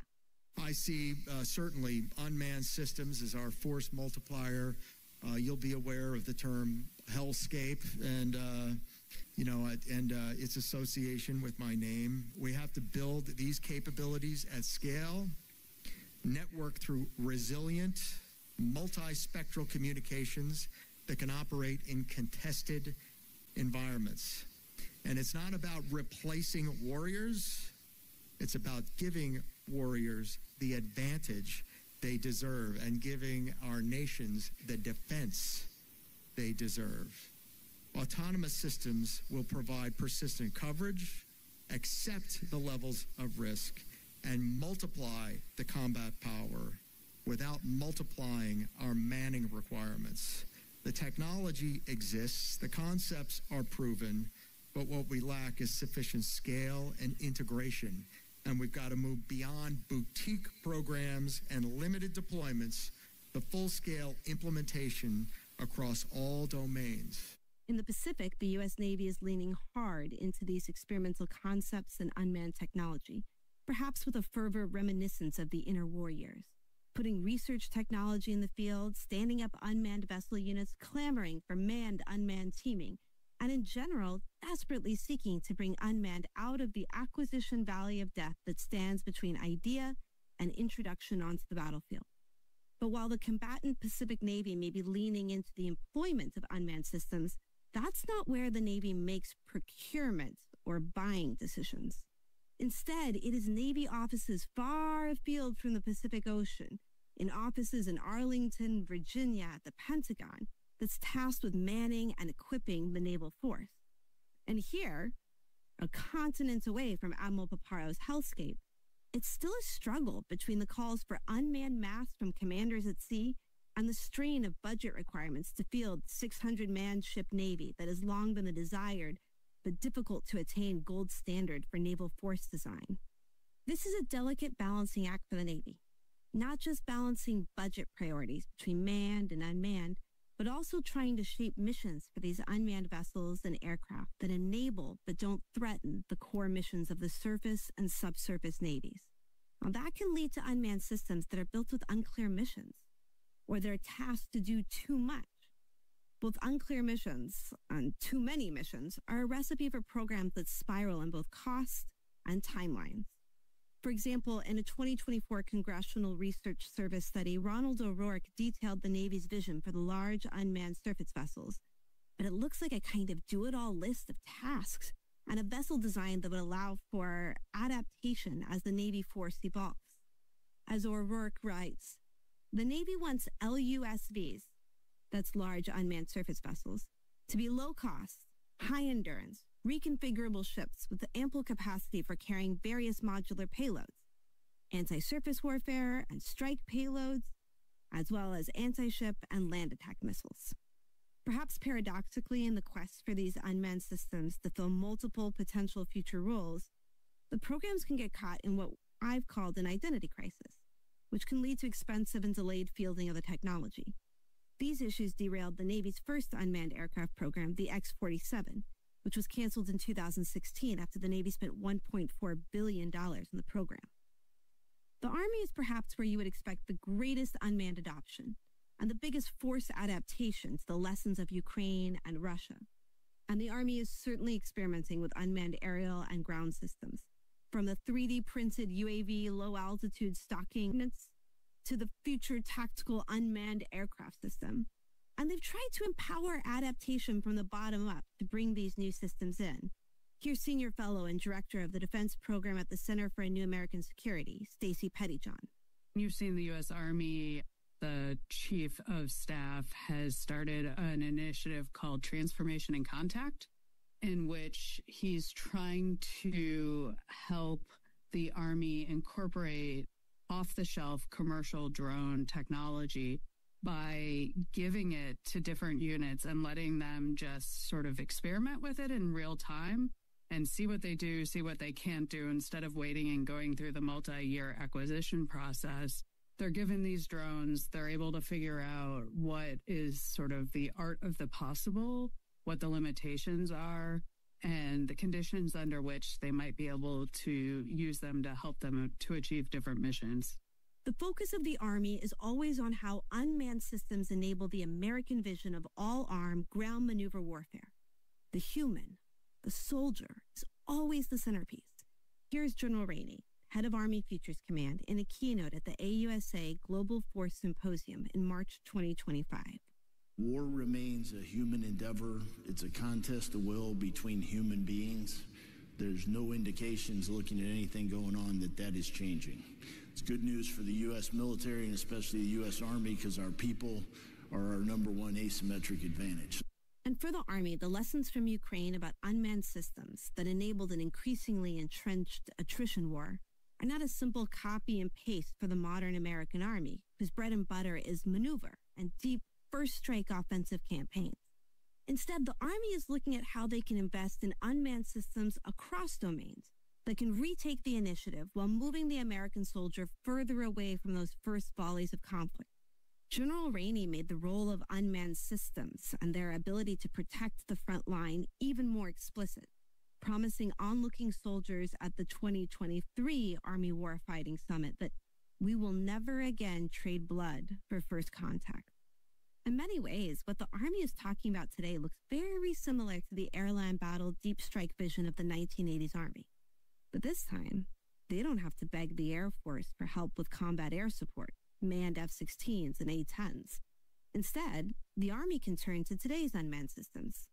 I see certainly unmanned systems as our force multiplier. You'll be aware of the term hellscape and its association with my name. We have to build these capabilities at scale, network through resilient, multispectral communications that can operate in contested environments. And it's not about replacing warriors. It's about giving warriors the advantage they deserve and giving our nations the defense they deserve. Autonomous systems will provide persistent coverage, accept the levels of risk, and multiply the combat power without multiplying our manning requirements. The technology exists, the concepts are proven, but what we lack is sufficient scale and integration. And we've got to move beyond boutique programs and limited deployments, the full-scale implementation across all domains. In the Pacific, the U.S. Navy is leaning hard into these experimental concepts and unmanned technology, perhaps with a fervor reminiscent of the interwar years, putting research technology in the field, standing up unmanned vessel units, clamoring for manned-unmanned teaming, and in general, desperately seeking to bring unmanned out of the acquisition valley of death that stands between idea and introduction onto the battlefield. But while the combatant Pacific Navy may be leaning into the employment of unmanned systems, that's not where the Navy makes procurement or buying decisions. Instead, it is Navy offices far afield from the Pacific Ocean, in offices in Arlington, Virginia, at the Pentagon, that's tasked with manning and equipping the naval force. And here, a continent away from Admiral Paparo's hellscape, it's still a struggle between the calls for unmanned mass from commanders at sea and the strain of budget requirements to field the 600-man ship Navy that has long been the desired but difficult to attain gold standard for naval force design. This is a delicate balancing act for the Navy, not just balancing budget priorities between manned and unmanned, but also trying to shape missions for these unmanned vessels and aircraft that enable but don't threaten the core missions of the surface and subsurface navies. Now, that can lead to unmanned systems that are built with unclear missions, or they're tasked to do too much. Both unclear missions and too many missions are a recipe for programs that spiral in both cost and timelines. For example, in a 2024 Congressional Research Service study, Ronald O'Rourke detailed the Navy's vision for the large unmanned surface vessels. But it looks like a kind of do-it-all list of tasks and a vessel design that would allow for adaptation as the Navy force evolves. As O'Rourke writes, the Navy wants LUSVs, that's large unmanned surface vessels, to be low-cost, high-endurance, reconfigurable ships with ample capacity for carrying various modular payloads, anti-surface warfare and strike payloads, as well as anti-ship and land attack missiles. Perhaps paradoxically, in the quest for these unmanned systems to fill multiple potential future roles, the programs can get caught in what I've called an identity crisis, which can lead to expensive and delayed fielding of the technology. These issues derailed the Navy's first unmanned aircraft program, the X-47, which was canceled in 2016 after the Navy spent $1.4 billion in the program. The Army is perhaps where you would expect the greatest unmanned adoption, and the biggest force adaptation to the lessons of Ukraine and Russia. And the Army is certainly experimenting with unmanned aerial and ground systems, from the 3D printed UAV low-altitude stalking units to the future tactical unmanned aircraft system. And they've tried to empower adaptation from the bottom up to bring these new systems in. Here's Senior Fellow and Director of the Defense Program at the Center for a New American Security, Stacey Pettyjohn. You've seen the U.S. Army. The Chief of Staff has started an initiative called Transformation in Contact, in which he's trying to help the Army incorporate off-the-shelf commercial drone technology by giving it to different units and letting them just sort of experiment with it in real time and see what they do, see what they can't do, instead of waiting and going through the multi-year acquisition process. They're given these drones, they're able to figure out what is sort of the art of the possible, what the limitations are, and the conditions under which they might be able to use them to help them to achieve different missions. The focus of the Army is always on how unmanned systems enable the American vision of all-armed ground maneuver warfare. The human, the soldier, is always the centerpiece. Here's General Rainey, head of Army Futures Command, in a keynote at the AUSA Global Force Symposium in March 2025. War remains a human endeavor. It's a contest of will between human beings. There's no indications looking at anything going on that is changing. It's good news for the U.S. military and especially the U.S. Army because our people are our number one asymmetric advantage. And for the Army, the lessons from Ukraine about unmanned systems that enabled an increasingly entrenched attrition war are not a simple copy and paste for the modern American Army, whose bread and butter is maneuver and deep first strike offensive campaigns. Instead, the Army is looking at how they can invest in unmanned systems across domains that can retake the initiative while moving the American soldier further away from those first volleys of conflict. General Rainey made the role of unmanned systems and their ability to protect the front line even more explicit, promising onlooking soldiers at the 2023 Army Warfighting Summit that we will never again trade blood for first contact. In many ways, what the Army is talking about today looks very similar to the airline battle deep strike vision of the 1980s Army. But this time, they don't have to beg the Air Force for help with combat air support, manned F-16s and A-10s. Instead, the Army can turn to today's unmanned systems.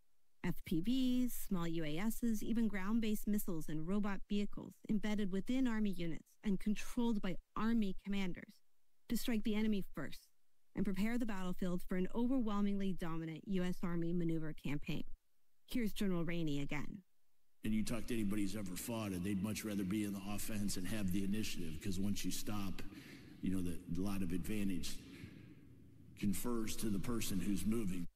FPVs, small UASs, even ground-based missiles and robot vehicles embedded within Army units and controlled by Army commanders to strike the enemy first and prepare the battlefield for an overwhelmingly dominant U.S. Army maneuver campaign. Here's General Rainey again. And you talk to anybody who's ever fought it, they'd much rather be in the offense and have the initiative because once you stop, you know, a lot of advantage confers to the person who's moving.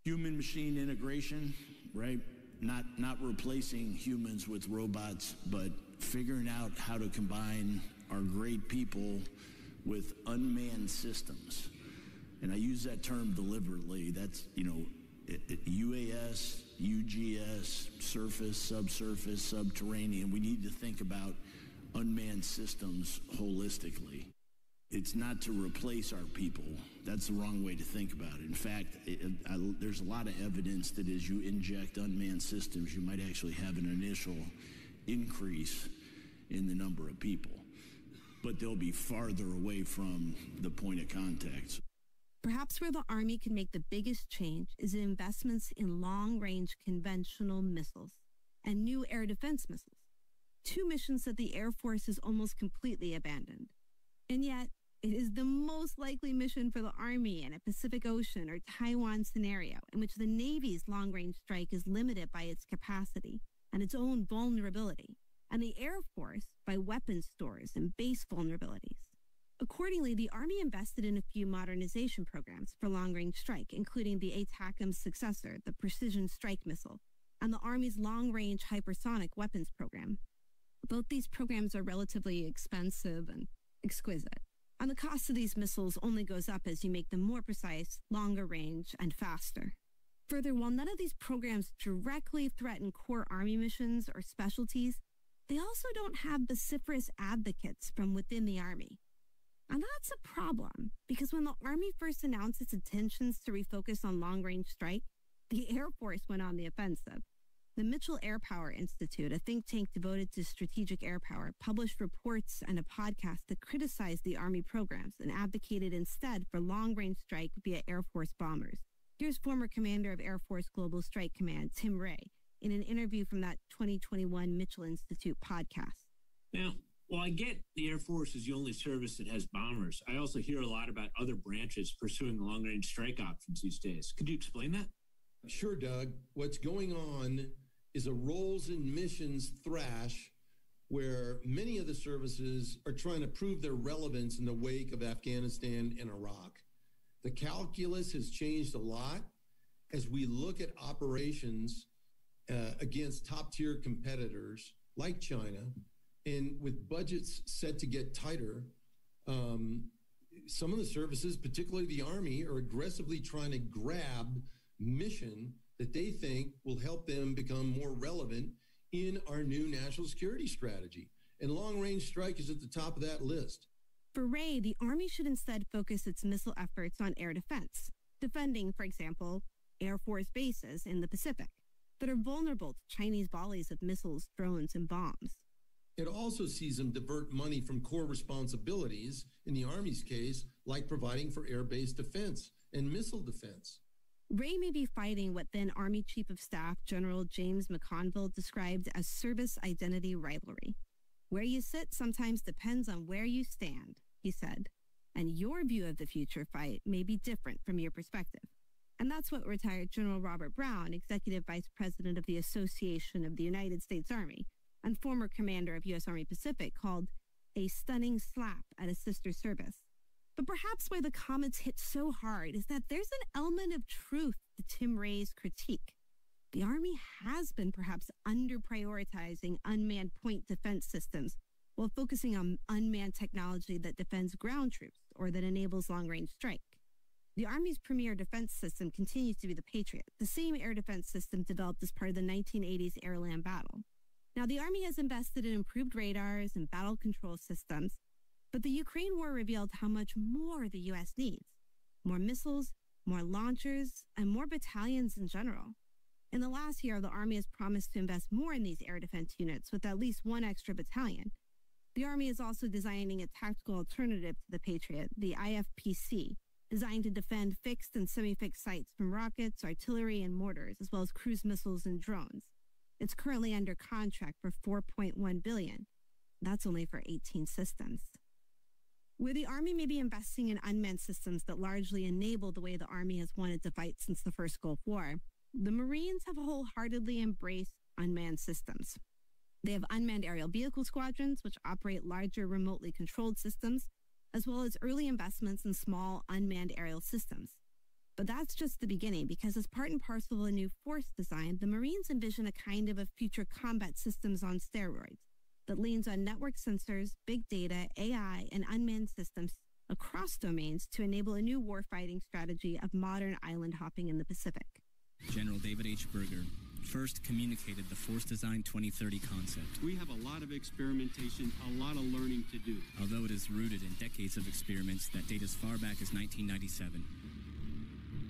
Human-machine integration, right? Not replacing humans with robots, but figuring out how to combine our great people with unmanned systems. And I use that term deliberately. That's, you know, UAS, UGS, surface, subsurface, subterranean. We need to think about unmanned systems holistically. It's not to replace our people. That's the wrong way to think about it. In fact, there's a lot of evidence that as you inject unmanned systems, you might actually have an initial increase in the number of people, but they'll be farther away from the point of contact. Perhaps where the Army can make the biggest change is in investments in long-range conventional missiles and new air defense missiles, two missions that the Air Force has almost completely abandoned. And yet, it is the most likely mission for the Army in a Pacific Ocean or Taiwan scenario in which the Navy's long-range strike is limited by its capacity and its own vulnerability, and the Air Force by weapons stores and base vulnerabilities. Accordingly, the Army invested in a few modernization programs for long-range strike, including the ATACMS successor, the Precision Strike Missile, and the Army's long-range hypersonic weapons program. Both these programs are relatively expensive and exquisite, and the cost of these missiles only goes up as you make them more precise, longer range, and faster. Further, while none of these programs directly threaten core Army missions or specialties, they also don't have vociferous advocates from within the Army. And that's a problem, because when the Army first announced its intentions to refocus on long-range strike, the Air Force went on the offensive. The Mitchell Air Power Institute, a think tank devoted to strategic air power, published reports and a podcast that criticized the Army programs and advocated instead for long-range strike via Air Force bombers. Here's former commander of Air Force Global Strike Command, Tim Ray, in an interview from that 2021 Mitchell Institute podcast. Now, while I get the Air Force is the only service that has bombers, I also hear a lot about other branches pursuing long-range strike options these days. Could you explain that? Sure, Doug. What's going on is a roles and missions thrash where many of the services are trying to prove their relevance in the wake of Afghanistan and Iraq. The calculus has changed a lot as we look at operations against top-tier competitors like China, and with budgets set to get tighter, some of the services, particularly the Army, are aggressively trying to grab mission that they think will help them become more relevant in our new national security strategy. And long-range strike is at the top of that list. For Ray, the Army should instead focus its missile efforts on air defense, defending, for example, Air Force bases in the Pacific that are vulnerable to Chinese volleys of missiles, drones, and bombs. It also sees them divert money from core responsibilities, in the Army's case, like providing for air-based defense and missile defense. Ray may be fighting what then Army Chief of Staff General James McConville described as service identity rivalry. Where you sit sometimes depends on where you stand, he said, and your view of the future fight may be different from your perspective. And that's what retired General Robert Brown, Executive Vice President of the Association of the United States Army and former commander of U.S. Army Pacific, called a stunning slap at a sister service. But perhaps why the comments hit so hard is that there's an element of truth to Tim Ray's critique. The Army has been perhaps under-prioritizing unmanned point defense systems while focusing on unmanned technology that defends ground troops or that enables long-range strike. The Army's premier defense system continues to be the Patriot, the same air defense system developed as part of the 1980s air-land battle. Now, the Army has invested in improved radars and battle control systems, but the Ukraine war revealed how much more the U.S. needs. More missiles, more launchers, and more battalions in general. In the last year, the Army has promised to invest more in these air defense units with at least one extra battalion. The Army is also designing a tactical alternative to the Patriot, the IFPC, designed to defend fixed and semi-fixed sites from rockets, artillery, and mortars, as well as cruise missiles and drones. It's currently under contract for $4.1 billion. That's only for 18 systems. Where the Army may be investing in unmanned systems that largely enable the way the Army has wanted to fight since the first Gulf War, the Marines have wholeheartedly embraced unmanned systems. They have unmanned aerial vehicle squadrons, which operate larger remotely controlled systems, as well as early investments in small unmanned aerial systems. But that's just the beginning, because as part and parcel of a new force design, the Marines envision a kind of a future combat systems on steroids that leans on network sensors, big data, AI, and unmanned systems across domains to enable a new warfighting strategy of modern island hopping in the Pacific. General David H. Berger first communicated the Force Design 2030 concept. We have a lot of experimentation, a lot of learning to do. Although it is rooted in decades of experiments that date as far back as 1997.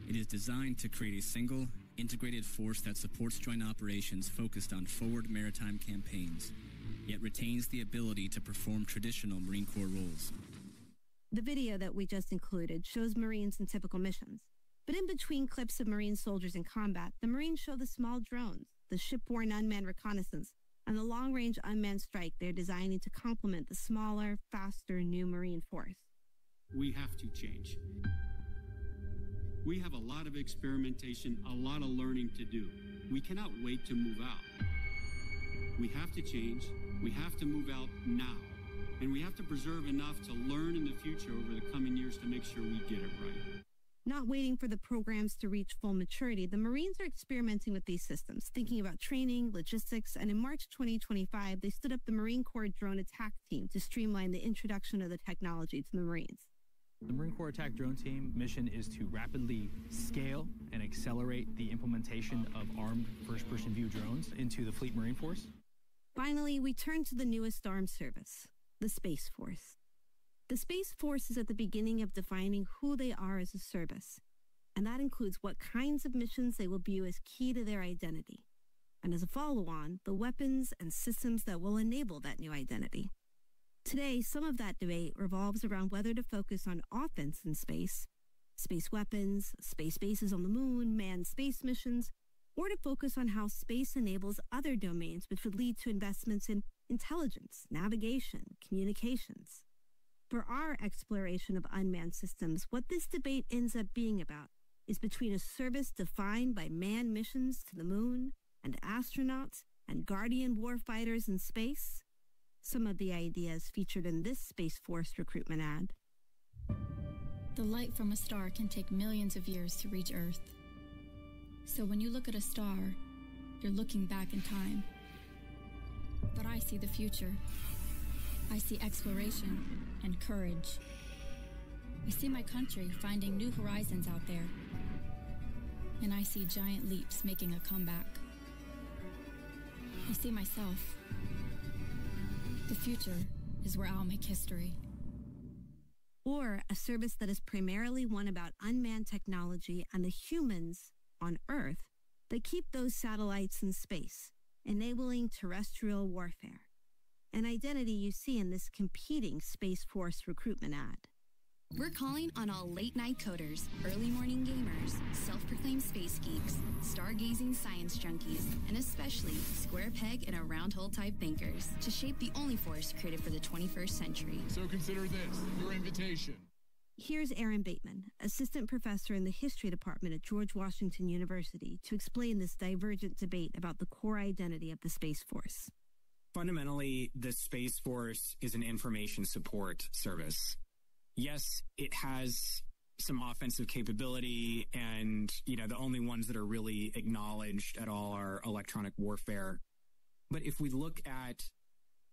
It is designed to create a single, integrated force that supports joint operations focused on forward maritime campaigns, yet retains the ability to perform traditional Marine Corps roles. The video that we just included shows Marines in typical missions. But in between clips of Marine soldiers in combat, the Marines show the small drones, the shipborne unmanned reconnaissance, and the long-range unmanned strike they're designing to complement the smaller, faster new Marine force. We have to change. We have a lot of experimentation, a lot of learning to do. We cannot wait to move out. We have to change. We have to move out now. And we have to preserve enough to learn in the future over the coming years to make sure we get it right. Not waiting for the programs to reach full maturity, the Marines are experimenting with these systems, thinking about training, logistics, and in March 2025, they stood up the Marine Corps Drone Attack Team to streamline the introduction of the technology to the Marines. The Marine Corps Attack Drone Team mission is to rapidly scale and accelerate the implementation of armed first-person view drones into the Fleet Marine Force. Finally, we turn to the newest armed service, the Space Force. The Space Force is at the beginning of defining who they are as a service, and that includes what kinds of missions they will view as key to their identity, and as a follow-on, the weapons and systems that will enable that new identity. Today, some of that debate revolves around whether to focus on offense in space, space weapons, space bases on the moon, manned space missions, or to focus on how space enables other domains which would lead to investments in intelligence, navigation, communications. For our exploration of unmanned systems, what this debate ends up being about is between a service defined by manned missions to the moon and astronauts and guardian warfighters in space. Some of the ideas featured in this Space Force recruitment ad. The light from a star can take millions of years to reach Earth. So when you look at a star, you're looking back in time. But I see the future. I see exploration and courage. I see my country finding new horizons out there. And I see giant leaps making a comeback. I see myself. The future is where I'll make history. Or a service that is primarily one about unmanned technology and the humans on Earth that keep those satellites in space, enabling terrestrial warfare. An identity you see in this competing Space Force recruitment ad. We're calling on all late-night coders, early morning gamers, self-proclaimed space geeks, stargazing science junkies, and especially square peg and a round hole type thinkers to shape the only force created for the 21st century. So consider this your invitation. Here's Aaron Bateman, assistant professor in the history department at George Washington University, to explain this divergent debate about the core identity of the Space Force. Fundamentally, the Space Force is an information support service. Yes, it has some offensive capability, and, the only ones that are really acknowledged at all are electronic warfare. But if we look at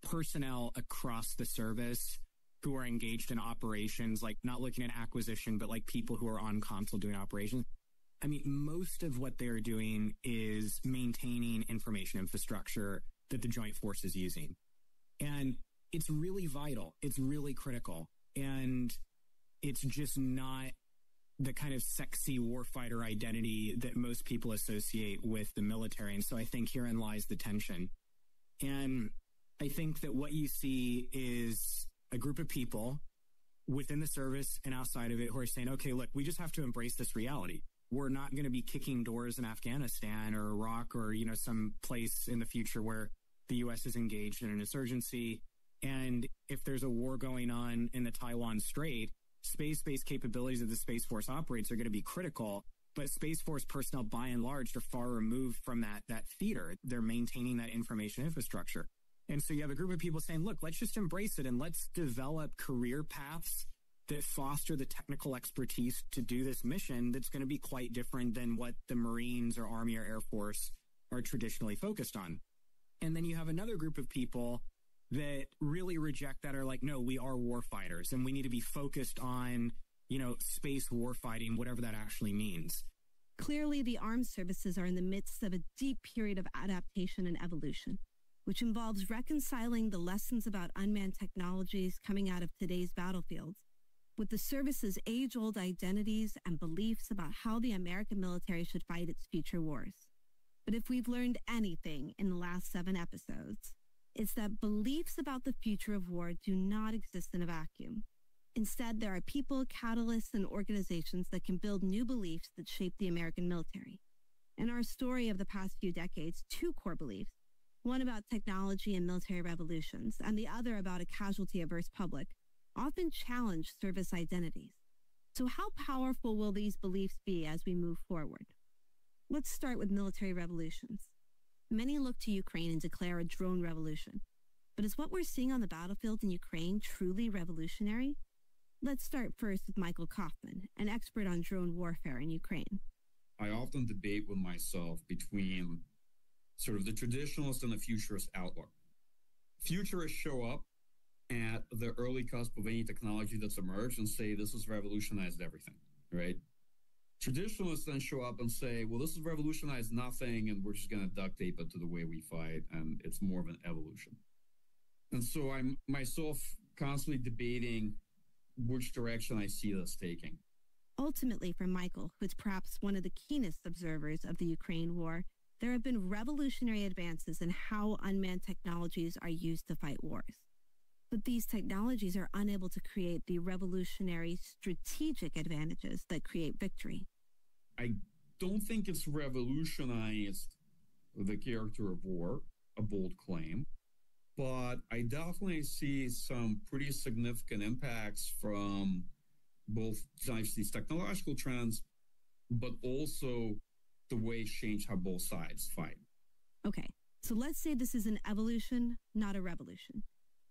personnel across the service who are engaged in operations, like not looking at acquisition, but like people who are on console doing operations, most of what they're doing is maintaining information infrastructure that the Joint Force is using. And it's really vital. It's really critical. And it's just not the kind of sexy warfighter identity that most people associate with the military. And so I think herein lies the tension. And I think that what you see is a group of people within the service and outside of it who are saying, okay, look, we just have to embrace this reality. We're not going to be kicking doors in Afghanistan or Iraq or, some place in the future where the U.S. is engaged in an insurgency. And if there's a war going on in the Taiwan Strait, space-based capabilities that the Space Force operates are going to be critical. But Space Force personnel, by and large, are far removed from that theater. They're maintaining that information infrastructure. And so you have a group of people saying, look, let's just embrace it and let's develop career paths that foster the technical expertise to do this mission that's going to be quite different than what the Marines or Army or Air Force are traditionally focused on. And then you have another group of people that really reject that, are like, no, we are warfighters and we need to be focused on, space warfighting, whatever that actually means. Clearly, the armed services are in the midst of a deep period of adaptation and evolution, which involves reconciling the lessons about unmanned technologies coming out of today's battlefields with the service's age-old identities and beliefs about how the American military should fight its future wars. But if we've learned anything in the last 7 episodes, it's that beliefs about the future of war do not exist in a vacuum. Instead, there are people, catalysts, and organizations that can build new beliefs that shape the American military. In our story of the past few decades, 2 core beliefs, one about technology and military revolutions, and the other about a casualty-averse public, often challenge service identities. So how powerful will these beliefs be as we move forward? Let's start with military revolutions. Many look to Ukraine and declare a drone revolution. But is what we're seeing on the battlefield in Ukraine truly revolutionary? Let's start first with Michael Kaufman, an expert on drone warfare in Ukraine. I often debate with myself between sort of the traditionalist and the futurist outlook. Futurists show up at the early cusp of any technology that's emerged and say, this has revolutionized everything, right? Traditionalists then show up and say, well, this has revolutionized nothing, and we're just going to duct tape it to the way we fight, and it's more of an evolution. And so I'm myself constantly debating which direction I see this taking. Ultimately, for Michael, who is perhaps one of the keenest observers of the Ukraine war, there have been revolutionary advances in how unmanned technologies are used to fight wars. But these technologies are unable to create the revolutionary strategic advantages that create victory. I don't think it's revolutionized the character of war, a bold claim, but I definitely see some pretty significant impacts from both these technological trends, but also the way it's changed how both sides fight. Okay, so let's say this is an evolution, not a revolution.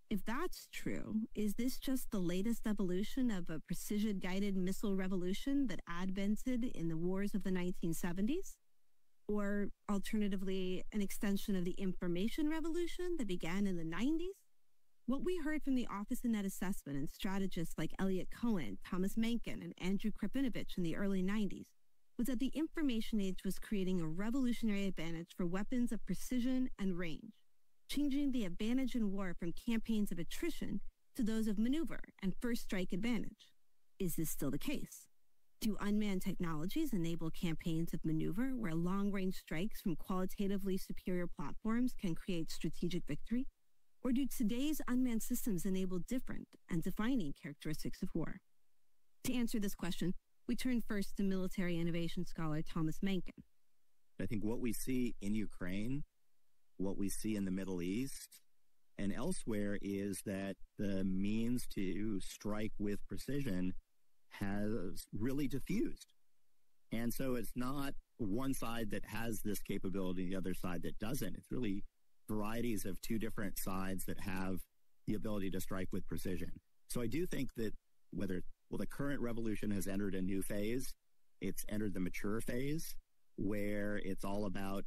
If that's true, is this just the latest evolution of a precision-guided missile revolution that advented in the wars of the 1970s? Or alternatively, an extension of the information revolution that began in the 90s? What we heard from the Office of Net Assessment and strategists like Elliot Cohen, Thomas Mencken, and Andrew Krapinovich in the early 90s was that the information age was creating a revolutionary advantage for weapons of precision and range, changing the advantage in war from campaigns of attrition to those of maneuver and first strike advantage. Is this still the case? Do unmanned technologies enable campaigns of maneuver where long-range strikes from qualitatively superior platforms can create strategic victory? Or do today's unmanned systems enable different and defining characteristics of war? To answer this question, we turn first to military innovation scholar Thomas Mencken. I think what we see in Ukraine, what we see in the Middle East, and elsewhere is that the means to strike with precision has really diffused. And so it's not one side that has this capability and the other side that doesn't. It's really varieties of two different sides that have the ability to strike with precision. So I do think that the current revolution has entered a new phase. It's entered the mature phase where it's all about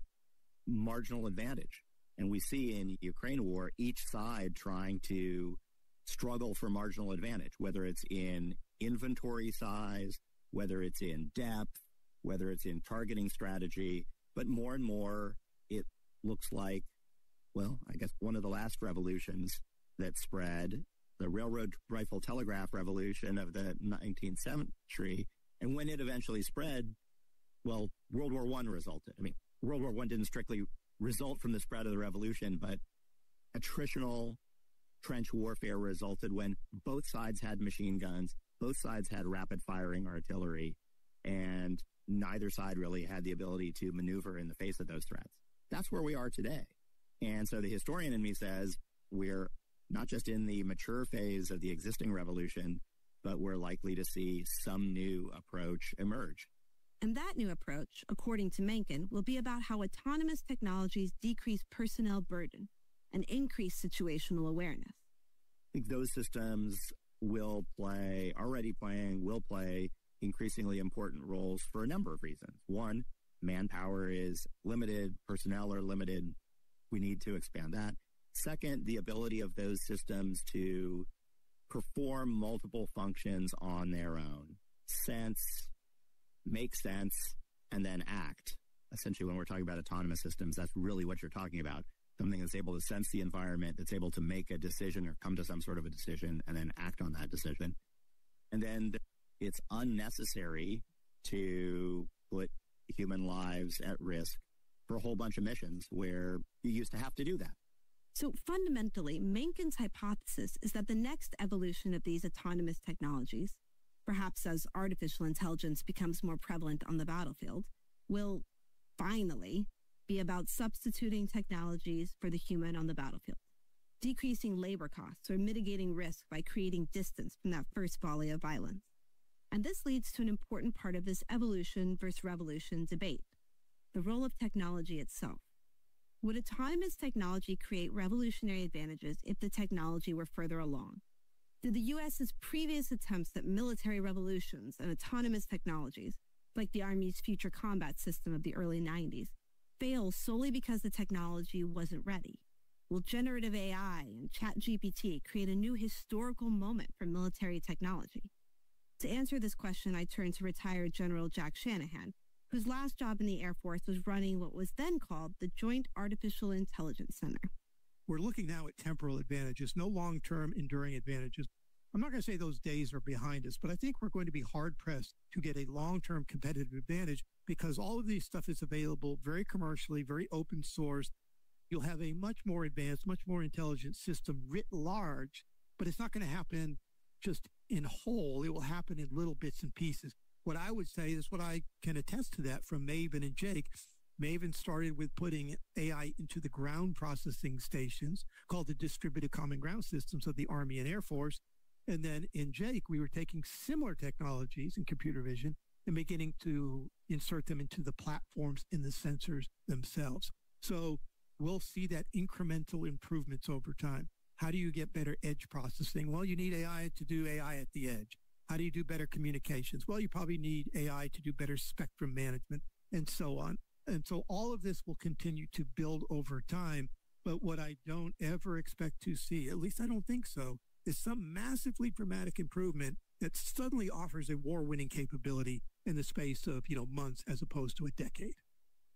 marginal advantage. And we see in the Ukraine war, each side trying to struggle for marginal advantage, whether it's in inventory size, whether it's in depth, whether it's in targeting strategy. But more and more, it looks like, well, I guess one of the last revolutions that spread, the railroad rifle telegraph revolution of the 19th century. And when it eventually spread, well, World War I resulted. I mean, World War I didn't strictly result from the spread of the revolution, but attritional trench warfare resulted when both sides had machine guns, both sides had rapid firing artillery, and neither side really had the ability to maneuver in the face of those threats. That's where we are today. And so the historian in me says we're not just in the mature phase of the existing revolution, but we're likely to see some new approach emerge. And that new approach, according to Mencken, will be about how autonomous technologies decrease personnel burden and increase situational awareness. I think those systems will play increasingly important roles for a number of reasons. One, manpower is limited, personnel are limited. We need to expand that. Second, the ability of those systems to perform multiple functions on their own. Sense, make sense, and then act. Essentially, when we're talking about autonomous systems, that's really what you're talking about. Something that's able to sense the environment, that's able to make a decision or come to some sort of a decision and then act on that decision. And then it's unnecessary to put human lives at risk for a whole bunch of missions where you used to have to do that. So fundamentally, Mencken's hypothesis is that the next evolution of these autonomous technologies, perhaps as artificial intelligence becomes more prevalent on the battlefield, will finally be about substituting technologies for the human on the battlefield, decreasing labor costs or mitigating risk by creating distance from that first volley of violence. And this leads to an important part of this evolution versus revolution debate, the role of technology itself. Would autonomous technology create revolutionary advantages if the technology were further along? Did the U.S.'s previous attempts at military revolutions and autonomous technologies, like the Army's Future Combat System of the early 90s, fail solely because the technology wasn't ready? Will generative AI and ChatGPT create a new historical moment for military technology? To answer this question, I turn to retired General Jack Shanahan, whose last job in the Air Force was running what was then called the Joint Artificial Intelligence Center. We're looking now at temporal advantages, no long-term enduring advantages. I'm not going to say those days are behind us, but I think we're going to be hard-pressed to get a long-term competitive advantage because all of these stuff is available very commercially, very open source. You'll have a much more advanced, much more intelligent system writ large, but it's not going to happen just in whole. It will happen in little bits and pieces. What I would say is what I can attest to that from Maven and Jake. Maven started with putting AI into the ground processing stations called the Distributed Common Ground Systems of the Army and Air Force. And then in Jake, we were taking similar technologies in computer vision and beginning to insert them into the platforms in the sensors themselves. So we'll see that incremental improvements over time. How do you get better edge processing? Well, you need AI to do AI at the edge. How do you do better communications? Well, you probably need AI to do better spectrum management and so on. And so all of this will continue to build over time. But what I don't ever expect to see, at least I don't think so, is some massively dramatic improvement that suddenly offers a war-winning capability in the space of, months as opposed to a decade.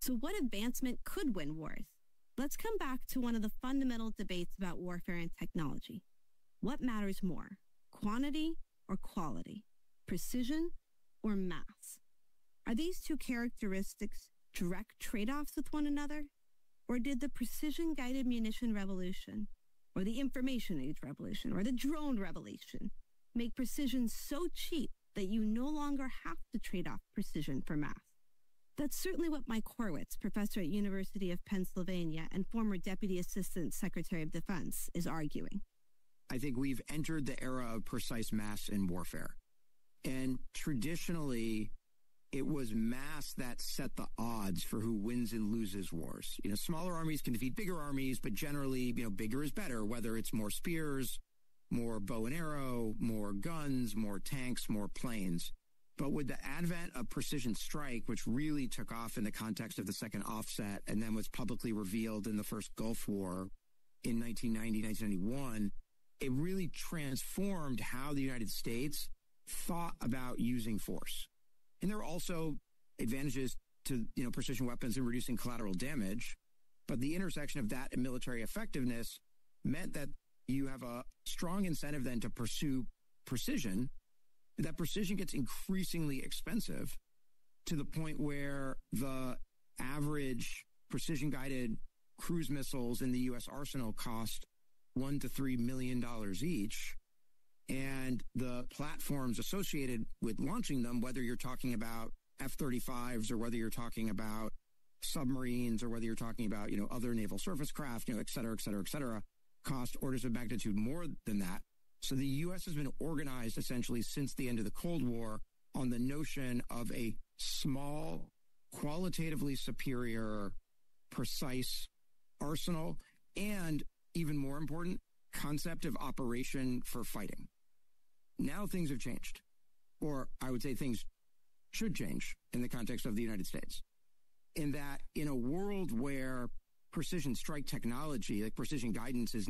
So what advancement could win wars? Let's come back to one of the fundamental debates about warfare and technology. What matters more, quantity or quality, precision or mass? Are these two characteristics direct trade-offs with one another? Or did the precision-guided munition revolution, or the information age revolution, or the drone revolution make precision so cheap that you no longer have to trade off precision for mass? That's certainly what Mike Horowitz, professor at University of Pennsylvania and former Deputy Assistant Secretary of Defense, is arguing. I think we've entered the era of precise mass in warfare. And traditionally, it was mass that set the odds for who wins and loses wars. Smaller armies can defeat bigger armies, but generally, bigger is better, whether it's more spears, more bow and arrow, more guns, more tanks, more planes. But with the advent of precision strike, which really took off in the context of the second offset and then was publicly revealed in the first Gulf War in 1990, 1991, it really transformed how the United States thought about using force. And there are also advantages to, precision weapons in reducing collateral damage. But the intersection of that and military effectiveness meant that you have a strong incentive then to pursue precision. That precision gets increasingly expensive to the point where the average precision-guided cruise missiles in the U.S. arsenal cost $1 to $3 million each. And the platforms associated with launching them, whether you're talking about F-35s or whether you're talking about submarines or whether you're talking about, other naval surface craft, et cetera, et cetera, et cetera, cost orders of magnitude more than that. So the U.S. has been organized essentially since the end of the Cold War on the notion of a small, qualitatively superior, precise arsenal and, even more important, concept of operation for fighting. Now things have changed, or I would say things should change in the context of the United States, in that in a world where precision strike technology, like precision guidance is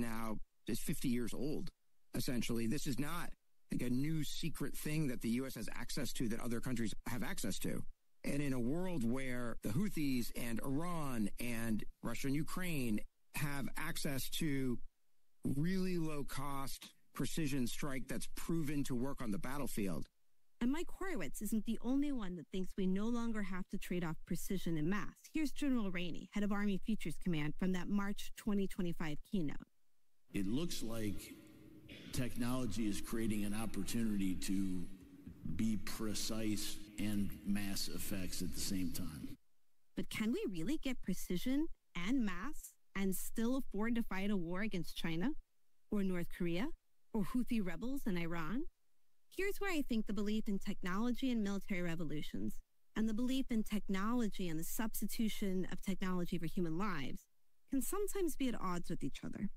50 years old, essentially. This is not like a new secret thing that the U.S. has access to that other countries have access to. And in a world where the Houthis and Iran and Russia and Ukraine have access to really low-cost precision strike that's proven to work on the battlefield. And Mike Horowitz isn't the only one that thinks we no longer have to trade off precision and mass. Here's General Rainey, head of Army Futures Command, from that March 2025 keynote. It looks like technology is creating an opportunity to be precise and mass effects at the same time. But can we really get precision and mass and still afford to fight a war against China or North Korea or Houthi rebels in Iran? Here's where I think the belief in technology and military revolutions and the belief in technology and the substitution of technology for human lives can sometimes be at odds with each other,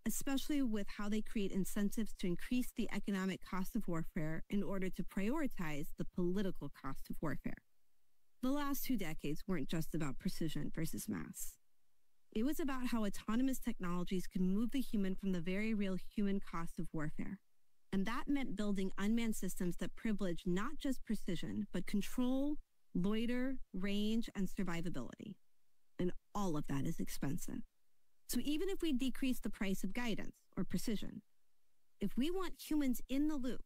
especially with how they create incentives to increase the economic cost of warfare in order to prioritize the political cost of warfare. The last 2 decades weren't just about precision versus mass. It was about how autonomous technologies could move the human from the very real human cost of warfare. And that meant building unmanned systems that privilege not just precision, but control, loiter, range, and survivability. And all of that is expensive. So even if we decrease the price of guidance or precision, if we want humans in the loop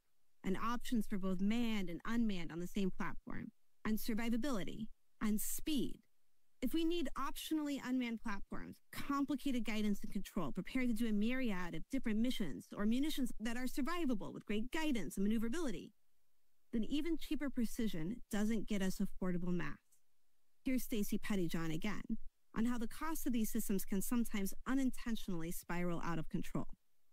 and options for both manned and unmanned on the same platform, and survivability, and speed, if we need optionally unmanned platforms, complicated guidance and control, prepared to do a myriad of different missions or munitions that are survivable with great guidance and maneuverability, then even cheaper precision doesn't get us affordable mass. Here's Stacey Pettyjohn again on how the cost of these systems can sometimes unintentionally spiral out of control.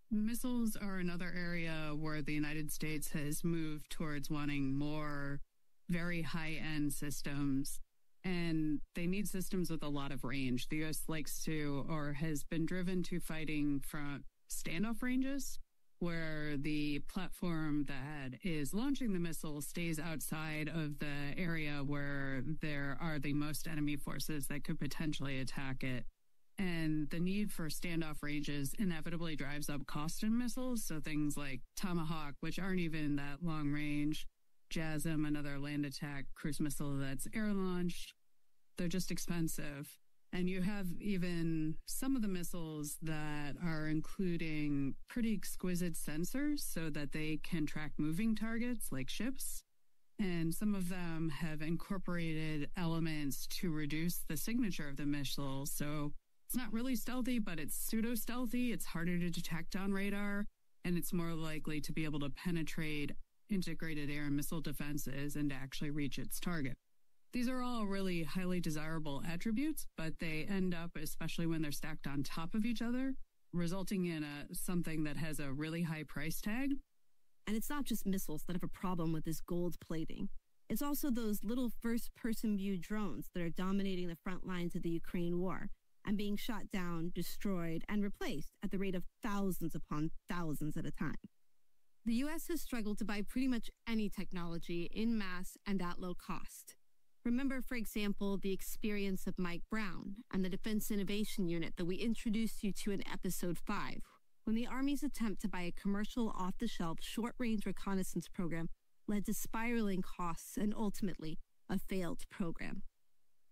Missiles are another area where the United States has moved towards wanting more very high-end systems, and they need systems with a lot of range. The U.S. likes to, or has been driven to, fighting from standoff ranges, where the platform that is launching the missile stays outside of the area where there are the most enemy forces that could potentially attack it. And the need for standoff ranges inevitably drives up cost in missiles. So things like Tomahawk, which aren't even that long range, JASSM, another land attack cruise missile that's air-launched, they're just expensive. And you have even some of the missiles that are including pretty exquisite sensors so that they can track moving targets like ships. And some of them have incorporated elements to reduce the signature of the missile. So it's not really stealthy, but it's pseudo-stealthy. It's harder to detect on radar, and it's more likely to be able to penetrate integrated air and missile defenses and to actually reach its target. These are all really highly desirable attributes, but they end up, especially when they're stacked on top of each other, resulting in something that has a really high price tag. And it's not just missiles that have a problem with this gold plating. It's also those little first-person view drones that are dominating the front lines of the Ukraine war and being shot down, destroyed, and replaced at the rate of thousands upon thousands at a time. The U.S. has struggled to buy pretty much any technology in mass and at low cost. Remember, for example, the experience of Mike Brown and the Defense Innovation Unit that we introduced you to in Episode 5, when the Army's attempt to buy a commercial off-the-shelf short-range reconnaissance program led to spiraling costs and ultimately a failed program.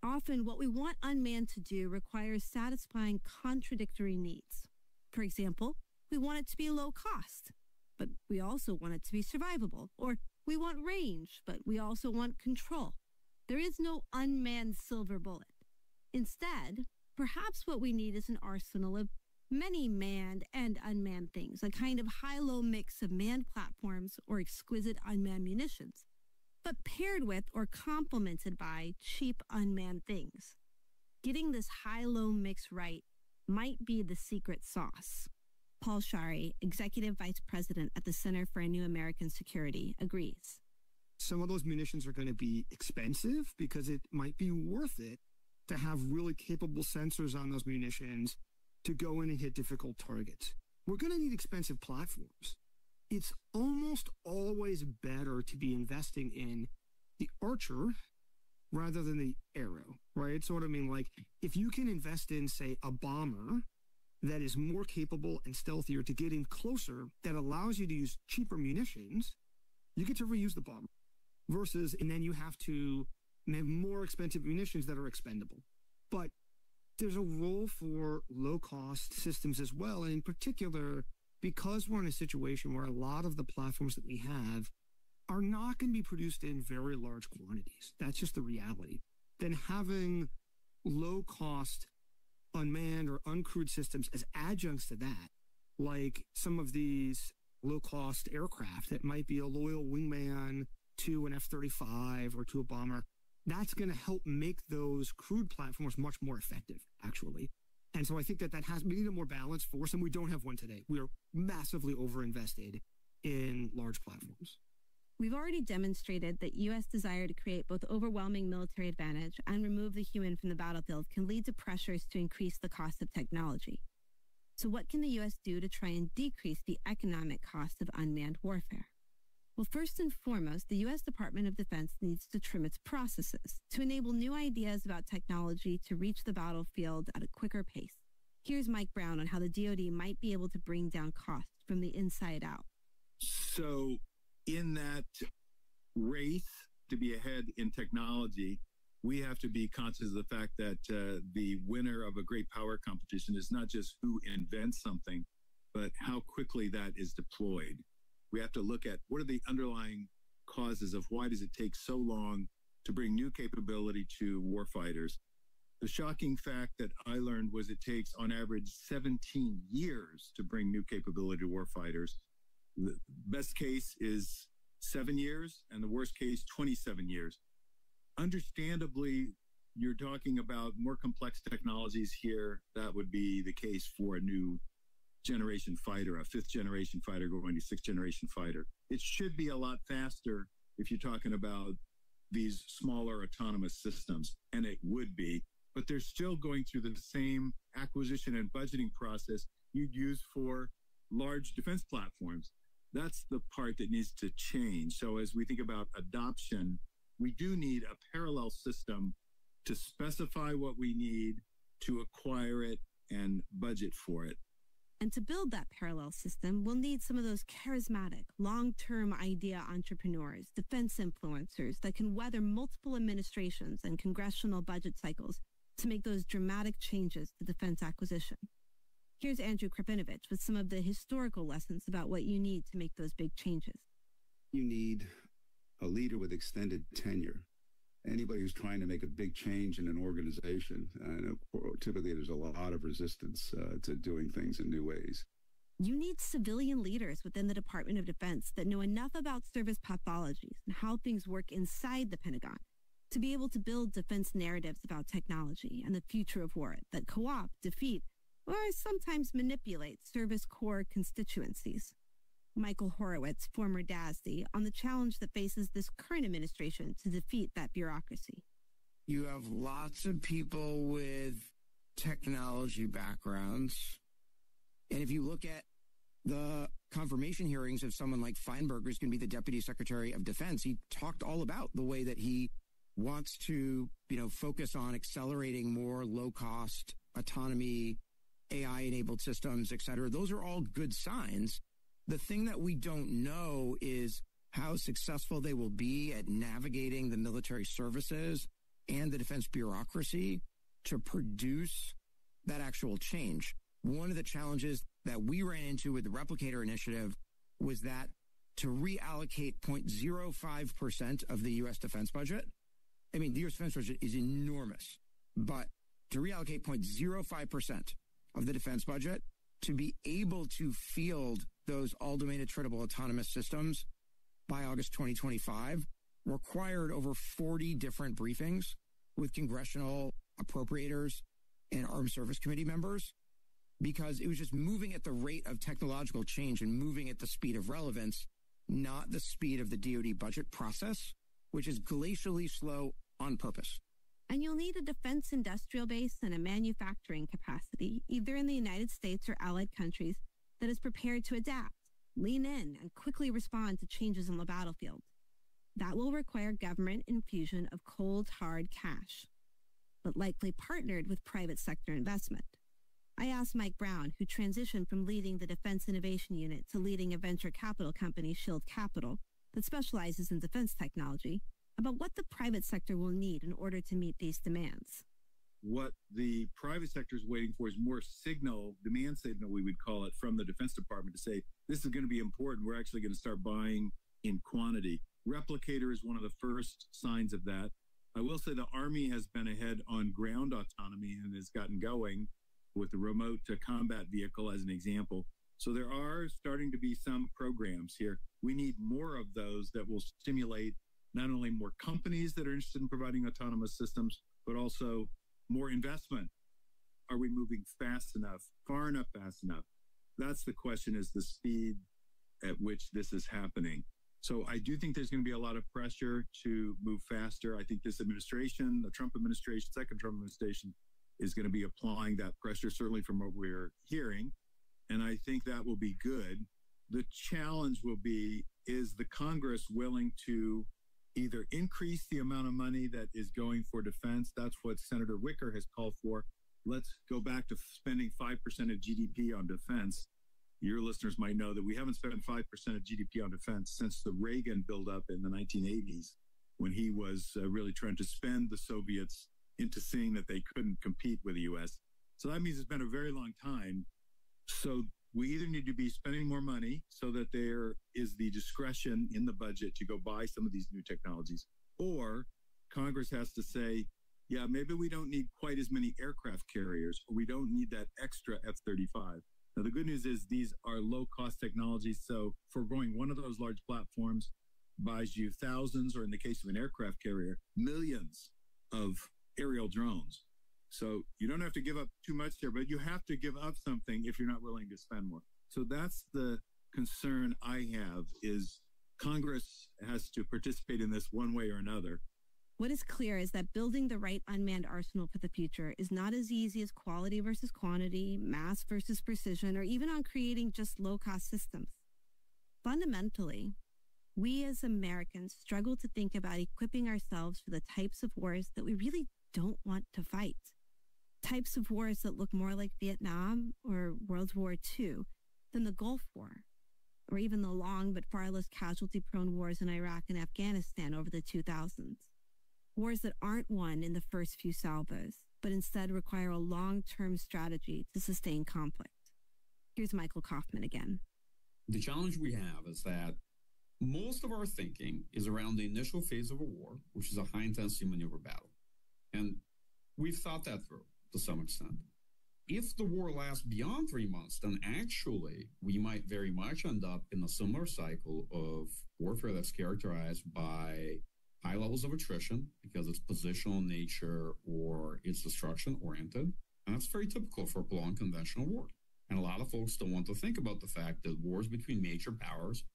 Often, what we want unmanned to do requires satisfying contradictory needs. For example, we want it to be low cost, but we also want it to be survivable. Or we want range, but we also want control. There is no unmanned silver bullet. Instead, perhaps what we need is an arsenal of many manned and unmanned things, a kind of high-low mix of manned platforms or exquisite unmanned munitions, but paired with or complemented by cheap unmanned things. Getting this high-low mix right might be the secret sauce. Paul Shari, Executive Vice President at the Center for a New American Security, agrees. Some of those munitions are going to be expensive because it might be worth it to have really capable sensors on those munitions to go in and hit difficult targets. We're going to need expensive platforms. It's almost always better to be investing in the Archer rather than the Arrow, right? So what I mean, like, if you can invest in, say, a bomber that is more capable and stealthier to get in closer, that allows you to use cheaper munitions, you get to reuse the bomber. Versus, and then you have to have more expensive munitions that are expendable. But there's a role for low-cost systems as well, and in particular, because we're in a situation where a lot of the platforms that we have are not going to be produced in very large quantities. That's just the reality. Then having low-cost unmanned or uncrewed systems as adjuncts to that, like some of these low-cost aircraft that might be a loyal wingman to an F-35 or to a bomber, that's going to help make those crewed platforms much more effective, actually. And so I think that we need a more balanced force, and we don't have one today. We are massively overinvested in large platforms. We've already demonstrated that U.S. desire to create both overwhelming military advantage and remove the human from the battlefield can lead to pressures to increase the cost of technology. So what can the U.S. do to try and decrease the economic cost of unmanned warfare? Well, first and foremost, the U.S. Department of Defense needs to trim its processes to enable new ideas about technology to reach the battlefield at a quicker pace. Here's Mike Brown on how the DoD might be able to bring down costs from the inside out. So in that race to be ahead in technology, we have to be conscious of the fact that the winner of a great power competition is not just who invents something, but how quickly that is deployed. We have to look at what are the underlying causes of why does it take so long to bring new capability to warfighters. The shocking fact that I learned was it takes on average 17 years to bring new capability to warfighters. The best case is 7 years, and the worst case, 27 years. Understandably, you're talking about more complex technologies here. That would be the case for a new generation fighter, a 5th generation fighter going to 6th generation fighter. It should be a lot faster if you're talking about these smaller autonomous systems, and it would be, but they're still going through the same acquisition and budgeting process you'd use for large defense platforms. That's the part that needs to change. So as we think about adoption, we do need a parallel system to specify what we need, to acquire it, and budget for it. And to build that parallel system, we'll need some of those charismatic, long-term idea entrepreneurs, defense influencers that can weather multiple administrations and congressional budget cycles to make those dramatic changes to defense acquisition. Here's Andrew Krapinovich with some of the historical lessons about what you need to make those big changes. You need a leader with extended tenure. Anybody who's trying to make a big change in an organization, I know typically there's a lot of resistance to doing things in new ways. You need civilian leaders within the Department of Defense that know enough about service pathologies and how things work inside the Pentagon to be able to build defense narratives about technology and the future of war that co-opt, defeat, or sometimes manipulate service corps constituencies. Michael Horowitz, former DASD, on the challenge that faces this current administration to defeat that bureaucracy. You have lots of people with technology backgrounds. And if you look at the confirmation hearings of someone like Feinberg, who's going to be the Deputy Secretary of Defense, he talked all about the way that he wants to, focus on accelerating more low-cost autonomy, AI-enabled systems, et cetera. Those are all good signs. The thing that we don't know is how successful they will be at navigating the military services and the defense bureaucracy to produce that actual change. One of the challenges that we ran into with the Replicator Initiative was that to reallocate 0.05% of the U.S. defense budget, the U.S. defense budget is enormous, but to reallocate 0.05% of the defense budget to be able to field those all-domain attritable autonomous systems by August 2025 required over 40 different briefings with congressional appropriators and Armed Service Committee members, because it was just moving at the rate of technological change and moving at the speed of relevance, not the speed of the DoD budget process, which is glacially slow on purpose. And you'll need a defense industrial base and a manufacturing capacity, either in the United States or allied countries, that is prepared to adapt, lean in, and quickly respond to changes on the battlefield. That will require government infusion of cold, hard cash, but likely partnered with private sector investment. I asked Mike Brown, who transitioned from leading the Defense Innovation Unit to leading a venture capital company, Shield Capital, that specializes in defense technology, about what the private sector will need in order to meet these demands. What the private sector is waiting for is more signal, demand signal, we would call it, from the Defense Department to say, this is going to be important. We're actually going to start buying in quantity. Replicator is one of the first signs of that. I will say the Army has been ahead on ground autonomy and has gotten going with the remote combat vehicle as an example. So there are starting to be some programs here. We need more of those that will stimulate not only more companies that are interested in providing autonomous systems, but also more investment. Are we moving fast enough, far enough, fast enough? That's the question, is the speed at which this is happening. So I do think there's going to be a lot of pressure to move faster. I think this administration, the Trump administration, second Trump administration, is going to be applying that pressure, certainly from what we're hearing. And I think that will be good. The challenge will be, is the Congress willing to either increase the amount of money that is going for defense? That's what Senator Wicker has called for. Let's go back to spending 5% of GDP on defense. Your listeners might know that we haven't spent 5% of GDP on defense since the Reagan buildup in the 1980s, when he was really trying to spend the Soviets into seeing that they couldn't compete with the U.S. So that means it's been a very long time. So we either need to be spending more money so that there is the discretion in the budget to go buy some of these new technologies, or Congress has to say, yeah, maybe we don't need quite as many aircraft carriers, or we don't need that extra F-35. Now, the good news is these are low-cost technologies, so foregoing one of those large platforms buys you thousands, or in the case of an aircraft carrier, millions of aerial drones. So you don't have to give up too much there, but you have to give up something if you're not willing to spend more. So that's the concern I have, is Congress has to participate in this one way or another. What is clear is that building the right unmanned arsenal for the future is not as easy as quality versus quantity, mass versus precision, or even on creating just low-cost systems. Fundamentally, we as Americans struggle to think about equipping ourselves for the types of wars that we really don't want to fight. Types of wars that look more like Vietnam or World War II than the Gulf War, or even the long but far less casualty-prone wars in Iraq and Afghanistan over the 2000s. Wars that aren't won in the first few salvos, but instead require a long-term strategy to sustain conflict. Here's Michael Kaufman again. The challenge we have is that most of our thinking is around the initial phase of a war, which is a high-intensity maneuver battle. And we've thought that through to some extent. If the war lasts beyond 3 months, then actually we might very much end up in a similar cycle of warfare that's characterized by high levels of attrition because it's positional in nature or it's destruction-oriented. And that's very typical for a prolonged conventional war. And a lot of folks don't want to think about the fact that wars between major powers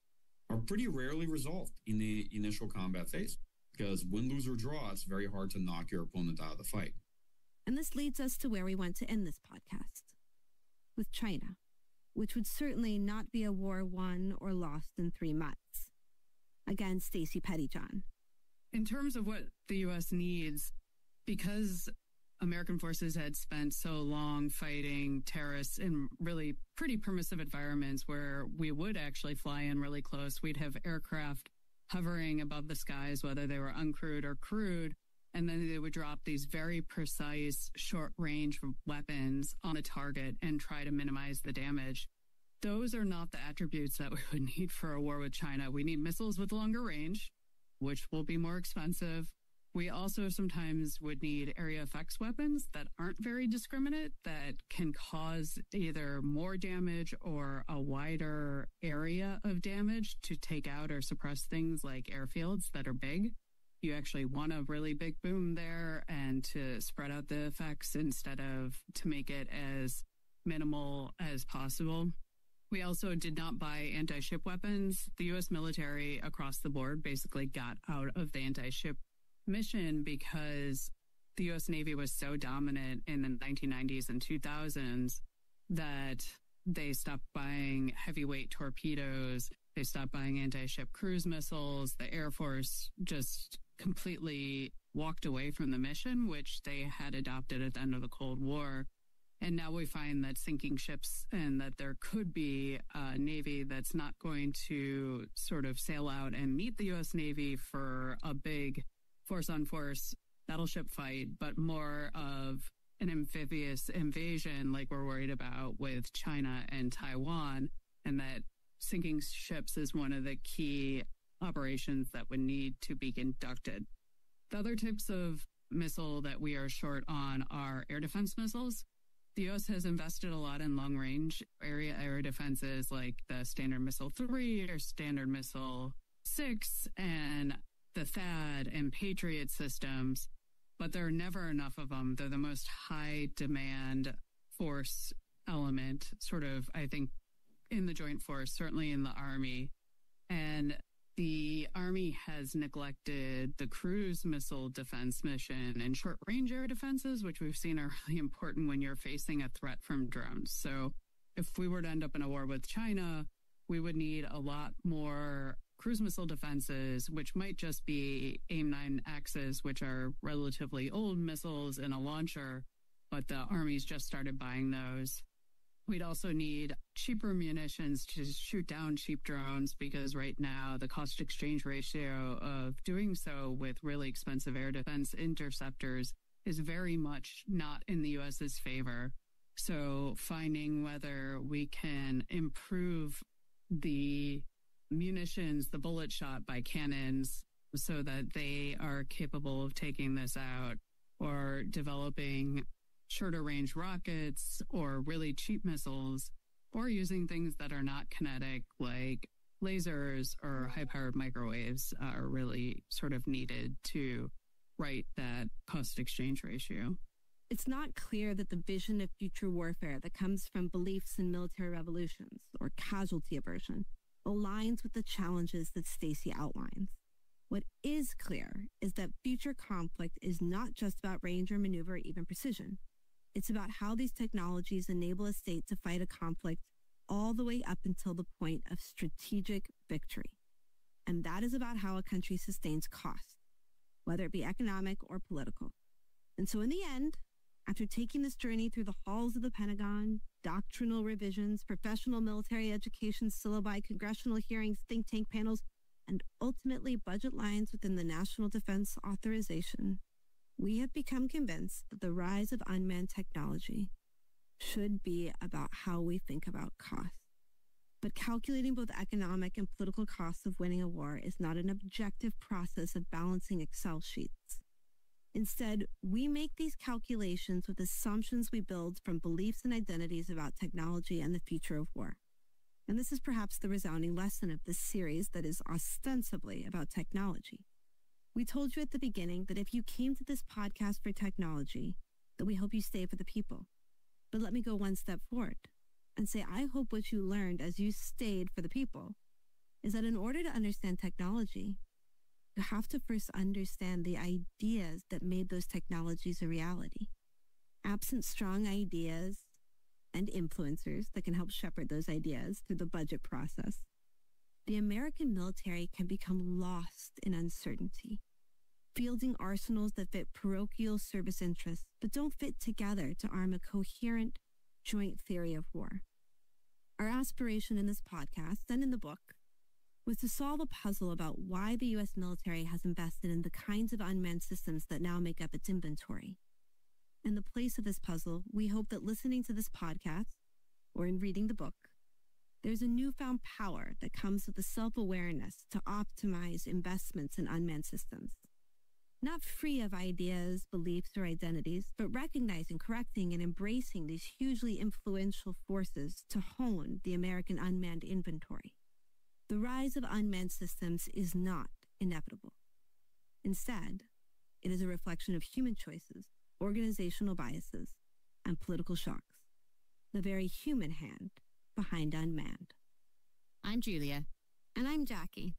are pretty rarely resolved in the initial combat phase, because win, lose, or draw, it's very hard to knock your opponent out of the fight. And this leads us to where we want to end this podcast, with China, which would certainly not be a war won or lost in 3 months. Again, Stacey Pettyjohn. In terms of what the U.S. needs, because American forces had spent so long fighting terrorists in really pretty permissive environments where we would actually fly in really close. We'd have aircraft hovering above the skies, whether they were uncrewed or crewed, and then they would drop these very precise short-range weapons on a target and try to minimize the damage. Those are not the attributes that we would need for a war with China. We need missiles with longer range, which will be more expensive. We also sometimes would need area effects weapons that aren't very discriminate, that can cause either more damage or a wider area of damage to take out or suppress things like airfields that are big. You actually want a really big boom there and to spread out the effects instead of to make it as minimal as possible. We also did not buy anti-ship weapons. The U.S. military across the board basically got out of the anti-ship mission because the U.S. Navy was so dominant in the 1990s and 2000s that they stopped buying heavyweight torpedoes. They stopped buying anti-ship cruise missiles. The Air Force just completely walked away from the mission, which they had adopted at the end of the Cold War. And now we find that sinking ships and that there could be a Navy that's not going to sort of sail out and meet the U.S. Navy for a big force-on-force battleship fight, but more of an amphibious invasion like we're worried about with China and Taiwan, and that sinking ships is one of the key operations that would need to be conducted. The other types of missile that we are short on are air defense missiles. The U.S. has invested a lot in long-range area air defenses like the Standard Missile 3 or Standard Missile 6 and the THAAD and Patriot systems, but there are never enough of them. They're the most high-demand force element, sort of, I think, in the Joint Force, certainly in the Army. And the Army has neglected the cruise missile defense mission and short-range air defenses, which we've seen are really important when you're facing a threat from drones. So if we were to end up in a war with China, we would need a lot more cruise missile defenses, which might just be AIM-9Xs, which are relatively old missiles in a launcher, but the Army's just started buying those. We'd also need cheaper munitions to shoot down cheap drones, because right now the cost exchange ratio of doing so with really expensive air defense interceptors is very much not in the U.S.'s favor. So finding whether we can improve the munitions, the bullet shot by cannons so that they are capable of taking this out, or developing shorter range rockets or really cheap missiles, or using things that are not kinetic like lasers or high-powered microwaves are really sort of needed to right that cost-exchange ratio. It's not clear that the vision of future warfare that comes from beliefs in military revolutions or casualty aversion aligns with the challenges that Stacy outlines. What is clear is that future conflict is not just about range or maneuver or even precision. It's about how these technologies enable a state to fight a conflict all the way up until the point of strategic victory. And that is about how a country sustains cost, whether it be economic or political. And so in the end, after taking this journey through the halls of the Pentagon, doctrinal revisions, professional military education syllabi, congressional hearings, think tank panels, and ultimately budget lines within the National Defense Authorization, we have become convinced that the rise of unmanned technology should be about how we think about cost. But calculating both economic and political costs of winning a war is not an objective process of balancing Excel sheets. Instead, we make these calculations with assumptions we build from beliefs and identities about technology and the future of war. And this is perhaps the resounding lesson of this series that is ostensibly about technology. We told you at the beginning that if you came to this podcast for technology, that we hope you stay for the people. But let me go one step forward and say I hope what you learned as you stayed for the people is that in order to understand technology, you have to first understand the ideas that made those technologies a reality. Absent strong ideas and influencers that can help shepherd those ideas through the budget process, the American military can become lost in uncertainty, fielding arsenals that fit parochial service interests but don't fit together to arm a coherent joint theory of war. Our aspiration in this podcast and in the book was to solve a puzzle about why the U.S. military has invested in the kinds of unmanned systems that now make up its inventory. In the place of this puzzle, we hope that listening to this podcast, or in reading the book, there's a newfound power that comes with the self-awareness to optimize investments in unmanned systems. Not free of ideas, beliefs, or identities, but recognizing, correcting, and embracing these hugely influential forces to hone the American unmanned inventory. The rise of unmanned systems is not inevitable. Instead, it is a reflection of human choices, organizational biases, and political shocks. The very human hand behind unmanned. I'm Julia. And I'm Jackie.